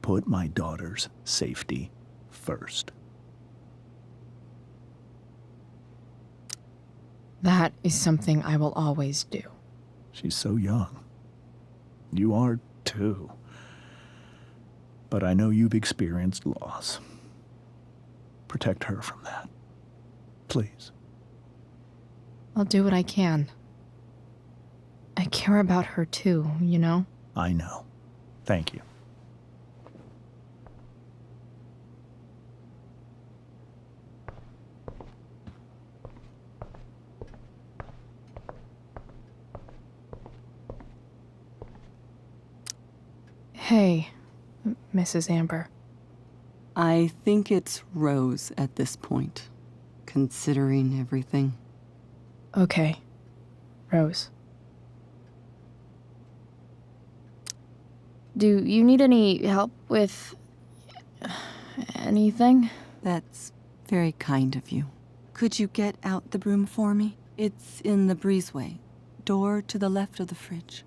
put my daughter's safety first. That is something I will always do. She's so young. You are too. But I know you've experienced loss. Protect her from that. Please. I'll do what I can. I care about her too, you know? I know. Thank you. Hey, Mrs. Amber. I think it's Rose at this point, considering everything. Okay, Rose. Do you need any help with anything? That's very kind of you. Could you get out the broom for me? It's in the breezeway, door to the left of the fridge.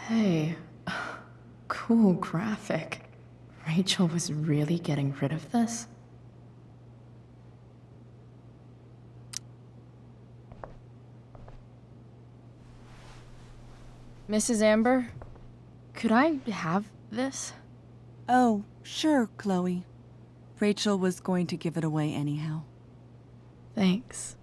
Hey, cool graphic. Rachel was really getting rid of this? Mrs. Amber, could I have this? Oh, sure, Chloe. Rachel was going to give it away anyhow. Thanks.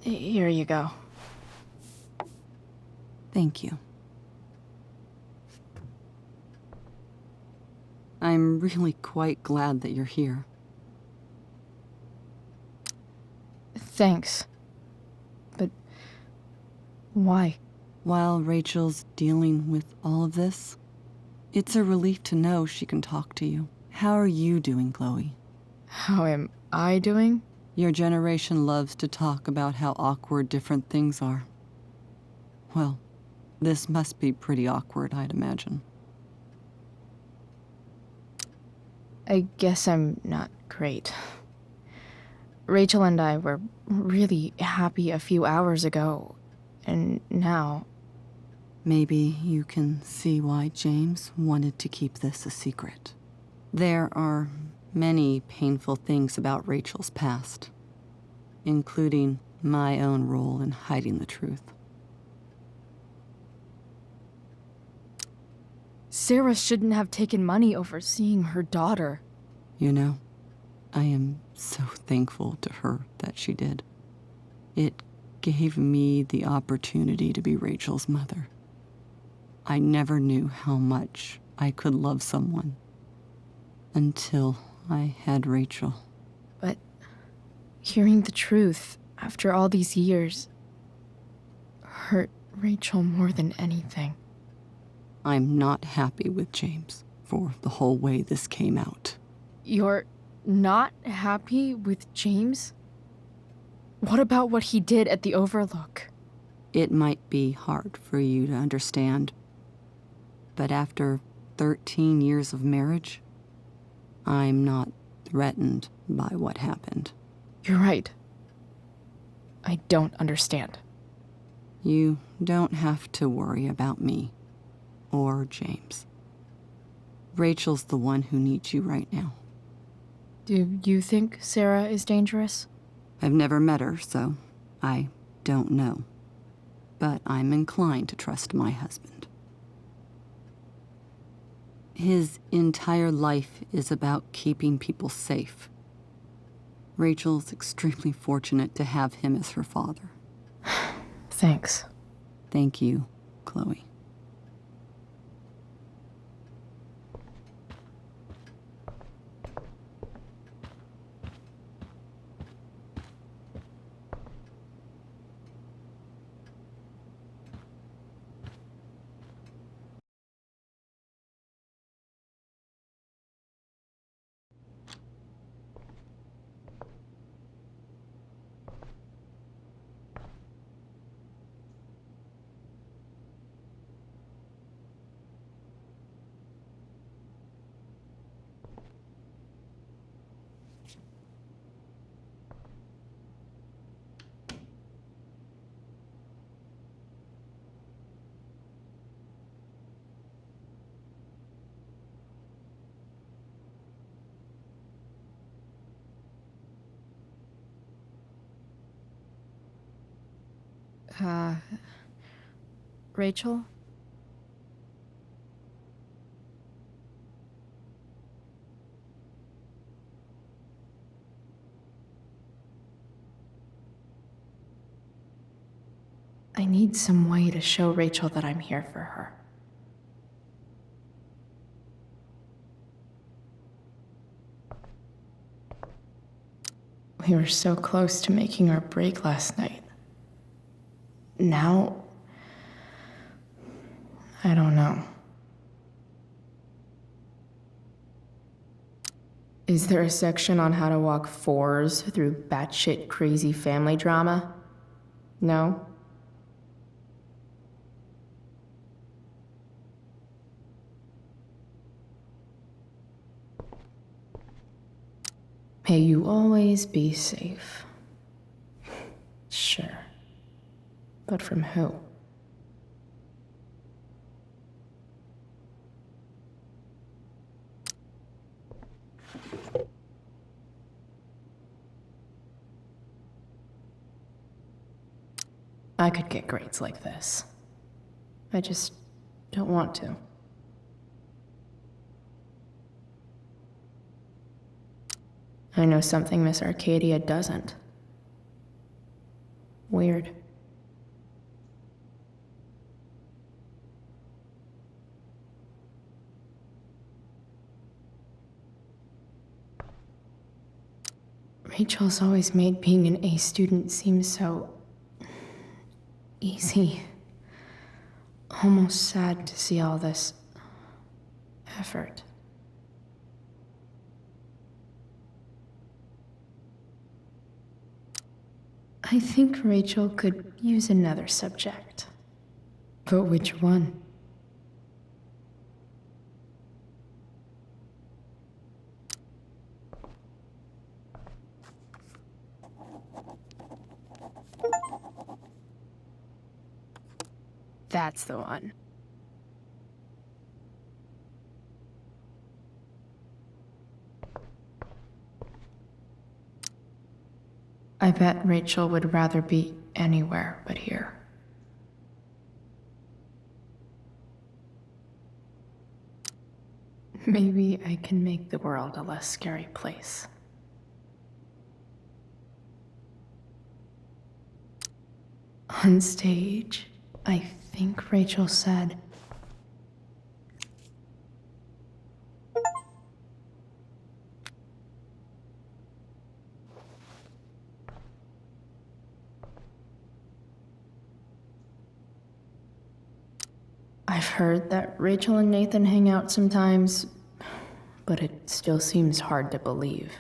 Here you go. Thank you. I'm really quite glad that you're here. Thanks. But why? While Rachel's dealing with all of this, it's a relief to know she can talk to you. How are you doing, Chloe? How am I doing? Your generation loves to talk about how awkward different things are. Well, this must be pretty awkward, I'd imagine. I guess I'm not great. Rachel and I were really happy a few hours ago, and now... Maybe you can see why James wanted to keep this a secret. There are many painful things about Rachel's past, including my own role in hiding the truth. Sarah shouldn't have taken money over seeing her daughter. You know, I am so thankful to her that she did. It gave me the opportunity to be Rachel's mother. I never knew how much I could love someone until I had Rachel. But hearing the truth after all these years hurt Rachel more than anything. I'm not happy with James for the whole way this came out. You're not happy with James? What about what he did at the Overlook? It might be hard for you to understand, but after 13 years of marriage, I'm not threatened by what happened. You're right. I don't understand. You don't have to worry about me or James. Rachel's the one who needs you right now. Do you think Sarah is dangerous? I've never met her, so I don't know. But I'm inclined to trust my husband. His entire life is about keeping people safe. Rachel's extremely fortunate to have him as her father. Thanks. Thank you, Chloe. Rachel? I need some way to show Rachel that I'm here for her. We were so close to making our break last night. Now, I don't know. Is there a section on how to walk fours through batshit crazy family drama? No? May you always be safe. Sure. But from who? I could get grades like this. I just don't want to. I know something Miss Arcadia doesn't. Weird. Rachel's always made being an A student seem so easy. Almost sad to see all this effort. I think Rachel could use another subject. But which one? That's the one. I bet Rachel would rather be anywhere but here. Maybe I can make the world a less scary place. On stage, I think Rachel said, I've heard that Rachel and Nathan hang out sometimes, but it still seems hard to believe.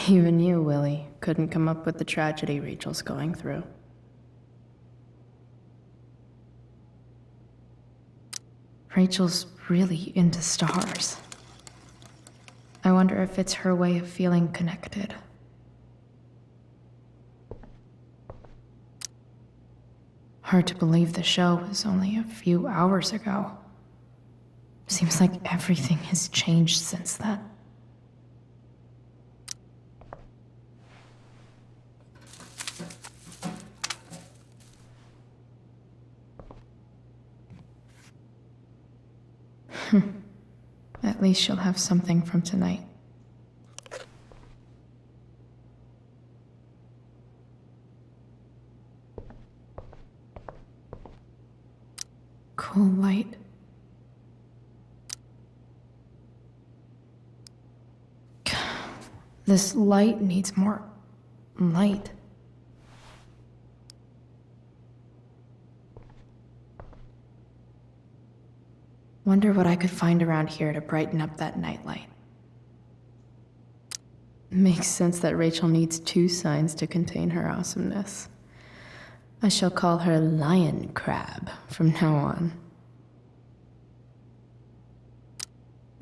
Even you, Willie, couldn't come up with the tragedy Rachel's going through. Rachel's really into stars. I wonder if it's her way of feeling connected. Hard to believe the show was only a few hours ago. Seems like everything has changed since then. At least she'll have something from tonight. Cool light. This light needs more light. Wonder what I could find around here to brighten up that nightlight. Makes sense that Rachel needs 2 signs to contain her awesomeness. I shall call her Lion Crab from now on.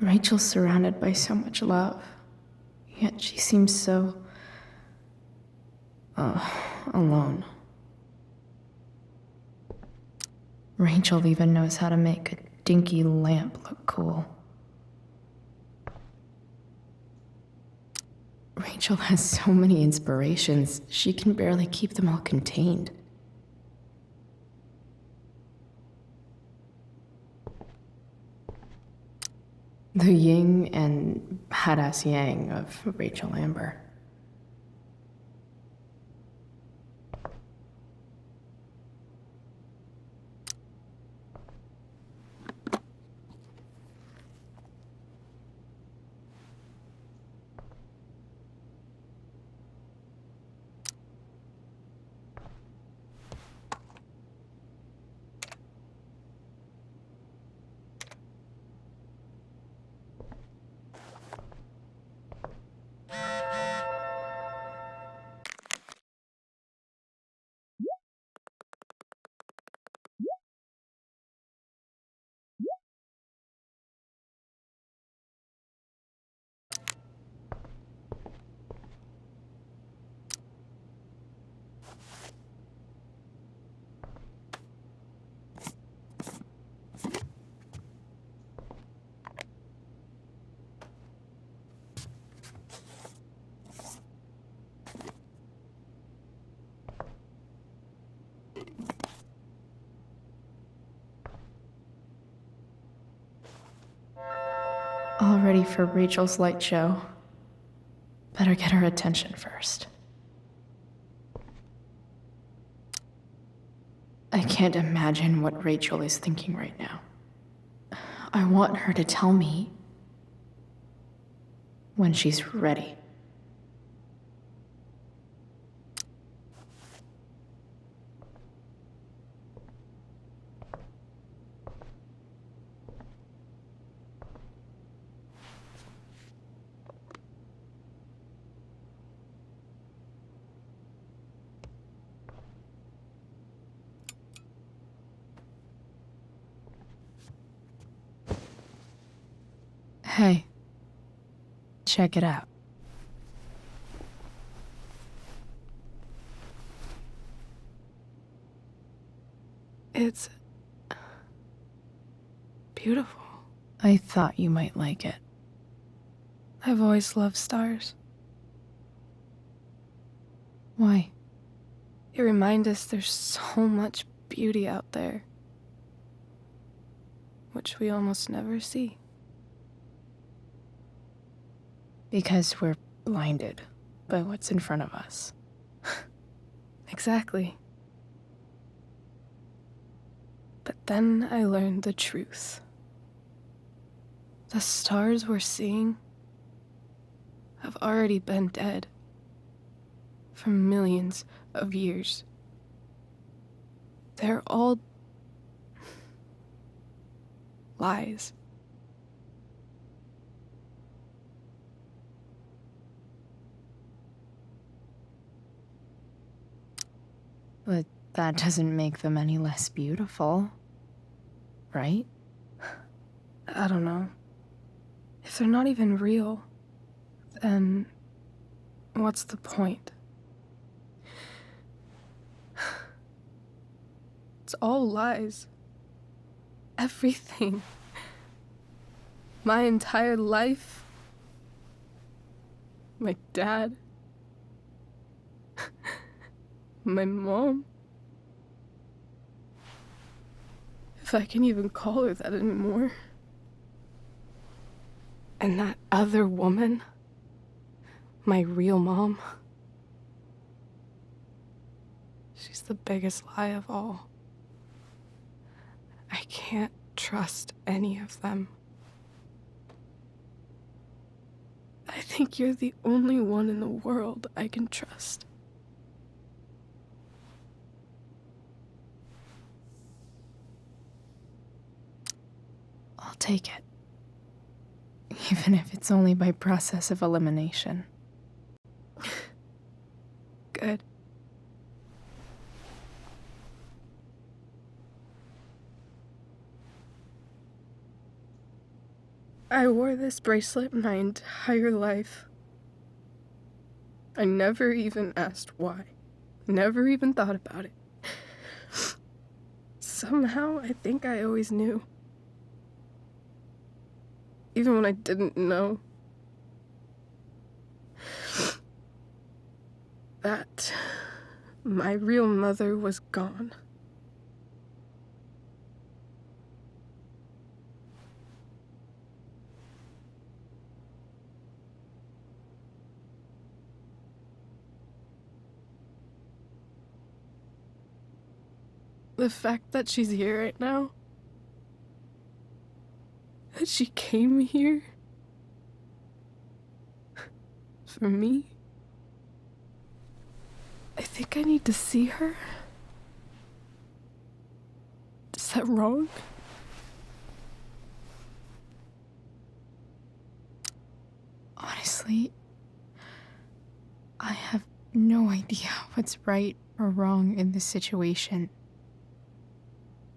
Rachel's surrounded by so much love, yet she seems so... alone. Rachel even knows how to make a dinky lamp look cool. Rachel has so many inspirations, she can barely keep them all contained. The yin and badass yang of Rachel Amber. All ready for Rachel's light show. Better get her attention first. I can't imagine what Rachel is thinking right now. I want her to tell me when she's ready. Hey, check it out. It's beautiful. I thought you might like it. I've always loved stars. Why? They remind us there's so much beauty out there, which we almost never see. Because we're blinded by what's in front of us. Exactly. But then I learned the truth. The stars we're seeing have already been dead for millions of years. They're all lies. But that doesn't make them any less beautiful, right? I don't know. If they're not even real, then what's the point? It's all lies. Everything. My entire life. My dad. My mom. If I can even call her that anymore. And that other woman, my real mom, she's the biggest lie of all. I can't trust any of them. I think you're the only one in the world I can trust. I'll take it. Even if it's only by process of elimination. Good. I wore this bracelet my entire life. I never even asked why. Never even thought about it. Somehow, I think I always knew. Even when I didn't know. That my real mother was gone. The fact that she's here right now, that she came here for me, I think I need to see her. Is that wrong? Honestly, I have no idea what's right or wrong in this situation.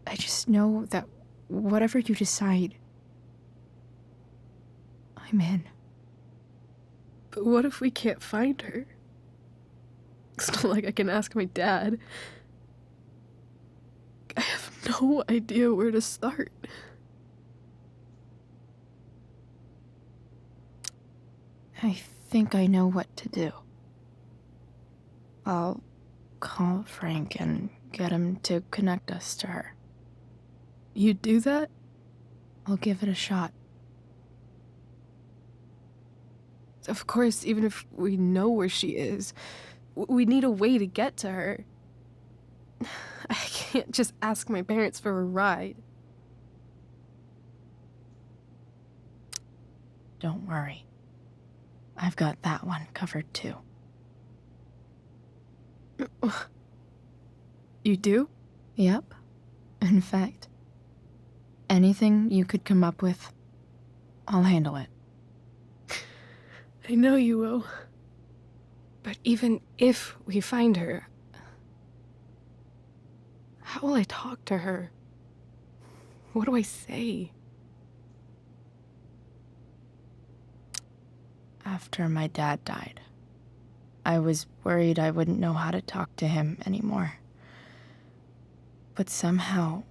I just know that whatever you decide, I'm in. But what if we can't find her? It's not like I can ask my dad. I have no idea where to start. I think I know what to do. I'll call Frank and get him to connect us to her. You'd do that? I'll give it a shot. Of course, even if we know where she is, we need a way to get to her. I can't just ask my parents for a ride. Don't worry. I've got that one covered too. You do? Yep. In fact, anything you could come up with, I'll handle it. I know you will. But even if we find her, how will I talk to her? What do I say? After my dad died, I was worried I wouldn't know how to talk to him anymore. But somehow,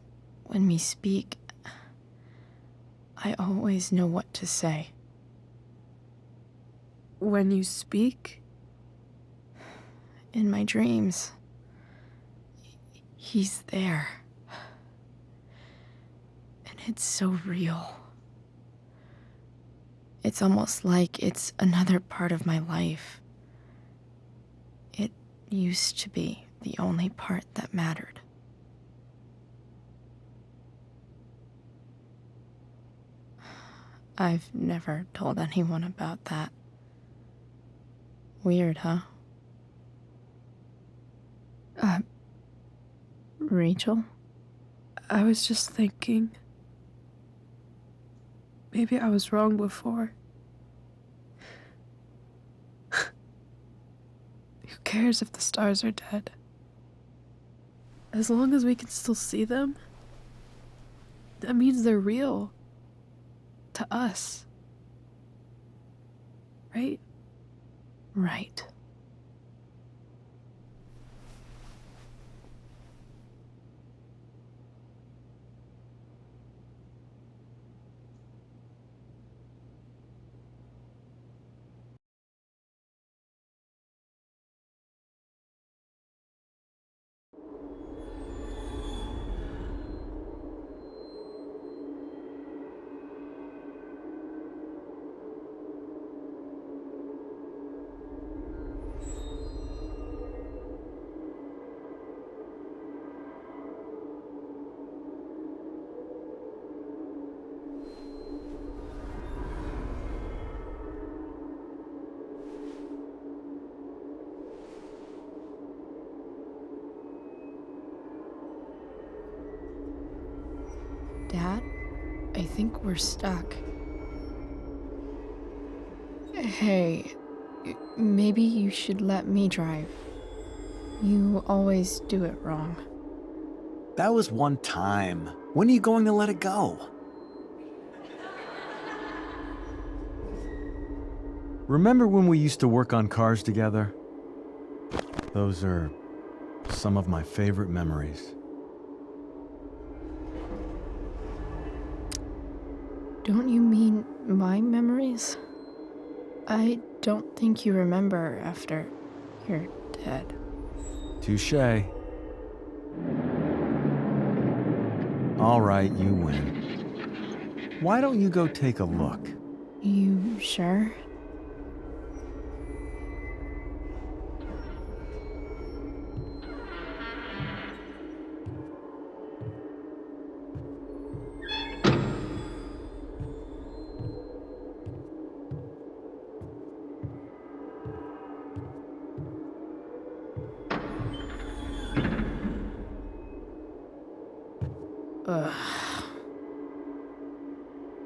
when we speak, I always know what to say. When you speak? In my dreams. He's there. And it's so real. It's almost like it's another part of my life. It used to be the only part that mattered. I've never told anyone about that. Weird, huh? Rachel? I was just thinking. Maybe I was wrong before. Who cares if the stars are dead? As long as we can still see them, that means they're real. To us. Right? Right. Dad, I think we're stuck. Hey, maybe you should let me drive. You always do it wrong. That was one time. When are you going to let it go? Remember when we used to work on cars together? Those are some of my favorite memories. Don't you mean my memories? I don't think you remember after you're dead. Touché. All right, you win. Why don't you go take a look? You sure?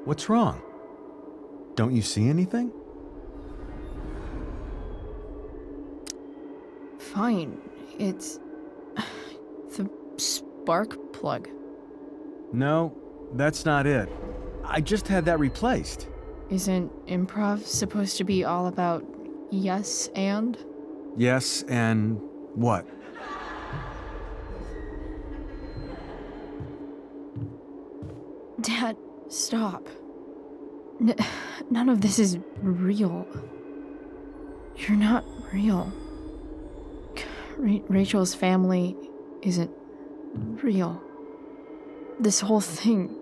What's wrong? Don't you see anything? Fine. It's the spark plug. No, that's not it. I just had that replaced. Isn't improv supposed to be all about yes and? Yes, and what? Dad, stop. None of this is real. You're not real. Rachel's family isn't real. This whole thing,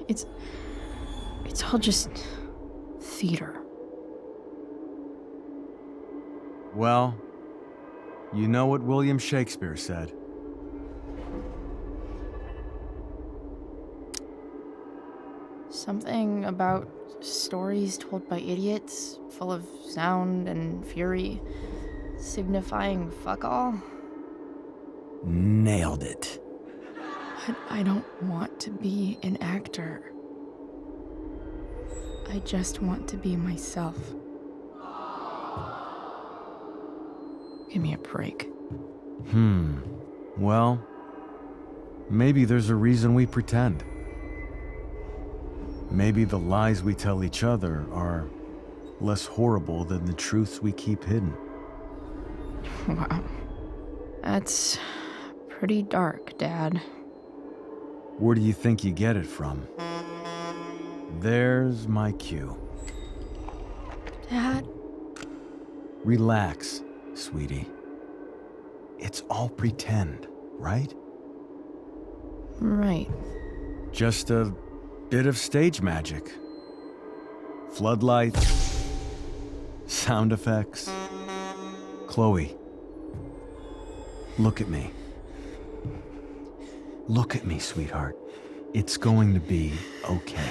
it's all just theater. Well, you know what William Shakespeare said. Something about stories told by idiots, full of sound and fury, signifying fuck all. Nailed it. But I don't want to be an actor. I just want to be myself. Give me a break. Well, maybe there's a reason we pretend. Maybe the lies we tell each other are less horrible than the truths we keep hidden. Wow. That's pretty dark, Dad. Where do you think you get it from? There's my cue. Dad? Relax, sweetie. It's all pretend, right? Right. Just a bit of stage magic. Floodlights, sound effects. Chloe, look at me. Look at me, sweetheart. It's going to be okay.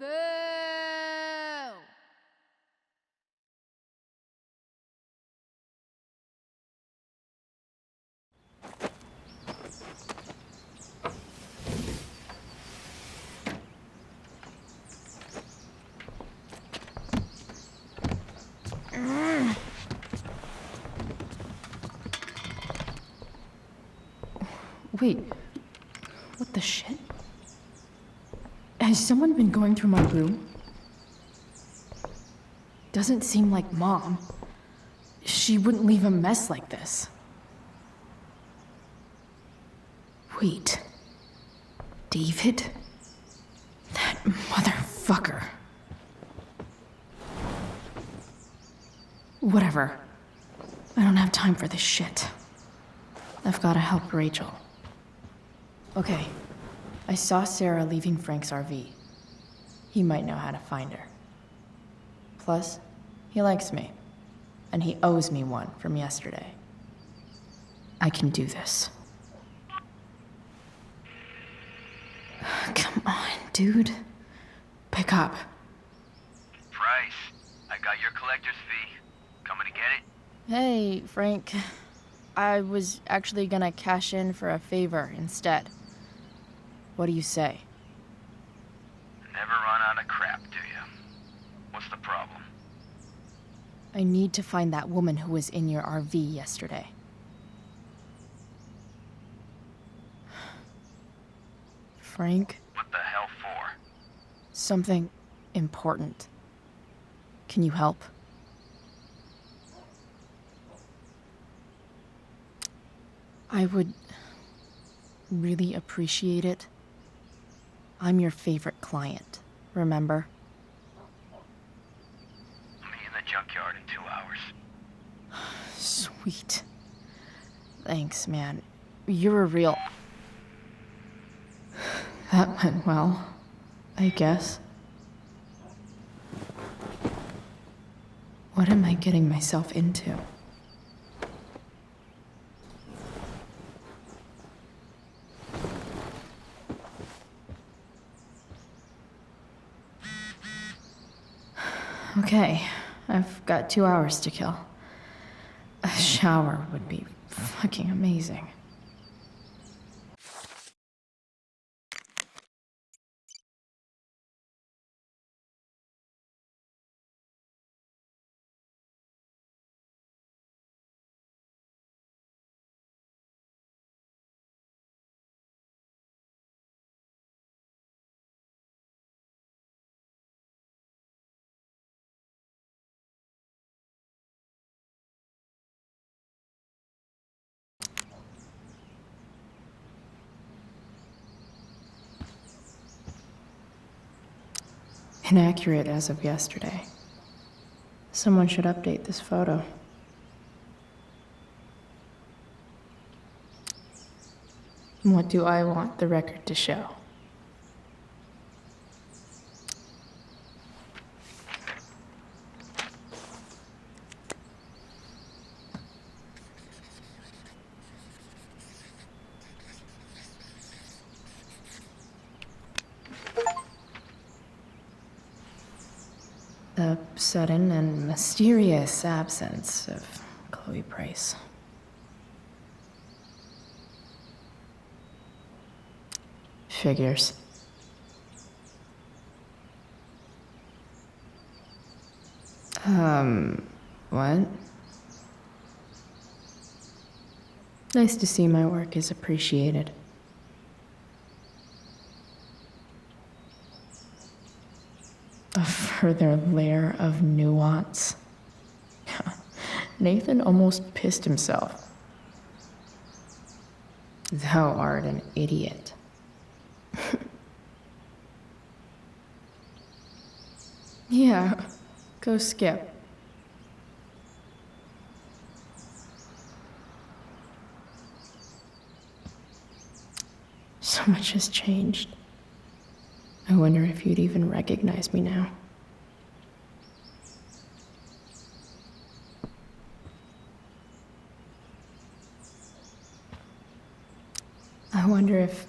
Boo! Wait, what the shit? Has someone been going through my room? Doesn't seem like Mom. She wouldn't leave a mess like this. Wait. David? That motherfucker. Whatever. I don't have time for this shit. I've gotta help Rachel. Okay. I saw Sarah leaving Frank's RV. He might know how to find her. Plus, he likes me. And he owes me one from yesterday. I can do this. Come on, dude. Pick up. Price, I got your collector's fee. Coming to get it? Hey, Frank. I was actually gonna cash in for a favor instead. What do you say? Never run out of crap, do you? What's the problem? I need to find that woman who was in your RV yesterday. Frank? What the hell for? Something important. Can you help? I would really appreciate it. I'm your favorite client, remember? I'll meet you in the junkyard in 2 hours. Sweet. Thanks, man. You're a real... That went well, I guess. What am I getting myself into? Okay, I've got 2 hours to kill. A shower would be fucking amazing. Inaccurate as of yesterday. Someone should update this photo. What do I want the record to show? The sudden and mysterious absence of Chloe Price. Figures. What? Nice to see my work is appreciated. A further layer of nuance. Nathan almost pissed himself. Thou art an idiot. Yeah, go skip. So much has changed. I wonder if you'd even recognize me now. I wonder if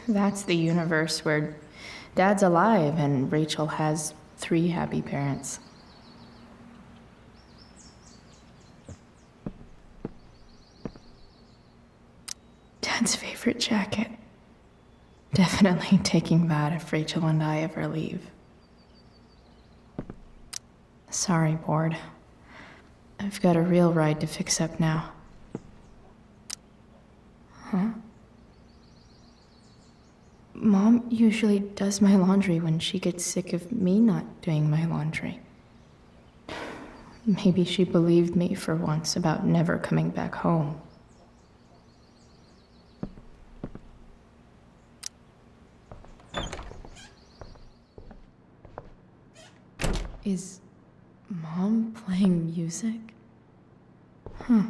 that's the universe where Dad's alive and Rachel has 3 happy parents. Dad's favorite jacket. Definitely taking that if Rachel and I ever leave. Sorry, board. I've got a real ride to fix up now. Huh? Mom usually does my laundry when she gets sick of me not doing my laundry. Maybe she believed me for once about never coming back home. Is Mom playing music? Huh.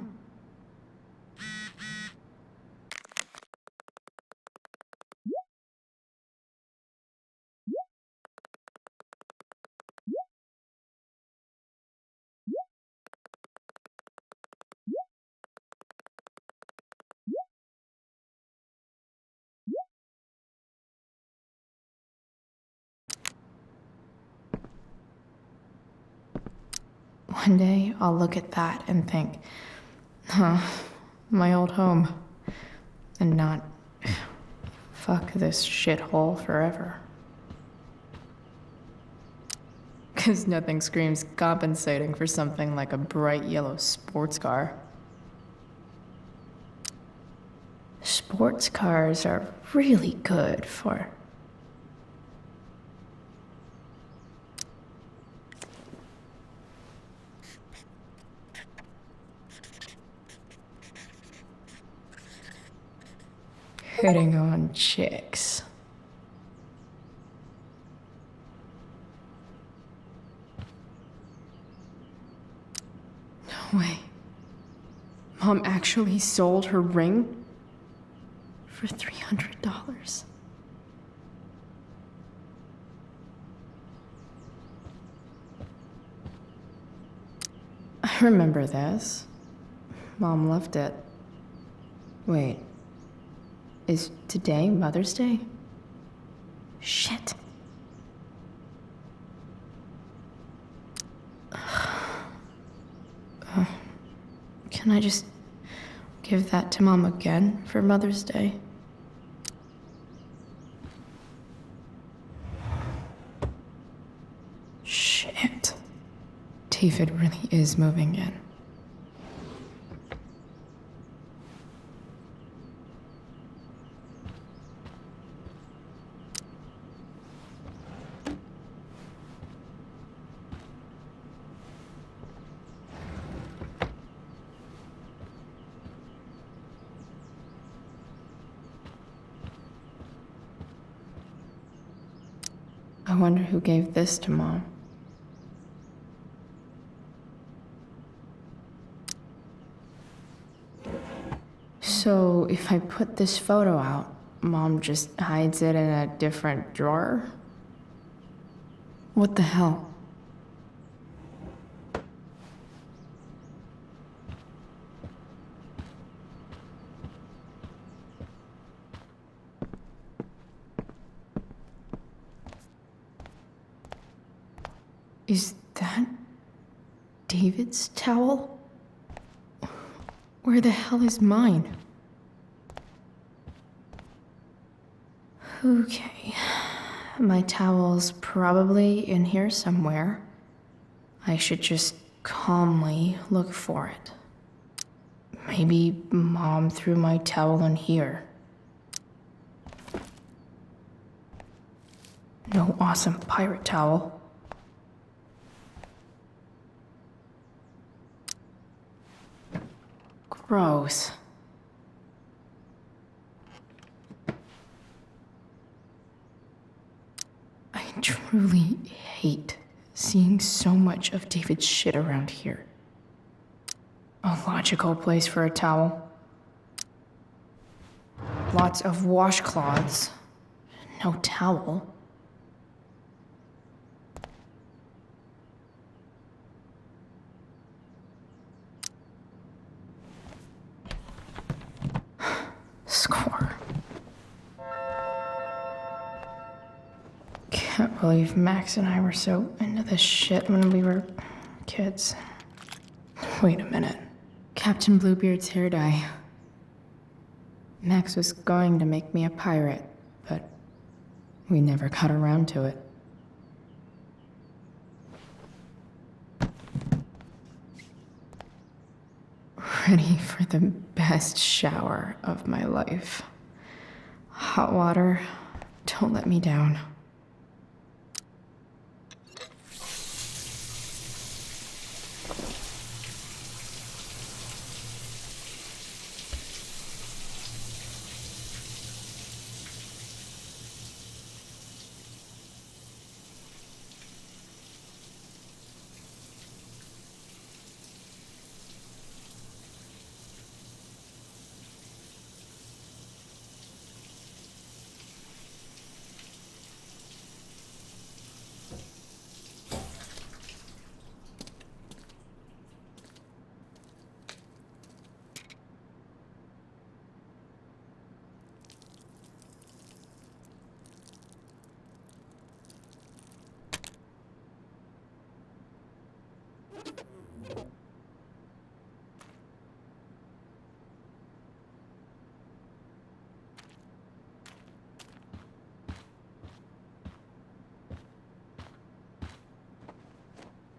One day, I'll look at that and think, huh, my old home. And not, fuck this shithole forever. 'Cause nothing screams compensating for something like a bright yellow sports car. Sports cars are really good for... hitting on chicks. No way. Mom actually sold her ring for $300. I remember this. Mom left it. Wait. Is today Mother's Day? Shit. Can I just give that to Mom again for Mother's Day? Shit. David really is moving in. I wonder who gave this to Mom. So, if I put this photo out, Mom just hides it in a different drawer? What the hell? Is that David's towel? Where the hell is mine? Okay, my towel's probably in here somewhere. I should just calmly look for it. Maybe Mom threw my towel in here. No awesome pirate towel. Gross. truly hate seeing so much of David's shit around here. A logical place for a towel. Lots of washcloths. No towel. Score. Can't believe Max and I were so into this shit when we were kids. Wait a minute. Captain Bluebeard's hair dye. Max was going to make me a pirate, but we never got around to it. Ready for the best shower of my life. Hot water, don't let me down.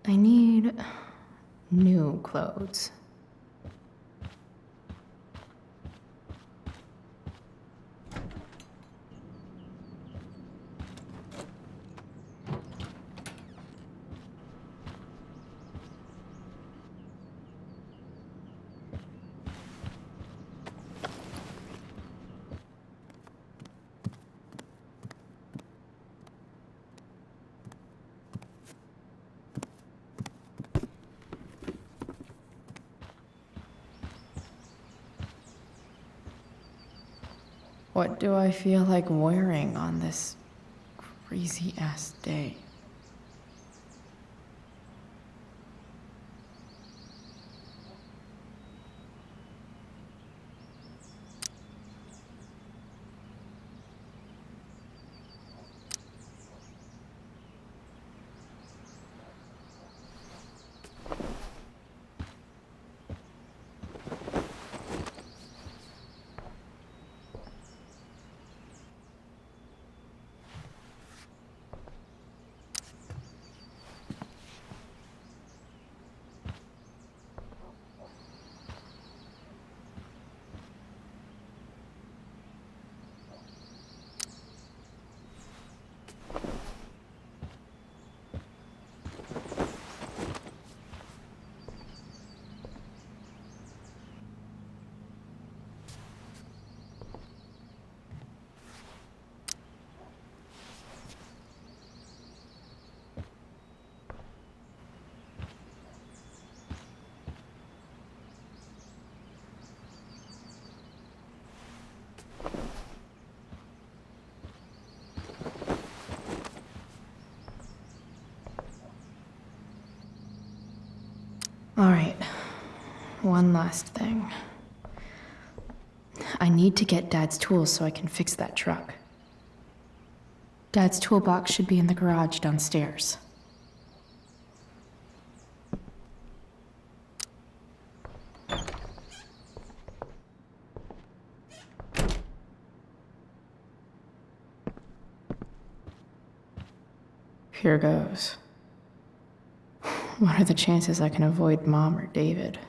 I need new clothes. What do I feel like wearing on this crazy-ass day? All right, one last thing. I need to get Dad's tools so I can fix that truck. Dad's toolbox should be in the garage downstairs. Here goes. What are the chances I can avoid Mom or David?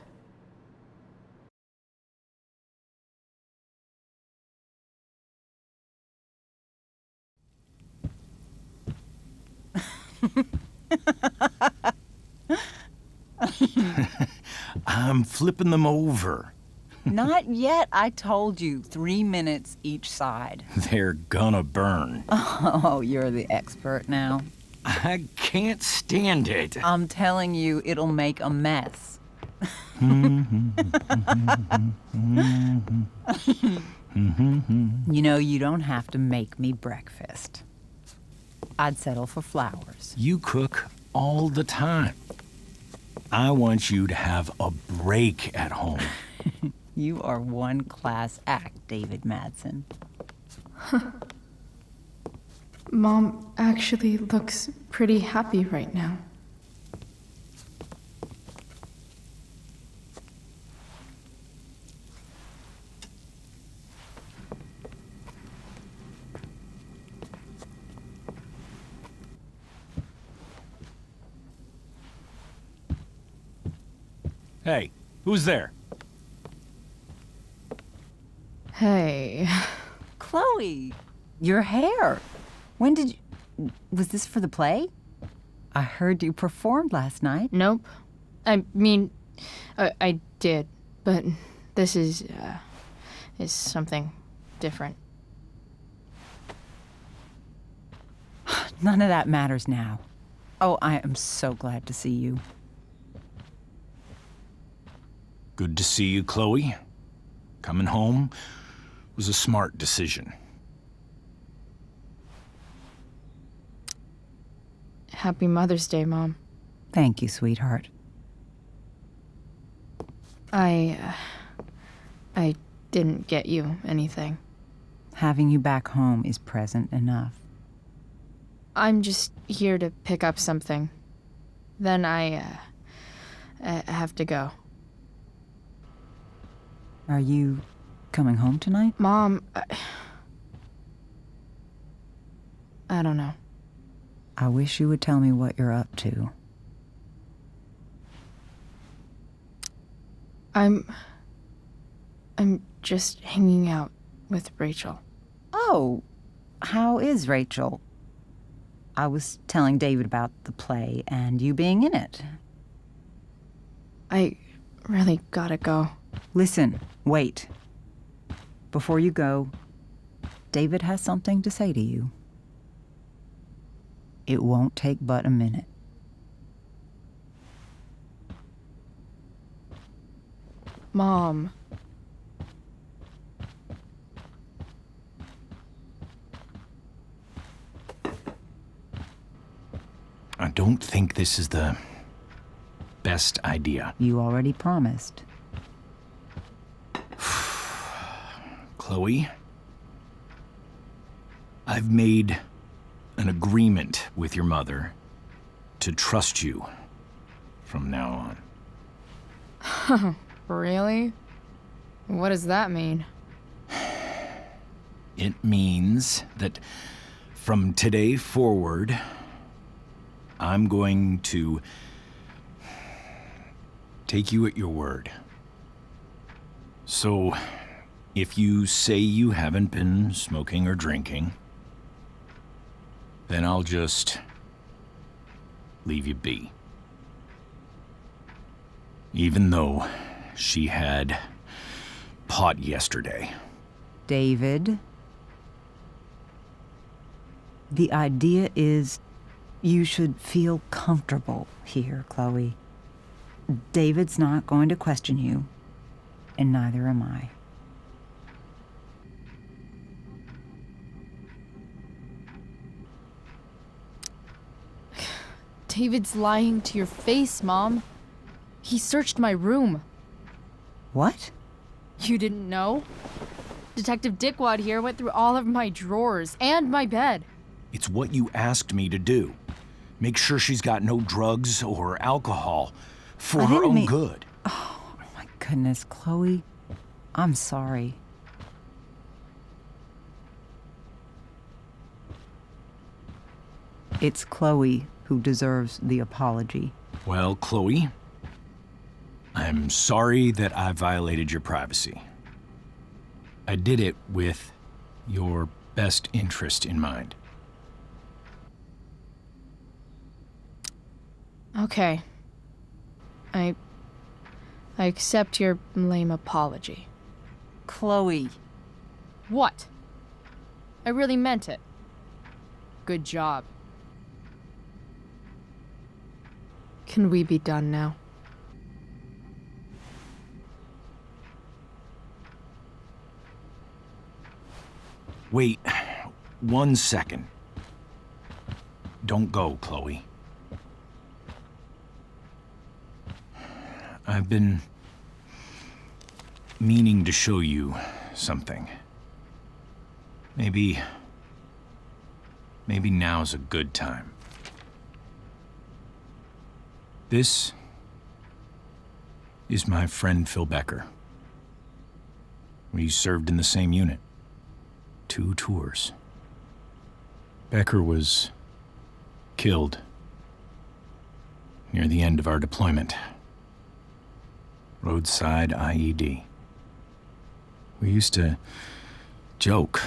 I'm flipping them over. Not yet. I told you, 3 minutes each side. They're gonna burn. Oh, you're the expert now. I can't stand it. I'm telling you, it'll make a mess. You know, you don't have to make me breakfast. I'd settle for flowers. You cook all the time. I want you to have a break at home. You are one class act, David Madsen. Mom actually looks pretty happy right now. Hey, who's there? Hey. Chloe, your hair. When did you... Was this for the play? I heard you performed last night. Nope. I mean, I did, but this is something different. None of that matters now. Oh, I am so glad to see you. Good to see you, Chloe. Coming home was a smart decision. Happy Mother's Day, Mom. Thank you, sweetheart. I didn't get you anything. Having you back home is present enough. I'm just here to pick up something. Then I have to go. Are you coming home tonight? Mom, I don't know. I wish you would tell me what you're up to. I'm just hanging out with Rachel. Oh, how is Rachel? I was telling David about the play and you being in it. I really gotta go. Listen, wait. Before you go, David has something to say to you. It won't take but a minute. Mom. I don't think this is the best idea. You already promised. Chloe, I've made an agreement with your mother to trust you from now on. Really? What does that mean? It means that from today forward, I'm going to take you at your word. So, if you say you haven't been smoking or drinking, then I'll just leave you be. Even though she had pot yesterday. David, the idea is you should feel comfortable here, Chloe. David's not going to question you, and neither am I. David's lying to your face, Mom. He searched my room. What? You didn't know? Detective Dickwad here went through all of my drawers and my bed. It's what you asked me to do. Make sure she's got no drugs or alcohol for her own good. Oh, my goodness, Chloe. I'm sorry. It's Chloe who deserves the apology. Well, Chloe, I'm sorry that I violated your privacy. I did it with your best interest in mind. Okay. I accept your lame apology. Chloe. What? I really meant it. Good job. Can we be done now? Wait 1 second. Don't go, Chloe. I've been meaning to show you something. Maybe now's a good time. This is my friend Phil Becker. We served in the same unit. 2 tours. Becker was killed near the end of our deployment. Roadside IED. We used to joke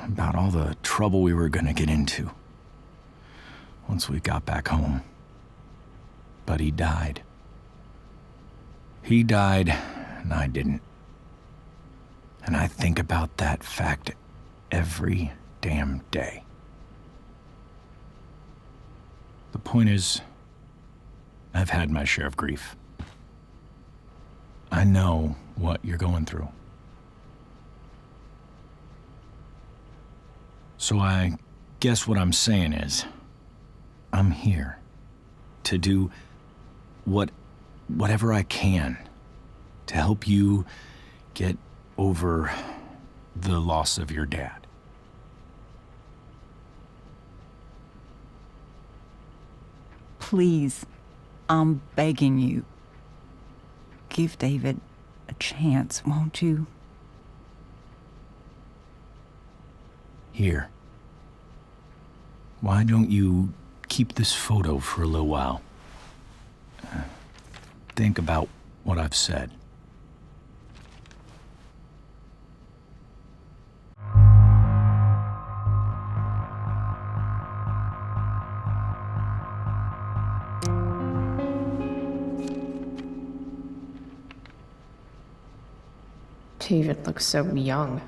about all the trouble we were gonna get into once we got back home. But he died. He died, and I didn't. And I think about that fact every damn day. The point is, I've had my share of grief. I know what you're going through. So I guess what I'm saying is, I'm here to do whatever I can to help you get over the loss of your dad. Please, I'm begging you. Give David a chance, won't you? Here. Why don't you keep this photo for a little while? Think about what I've said. David looks so young.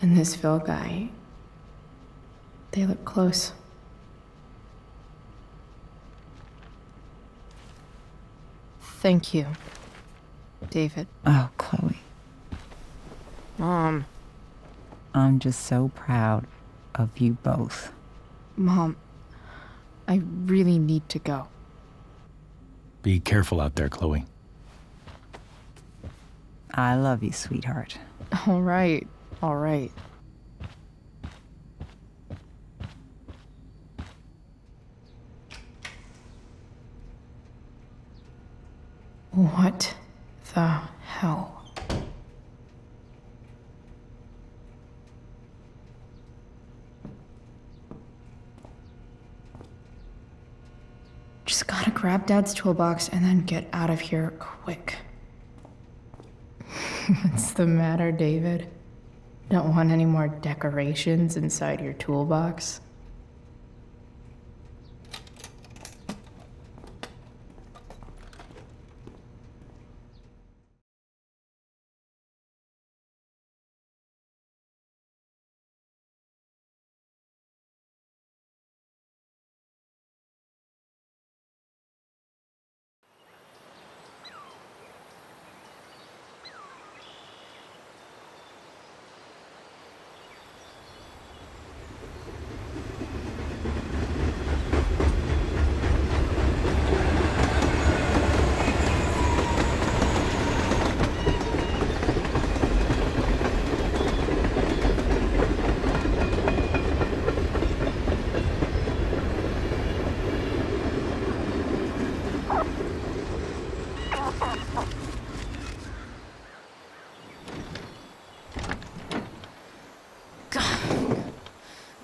And this Phil guy, they look close. Thank you, David. Oh, Chloe. Mom. I'm just so proud of you both. Mom, I really need to go. Be careful out there, Chloe. I love you, sweetheart. All right, all right. What the hell? Just gotta grab Dad's toolbox and then get out of here quick. What's the matter, David? Don't want any more decorations inside your toolbox?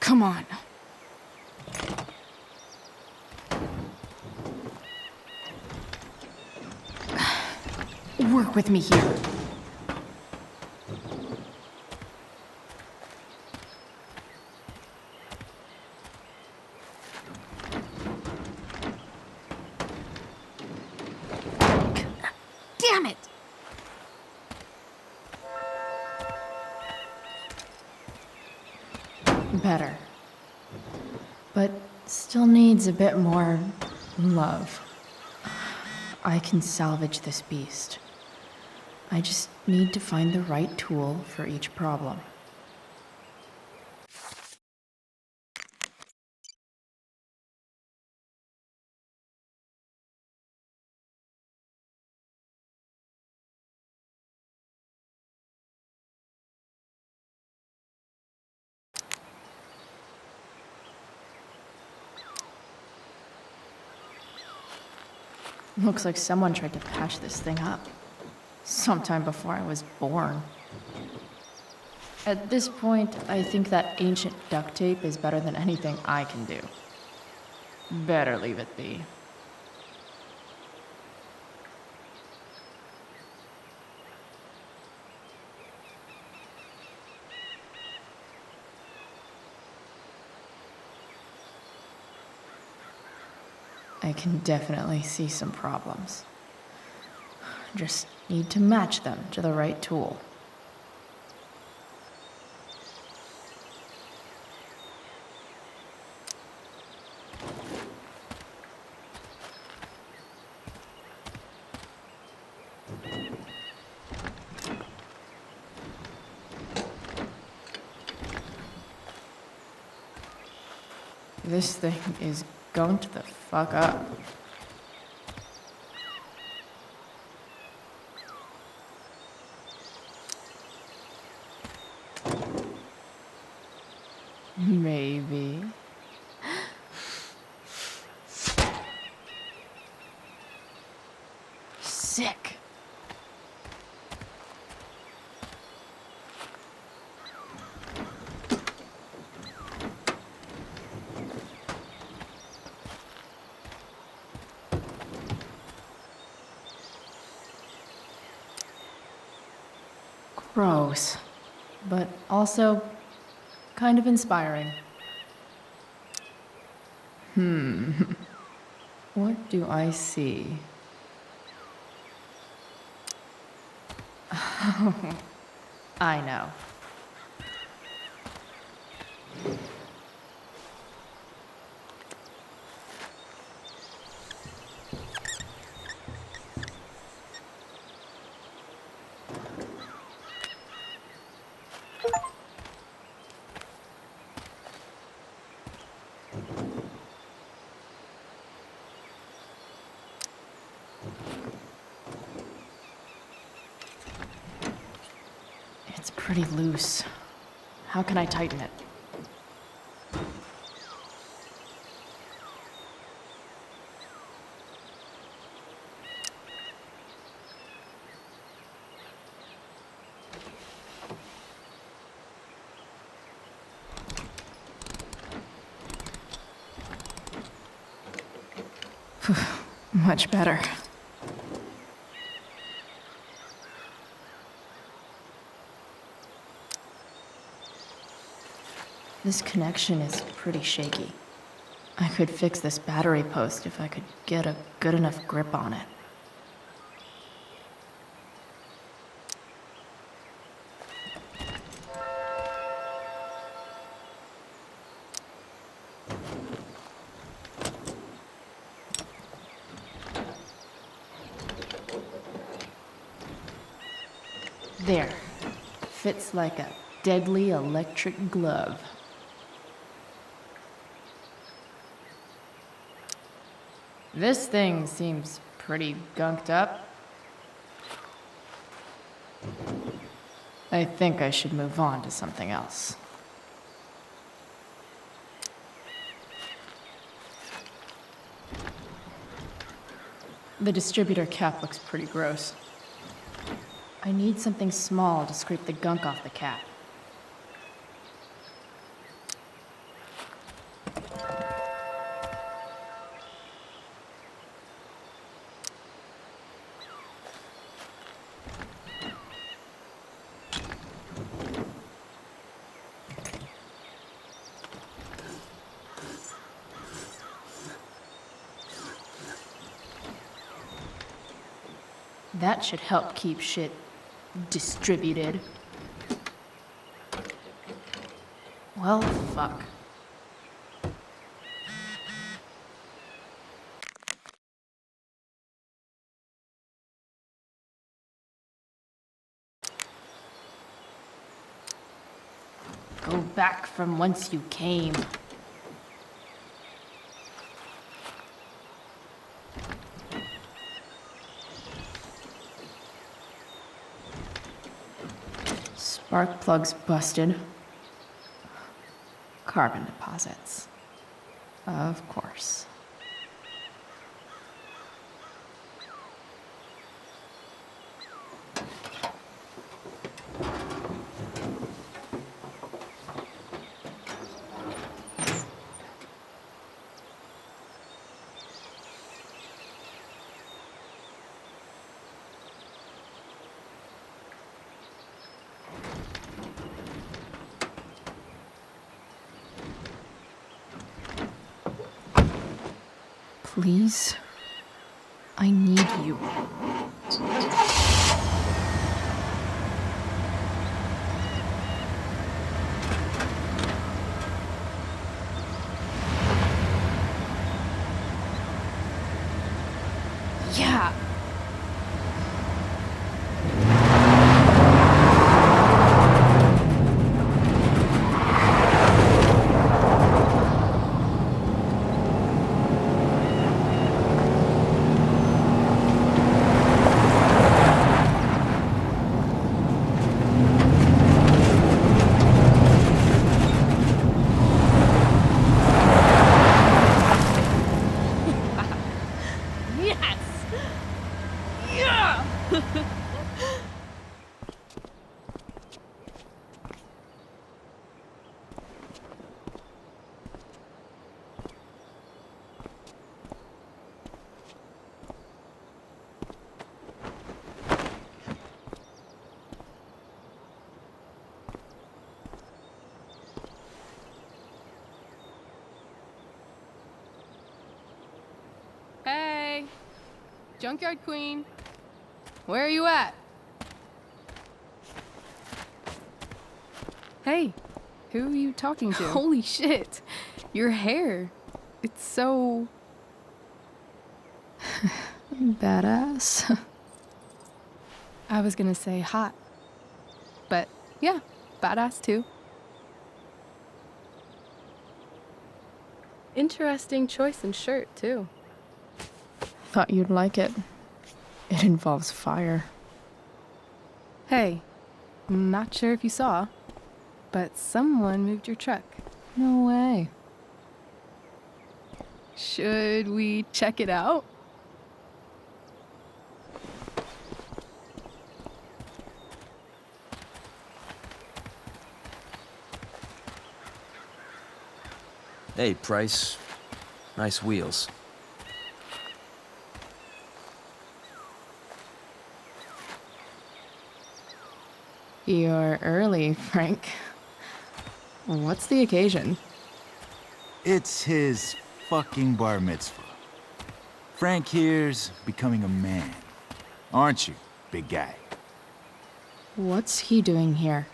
Come on. Work with me here. Damn it! Better. But still needs a bit more love. I can salvage this beast. I just need to find the right tool for each problem. Looks like someone tried to patch this thing up. Sometime before I was born. At this point, I think that ancient duct tape is better than anything I can do. Better leave it be. I can definitely see some problems. Just need to match them to the right tool. This thing is gunked the fuck up. Maybe. Sick. Gross, but also kind of inspiring. What do I see? I know. It's pretty loose. How can I tighten it? Much better. This connection is pretty shaky. I could fix this battery post if I could get a good enough grip on it. There. Fits like a deadly electric glove. This thing seems pretty gunked up. I think I should move on to something else. The distributor cap looks pretty gross. I need something small to scrape the gunk off the cap. That should help keep shit distributed. Well, fuck. Go back from whence you came. Spark plugs busted. Carbon deposits. Of course. Please, I need you. Yeah. Yes! Yeah! Hey, Junkyard Queen, where are you at? Hey, who are you talking to? Holy shit, your hair, it's so... Badass. I was gonna say hot, but yeah, badass too. Interesting choice in shirt too. Thought you'd like it. It involves fire. Hey, not sure if you saw, but someone moved your truck. No way. Should we check it out? Hey, Price. Nice wheels. You're early, Frank. What's the occasion? It's his fucking bar mitzvah. Frank here's becoming a man. Aren't you, big guy? What's he doing here?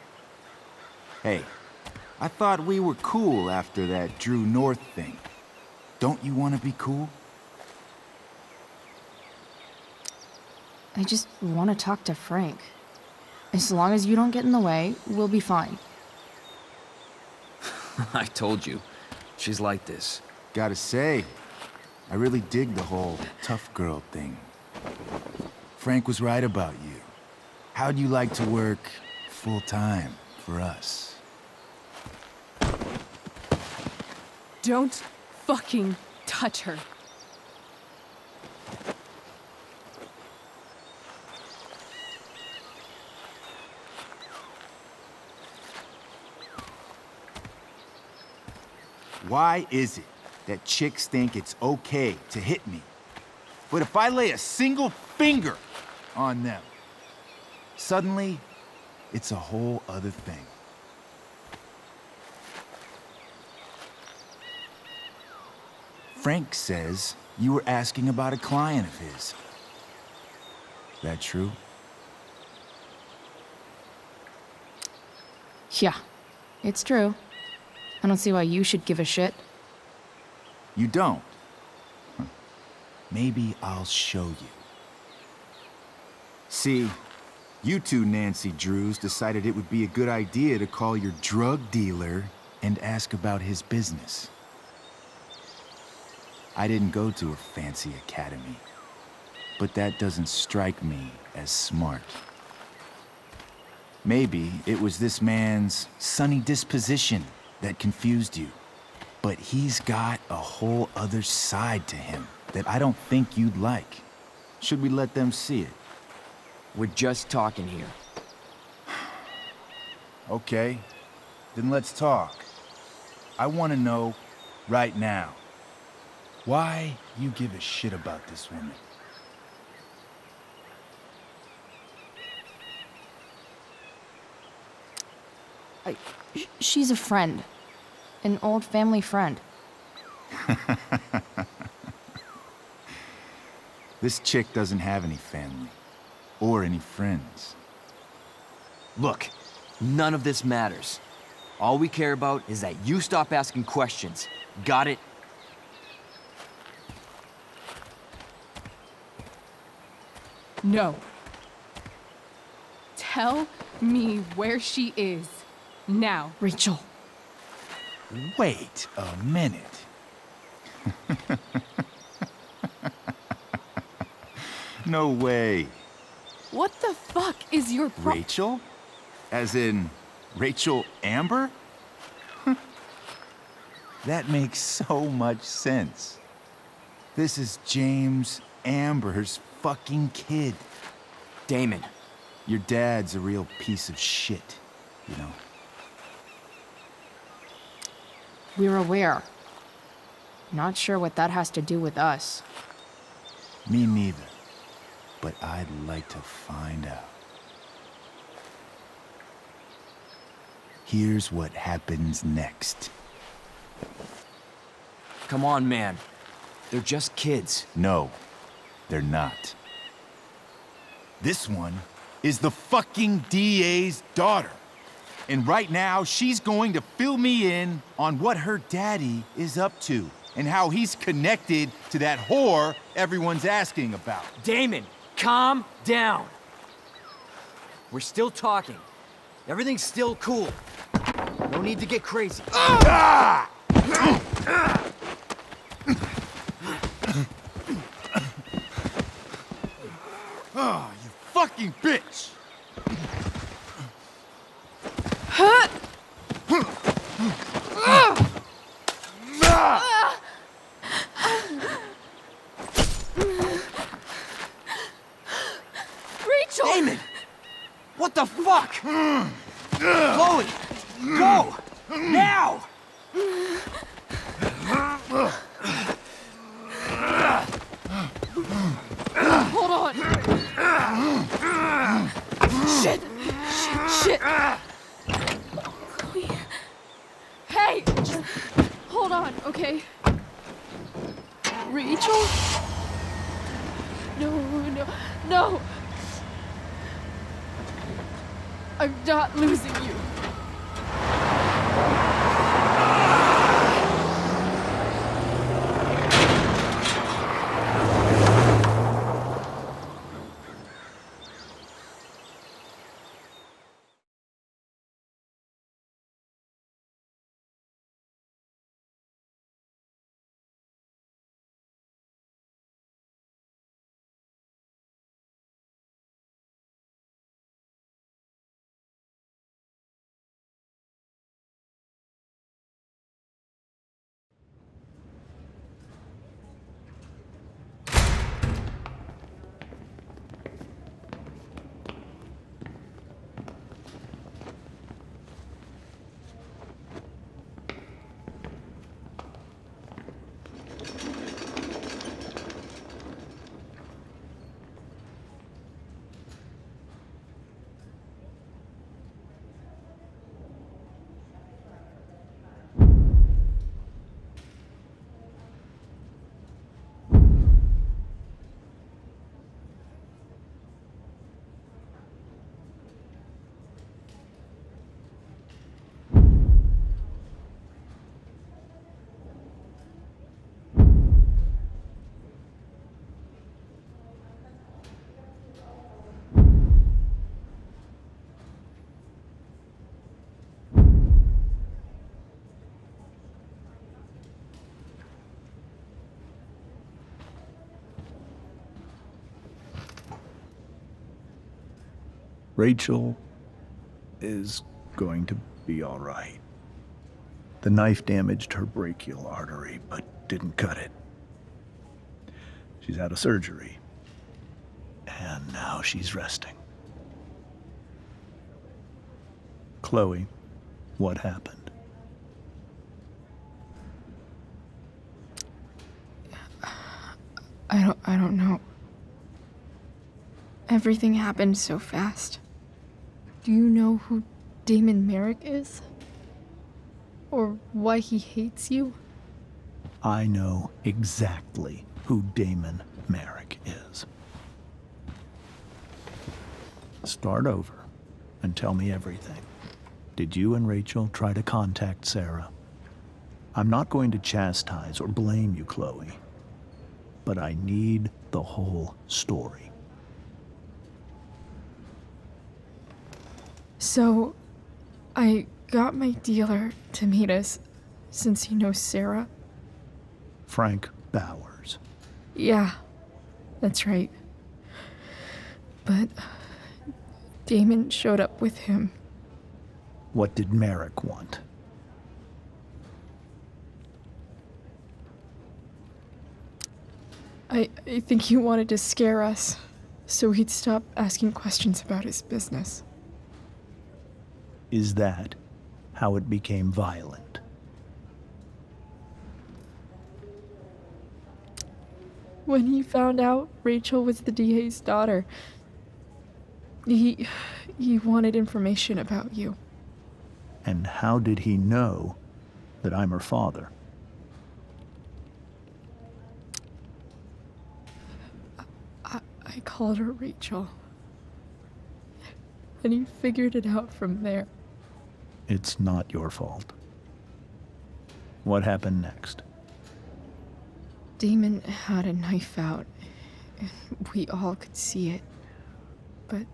Hey, I thought we were cool after that Drew North thing. Don't you want to be cool? I just want to talk to Frank. As long as you don't get in the way, we'll be fine. I told you. She's like this. Gotta say, I really dig the whole tough girl thing. Frank was right about you. How'd you like to work full-time for us? Don't fucking touch her. Why is it that chicks think it's okay to hit me? But if I lay a single finger on them, suddenly, it's a whole other thing. Frank says you were asking about a client of his. That true? Yeah, it's true. I don't see why you should give a shit. You don't? Maybe I'll show you. See, You two Nancy Drews decided it would be a good idea to call your drug dealer and ask about his business. I didn't go to a fancy academy, but that doesn't strike me as smart. Maybe it was this man's sunny disposition that confused you. But he's got a whole other side to him that I don't think you'd like. Should we let them see it? We're just talking here. Okay, then let's talk. I want to know right now why you give a shit about this woman. She's a friend. An old family friend. This chick doesn't have any family or any friends. Look, none of this matters. All we care about is that you stop asking questions. Got it? No. Tell me where she is. Now. Rachel. Wait a minute. No way. What the fuck is your Rachel? As in, Rachel Amber? That makes so much sense. This is James Amber's fucking kid. Damon. Your dad's a real piece of shit, you know? We're aware. Not sure what that has to do with us. Me neither. But I'd like to find out. Here's what happens next. Come on, man. They're just kids. No, they're not. This one is the fucking DA's daughter. And right now, she's going to fill me in on what her daddy is up to and how he's connected to that whore everyone's asking about. Damon, calm down. We're still talking. Everything's still cool. No need to get crazy. Ah! Oh, you fucking bitch! Rachel! Damon! What the fuck? Chloe! Go! Now! Hold on! Shit! Shit! Chloe. Hey! Just hold on, okay? Rachel? No! I'm not losing you. Rachel is going to be all right. The knife damaged her brachial artery, but didn't cut it. She's out of surgery, and now she's resting. Chloe, what happened? I don't know. Everything happened so fast. Do you know who Damon Merrick is? Or why he hates you? I know exactly who Damon Merrick is. Start over and tell me everything. Did you and Rachel try to contact Sarah? I'm not going to chastise or blame you, Chloe, but I need the whole story. So, I got my dealer to meet us since he knows Sarah. Frank Bowers. Yeah, that's right. But Damon showed up with him. What did Merrick want? I think he wanted to scare us, so he'd stop asking questions about his business. Is that how it became violent? When he found out Rachel was the DA's daughter, he wanted information about you. And how did he know that I'm her father? I called her Rachel. And he figured it out from there. It's not your fault. What happened next? Damon had a knife out, and we all could see it. But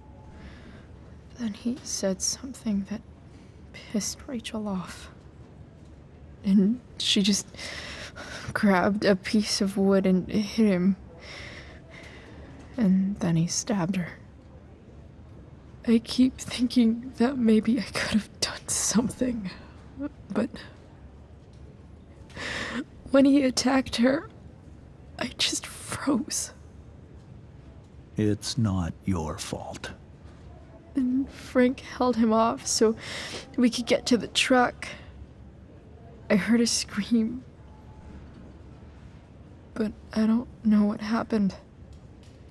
then he said something that pissed Rachel off. And she just grabbed a piece of wood and hit him. And then he stabbed her. I keep thinking that maybe I could have done something, but when he attacked her, I just froze. It's not your fault. And Frank held him off so we could get to the truck. I heard a scream, but I don't know what happened.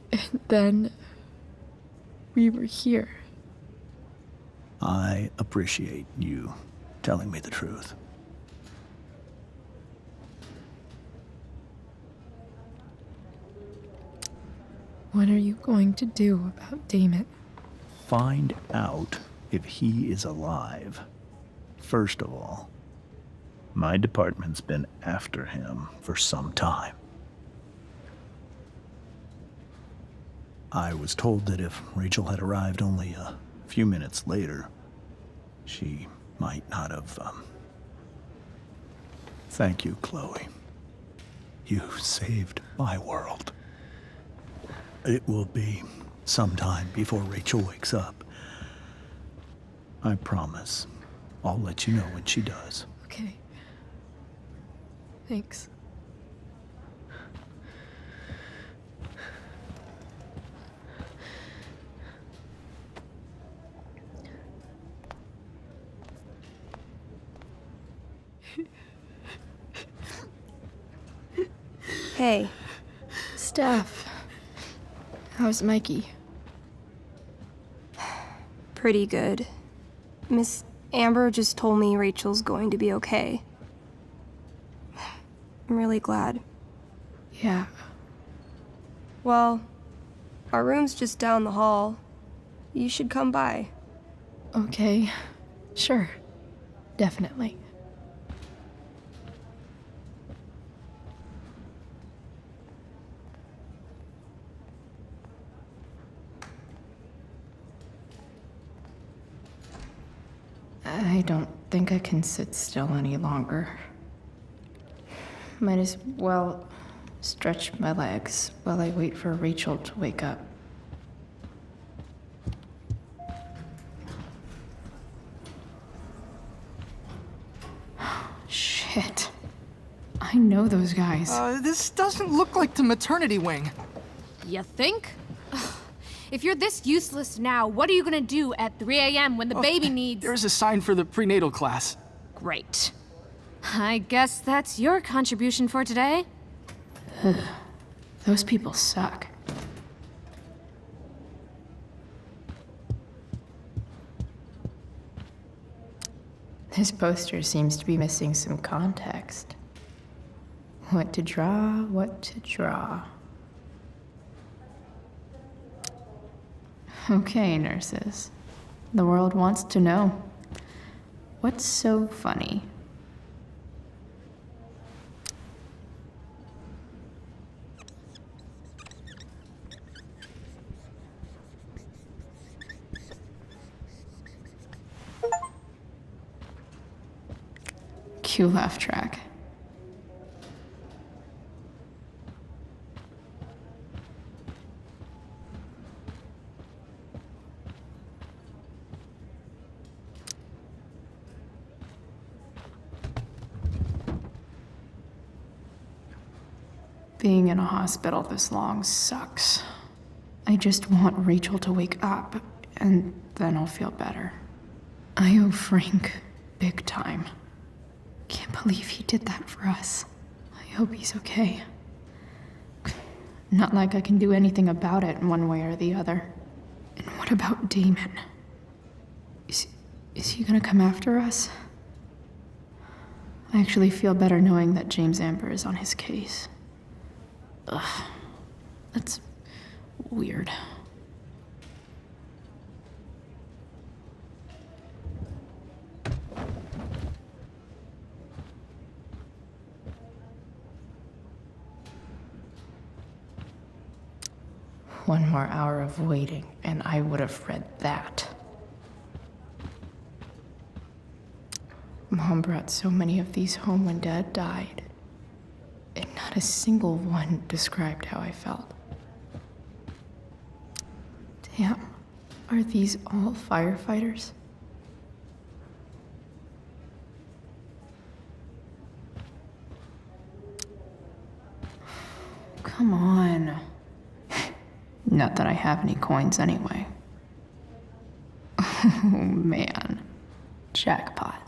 And then we were here. I appreciate you telling me the truth. What are you going to do about Damon? Find out if he is alive. First of all, my department's been after him for some time. I was told that if Rachel had arrived only a few minutes later, she might not have, Thank you, Chloe. You saved my world. It will be some time before Rachel wakes up. I promise. I'll let you know when she does. Okay. Thanks. Hey. Steph. How's Mikey? Pretty good. Miss Amber just told me Rachel's going to be okay. I'm really glad. Yeah. Well, our room's just down the hall. You should come by. Okay. Sure. Definitely. I don't think I can sit still any longer. Might as well stretch my legs while I wait for Rachel to wake up. Shit. I know those guys. This doesn't look like the maternity wing. You think? Ugh. If you're this useless now, what are you gonna do at 3 a.m. when the baby needs... There's a sign for the prenatal class. Great. I guess that's your contribution for today. Those people suck. This poster seems to be missing some context. What to draw, what to draw. Okay, nurses. The world wants to know. What's so funny? Cue laugh track. Being in a hospital this long sucks. I just want Rachel to wake up, and then I'll feel better. I owe Frank big time. Can't believe he did that for us. I hope he's okay. Not like I can do anything about it in one way or the other. And what about Damon? Is he gonna come after us? I actually feel better knowing that James Amber is on his case. Ugh, that's weird. One more hour of waiting, and I would have read that. Mom brought so many of these home when Dad died, and not a single one described how I felt. Damn, are these all firefighters? Come on. Not that I have any coins anyway. Oh man, jackpot.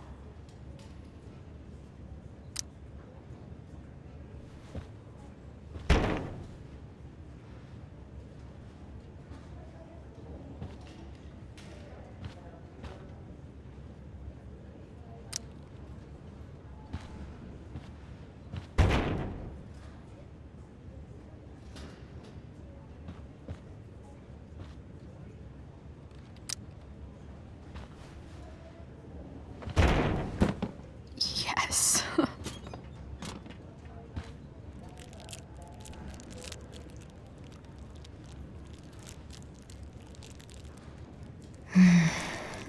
Yes.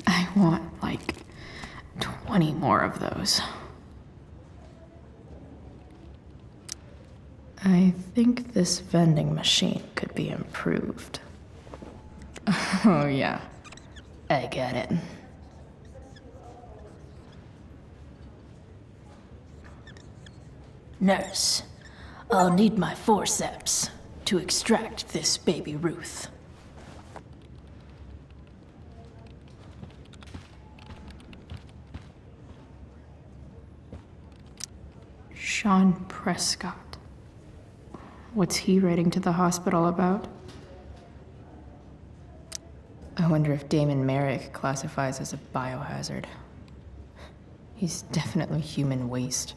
I want like 20 more of those. I think this vending machine could be improved. Oh yeah, I get it. Nurse, I'll need my forceps to extract this baby Ruth. Sean Prescott. What's he writing to the hospital about? I wonder if Damon Merrick classifies as a biohazard. He's definitely human waste.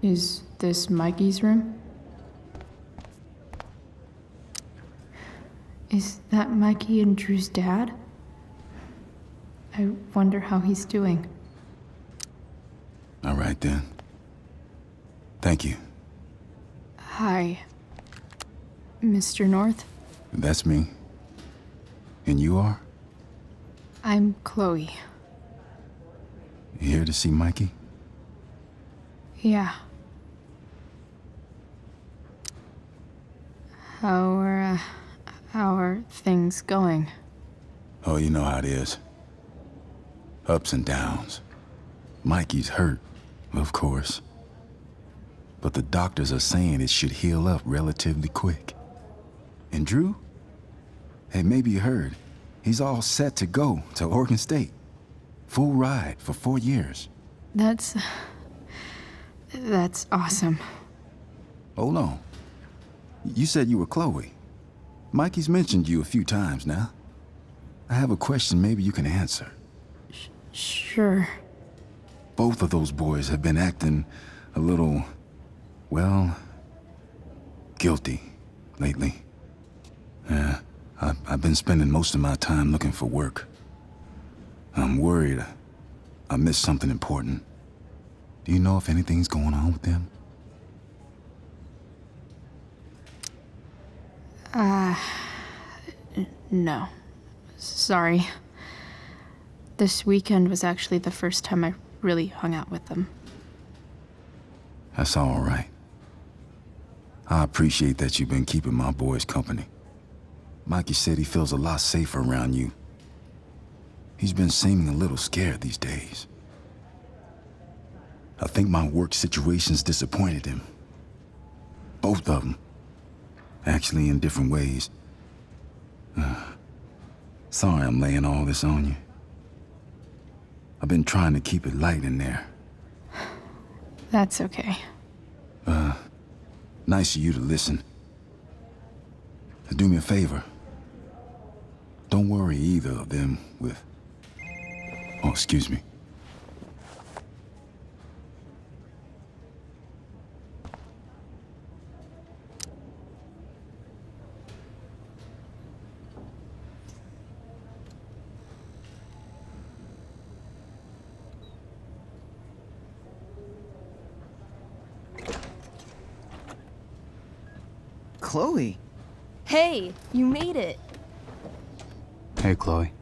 Is this Mikey's room? Is that Mikey and Drew's dad? I wonder how he's doing. All right then. Thank you. Hi, Mr. North. That's me. And you are? I'm Chloe. You here to see Mikey? Yeah. How are things going? Oh, you know how it is. Ups and downs. Mikey's hurt, of course. But the doctors are saying it should heal up relatively quick. And Drew? Hey, maybe you heard. He's all set to go to Oregon State. Full ride for 4 years. That's awesome. Hold on. You said you were Chloe. Mikey's mentioned you a few times now. I have a question maybe you can answer. Sure. Both of those boys have been acting a little, well, guilty lately. Yeah, I've been spending most of my time looking for work. I'm worried I missed something important. Do you know if anything's going on with them? No. Sorry. This weekend was actually the first time I really hung out with them. That's all right. I appreciate that you've been keeping my boys company. Mikey said he feels a lot safer around you. He's been seeming a little scared these days. I think my work situation's disappointed him. Both of them. Actually, in different ways. Sorry I'm laying all this on you. I've been trying to keep it light in there. That's okay. Nice of you to listen. Do me a favor. Don't worry either of them with... Oh, excuse me. Chloe. Hey, you made it. Hey, Chloe.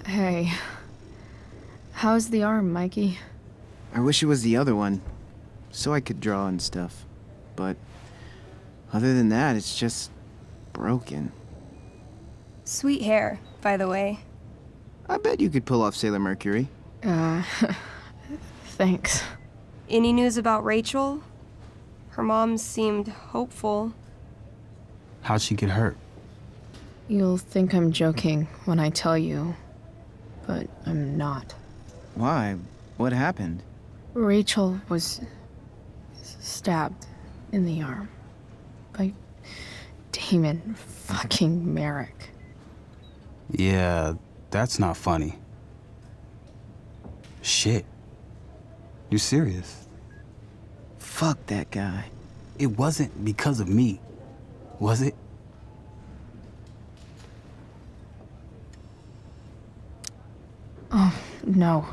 Hey. How's the arm, Mikey? I wish it was the other one, so I could draw and stuff. But other than that, it's just broken. Sweet hair, by the way. I bet you could pull off Sailor Mercury. Thanks. Any news about Rachel? Her mom seemed hopeful. How'd she get hurt? You'll think I'm joking when I tell you, but I'm not. Why? What happened? Rachel was stabbed in the arm by Damon fucking Merrick. Yeah, that's not funny. Shit. You serious? Fuck that guy. It wasn't because of me, was it? Oh, no.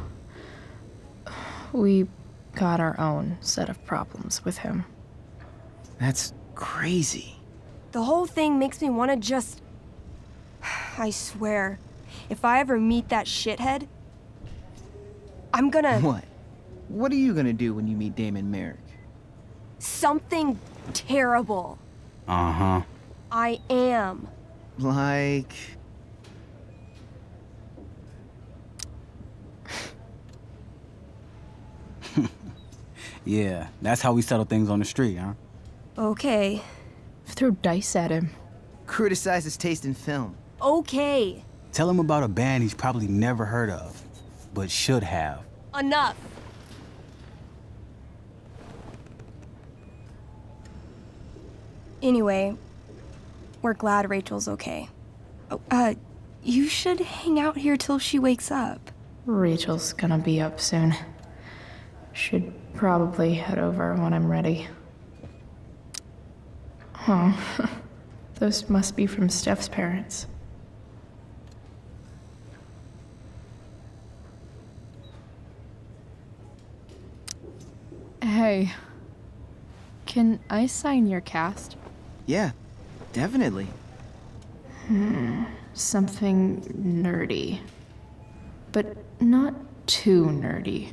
We got our own set of problems with him. That's crazy. The whole thing makes me want to just... I swear, if I ever meet that shithead, I'm gonna... What? What are you gonna do when you meet Damon Merrick? Something terrible. Uh-huh. I am. Like... Yeah, that's how we settle things on the street, huh? Okay. Threw dice at him. Criticize his taste in film. Okay. Tell him about a band he's probably never heard of, but should have. Enough. Anyway, we're glad Rachel's okay. Oh, you should hang out here till she wakes up. Rachel's gonna be up soon. Should probably head over when I'm ready. Oh, those must be from Steph's parents. Hey, can I sign your cast? Yeah, definitely. Something nerdy. But not too nerdy.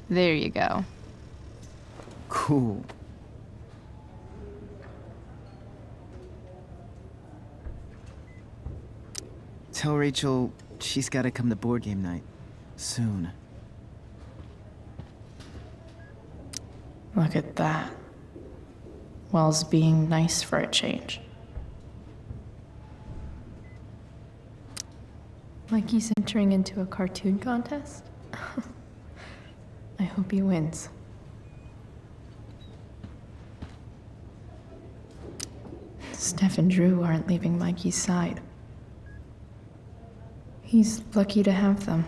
There you go. Cool. Tell Rachel she's gotta come to board game night. Soon. Look at that. Wells being nice for a change. Like he's entering into a cartoon contest? I hope he wins. Steph and Drew aren't leaving Mikey's side. He's lucky to have them.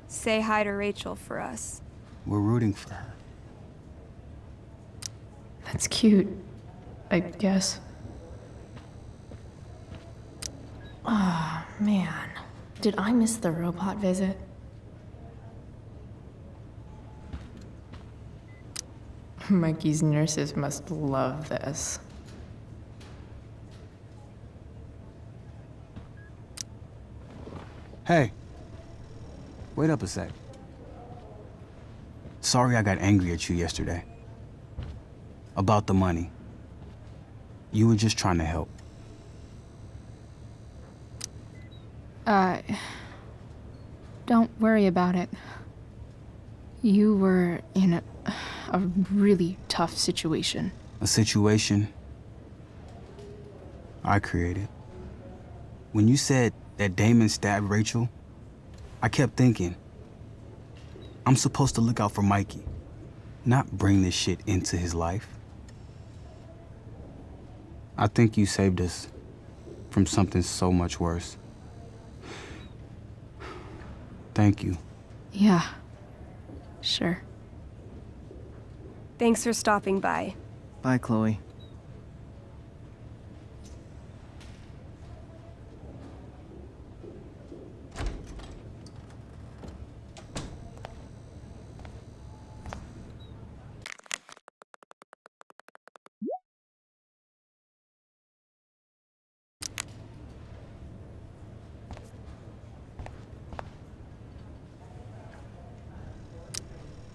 Say hi to Rachel for us. We're rooting for her. That's cute, I guess. Ah, man. Did I miss the robot visit? Mikey's nurses must love this. Hey. Wait up a sec. Sorry I got angry at you yesterday. About the money. You were just trying to help. Don't worry about it. You were in a really tough situation. A situation I created. When you said that Damon stabbed Rachel, I kept thinking, I'm supposed to look out for Mikey, not bring this shit into his life. I think you saved us from something so much worse. Thank you. Yeah, sure. Thanks for stopping by. Bye, Chloe.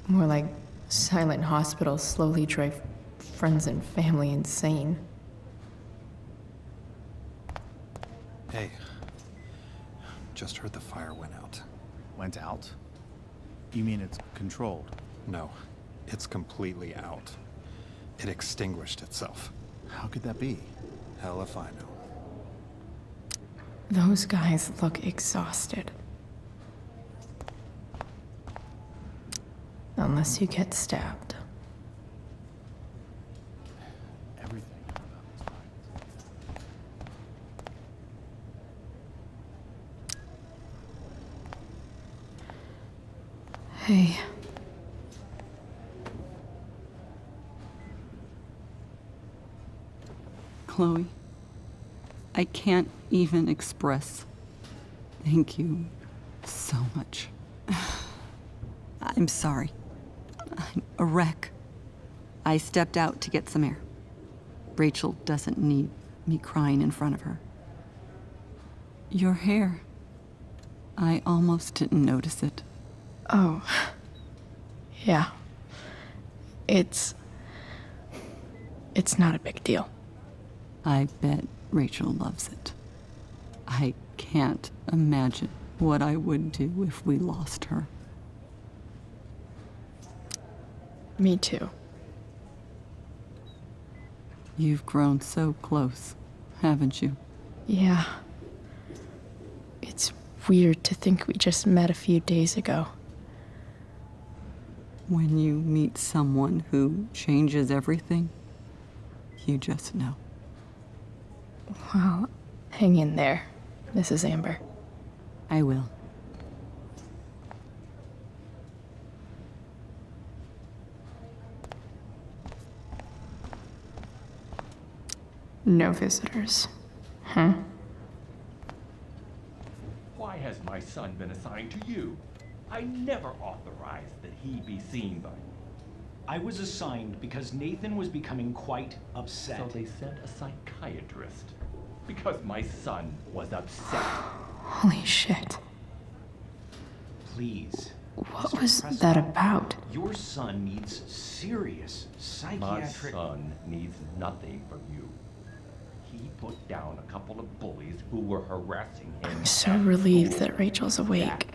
More like silent hospitals slowly drive friends and family insane. Hey. Just heard the fire went out. Went out? You mean it's controlled? No, it's completely out. It extinguished itself. How could that be? Hell if I know. Those guys look exhausted. Unless you get stabbed. Everything about this fight. Hey. Chloe, I can't even express thank you so much. I'm sorry. I'm a wreck. I stepped out to get some air. Rachel doesn't need me crying in front of her. Your hair. I almost didn't notice it. Oh. Yeah. It's not a big deal. I bet Rachel loves it. I can't imagine what I would do if we lost her. Me too. You've grown so close, haven't you? Yeah. It's weird to think we just met a few days ago. When you meet someone who changes everything, you just know. Well, hang in there, Mrs. Amber. I will. No visitors. Huh? Why has my son been assigned to you? I never authorized that he be seen by you. I was assigned because Nathan was becoming quite upset. So they sent a psychiatrist. Because my son was upset. Holy shit. Please, What was that about? Your son needs serious psychiatric... My son needs nothing from you. He put down a couple of bullies who were harassing him. I'm so relieved that Rachel's awake.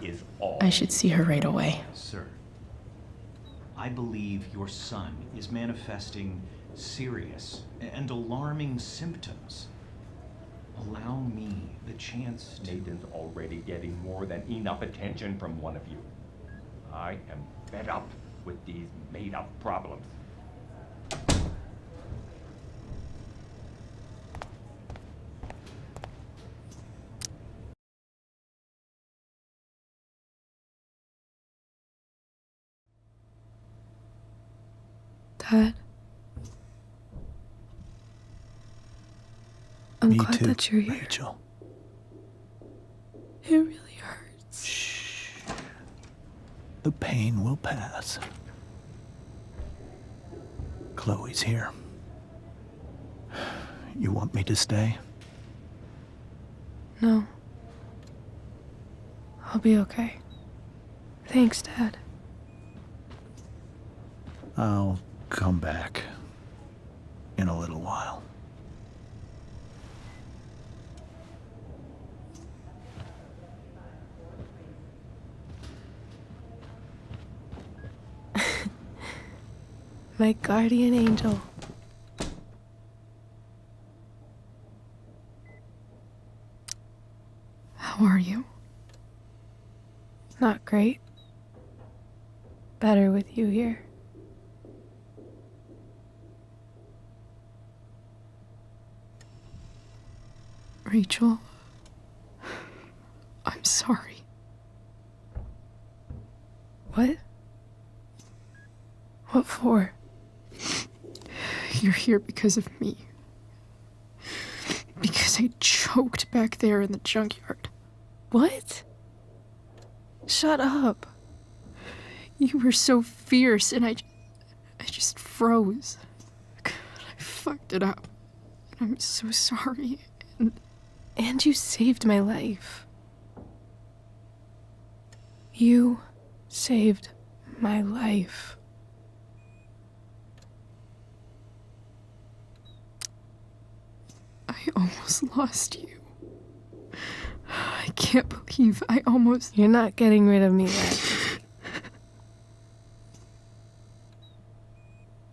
Is all. I should see her right away. Sir, I believe your son is manifesting serious and alarming symptoms. Allow me the chance to... Nathan's already getting more than enough attention from one of you. I am fed up with these made-up problems. Dad? I'm Me glad too, that you're here. Rachel. It really hurts. Shh. The pain will pass. Chloe's here. You want me to stay? No. I'll be okay. Thanks, Dad. I'll come back in a little while. My guardian angel. How are you? Not great. Better with you here. Rachel, I'm sorry. What? What for? You're here because of me. Because I choked back there in the junkyard. What? Shut up. You were so fierce and I just froze. I fucked it up. And I'm so sorry. And you saved my life. You saved my life. I almost lost you. I can't believe I almost... You're not getting rid of me yet.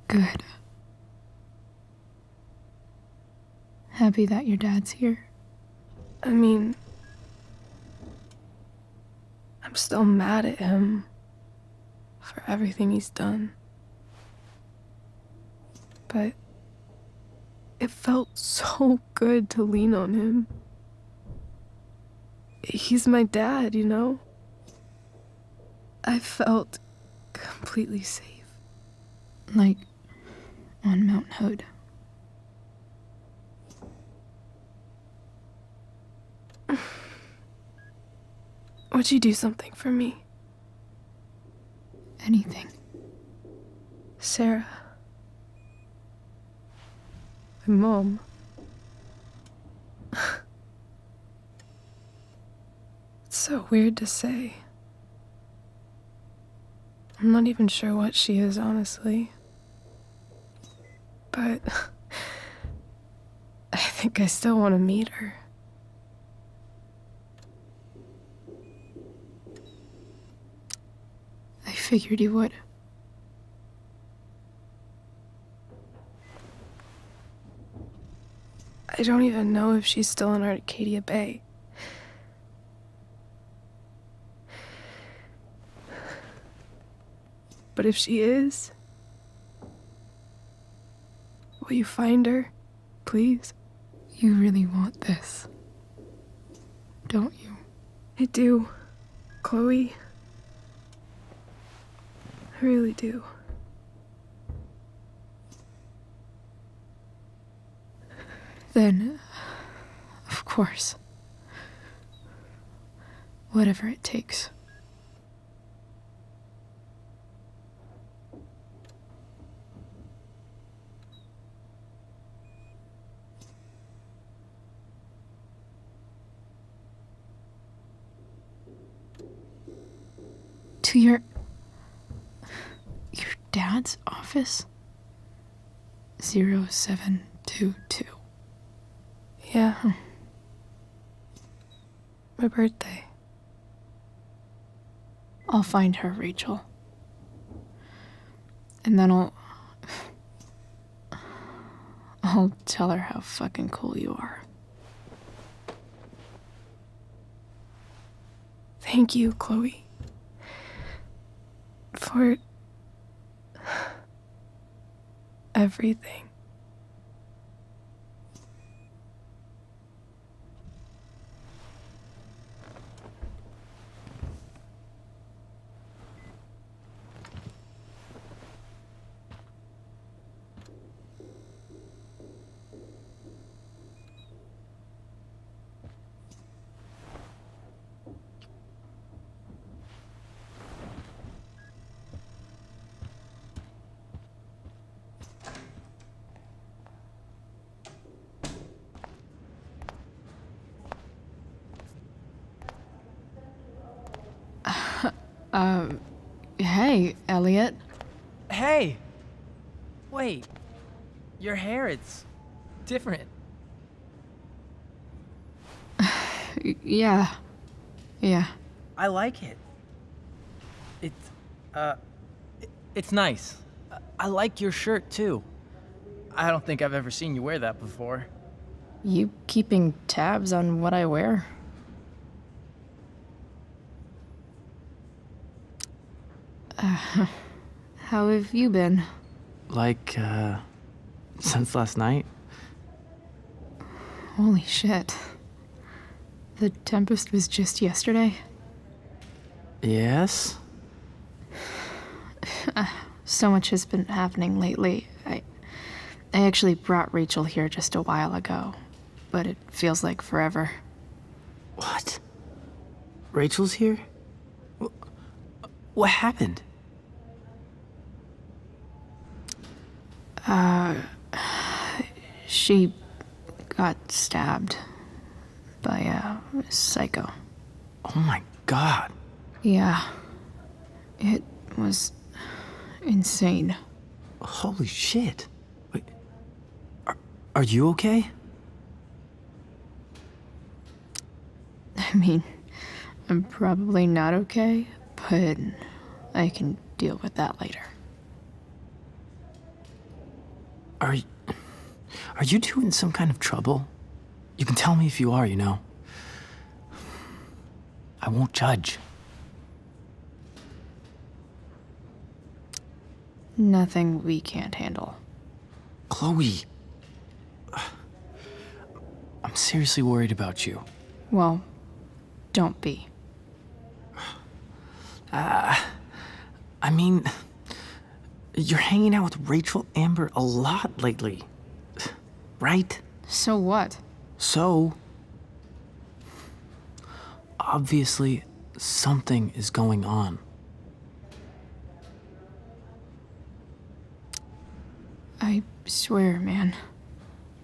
Good. Happy that your dad's here. I mean, I'm still mad at him for everything he's done. But it felt so good to lean on him. He's my dad, you know? I felt completely safe. Like on Mount Hood. Would you do something for me? Anything. Sarah. My mom. It's so weird to say. I'm not even sure what she is, honestly. But I think I still want to meet her. I figured you would. I don't even know if she's still in Arcadia Bay. But if she is, will you find her, please? You really want this, don't you? I do, Chloe. I really do. Then, of course. Whatever it takes. To your dad's office? 0722. Yeah. My birthday. I'll find her, Rachel. And then I'll tell her how fucking cool you are. Thank you, Chloe. For everything. Hey, Elliot. Hey! Wait. Your hair, it's different. Yeah. I like it. It's nice. I like your shirt, too. I don't think I've ever seen you wear that before. You keeping tabs on what I wear? How have you been? Like, since last night? Holy shit. The Tempest was just yesterday? Yes? So much has been happening lately. I actually brought Rachel here just a while ago, but it feels like forever. What? Rachel's here? What happened? She got stabbed by a psycho. Oh my god. Yeah. It was insane. Holy shit. Wait. Are you okay? I mean, I'm probably not okay, but I can deal with that later. Are you two in some kind of trouble? You can tell me if you are, you know. I won't judge. Nothing we can't handle. Chloe. I'm seriously worried about you. Well, don't be. I mean, you're hanging out with Rachel Amber a lot lately. Right? So what? So, obviously, something is going on. I swear, man.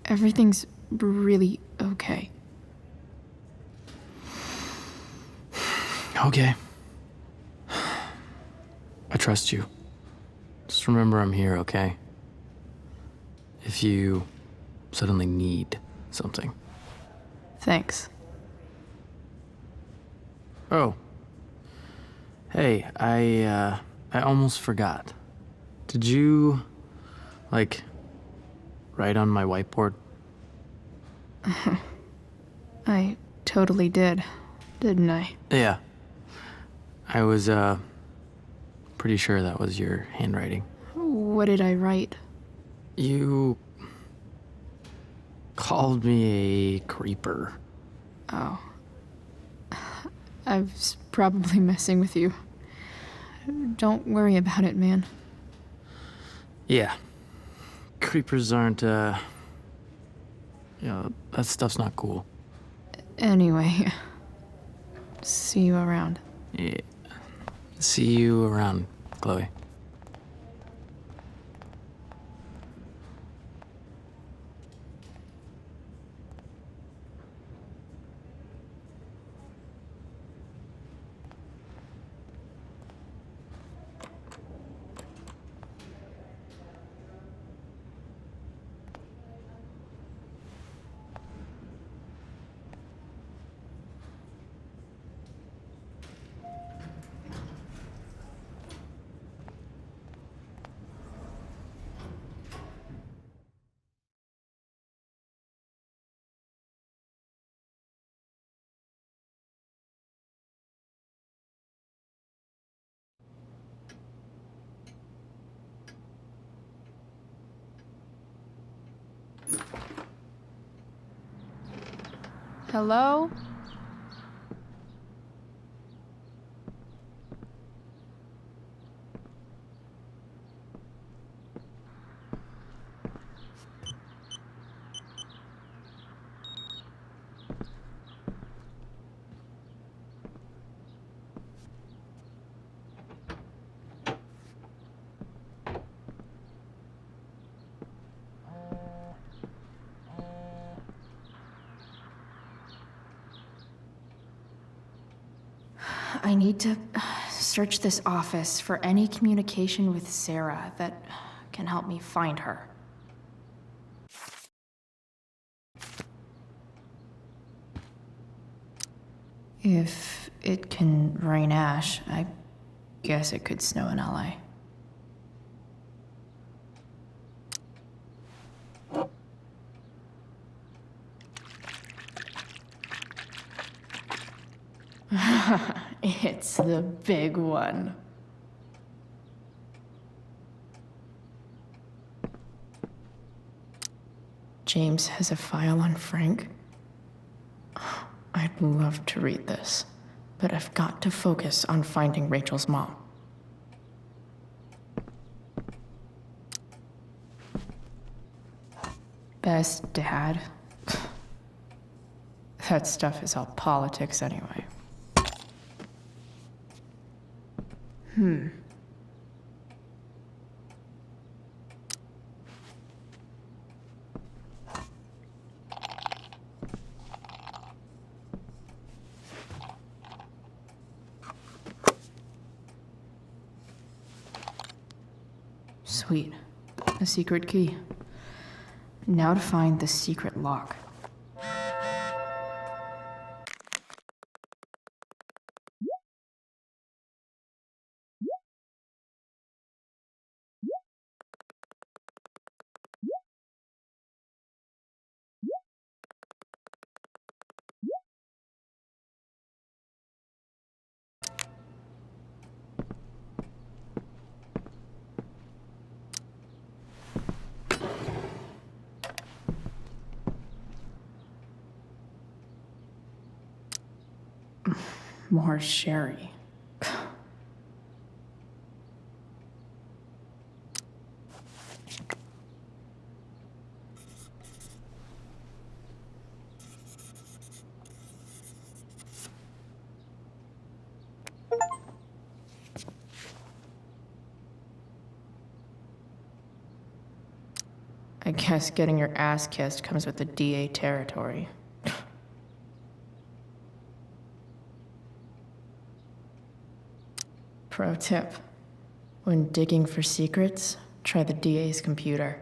Everything's really okay. Okay. I trust you. Just remember I'm here, okay? If you suddenly need something. Thanks. Oh. Hey, I almost forgot. Did you, like, write on my whiteboard? I totally did, didn't I? Yeah. I was, pretty sure that was your handwriting. What did I write? You called me a creeper. Oh. I was probably messing with you. Don't worry about it, man. Yeah. Creepers aren't, you know, that stuff's not cool. Anyway, see you around. Yeah. See you around, Chloe. Hello? I need to search this office for any communication with Sarah that can help me find her. If it can rain ash, I guess it could snow in LA. It's the big one. James has a file on Frank. I'd love to read this, but I've got to focus on finding Rachel's mom. Best dad? That stuff is all politics anyway. Sweet. A secret key. Now to find the secret lock. More sherry. I guess getting your ass kissed comes with the DA territory. Pro tip. When digging for secrets, try the DA's computer.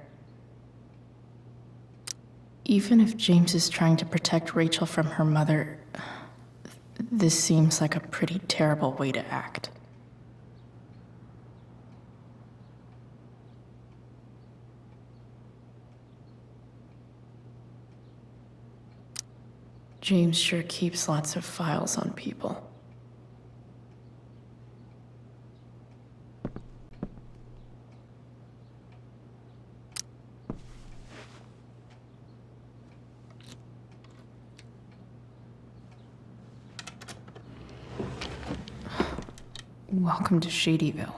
Even if James is trying to protect Rachel from her mother, this seems like a pretty terrible way to act. James sure keeps lots of files on people. Welcome to Shadyville.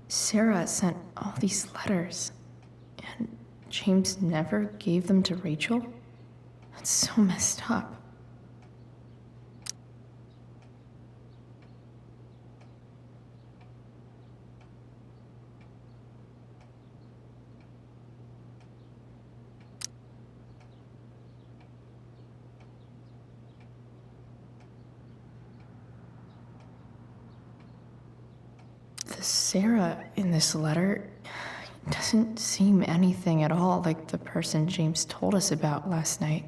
Sarah sent all these letters, and James never gave them to Rachel? That's so messed up. The Sarah in this letter doesn't seem anything at all like the person James told us about last night.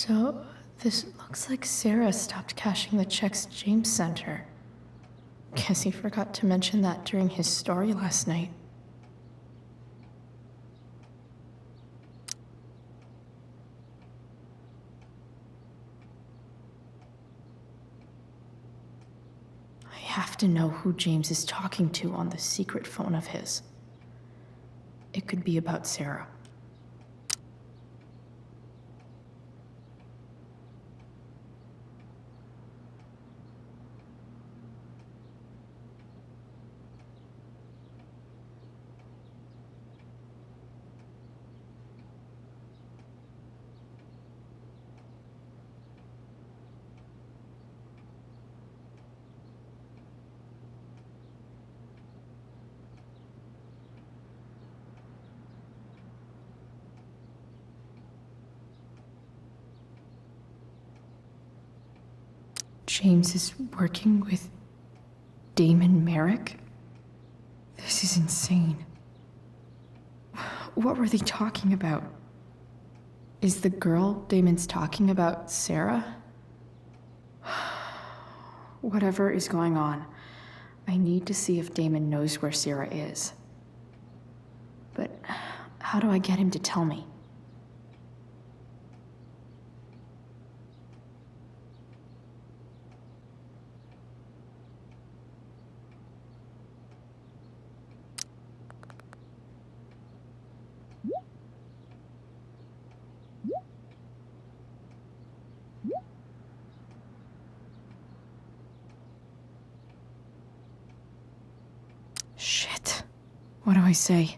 So, this looks like Sarah stopped cashing the checks James sent her. Guess he forgot to mention that during his story last night. I have to know who James is talking to on the secret phone of his. It could be about Sarah. James is working with Damon Merrick? This is insane. What were they talking about? Is the girl Damon's talking about Sarah? Whatever is going on, I need to see if Damon knows where Sarah is. But how do I get him to tell me? Shit. What do I say?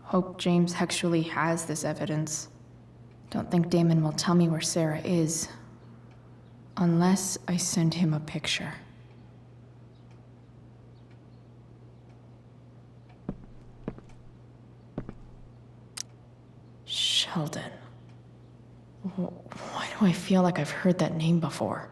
Hope James actually has this evidence. Don't think Damon will tell me where Sarah is. Unless I send him a picture. Sheldon. Why do I feel like I've heard that name before?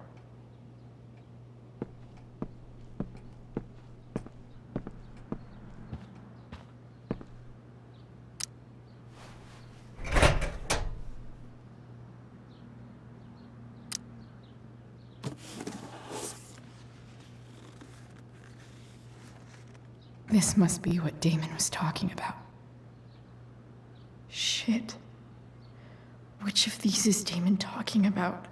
This must be what Damon was talking about. Shit. Which of these is Damon talking about?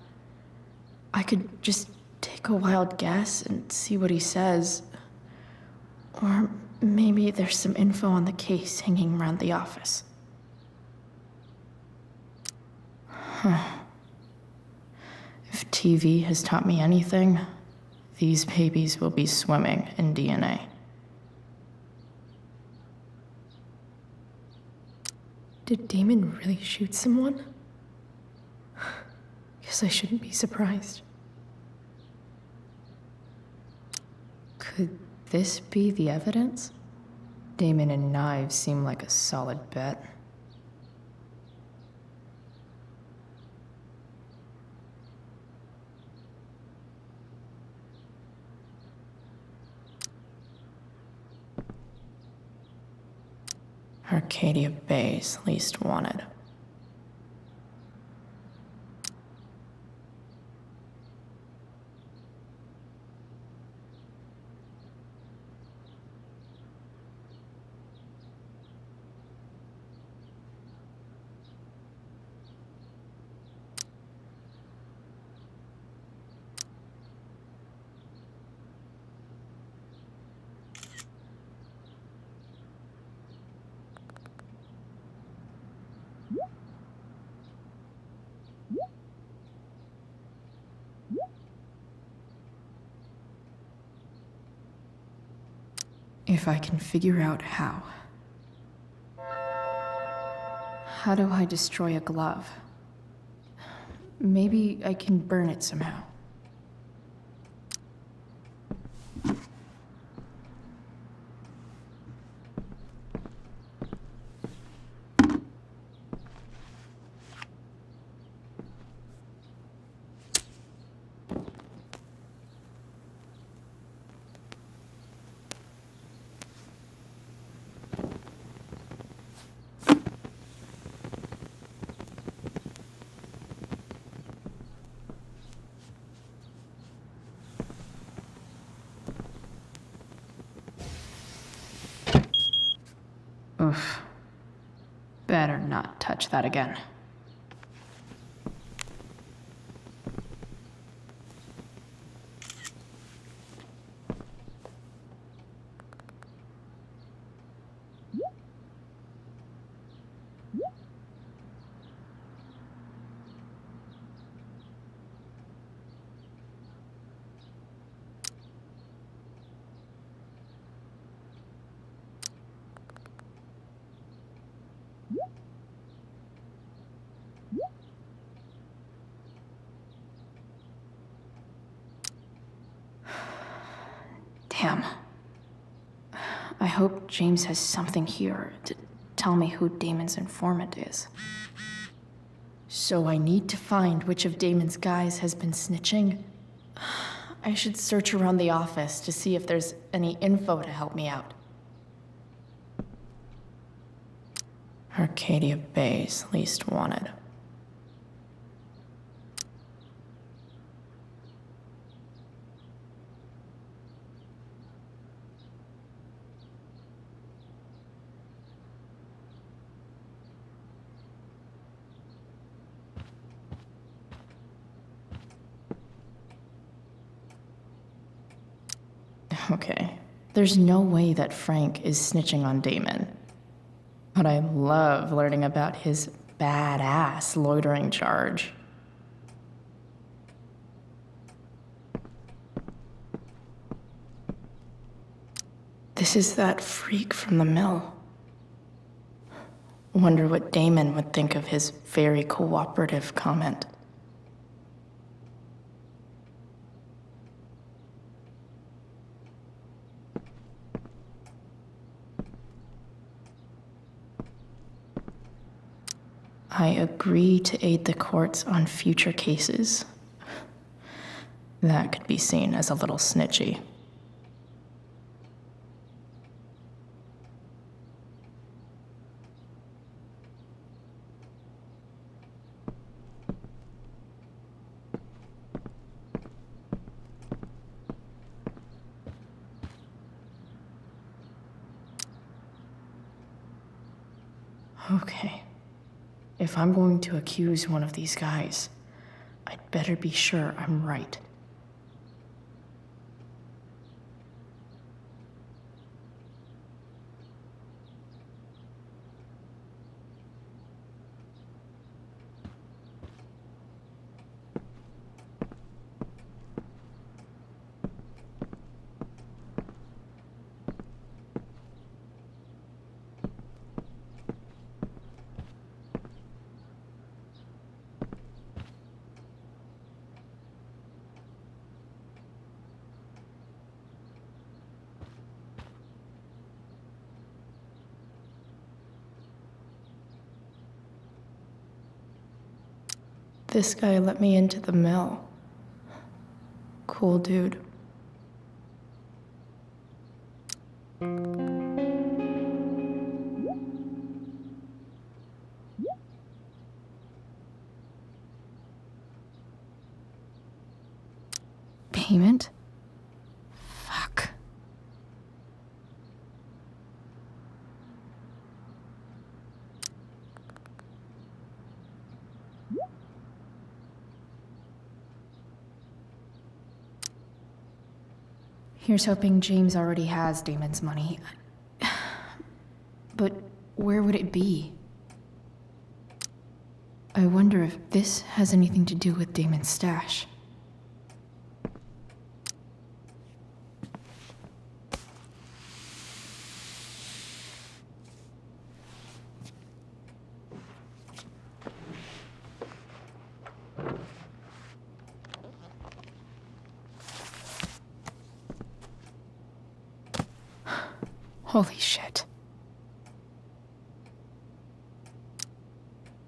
I could just take a wild guess and see what he says. Or maybe there's some info on the case hanging around the office. Huh. If TV has taught me anything, these babies will be swimming in DNA. Did Damon really shoot someone? Guess I shouldn't be surprised. Could this be the evidence? Damon and knives seem like a solid bet. Arcadia Bay's least wanted. If I can figure out how. How do I destroy a glove? Maybe I can burn it somehow. not touch that again. Damn. I hope James has something here to tell me who Damon's informant is. So I need to find which of Damon's guys has been snitching. I should search around the office to see if there's any info to help me out. Arcadia Bay's least wanted. Okay, there's no way that Frank is snitching on Damon. But I love learning about his badass loitering charge. This is that freak from the mill. Wonder what Damon would think of his very cooperative comment. I agree to aid the courts on future cases. That could be seen as a little snitchy. Okay. If I'm going to accuse one of these guys, I'd better be sure I'm right. This guy let me into the mill. Cool dude. Payment? Fuck. Here's hoping James already has Damon's money. But where would it be? I wonder if this has anything to do with Damon's stash. Holy shit.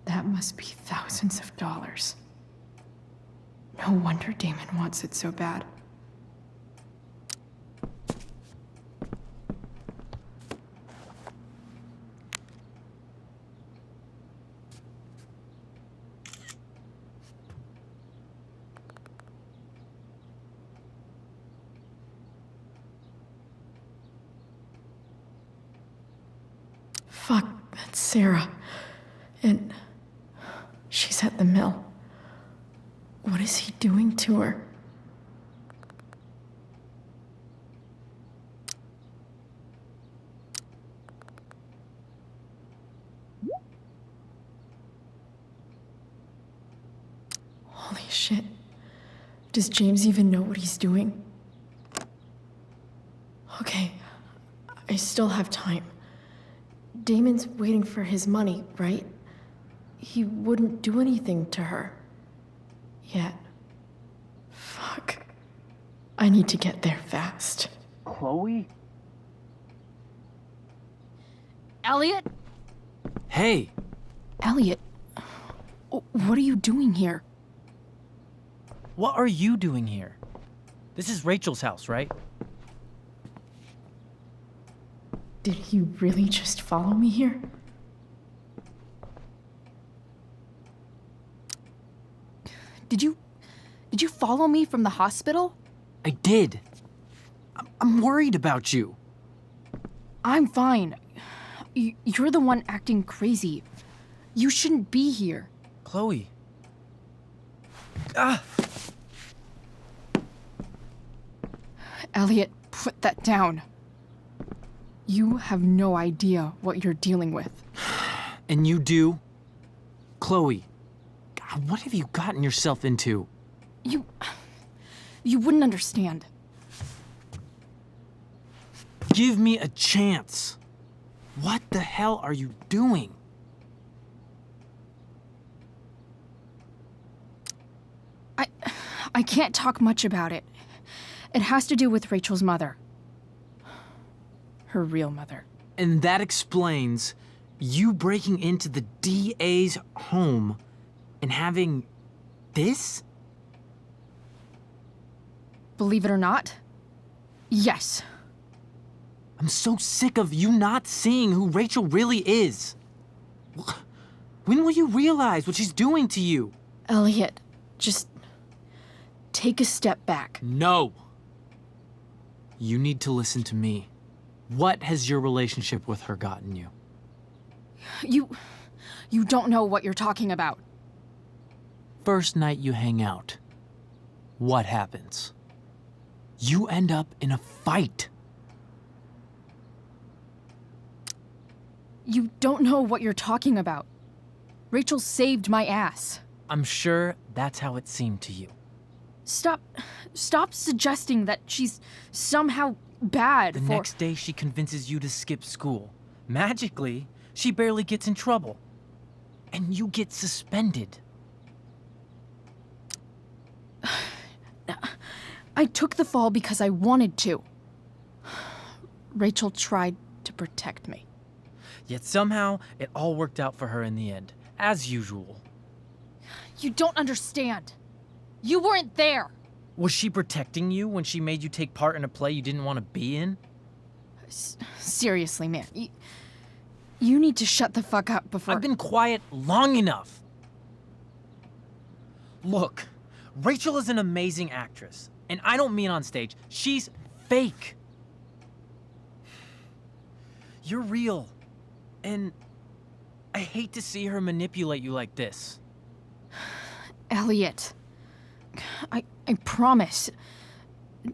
That must be thousands of dollars. No wonder Damon wants it so bad. Fuck, that's Sarah. And she's at the mill. What is he doing to her? Holy shit. Does James even know what he's doing? Okay, I still have time. Damon's waiting for his money, right? He wouldn't do anything to her. Yet. Fuck. I need to get there fast. Chloe? Elliot? Hey! Elliot, what are you doing here? What are you doing here? This is Rachel's house, right? Did he really just follow me here? Did you follow me from the hospital? I did. I'm worried about you. I'm fine. You're the one acting crazy. You shouldn't be here. Chloe. Ah! Elliot, put that down. You have no idea what you're dealing with. And you do? Chloe, God, what have you gotten yourself into? You wouldn't understand. Give me a chance. What the hell are you doing? I can't talk much about it. It has to do with Rachel's mother. Her real mother. And that explains you breaking into the DA's home and having this? Believe it or not, yes. I'm so sick of you not seeing who Rachel really is. When will you realize what she's doing to you? Elliot, just take a step back. No. You need to listen to me. What has your relationship with her gotten you? You don't know what you're talking about. First night you hang out, what happens? You end up in a fight. You don't know what you're talking about. Rachel saved my ass. I'm sure that's how it seemed to you. Stop suggesting that she's somehow bad The next day she convinces you to skip school. Magically, she barely gets in trouble. And you get suspended. I took the fall because I wanted to. Rachel tried to protect me. Yet somehow, it all worked out for her in the end, as usual. You don't understand. You weren't there. Was she protecting you when she made you take part in a play you didn't want to be in? Seriously, man. You need to shut the fuck up before— I've been quiet long enough. Look, Rachel is an amazing actress. And I don't mean on stage. She's fake. You're real. And I hate to see her manipulate you like this. Elliot, I promise,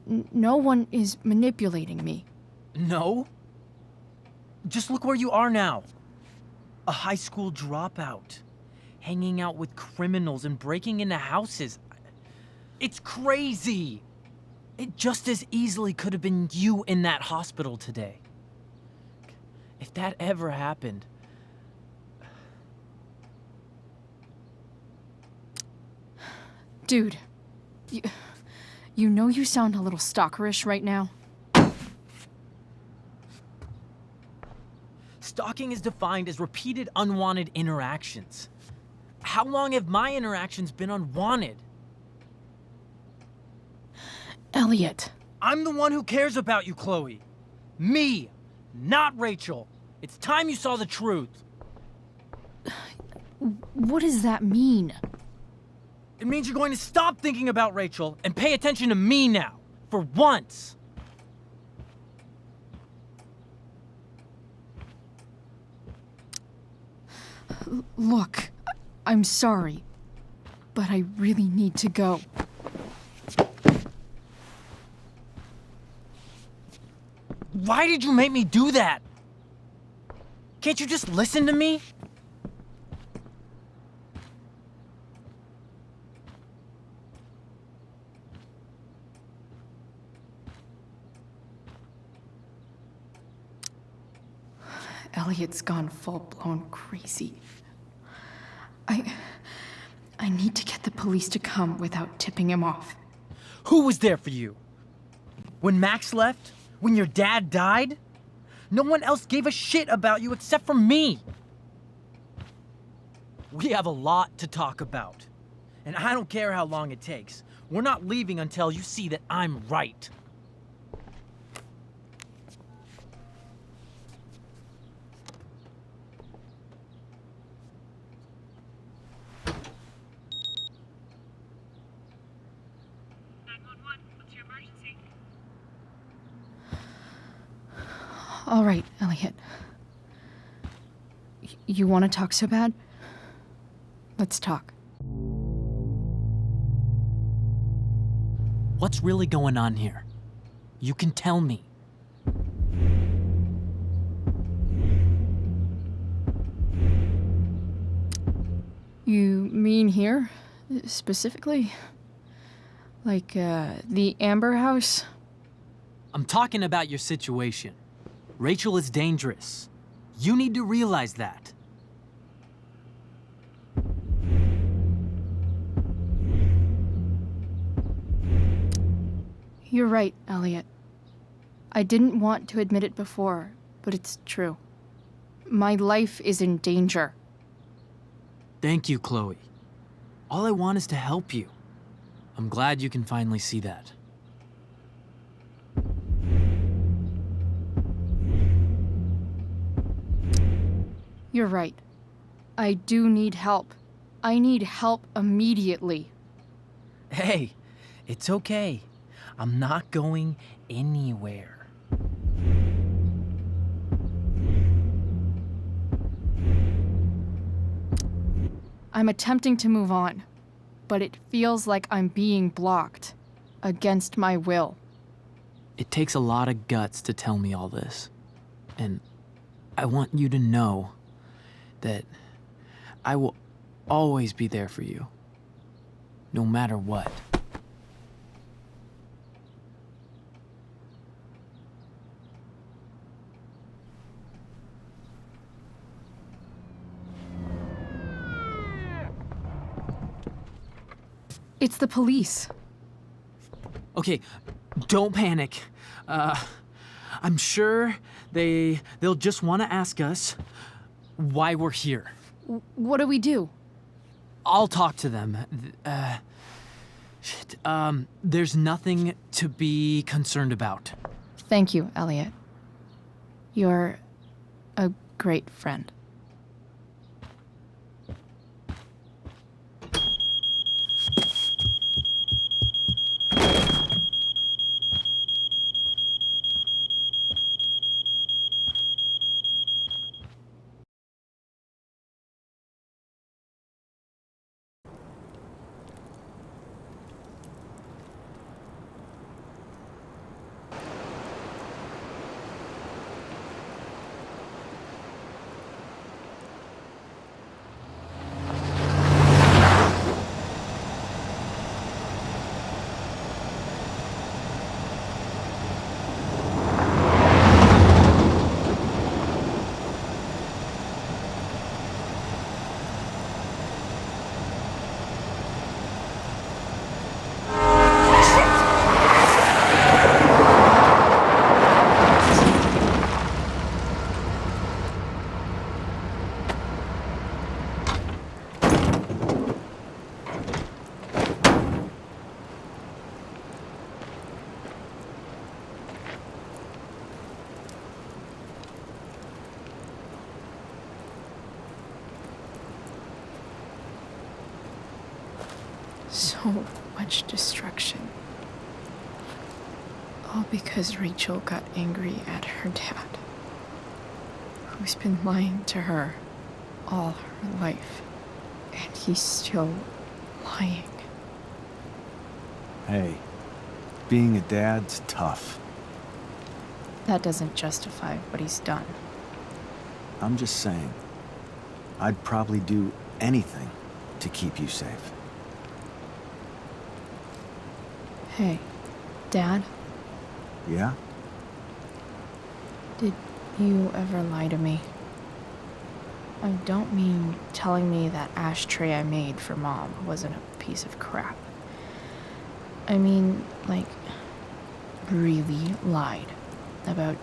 no one is manipulating me. No? Just look where you are now. A high school dropout. Hanging out with criminals and breaking into houses. It's crazy. It just as easily could have been you in that hospital today. If that ever happened... Dude, you know you sound a little stalkerish right now? Stalking is defined as repeated unwanted interactions. How long have my interactions been unwanted? Elliot. I'm the one who cares about you, Chloe. Me, not Rachel. It's time you saw the truth. What does that mean? It means you're going to stop thinking about Rachel and pay attention to me now, for once. Look, I'm sorry, but I really need to go. Why did you make me do that? Can't you just listen to me? Elliot's gone full-blown crazy. I need to get the police to come without tipping him off. Who was there for you? When Max left? When your dad died? No one else gave a shit about you except for me. We have a lot to talk about. And I don't care how long it takes. We're not leaving until you see that I'm right. All right, Elliot. You want to talk so bad? Let's talk. What's really going on here? You can tell me. You mean here, specifically? Like, the Amber House? I'm talking about your situation. Rachel is dangerous. You need to realize that. You're right, Elliot. I didn't want to admit it before, but it's true. My life is in danger. Thank you, Chloe. All I want is to help you. I'm glad you can finally see that. You're right. I do need help. I need help immediately. Hey, it's okay. I'm not going anywhere. I'm attempting to move on, but it feels like I'm being blocked against my will. It takes a lot of guts to tell me all this. And I want you to know that I will always be there for you, no matter what. It's the police. Okay, don't panic. I'm sure they'll just want to ask us why we're here. What do we do? I'll talk to them. There's nothing to be concerned about. Thank you, Elliot. You're a great friend. So much destruction. All because Rachel got angry at her dad, who's been lying to her all her life, and he's still lying. Hey, being a dad's tough. That doesn't justify what he's done. I'm just saying, I'd probably do anything to keep you safe. Hey, Dad, Yeah? did you ever lie to me? I don't mean telling me that ashtray I made for Mom wasn't a piece of crap. I mean, like, really lied about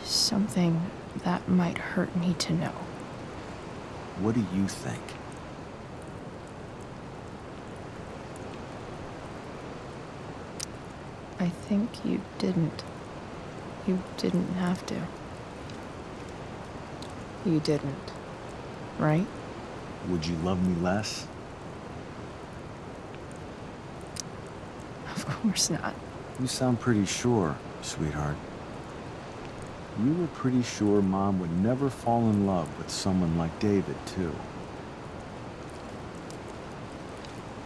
something that might hurt me to know. What do you think? I think you didn't. You didn't have to. You didn't, right? Would you love me less? Of course not. You sound pretty sure, sweetheart. You were pretty sure Mom would never fall in love with someone like David, too.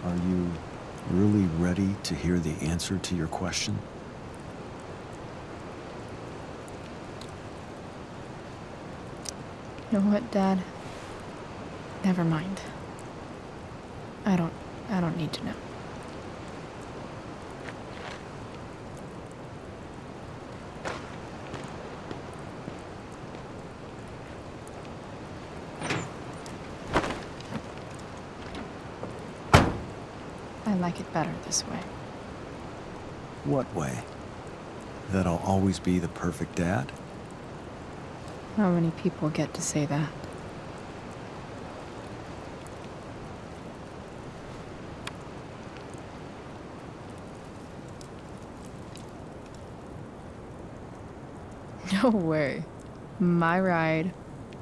Are you really ready to hear the answer to your question? You know what, Dad? Never mind. I don't need to know. I like it better this way. What way? That I'll always be the perfect dad? How many people get to say that? No way. My ride,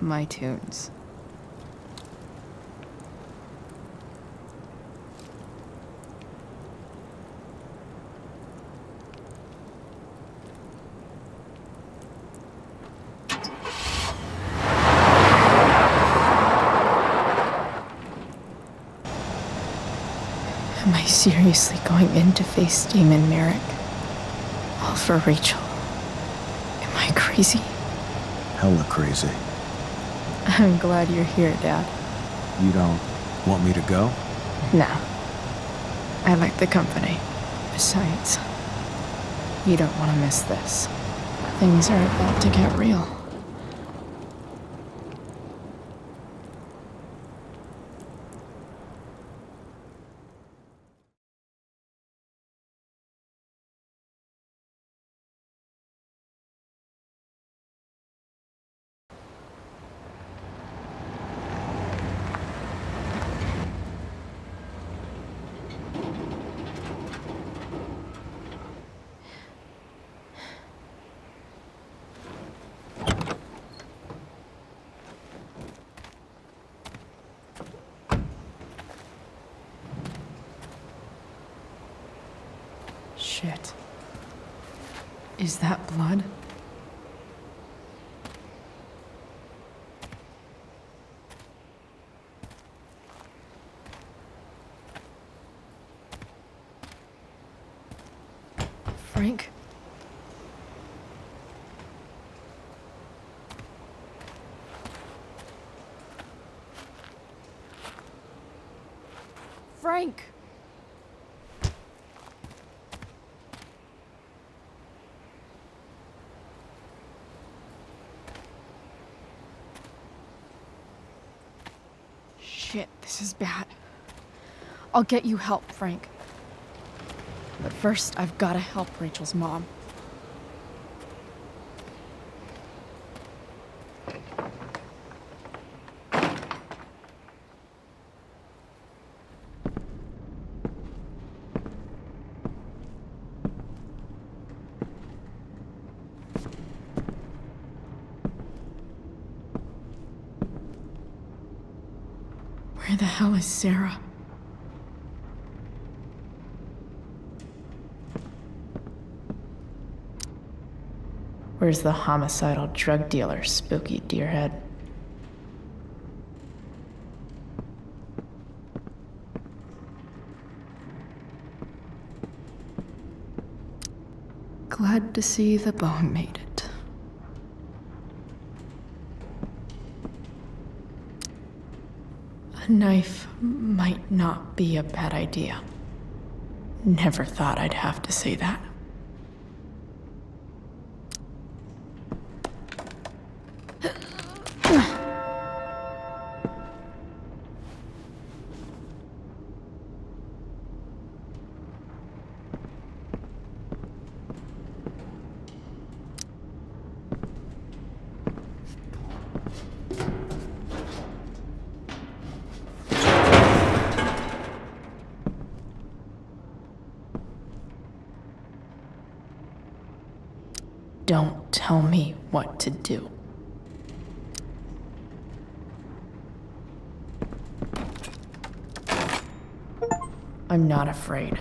my tunes. Am I seriously going in to face Damon Merrick? All for Rachel. Am I crazy? Hella crazy. I'm glad you're here, Dad. You don't want me to go? No. I like the company. Besides, you don't want to miss this. Things are about to get real. Shit. Is that blood? Frank? Frank! Shit, this is bad. I'll get you help, Frank. But first, I've gotta help Rachel's mom. Where the hell is Sarah? Where's the homicidal drug dealer, spooky deerhead? Glad to see the bone made it. A knife might not be a bad idea. Never thought I'd have to say that. Don't tell me what to do. I'm not afraid.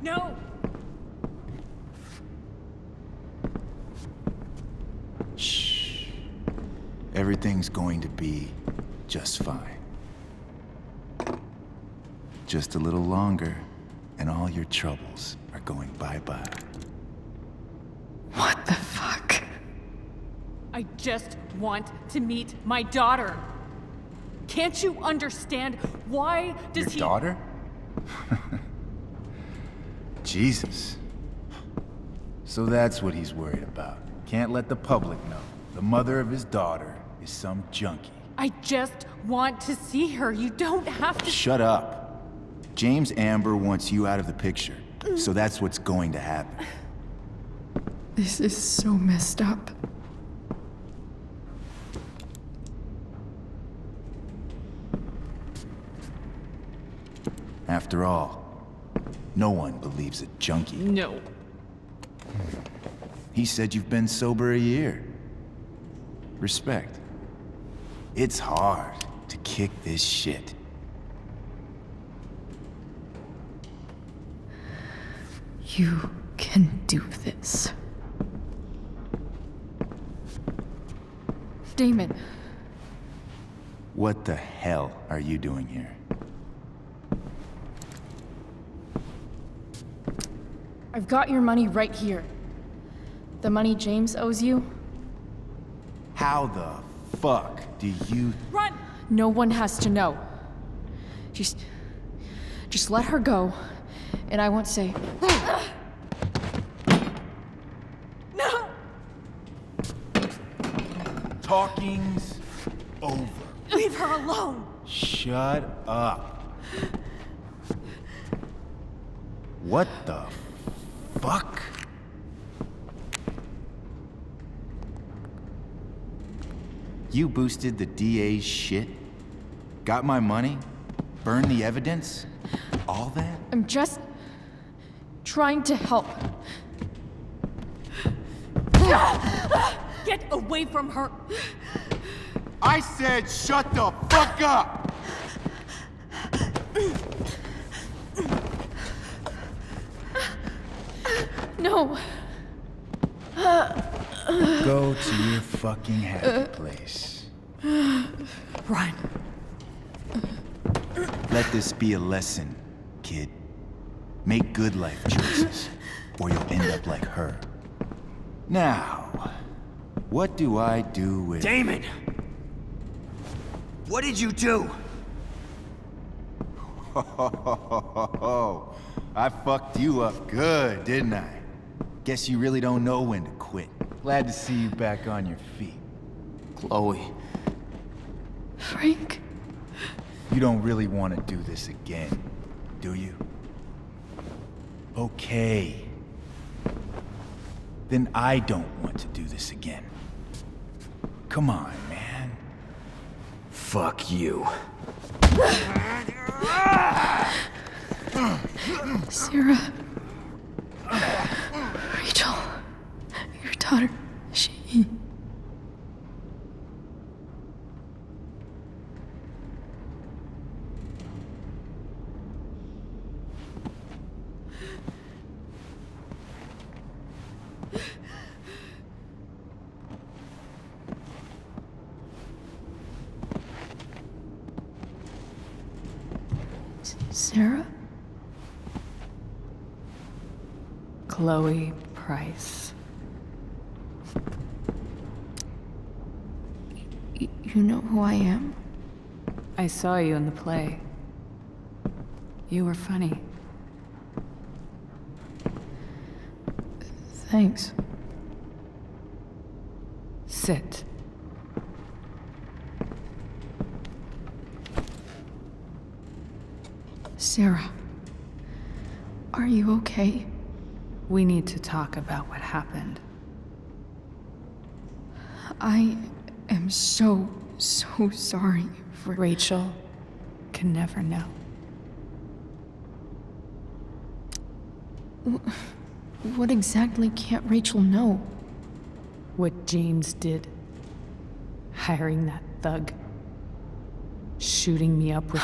No! Shh. Everything's going to be just fine. Just a little longer, and all your troubles are going bye-bye. What the fuck? I just want to meet my daughter. Can't you understand? Why does Your daughter? Jesus. So that's what he's worried about. Can't let the public know. The mother of his daughter is some junkie. I just want to see her. You don't have to. Shut up. James Amber wants you out of the picture, so that's what's going to happen. This is so messed up. After all, no one believes a junkie. No. He said you've been sober a year. Respect. It's hard to kick this shit. You can do this. Damon. What the hell are you doing here? I've got your money right here. The money James owes you. How the fuck do you... Run! No one has to know. Just let her go, and I won't say... No! Talking's over. Leave her alone! Shut up. What the fuck? You boosted the DA's shit? Got my money? Burned the evidence? All that? I'm just trying to help. Get away from her! I said shut the fuck up! No. Go to your fucking happy place. Run. Let this be a lesson, kid. Make good life choices, or you'll end up like her. Now, what do I do with... Damon! What did you do? I fucked you up good, didn't I? Guess you really don't know when to quit. Glad to see you back on your feet. Chloe. Frank? You don't really want to do this again, do you? Okay. Then I don't want to do this again. Come on, man. Fuck you. Sarah. Rachel. Your daughter. She... Sarah? Chloe Price. You know who I am? I saw you in the play. You were funny. Thanks. Sit. Sarah. Are you okay? We need to talk about what happened. I am so sorry for... Rachel can never know. What exactly can't Rachel know? What James did. Hiring that thug. Shooting me up with...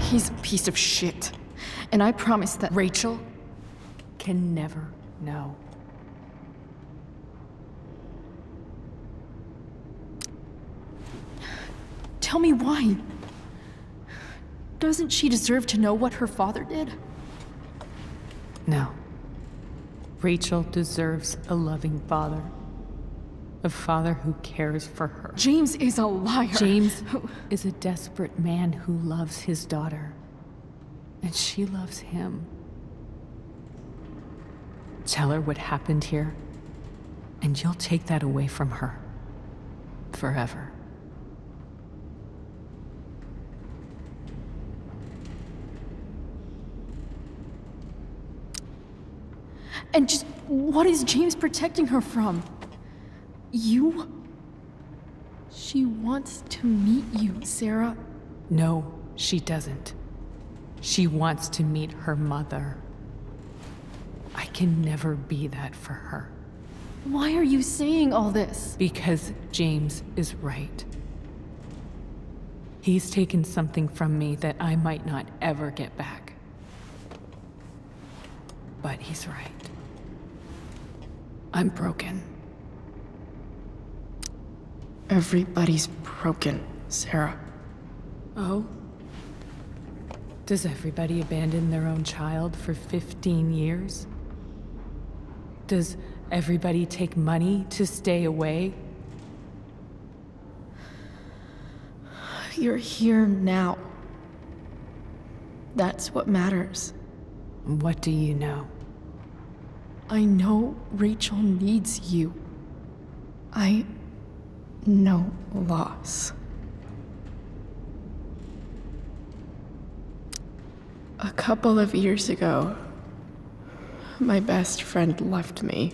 He's a piece of shit. And I promise that... Rachel can never know. Tell me why. Doesn't she deserve to know what her father did? No. Rachel deserves a loving father. A father who cares for her. James is a liar. James is a desperate man who loves his daughter. And she loves him. Tell her what happened here, and you'll take that away from her. Forever. And just what is James protecting her from? You? She wants to meet you, Sarah. No, she doesn't. She wants to meet her mother. I can never be that for her. Why are you saying all this? Because James is right. He's taken something from me that I might not ever get back. But he's right. I'm broken. Everybody's broken, Sarah. Oh? Does everybody abandon their own child for 15 years? Does everybody take money to stay away? You're here now. That's what matters. What do you know? I know Rachel needs you. I know loss. A couple of years ago, my best friend left me.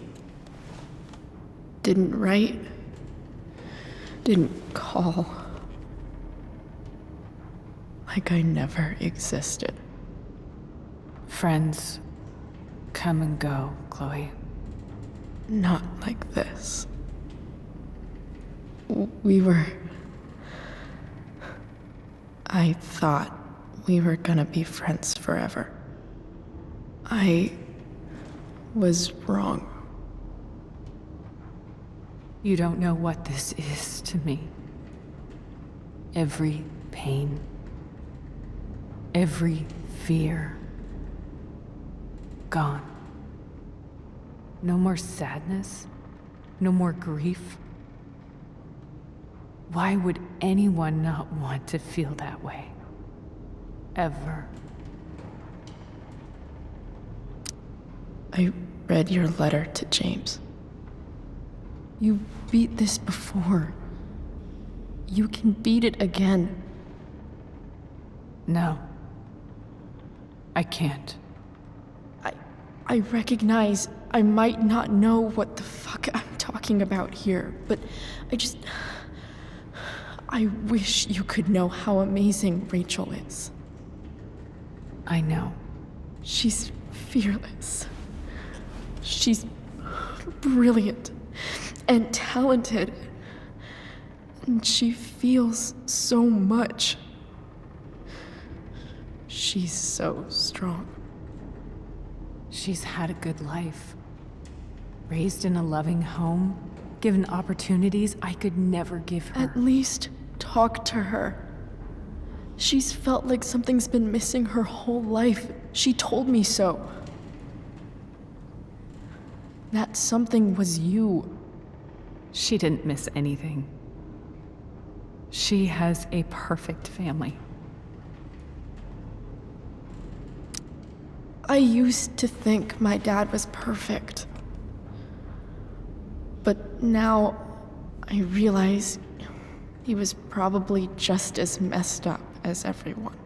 Didn't write. Didn't call. Like I never existed. Friends come and go, Chloe. Not like this. I thought we were gonna be friends forever. I was wrong. You don't know what this is to me. Every pain, every fear, gone. No more sadness, no more grief. Why would anyone not want to feel that way? Ever. I read your letter to James. You beat this before. You can beat it again. No. I can't. I recognize I might not know what the fuck I'm talking about here, but I wish you could know how amazing Rachel is. I know. She's fearless. She's brilliant and talented. And she feels so much. She's so strong. She's had a good life. Raised in a loving home, given opportunities I could never give her. At least talk to her. She's felt like something's been missing her whole life. She told me so. That something was you. She didn't miss anything. She has a perfect family. I used to think my dad was perfect. But now I realize he was probably just as messed up as everyone.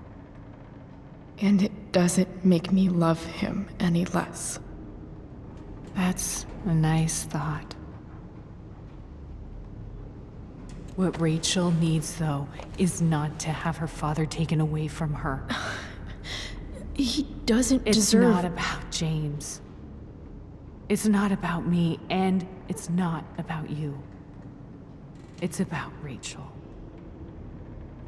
And it doesn't make me love him any less. That's a nice thought. What Rachel needs, though, is not to have her father taken away from her. He doesn't It's deserve... not about James. It's not about me, and it's not about you. It's about Rachel.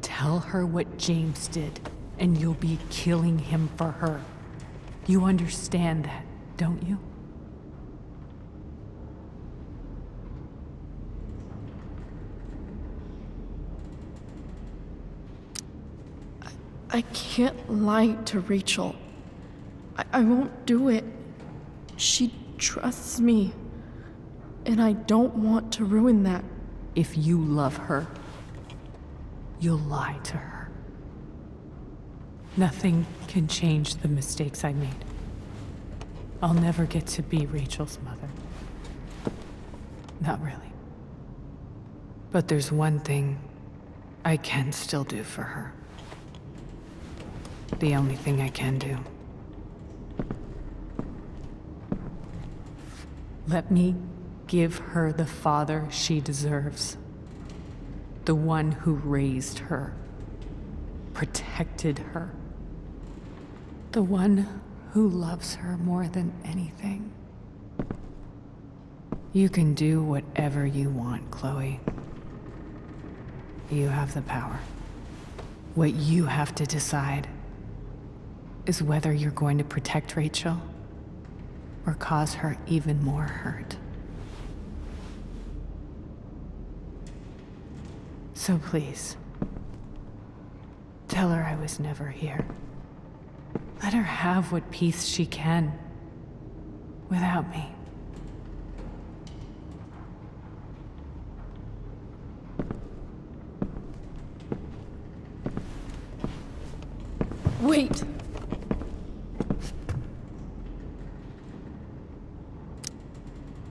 Tell her what James did, and you'll be killing him for her. You understand that, don't you? I can't lie to Rachel. I won't do it. She trusts me. And I don't want to ruin that. If you love her, you'll lie to her. Nothing can change the mistakes I made. I'll never get to be Rachel's mother. Not really. But there's one thing I can still do for her. The only thing I can do. Let me give her the father she deserves. The one who raised her, protected her. The one who loves her more than anything. You can do whatever you want, Chloe. You have the power. What you have to decide is whether you're going to protect Rachel or cause her even more hurt. So please, tell her I was never here. Let her have what peace she can without me. Wait!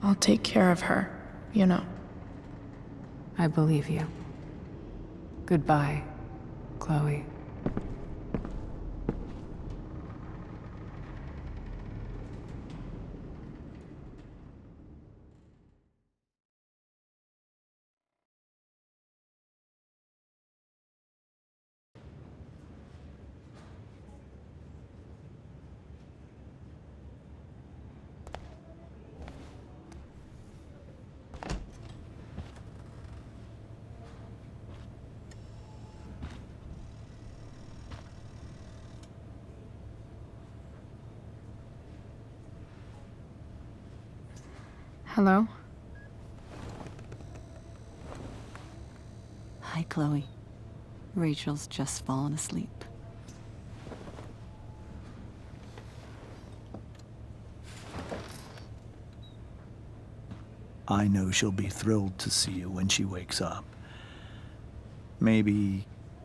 I'll take care of her, you know. I believe you. Goodbye, Chloe. Hello? Hi, Chloe. Rachel's just fallen asleep. I know she'll be thrilled to see you when she wakes up. Maybe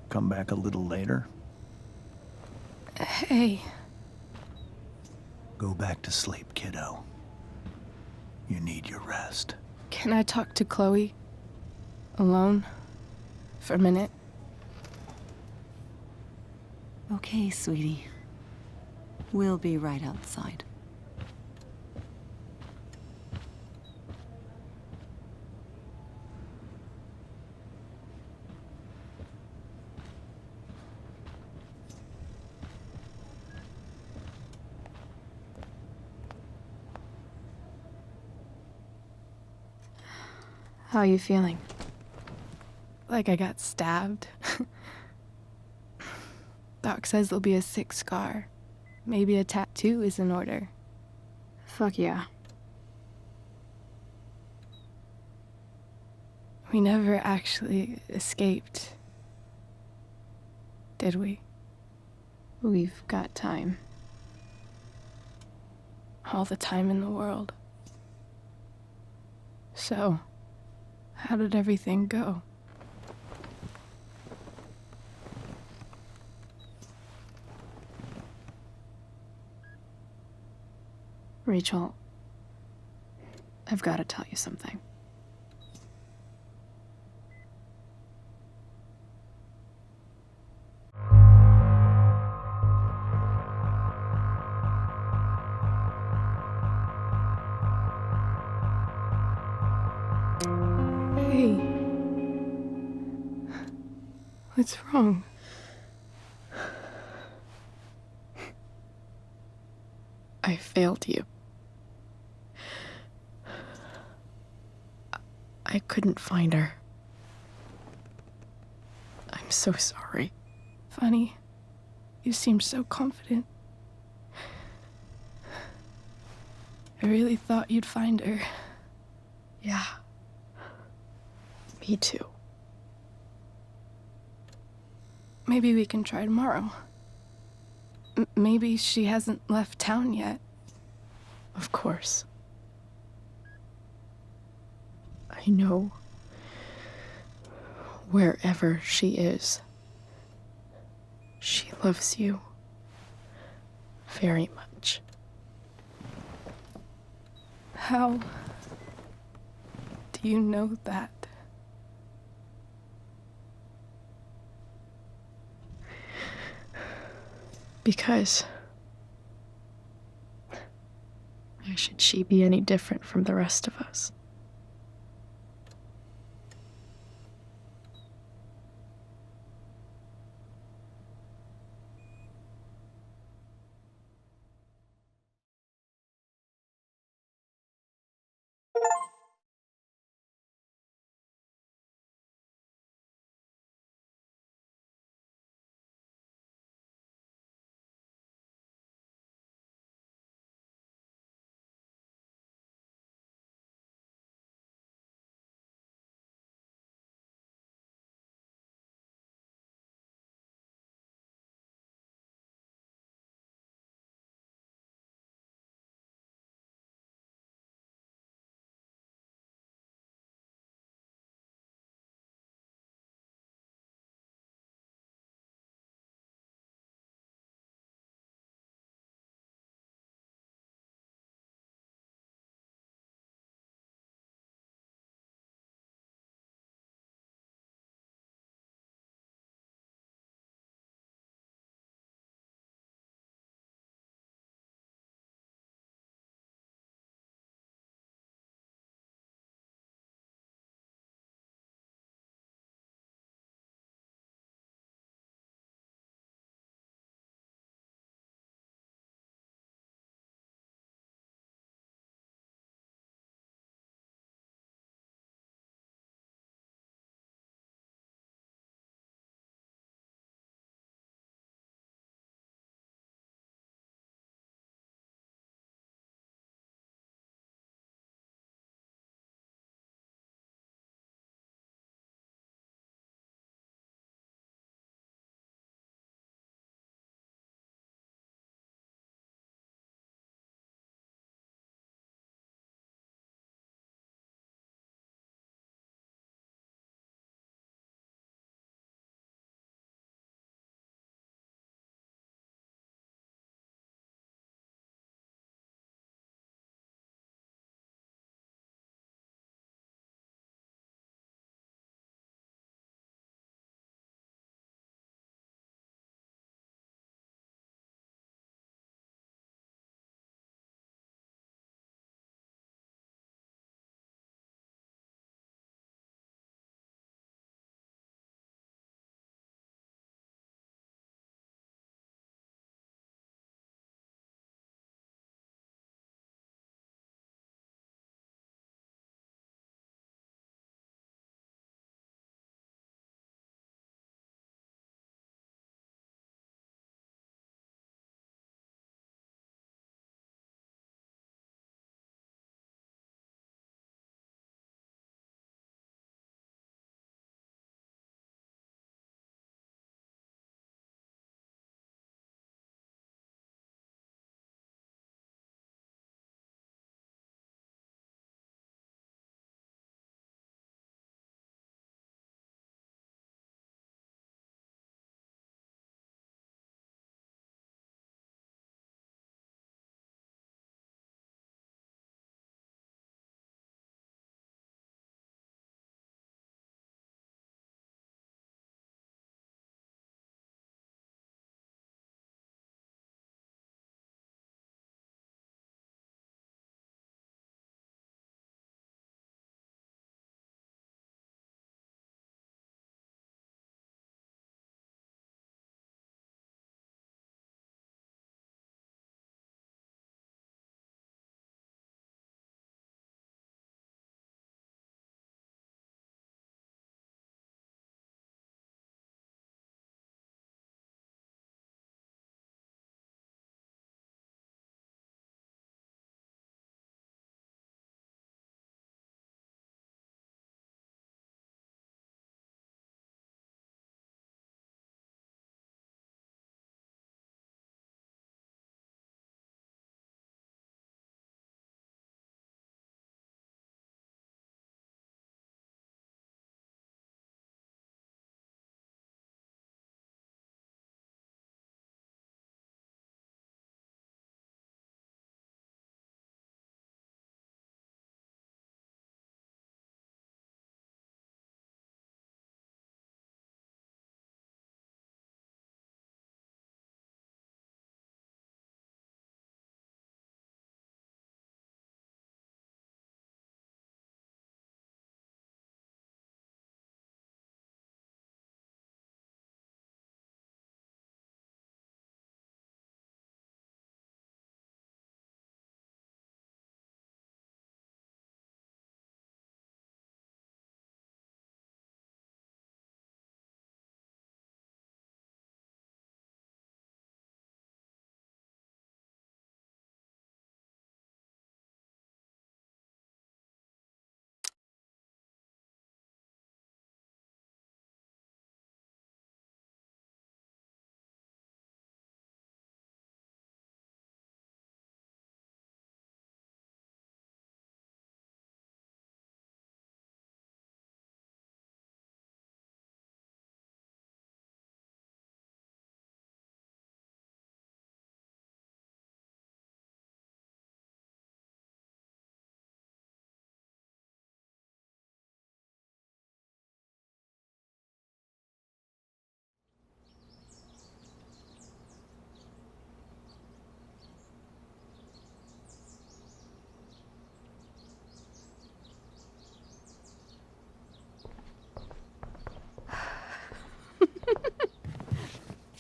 come back a little later? Hey. Go back to sleep, kiddo. You need your rest. Can I talk to Chloe? Alone? For a minute? Okay, sweetie. We'll be right outside. How are you feeling? Like I got stabbed. Doc says there'll be a sick scar. Maybe a tattoo is in order. Fuck yeah. We never actually escaped, did we? We've got time. All the time in the world. So, how did everything go? Rachel, I've got to tell you something. Hey. What's wrong? I failed you. I couldn't find her. I'm so sorry. Funny. You seemed so confident. I really thought you'd find her. Yeah. Me too. Maybe we can try tomorrow. Maybe she hasn't left town yet. Of course. I know wherever she is, she loves you very much. How do you know that? Because why should she be any different from the rest of us?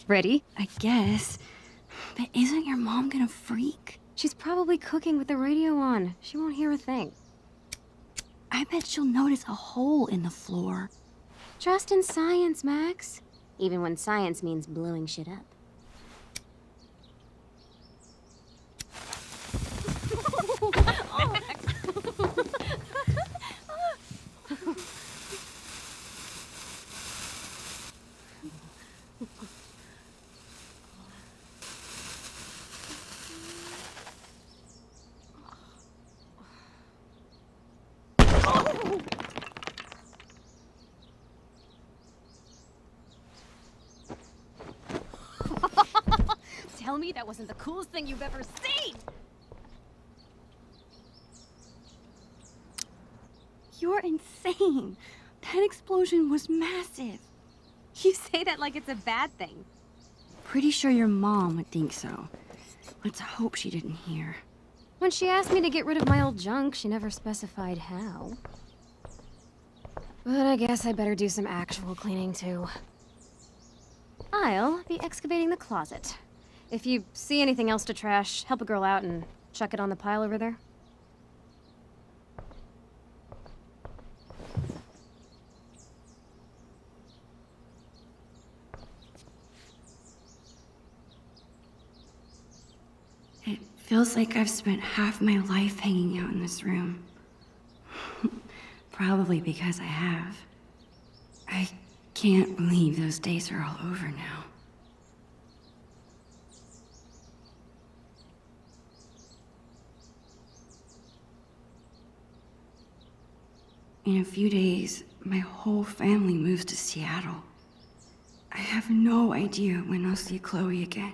Ready? I guess. But isn't your mom gonna freak? She's probably cooking with the radio on. She won't hear a thing. I bet she'll notice a hole in the floor. Trust in science, Max. Even when science means blowing shit up. Tell me that wasn't the coolest thing you've ever seen! You're insane. That explosion was massive. You say that like it's a bad thing. Pretty sure your mom would think so. Let's hope she didn't hear. When she asked me to get rid of my old junk, she never specified how. But I guess I better do some actual cleaning too. I'll be excavating the closet. If you see anything else to trash, help a girl out and chuck it on the pile over there. It feels like I've spent half my life hanging out in this room. Probably because I have. I can't believe those days are all over now. In a few days, my whole family moves to Seattle. I have no idea when I'll see Chloe again.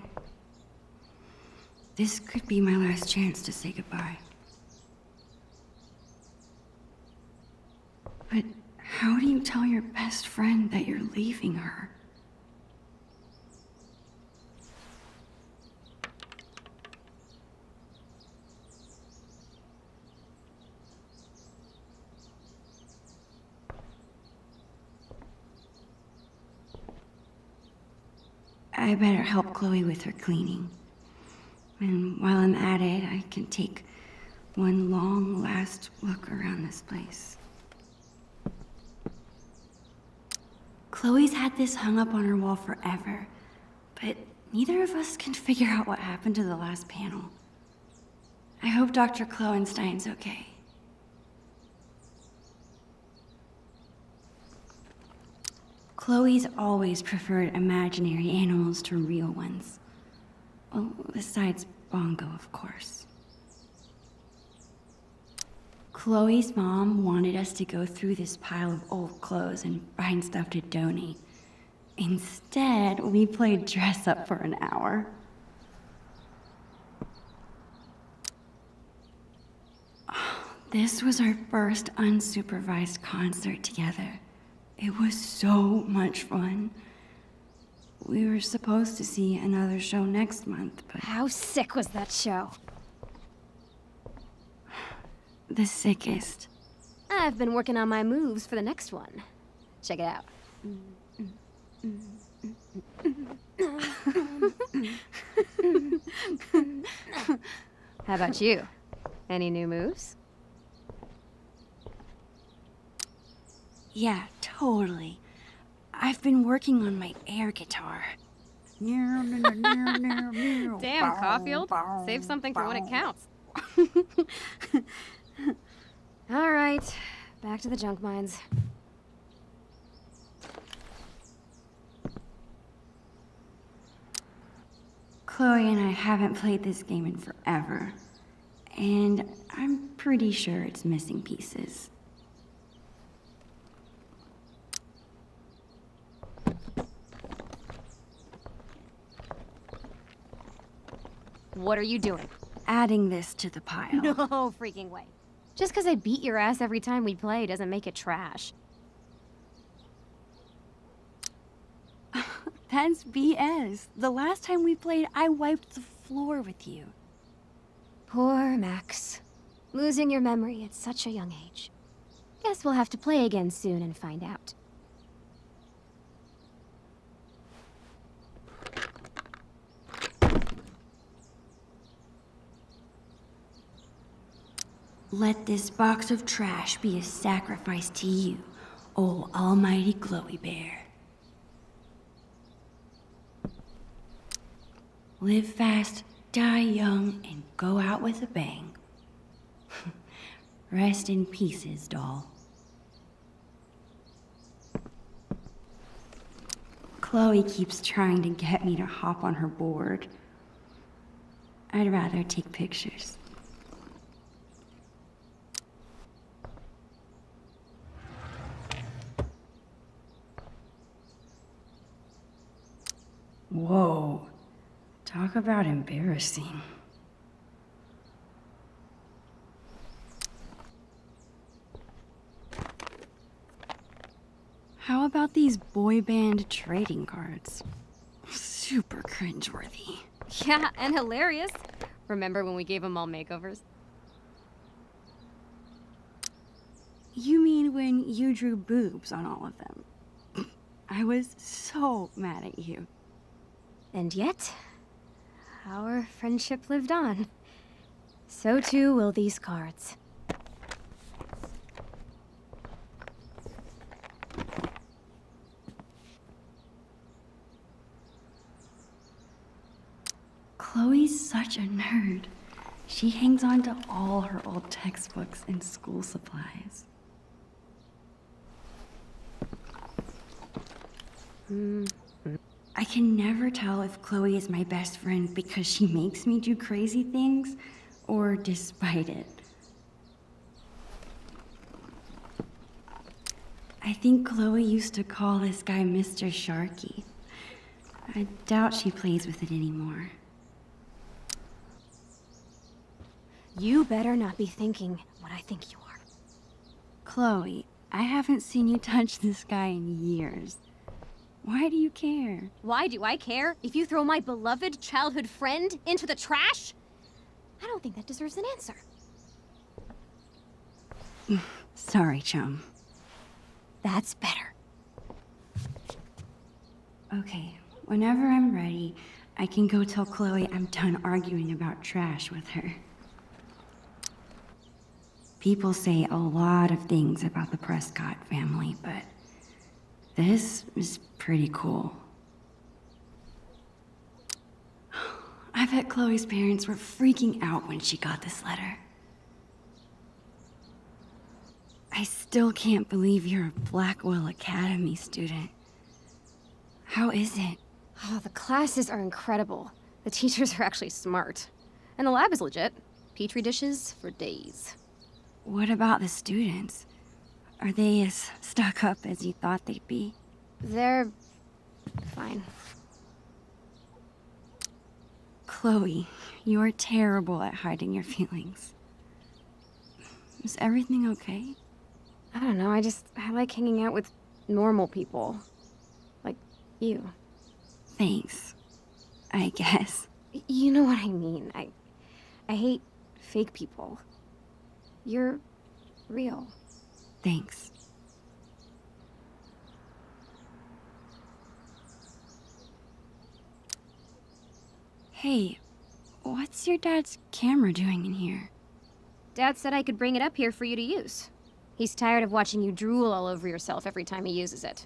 This could be my last chance to say goodbye. But how do you tell your best friend that you're leaving her? I better help Chloe with her cleaning. And while I'm at it, I can take one long last look around this place. Chloe's had this hung up on her wall forever, but neither of us can figure out what happened to the last panel. I hope Dr. Kloenstein's okay. Chloe's always preferred imaginary animals to real ones. Well, besides Bongo, of course. Chloe's mom wanted us to go through this pile of old clothes and find stuff to donate. Instead, we played dress up for an hour. This was our first unsupervised concert together. It was so much fun. We were supposed to see another show next month, but... How sick was that show? The sickest. I've been working on my moves for the next one. Check it out. How about you? Any new moves? Yeah, totally. I've been working on my air guitar. Damn, Caulfield. Save something for when it counts. All right, back to the junk mines. Chloe and I haven't played this game in forever, and I'm pretty sure it's missing pieces. What are you doing? Adding this to the pile. No freaking way. Just because I beat your ass every time we play doesn't make it trash. That's BS. The last time we played, I wiped the floor with you. Poor Max. Losing your memory at such a young age. Guess we'll have to play again soon and find out. Let this box of trash be a sacrifice to you, oh almighty Glowy Bear. Live fast, die young, and go out with a bang. Rest in pieces, doll. Chloe keeps trying to get me to hop on her board. I'd rather take pictures. Whoa. Talk about embarrassing. How about these boy band trading cards? Super cringeworthy. Yeah, and hilarious. Remember when we gave them all makeovers? You mean when you drew boobs on all of them? I was so mad at you. And yet, our friendship lived on. So too will these cards. Chloe's such a nerd. She hangs on to all her old textbooks and school supplies. I can never tell if Chloe is my best friend because she makes me do crazy things, or despite it. I think Chloe used to call this guy Mr. Sharky. I doubt she plays with it anymore. You better not be thinking what I think you are. Chloe, I haven't seen you touch this guy in years. Why do you care? Why do I care if you throw my beloved childhood friend into the trash? I don't think that deserves an answer. Sorry, chum. That's better. Okay, whenever I'm ready, I can go tell Chloe I'm done arguing about trash with her. People say a lot of things about the Prescott family, but this is pretty cool. I bet Chloe's parents were freaking out when she got this letter. I still can't believe you're a Blackwell Academy student. How is it? Oh, the classes are incredible. The teachers are actually smart. And the lab is legit. Petri dishes for days. What about the students? Are they as stuck up as you thought they'd be? They're fine. Chloe, you're terrible at hiding your feelings. Is everything okay? I don't know, I like hanging out with normal people. Like you. Thanks. I guess. You know what I mean. I hate fake people. You're real. Thanks. Hey, what's your dad's camera doing in here? Dad said I could bring it up here for you to use. He's tired of watching you drool all over yourself every time he uses it.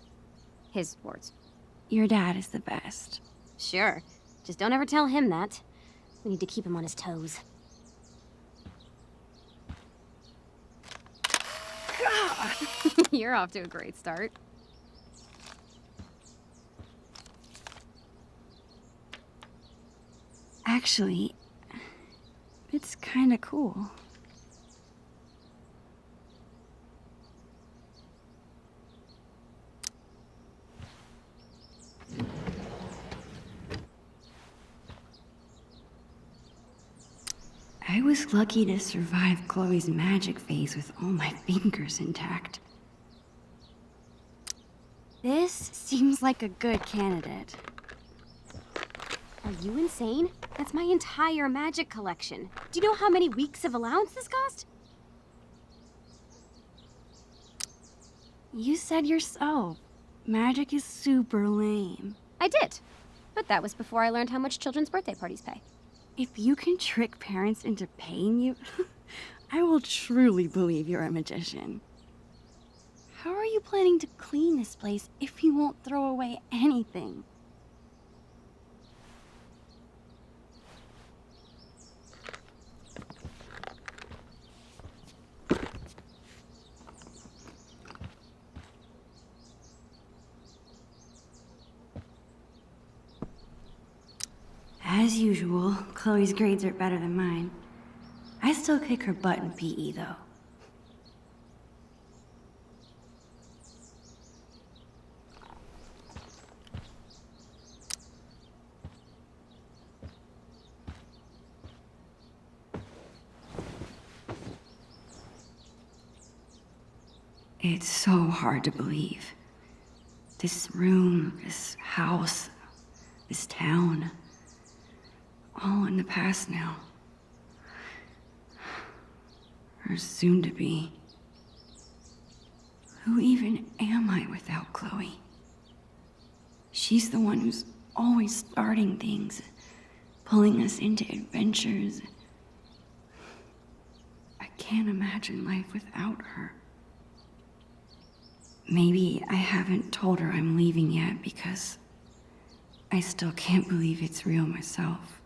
His words. Your dad is the best. Sure. Just don't ever tell him that. We need to keep him on his toes. You're off to a great start. Actually, it's kinda cool. I was lucky to survive Chloe's magic phase with all my fingers intact. This seems like a good candidate. Are you insane? That's my entire magic collection. Do you know how many weeks of allowance this cost? You said yourself, magic is super lame. I did. But that was before I learned how much children's birthday parties pay. If you can trick parents into paying you, I will truly believe you're a magician. How are you planning to clean this place if you won't throw away anything? As usual, Chloe's grades are better than mine. I still kick her butt in PE, though. It's so hard to believe. This room, this house, this town, all in the past now. Or soon to be. Who even am I without Chloe? She's the one who's always starting things, pulling us into adventures. I can't imagine life without her. Maybe I haven't told her I'm leaving yet because I still can't believe it's real myself.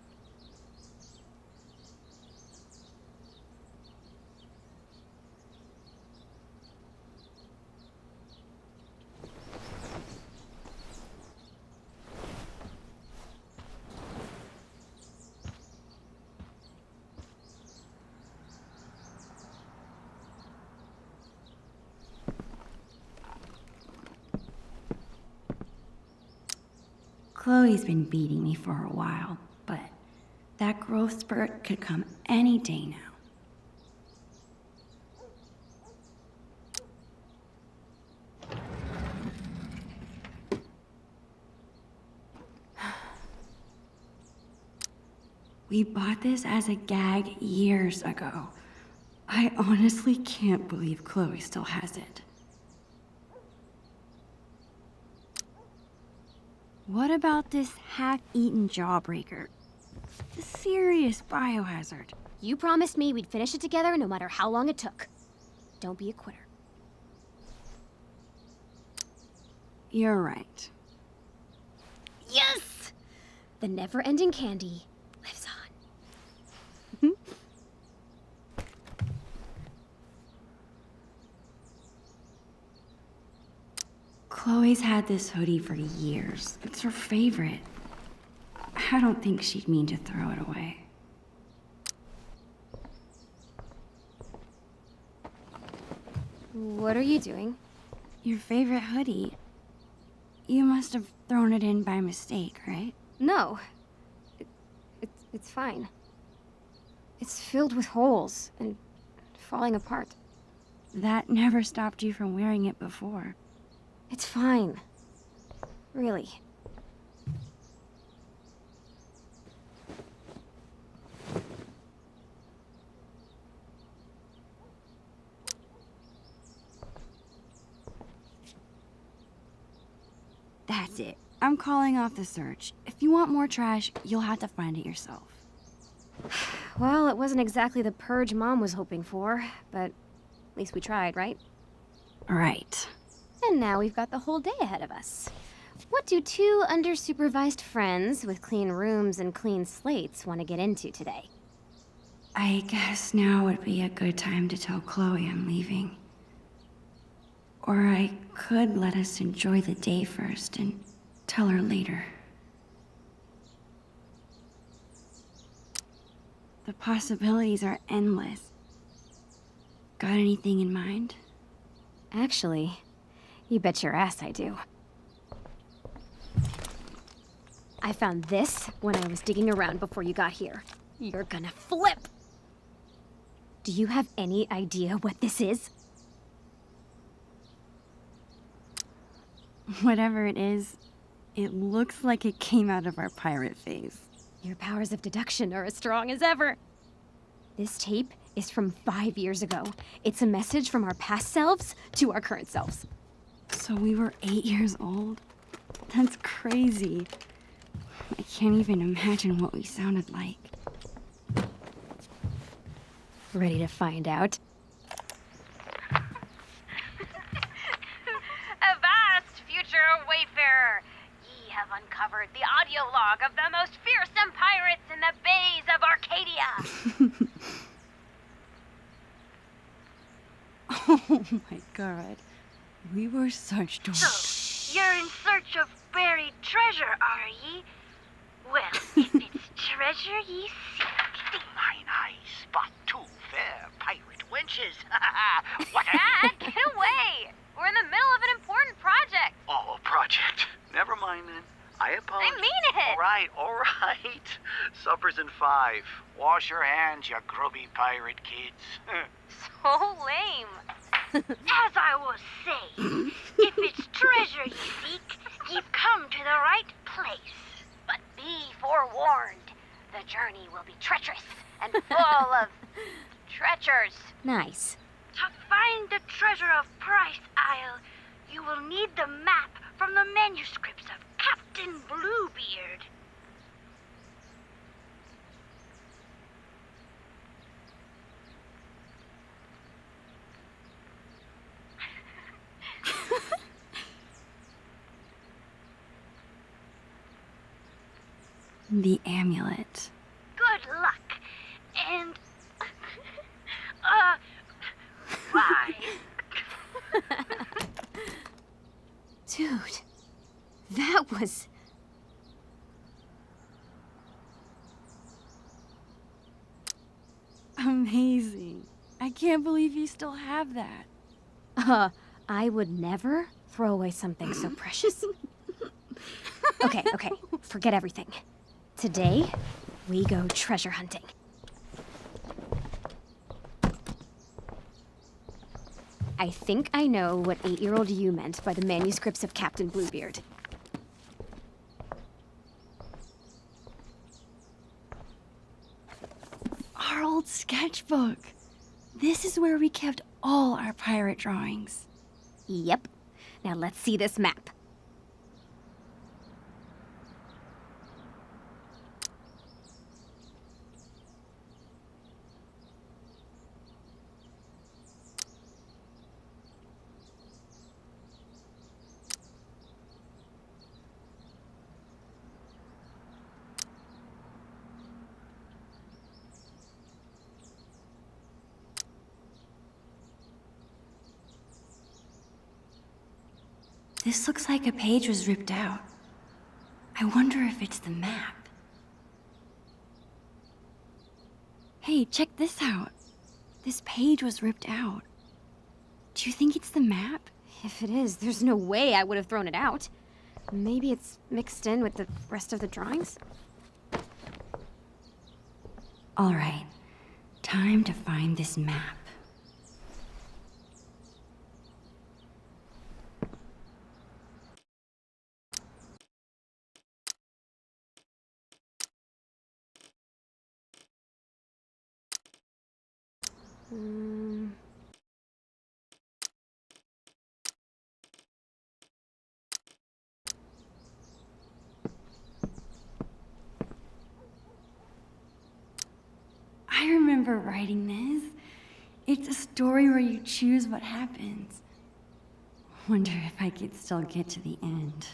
Chloe's been beating me for a while, but that growth spurt could come any day now. We bought this as a gag years ago. I honestly can't believe Chloe still has it. What about this half-eaten jawbreaker? It's a serious biohazard. You promised me we'd finish it together no matter how long it took. Don't be a quitter. You're right. Yes! The never-ending candy lives on. Chloe's had this hoodie for years. It's her favorite. I don't think she'd mean to throw it away. What are you doing? Your favorite hoodie. You must have thrown it in by mistake, right? No. It's fine. It's filled with holes and falling apart. That never stopped you from wearing it before. It's fine. Really. That's it. I'm calling off the search. If you want more trash, you'll have to find it yourself. Well, it wasn't exactly the purge Mom was hoping for, but at least we tried, right? Right. And now we've got the whole day ahead of us. What do two under-supervised friends with clean rooms and clean slates want to get into today? I guess now would be a good time to tell Chloe I'm leaving. Or I could let us enjoy the day first and tell her later. The possibilities are endless. Got anything in mind? Actually, you bet your ass I do. I found this when I was digging around before you got here. You're gonna flip! Do you have any idea what this is? Whatever it is, it looks like it came out of our pirate phase. Your powers of deduction are as strong as ever. This tape is from 5 years ago. It's a message from our past selves to our current selves. So we were 8 years old? That's crazy. I can't even imagine what we sounded like. Ready to find out? Avast, future wayfarer! Ye have uncovered the audio log of the most fearsome pirates in the bays of Arcadia! Oh my god. We were such dorks. So, you're in search of buried treasure, are ye? Well, if it's treasure ye seek, mine eyes spot two fair pirate wenches. What Dad, get away! We're in the middle of an important project. Oh, a project. Never mind then. I apologize. I mean it! All right. Supper's in 5. Wash your hands, you grubby pirate kids. So lame. As I was saying, if it's treasure ye seek, ye've come to the right place. But be forewarned, the journey will be treacherous and full of treacherous. Nice. To find the treasure of Price Isle, you will need the map from the manuscripts of Captain Bluebeard. The amulet. Good luck, and bye. Dude, that was... Amazing. I can't believe you still have that. I would never throw away something so precious. Okay, forget everything. Today, we go treasure hunting. I think I know what 8-year-old you meant by the manuscripts of Captain Bluebeard. Our old sketchbook. This is where we kept all our pirate drawings. Yep. Now let's see this map. This looks like a page was ripped out. I wonder if it's the map. Hey, check this out. This page was ripped out. Do you think it's the map? If it is, there's no way I would have thrown it out. Maybe it's mixed in with the rest of the drawings? All right, time to find this map. I remember writing this. It's a story where you choose what happens. Wonder if I could still get to the end.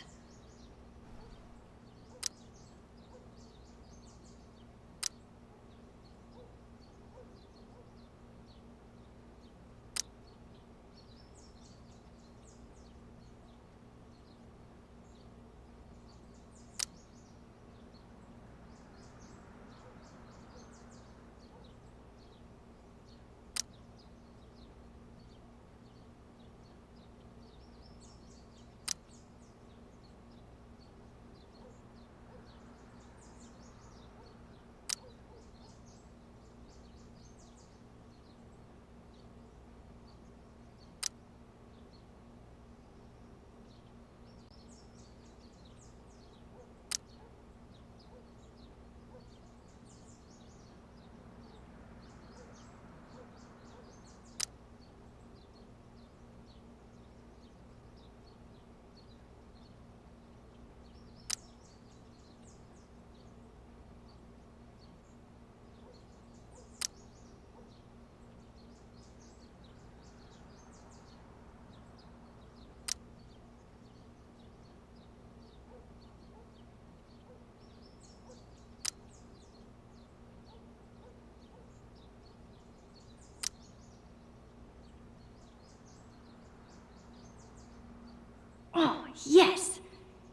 Yes!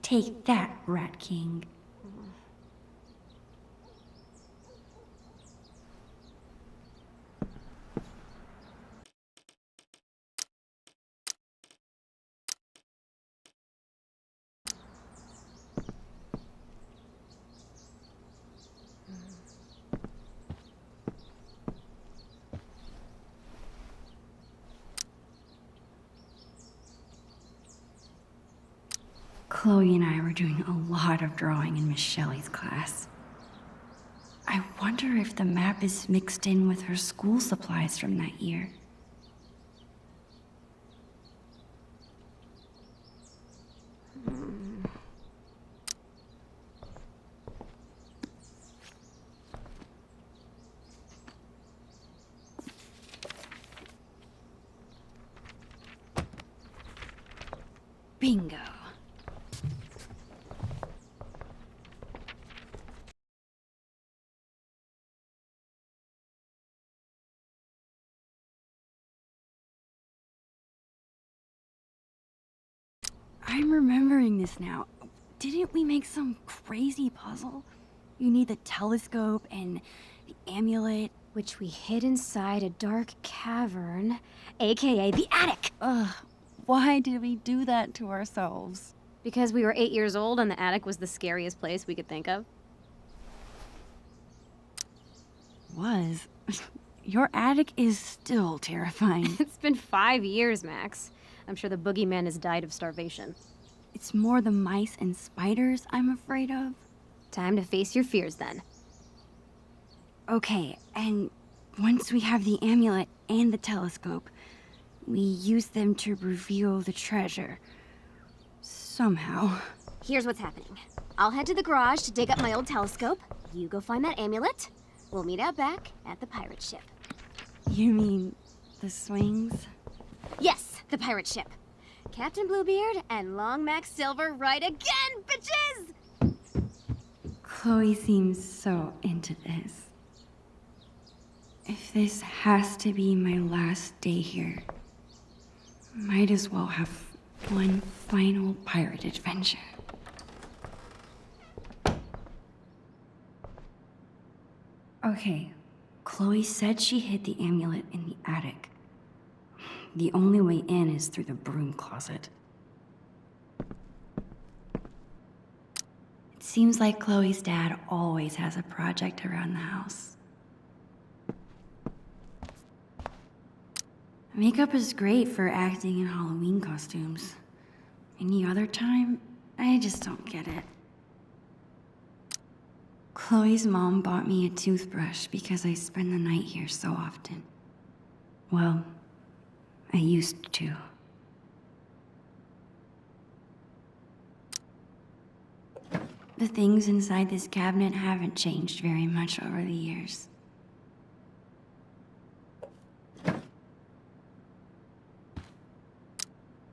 Take that, Rat King. Chloe and I were doing a lot of drawing in Miss Shelley's class. I wonder if the map is mixed in with her school supplies from that year. Bingo. I'm remembering this now. Didn't we make some crazy puzzle? You need the telescope and the amulet, which we hid inside a dark cavern, aka the attic. Ugh, why did we do that to ourselves? Because we were 8 years old and the attic was the scariest place we could think of. Was. Your attic is still terrifying. It's been 5 years, Max. I'm sure the boogeyman has died of starvation. It's more the mice and spiders I'm afraid of. Time to face your fears, then. Okay, and once we have the amulet and the telescope, we use them to reveal the treasure. Somehow. Here's what's happening. I'll head to the garage to dig up my old telescope. You go find that amulet. We'll meet out back at the pirate ship. You mean the swings? Yes, the pirate ship. Captain Bluebeard and Long Max Silver right again, bitches! Chloe seems so into this. If this has to be my last day here, might as well have one final pirate adventure. Okay, Chloe said she hid the amulet in the attic. The only way in is through the broom closet. It seems like Chloe's dad always has a project around the house. Makeup is great for acting in Halloween costumes. Any other time, I just don't get it. Chloe's mom bought me a toothbrush because I spend the night here so often. Well, I used to. The things inside this cabinet haven't changed very much over the years.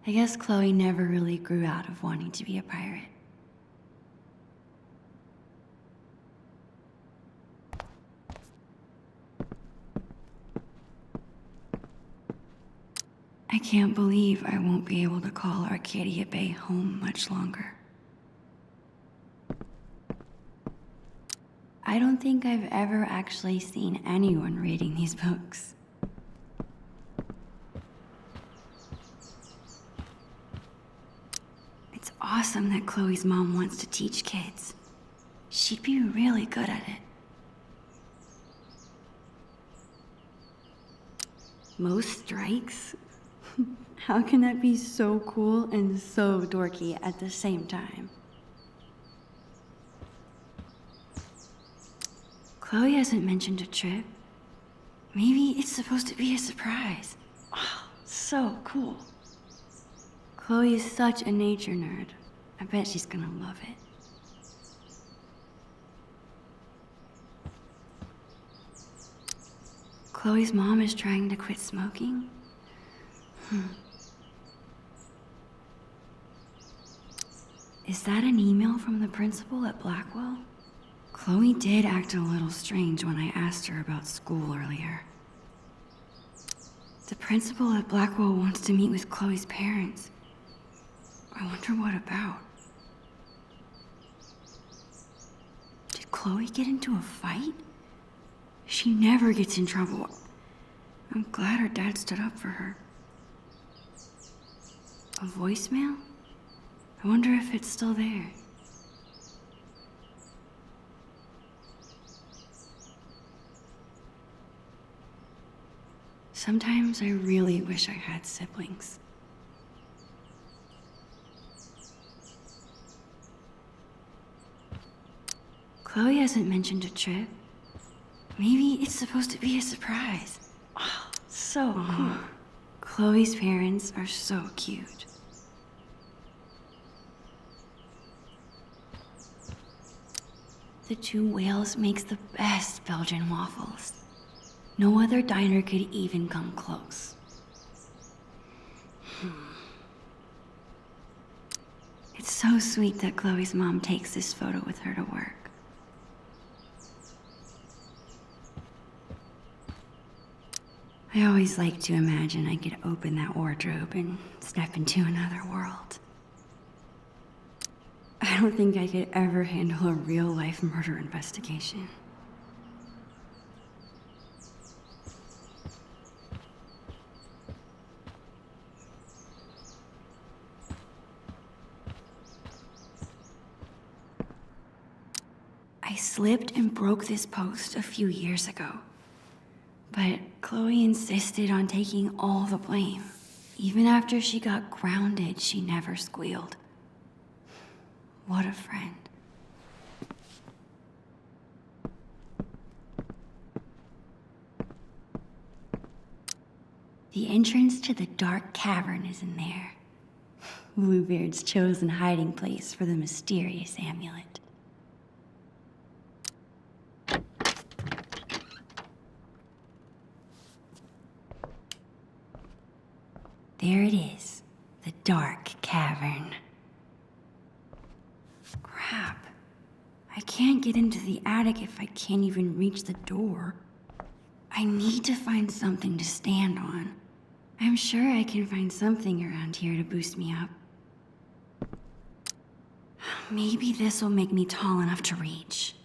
I guess Chloe never really grew out of wanting to be a pirate. I can't believe I won't be able to call Arcadia Bay home much longer. I don't think I've ever actually seen anyone reading these books. It's awesome that Chloe's mom wants to teach kids. She'd be really good at it. Most strikes? How can that be so cool and so dorky at the same time? Chloe hasn't mentioned a trip. Maybe it's supposed to be a surprise. Oh, so cool. Chloe is such a nature nerd. I bet she's gonna love it. Chloe's mom is trying to quit smoking? Is that an email from the principal at Blackwell? Chloe did act a little strange when I asked her about school earlier. The principal at Blackwell wants to meet with Chloe's parents. I wonder what about. Did Chloe get into a fight? She never gets in trouble. I'm glad her dad stood up for her. A voicemail? I wonder if it's still there. Sometimes I really wish I had siblings. Chloe hasn't mentioned a trip. Maybe it's supposed to be a surprise. Oh, so cool. Chloe's parents are so cute. The Two Whales makes the best Belgian waffles. No other diner could even come close. It's so sweet that Chloe's mom takes this photo with her to work. I always like to imagine I could open that wardrobe and step into another world. I don't think I could ever handle a real-life murder investigation. I slipped and broke this post a few years ago. But Chloe insisted on taking all the blame. Even after she got grounded, she never squealed. What a friend. The entrance to the dark cavern is in there. Bluebeard's chosen hiding place for the mysterious amulet. There it is, the dark cavern. Crap. I can't get into the attic if I can't even reach the door. I need to find something to stand on. I'm sure I can find something around here to boost me up. Maybe this will make me tall enough to reach.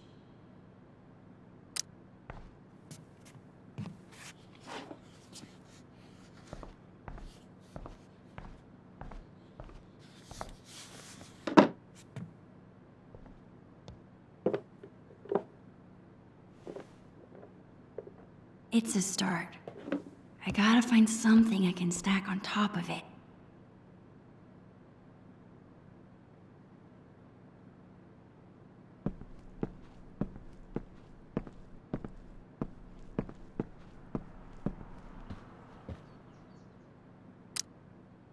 It's a start. I gotta find something I can stack on top of it.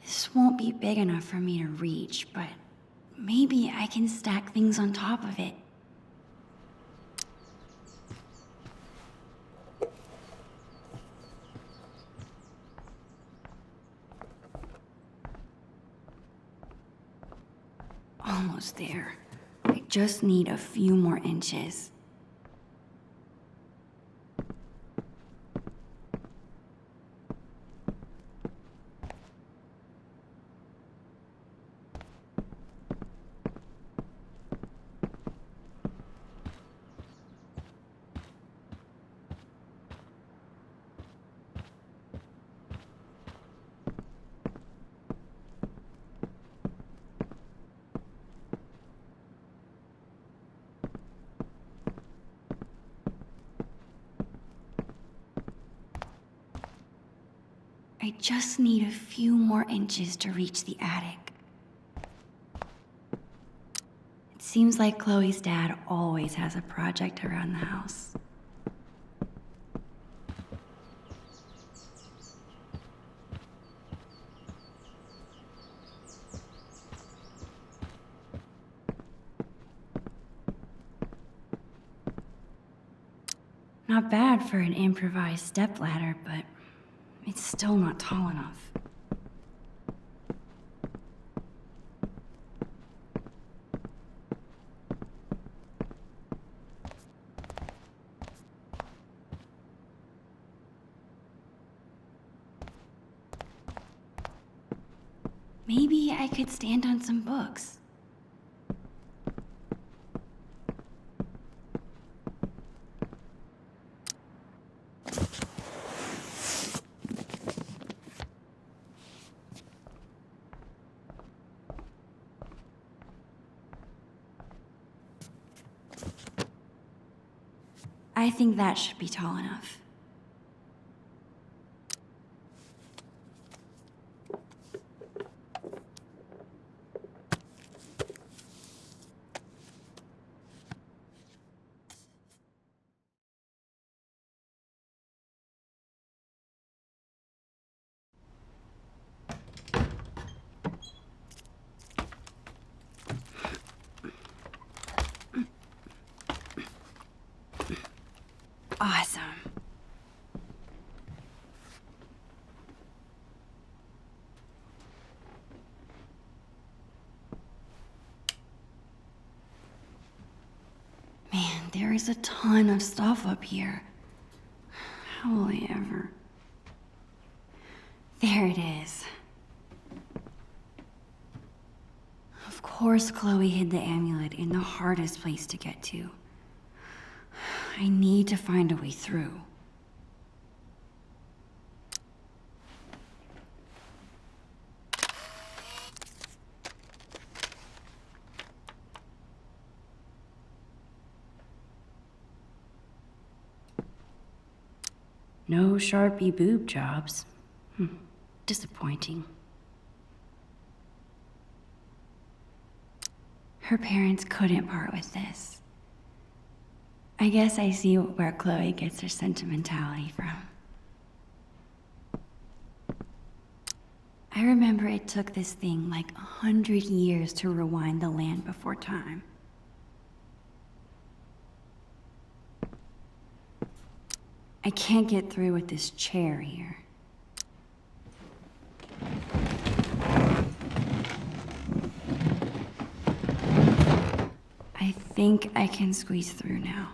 This won't be big enough for me to reach, but maybe I can stack things on top of it. Almost there. I just need a few more inches. I just need a few more inches to reach the attic. It seems like Chloe's dad always has a project around the house. Not bad for an improvised stepladder, but it's still not tall enough. Maybe I could stand on some books. I think that should be tall enough. Awesome. Man, there is a ton of stuff up here. How will I ever? There it is. Of course Chloe hid the amulet in the hardest place to get to. I need to find a way through. No Sharpie boob jobs. Disappointing. Her parents couldn't part with this. I guess I see where Chloe gets her sentimentality from. I remember it took this thing like 100 years to rewind the land before time. I can't get through with this chair here. I think I can squeeze through now.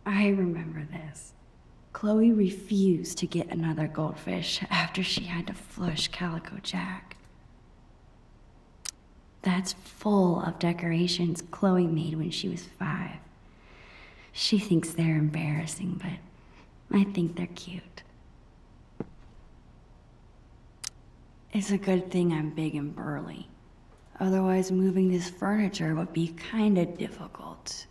I remember this. Chloe refused to get another goldfish after she had to flush Calico Jack. That's full of decorations Chloe made when she was 5. She thinks they're embarrassing, but I think they're cute. It's a good thing I'm big and burly. Otherwise, moving this furniture would be kinda difficult.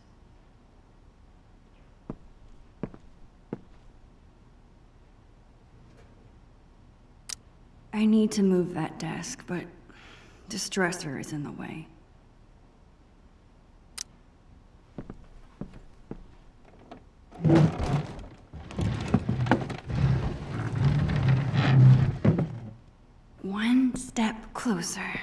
I need to move that desk, but this dresser is in the way. One step closer.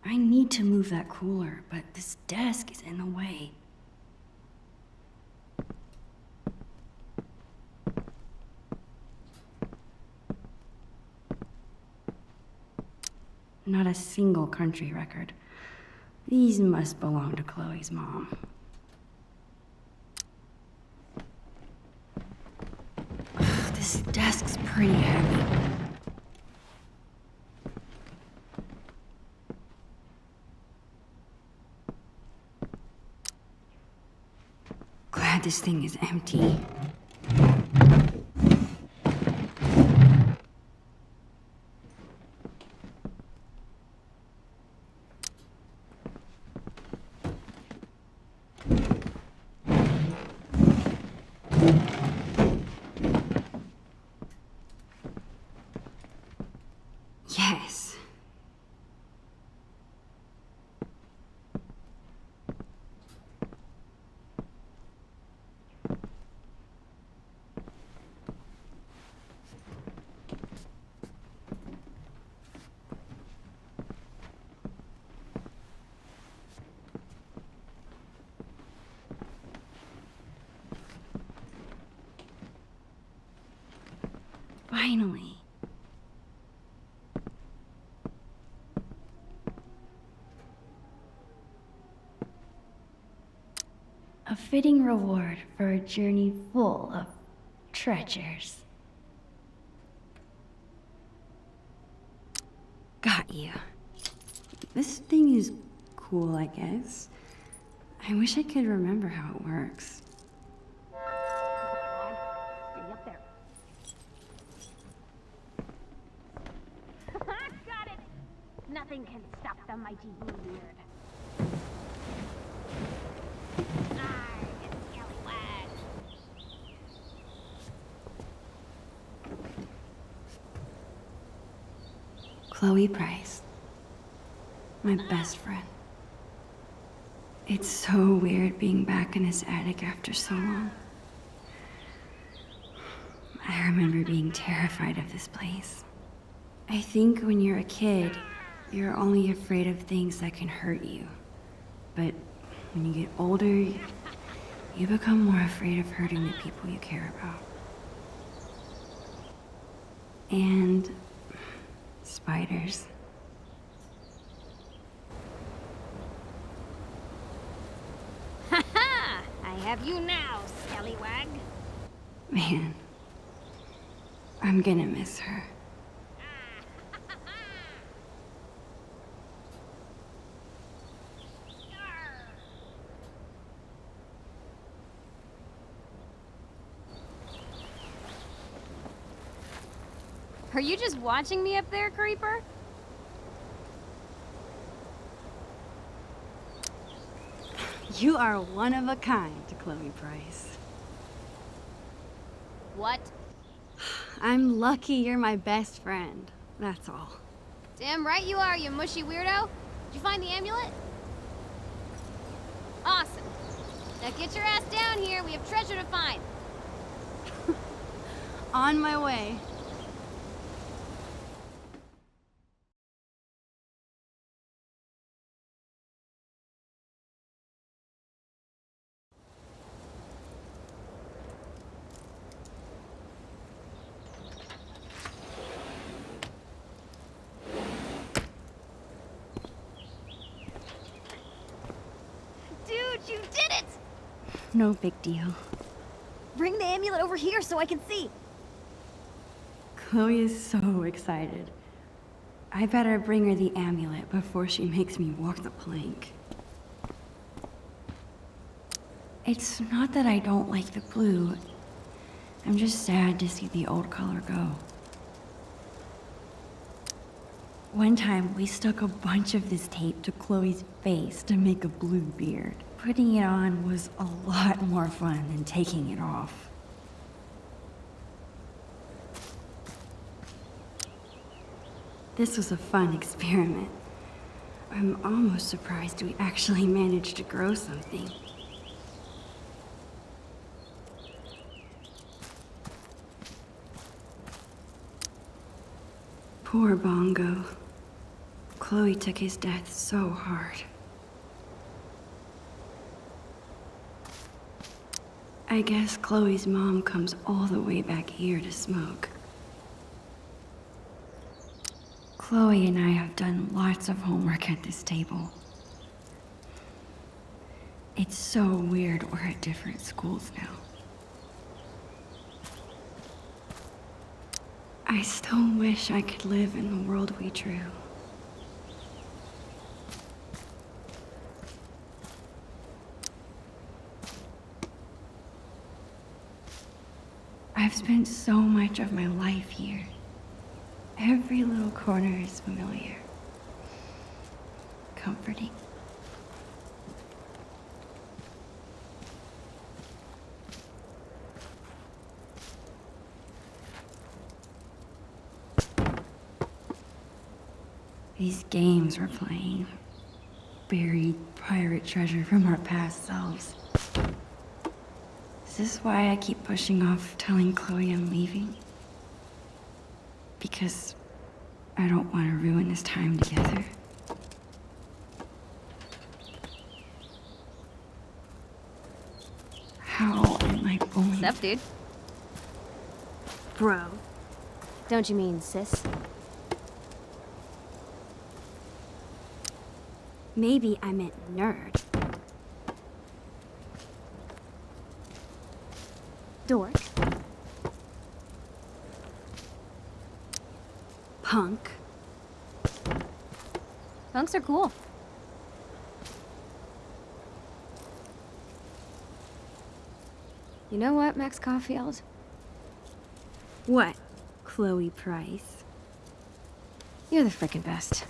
I need to move that cooler, but this desk is in the way. Not a single country record. These must belong to Chloe's mom. This desk's pretty heavy. Glad this thing is empty. Yes. Finally. A fitting reward for a journey full of treasures. Got you. This thing is cool, I guess. I wish I could remember how it works. Stay up there. Got it! Nothing can stop the mighty Bluebeard. Chloe Price. My best friend. It's so weird being back in his attic after so long. I remember being terrified of this place. I think when you're a kid, you're only afraid of things that can hurt you. But when you get older, you become more afraid of hurting the people you care about. And spiders. Ha ha! I have you now, scallywag. Man, I'm gonna miss her. Are you just watching me up there, Creeper? You are one of a kind, Chloe Price. What? I'm lucky you're my best friend. That's all. Damn right you are, you mushy weirdo. Did you find the amulet? Awesome. Now get your ass down here. We have treasure to find. On my way. Dude, you did it! No big deal. Bring the amulet over here so I can see. Chloe is so excited. I better bring her the amulet before she makes me walk the plank. It's not that I don't like the blue. I'm just sad to see the old color go. One time, we stuck a bunch of this tape to Chloe's face to make a blue beard. Putting it on was a lot more fun than taking it off. This was a fun experiment. I'm almost surprised we actually managed to grow something. Poor Bongo. Chloe took his death so hard. I guess Chloe's mom comes all the way back here to smoke. Chloe and I have done lots of homework at this table. It's so weird we're at different schools now. I still wish I could live in the world we drew. I've spent so much of my life here. Every little corner is familiar. Comforting. These games we're playing. Buried pirate treasure from our past selves. Is this why I keep pushing off telling Chloe I'm leaving? Because I don't want to ruin this time together. How am I going? What's up, dude? Bro, Don't you mean sis? Maybe I meant nerd. Dork. Punk. Punks are cool. You know what, Max Caulfield? What, Chloe Price? You're the frickin' best.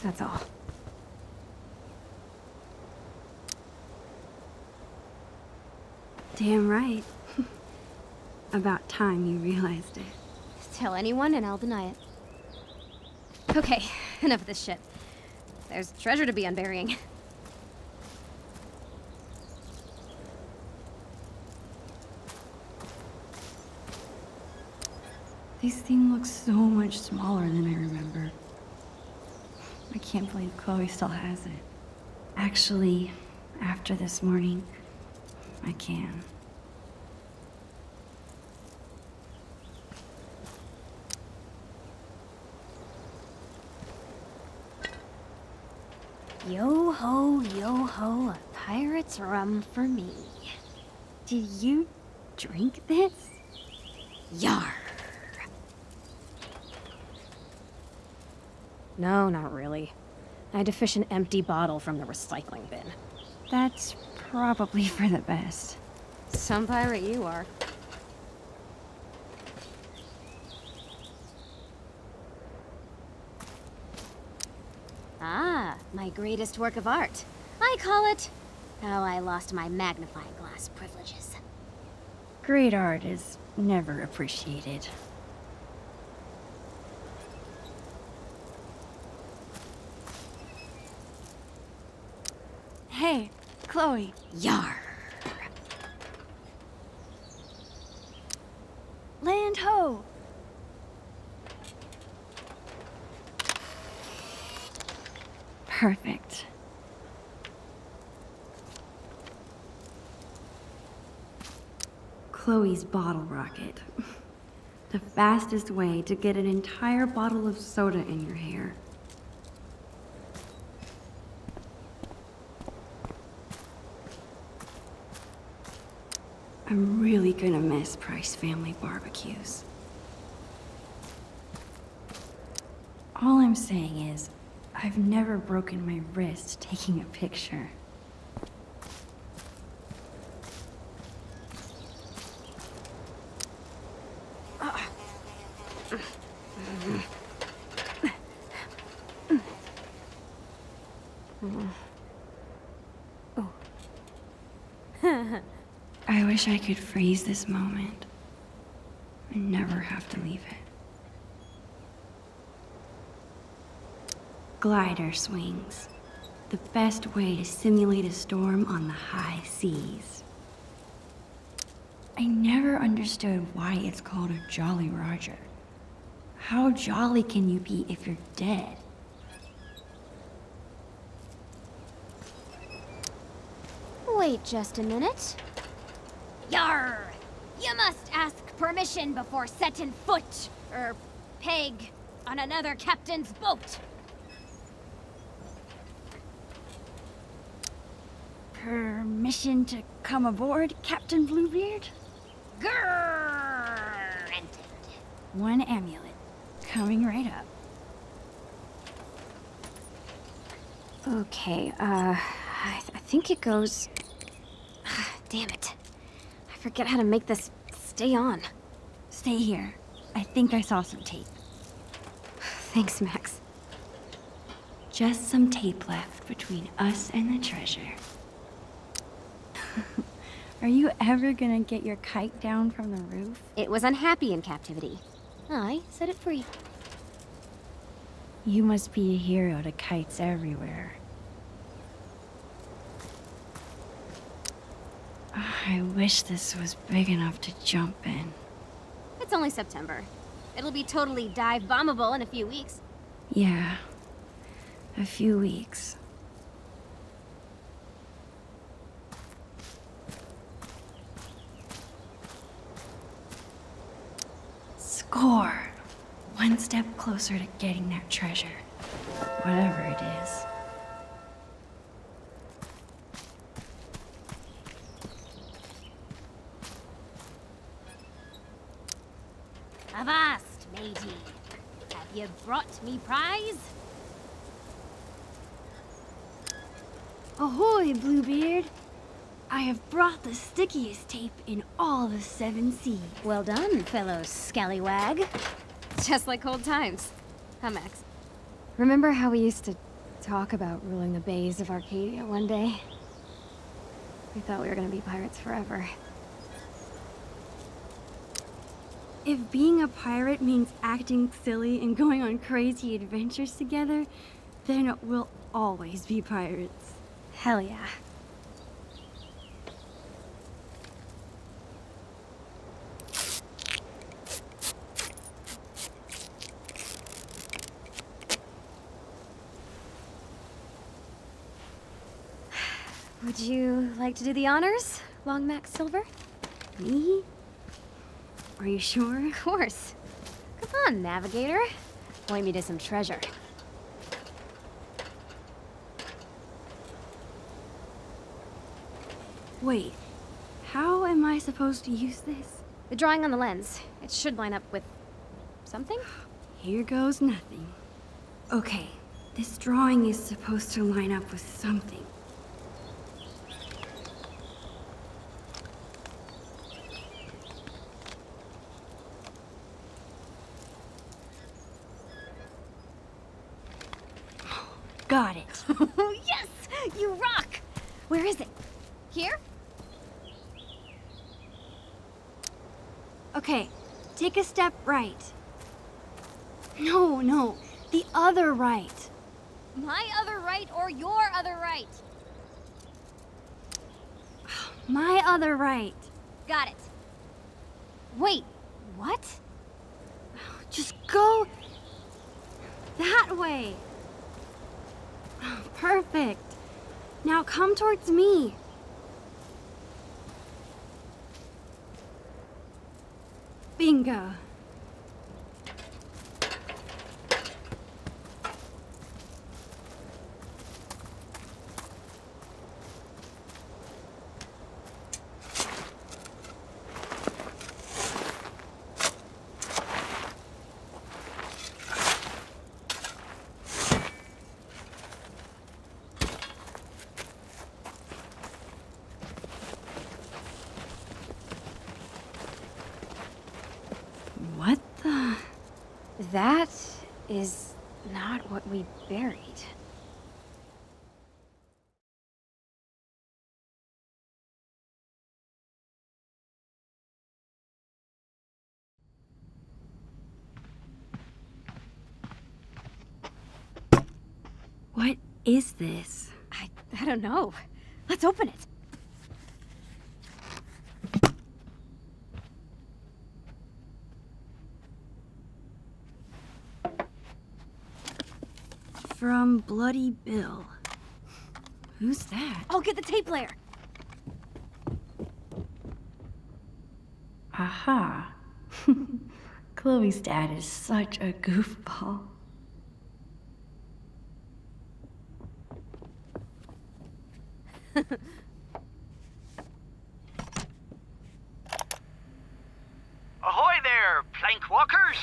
That's all. Damn right. About time you realized it. Tell anyone and I'll deny it. Okay, enough of this shit. There's treasure to be unburying. This thing looks so much smaller than I remember. I can't believe Chloe still has it. Actually, after this morning, I can. Yo ho, a pirate's rum for me. Did you drink this? Yar. No, not really. I had to fish an empty bottle from the recycling bin. That's probably for the best. Some pirate you are. Ah, my greatest work of art. I call it How I Lost My Magnifying Glass Privileges. Great art is never appreciated. Hey, Chloe. Yar. Land ho! Perfect. Chloe's bottle rocket. The fastest way to get an entire bottle of soda in your hair. I'm really gonna miss Price family barbecues. All I'm saying is, I've never broken my wrist taking a picture. I wish I could freeze this moment and never have to leave it. Glider swings. The best way to simulate a storm on the high seas. I never understood why it's called a Jolly Roger. How jolly can you be if you're dead? Wait just a minute. Yarr! You must ask permission before setting foot, peg, on another captain's boat. Permission to come aboard, Captain Bluebeard? Granted. One amulet. Coming right up. Okay, I think it goes... Damn it. I forget how to make this stay on. Stay here. I think I saw some tape. Thanks, Max. Just some tape left between us and the treasure. Are you ever gonna get your kite down from the roof? It was unhappy in captivity. I set it free. You must be a hero to kites everywhere. I wish this was big enough to jump in. It's only September. It'll be totally dive bombable in a few weeks. Yeah. A few weeks. Score! one step closer to getting that treasure. Whatever it is. Avast, matey. Have you brought me prize? Ahoy, Bluebeard! I have brought the stickiest tape in all the 7 seas. Well done, fellow scallywag. Just like old times. Huh, Max? Remember how we used to talk about ruling the bays of Arcadia one day? We thought we were gonna be pirates forever. If being a pirate means acting silly and going on crazy adventures together, then we'll always be pirates. Hell yeah. Would you like to do the honors, Long Max Silver? Me? Are you sure? Of course. Come on, Navigator. Point me to some treasure. Wait, how am I supposed to use this? The drawing on the lens. It should line up with something? Here goes nothing. Okay, this drawing is supposed to line up with something. Got it. Yes! You rock! Where is it? Here? Okay, take a step right. No, the other right. My other right or your other right? My other right. Got it. Wait, what? Just go that way. Perfect. Now come towards me. Bingo. What the? That is not what we buried. What is this? I don't know. Let's open it. From Bloody Bill. Who's that? I'll get the tape player. Aha. Chloe's dad is such a goofball. Ahoy there, plank walkers!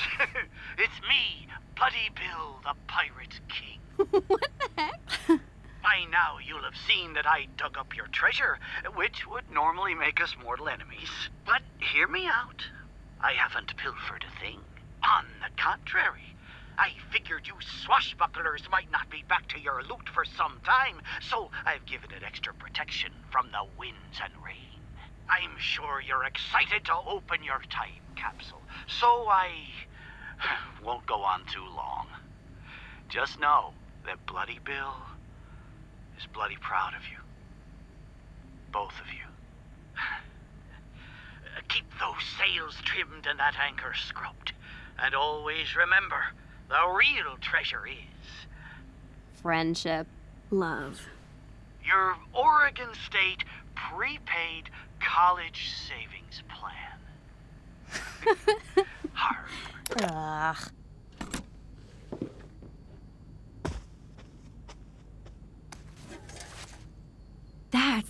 It's me, Bloody Bill, the Pirate King. What the heck? By now you'll have seen that I dug up your treasure, which would normally make us mortal enemies. But hear me out. I haven't pilfered a thing. On the contrary, I figured you swashbucklers might not be back to your loot for some time, so I've given it extra protection from the winds and rain. I'm sure you're excited to open your time capsule, so I won't go on too long. Just know that Bloody Bill is bloody proud of you. Both of you. Keep those sails trimmed and that anchor scrubbed. And always remember, the real treasure is... Friendship. Love. Your Oregon State prepaid college savings plan. Ugh.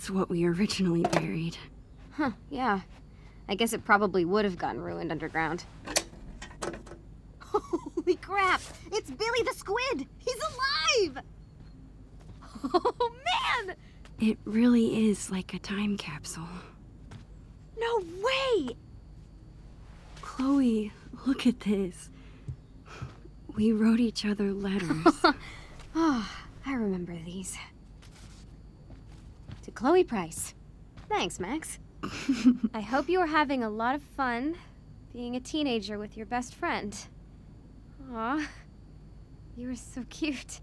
That's what we originally buried. Huh, yeah. I guess it probably would have gotten ruined underground. Holy crap! It's Billy the Squid! He's alive! Oh, man! It really is like a time capsule. No way! Chloe, look at this. We wrote each other letters. Oh, I remember these. To Chloe Price. Thanks, Max. I hope you are having a lot of fun being a teenager with your best friend. Aw, you were so cute.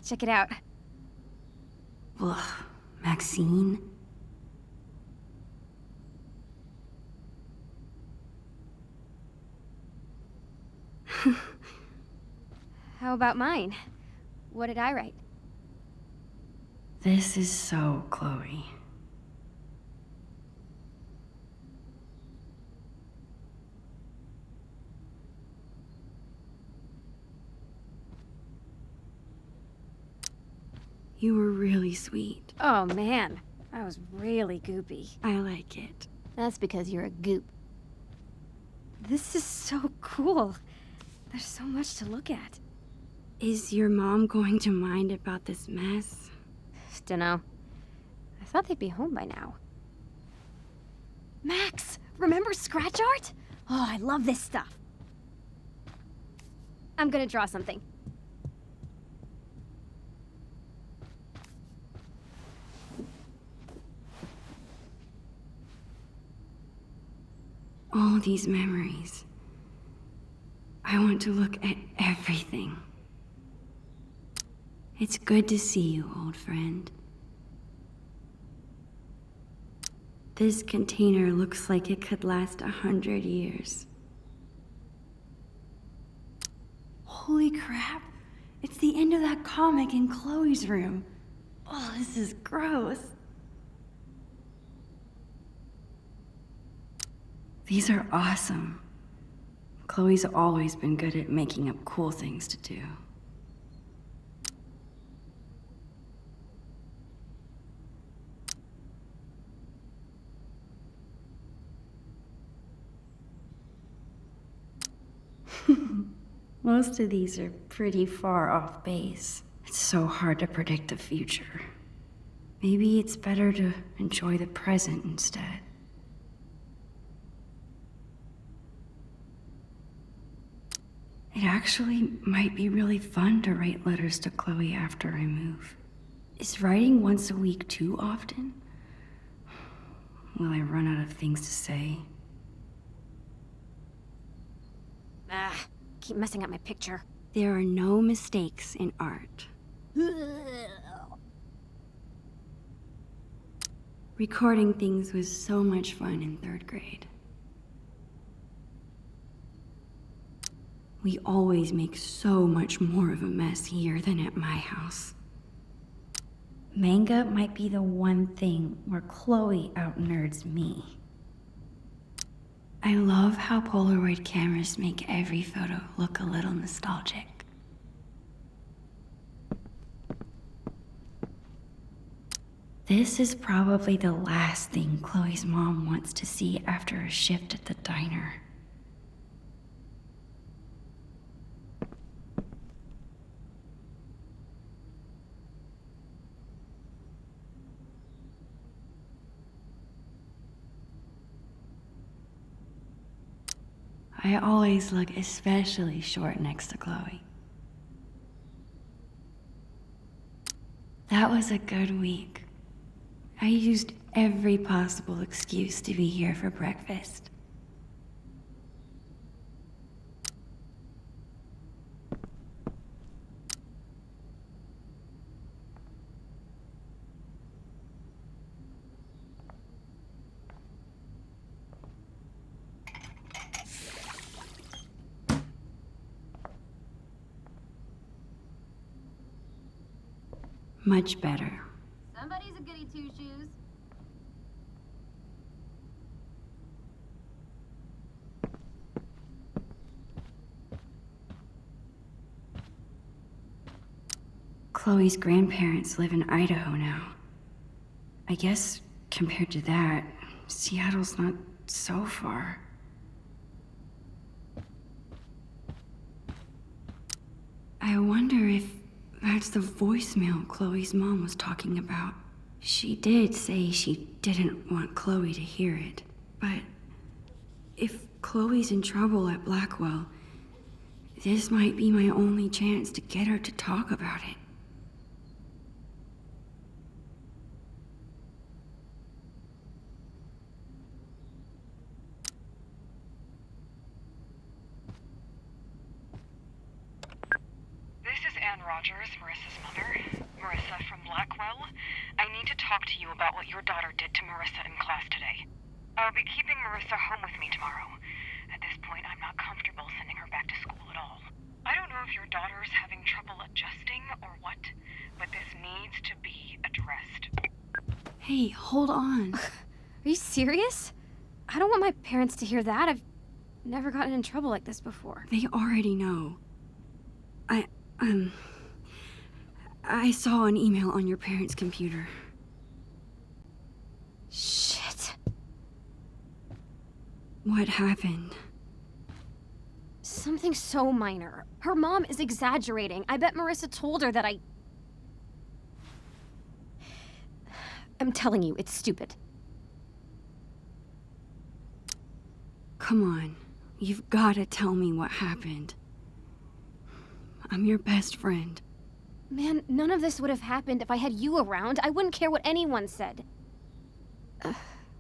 Check it out. Ugh, Maxine? How about mine? What did I write? This is so Chloe. You were really sweet. Oh man, I was really goopy. I like it. That's because you're a goop. This is so cool. There's so much to look at. Is your mom going to mind about this mess? Dunno. I thought they'd be home by now. Max, remember scratch art? Oh, I love this stuff. I'm gonna draw something. All these memories. I want to look at everything. It's good to see you, old friend. This container looks like it could last 100 years. Holy crap! It's the end of that comic in Chloe's room. Oh, this is gross. These are awesome. Chloe's always been good at making up cool things to do. Most of these are pretty far off base. It's so hard to predict the future. Maybe it's better to enjoy the present instead. It actually might be really fun to write letters to Chloe after I move. Is writing once a week too often? Will I run out of things to say? Ah, keep messing up my picture. There are no mistakes in art. Recording things was so much fun in 3rd grade. We always make so much more of a mess here than at my house. Manga might be the one thing where Chloe out-nerds me. I love how Polaroid cameras make every photo look a little nostalgic. This is probably the last thing Chloe's mom wants to see after a shift at the diner. I always look especially short next to Chloe. That was a good week. I used every possible excuse to be here for breakfast. Much better. Somebody's a goody two-shoes. Chloe's grandparents live in Idaho now. I guess compared to that, Seattle's not so far. I wonder if that's the voicemail Chloe's mom was talking about. She did say she didn't want Chloe to hear it, but if Chloe's in trouble at Blackwell, this might be my only chance to get her to talk about it. This is Anne Rogers, Marissa's mother. Marissa from Blackwell. I need to talk to you about what your daughter did to Marissa in class today. I'll be keeping Marissa home with me tomorrow. At this point, I'm not comfortable sending her back to school at all. I don't know if your daughter's having trouble adjusting or what, but this needs to be addressed. Hey, hold on. Are you serious? I don't want my parents to hear that. I've never gotten in trouble like this before. They already know. I saw an email on your parents' computer. Shit. What happened? Something so minor. Her mom is exaggerating. I bet Marissa told her that I'm telling you, it's stupid. Come on. You've gotta tell me what happened. I'm your best friend. Man, none of this would have happened if I had you around. I wouldn't care what anyone said.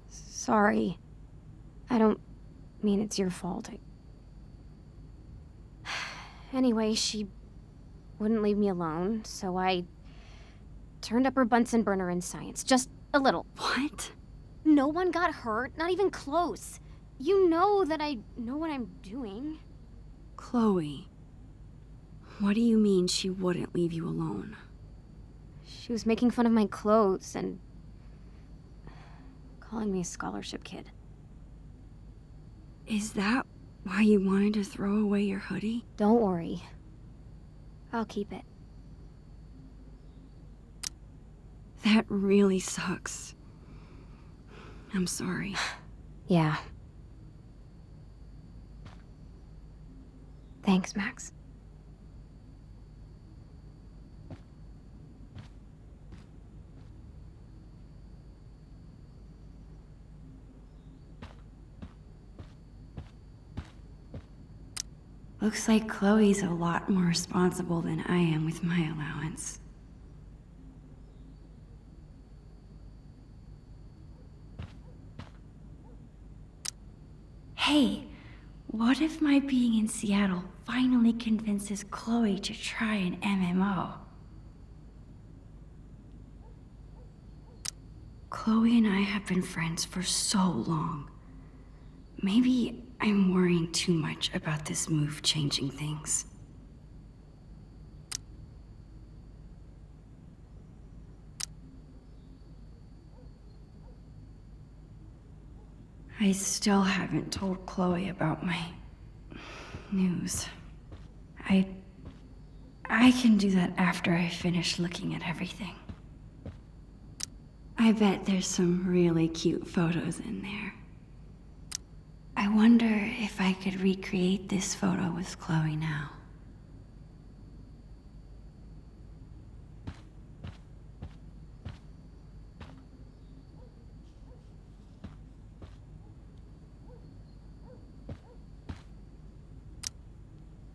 Sorry. I don't mean it's your fault. Anyway, she wouldn't leave me alone, so I turned up her Bunsen burner in science. Just a little. What? No one got hurt, not even close. You know that I know what I'm doing. Chloe. What do you mean she wouldn't leave you alone? She was making fun of my clothes and calling me a scholarship kid. Is that why you wanted to throw away your hoodie? Don't worry. I'll keep it. That really sucks. I'm sorry. Yeah. Thanks, Max. Looks like Chloe's a lot more responsible than I am with my allowance. Hey, what if my being in Seattle finally convinces Chloe to try an MMO? Chloe and I have been friends for so long. Maybe I'm worrying too much about this move changing things. I still haven't told Chloe about my news. I can do that after I finish looking at everything. I bet there's some really cute photos in there. I wonder if I could recreate this photo with Chloe now.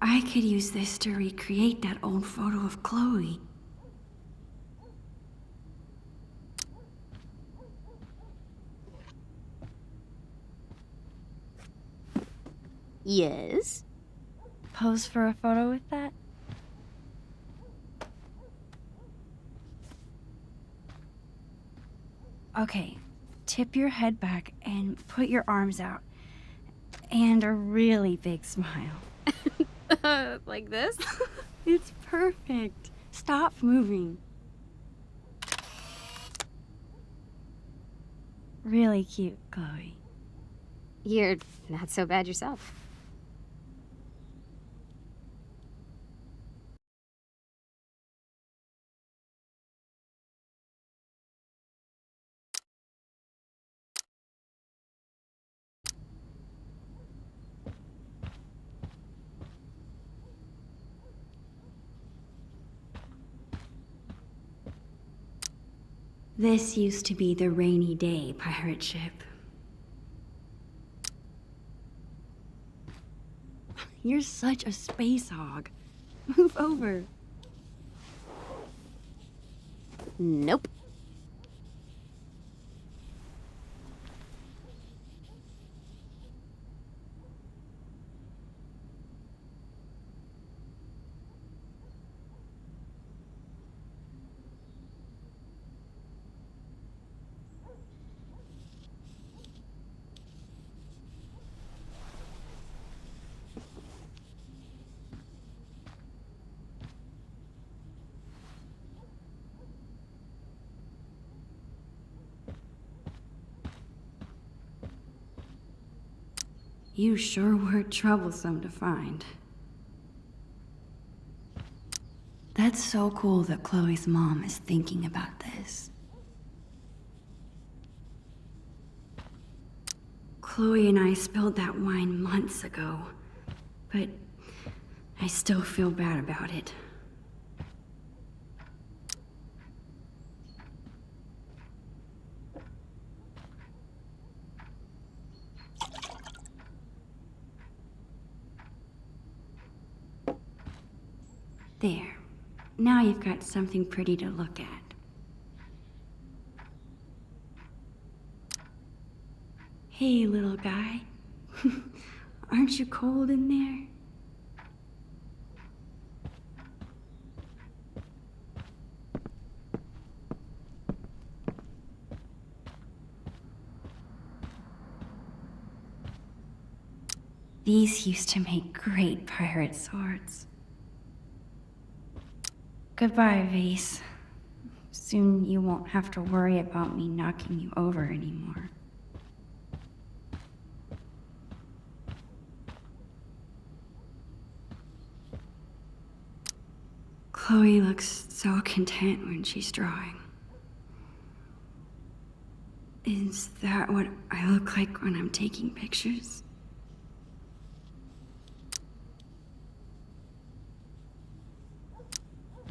I could use this to recreate that old photo of Chloe. Yes? Pose for a photo with that? Okay, tip your head back and put your arms out. And a really big smile. Like this? It's perfect. Stop moving. Really cute, Chloe. You're not so bad yourself. This used to be the Rainy Day pirate ship. You're such a space hog. Move over. Nope. You sure were troublesome to find. That's so cool that Chloe's mom is thinking about this. Chloe and I spilled that wine months ago, but I still feel bad about it. There. Now you've got something pretty to look at. Hey, little guy. Aren't you cold in there? These used to make great pirate swords. Goodbye, Vase. Soon you won't have to worry about me knocking you over anymore. Chloe looks so content when she's drawing. Is that what I look like when I'm taking pictures?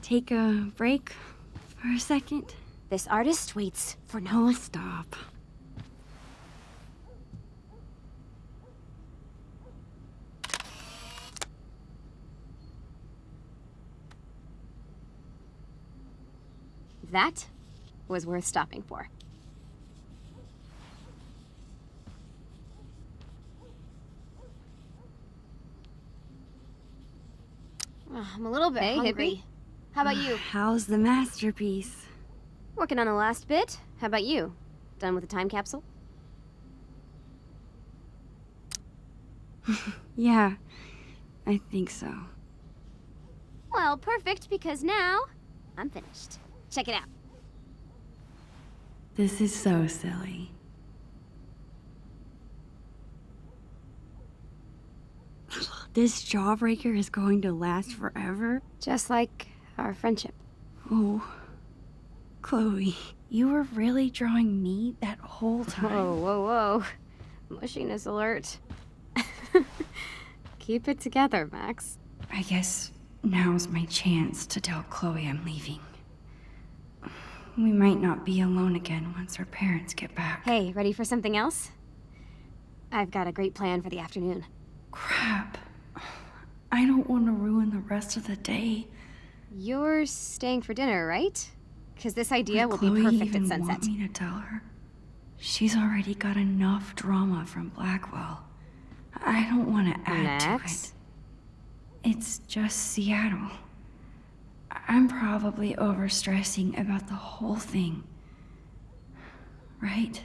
Take a break for a second? This artist waits for no Oh, one. stop. That was worth stopping for. I'm a little bit hungry. How about you? How's the masterpiece? Working on the last bit. How about you? Done with the time capsule? Yeah, I think so. Well, perfect, because now I'm finished. Check it out. This is so silly. This jawbreaker is going to last forever? Just like our friendship. Oh, Chloe, you were really drawing me that whole time? Whoa, whoa, whoa. Mushiness alert. Keep it together, Max. I guess now's my chance to tell Chloe I'm leaving. We might not be alone again once her parents get back. Hey, ready for something else? I've got a great plan for the afternoon. Crap. I don't want to ruin the rest of the day. You're staying for dinner, right? Because this idea will Chloe be perfect even at sunset. Want me to tell her? She's already got enough drama from Blackwell. I don't want to add Max? to it. It's just Seattle. I'm probably overstressing about the whole thing. Right?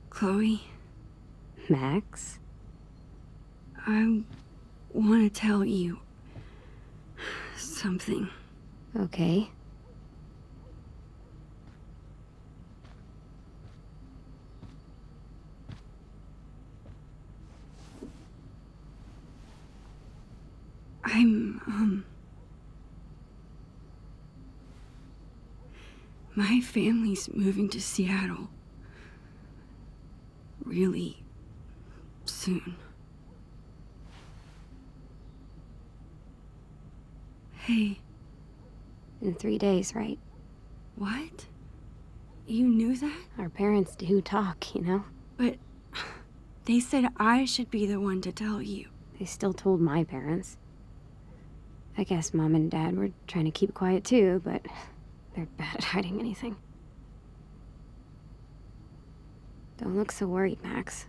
Chloe? Max? I want to tell you something. Okay. My family's moving to Seattle. Really soon. Hey. In 3 days, right? What? You knew that? Our parents do talk, you know? But they said I should be the one to tell you. They still told my parents. I guess Mom and Dad were trying to keep quiet too, but they're bad at hiding anything. Don't look so worried, Max.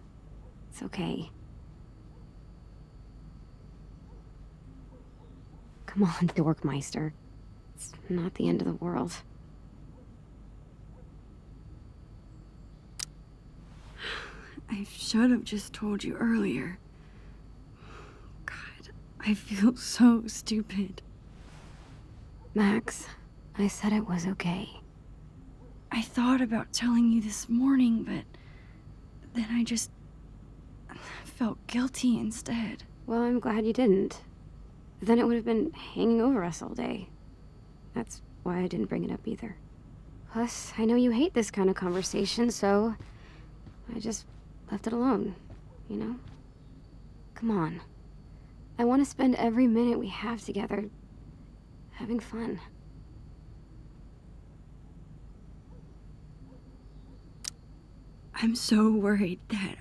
It's okay. Come on, Dorkmeister. It's not the end of the world. I should have just told you earlier. God, I feel so stupid. Max, I said it was okay. I thought about telling you this morning, but then I just felt guilty instead. Well, I'm glad you didn't. Then it would have been hanging over us all day. That's why I didn't bring it up either. Plus, I know you hate this kind of conversation, so I just left it alone, you know? Come on. I want to spend every minute we have together having fun. I'm so worried that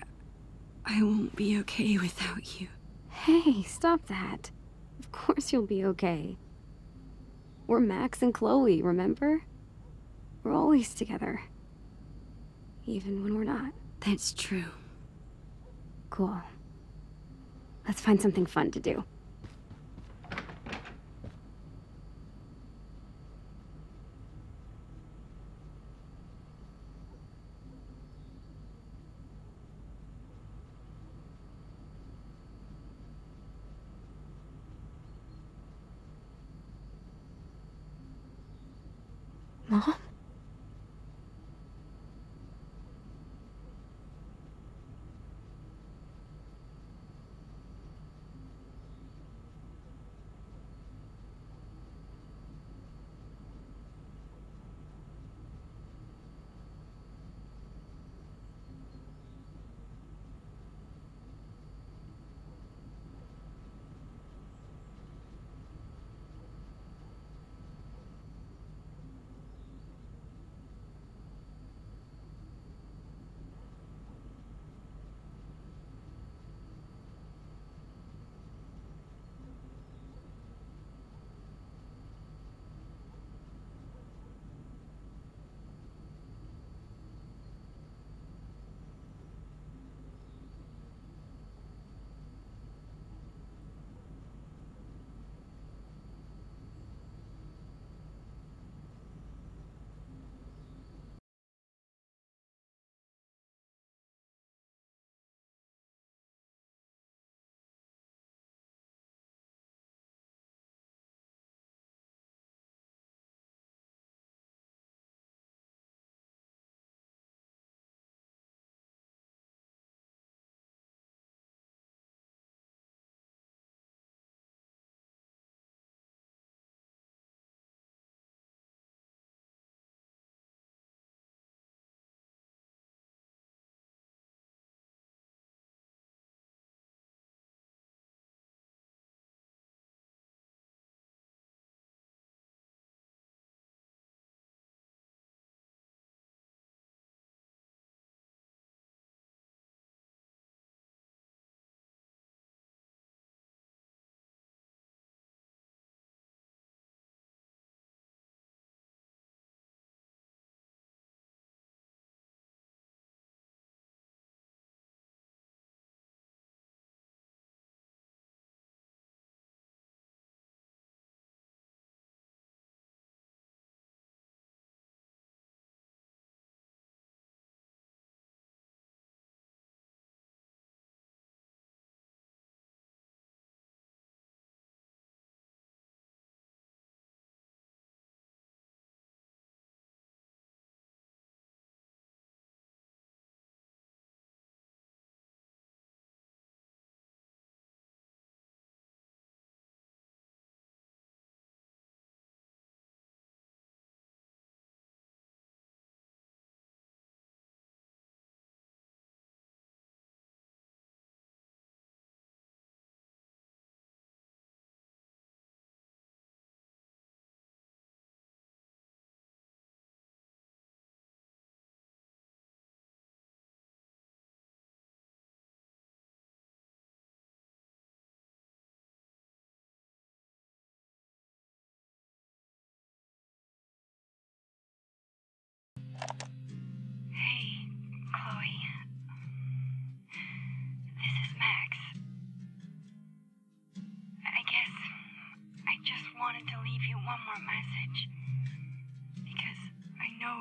I won't be okay without you. Hey, stop that. Of course you'll be okay. We're Max and Chloe, remember? We're always together. Even when we're not. That's true. Cool. Let's find something fun to do. Mom?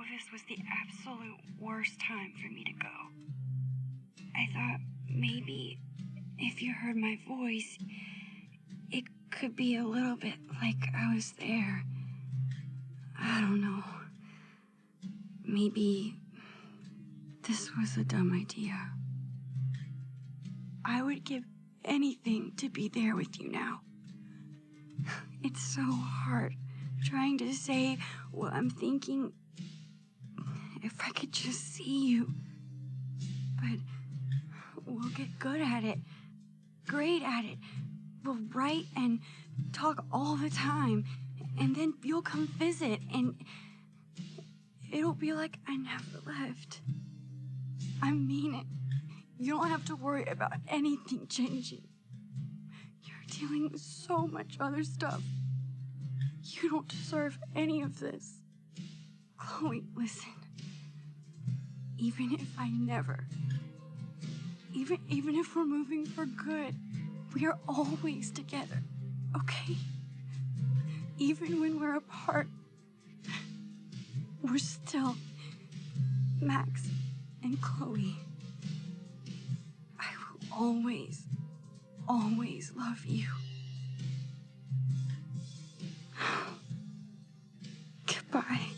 know this was the absolute worst time for me to go. I thought maybe if you heard my voice, it could be a little bit like I was there. I don't know. Maybe this was a dumb idea. I would give anything to be there with you now. It's so hard trying to say what I'm thinking. If I could just see you. But we'll get good at it. Great at it. We'll write and talk all the time. And then you'll come visit and it'll be like I never left. I mean it. You don't have to worry about anything changing. You're dealing with so much other stuff. You don't deserve any of this. Chloe, listen. Even if I never, even if we're moving for good, we are always together, okay? Even when we're apart, we're still Max and Chloe. I will always, always love you. Goodbye.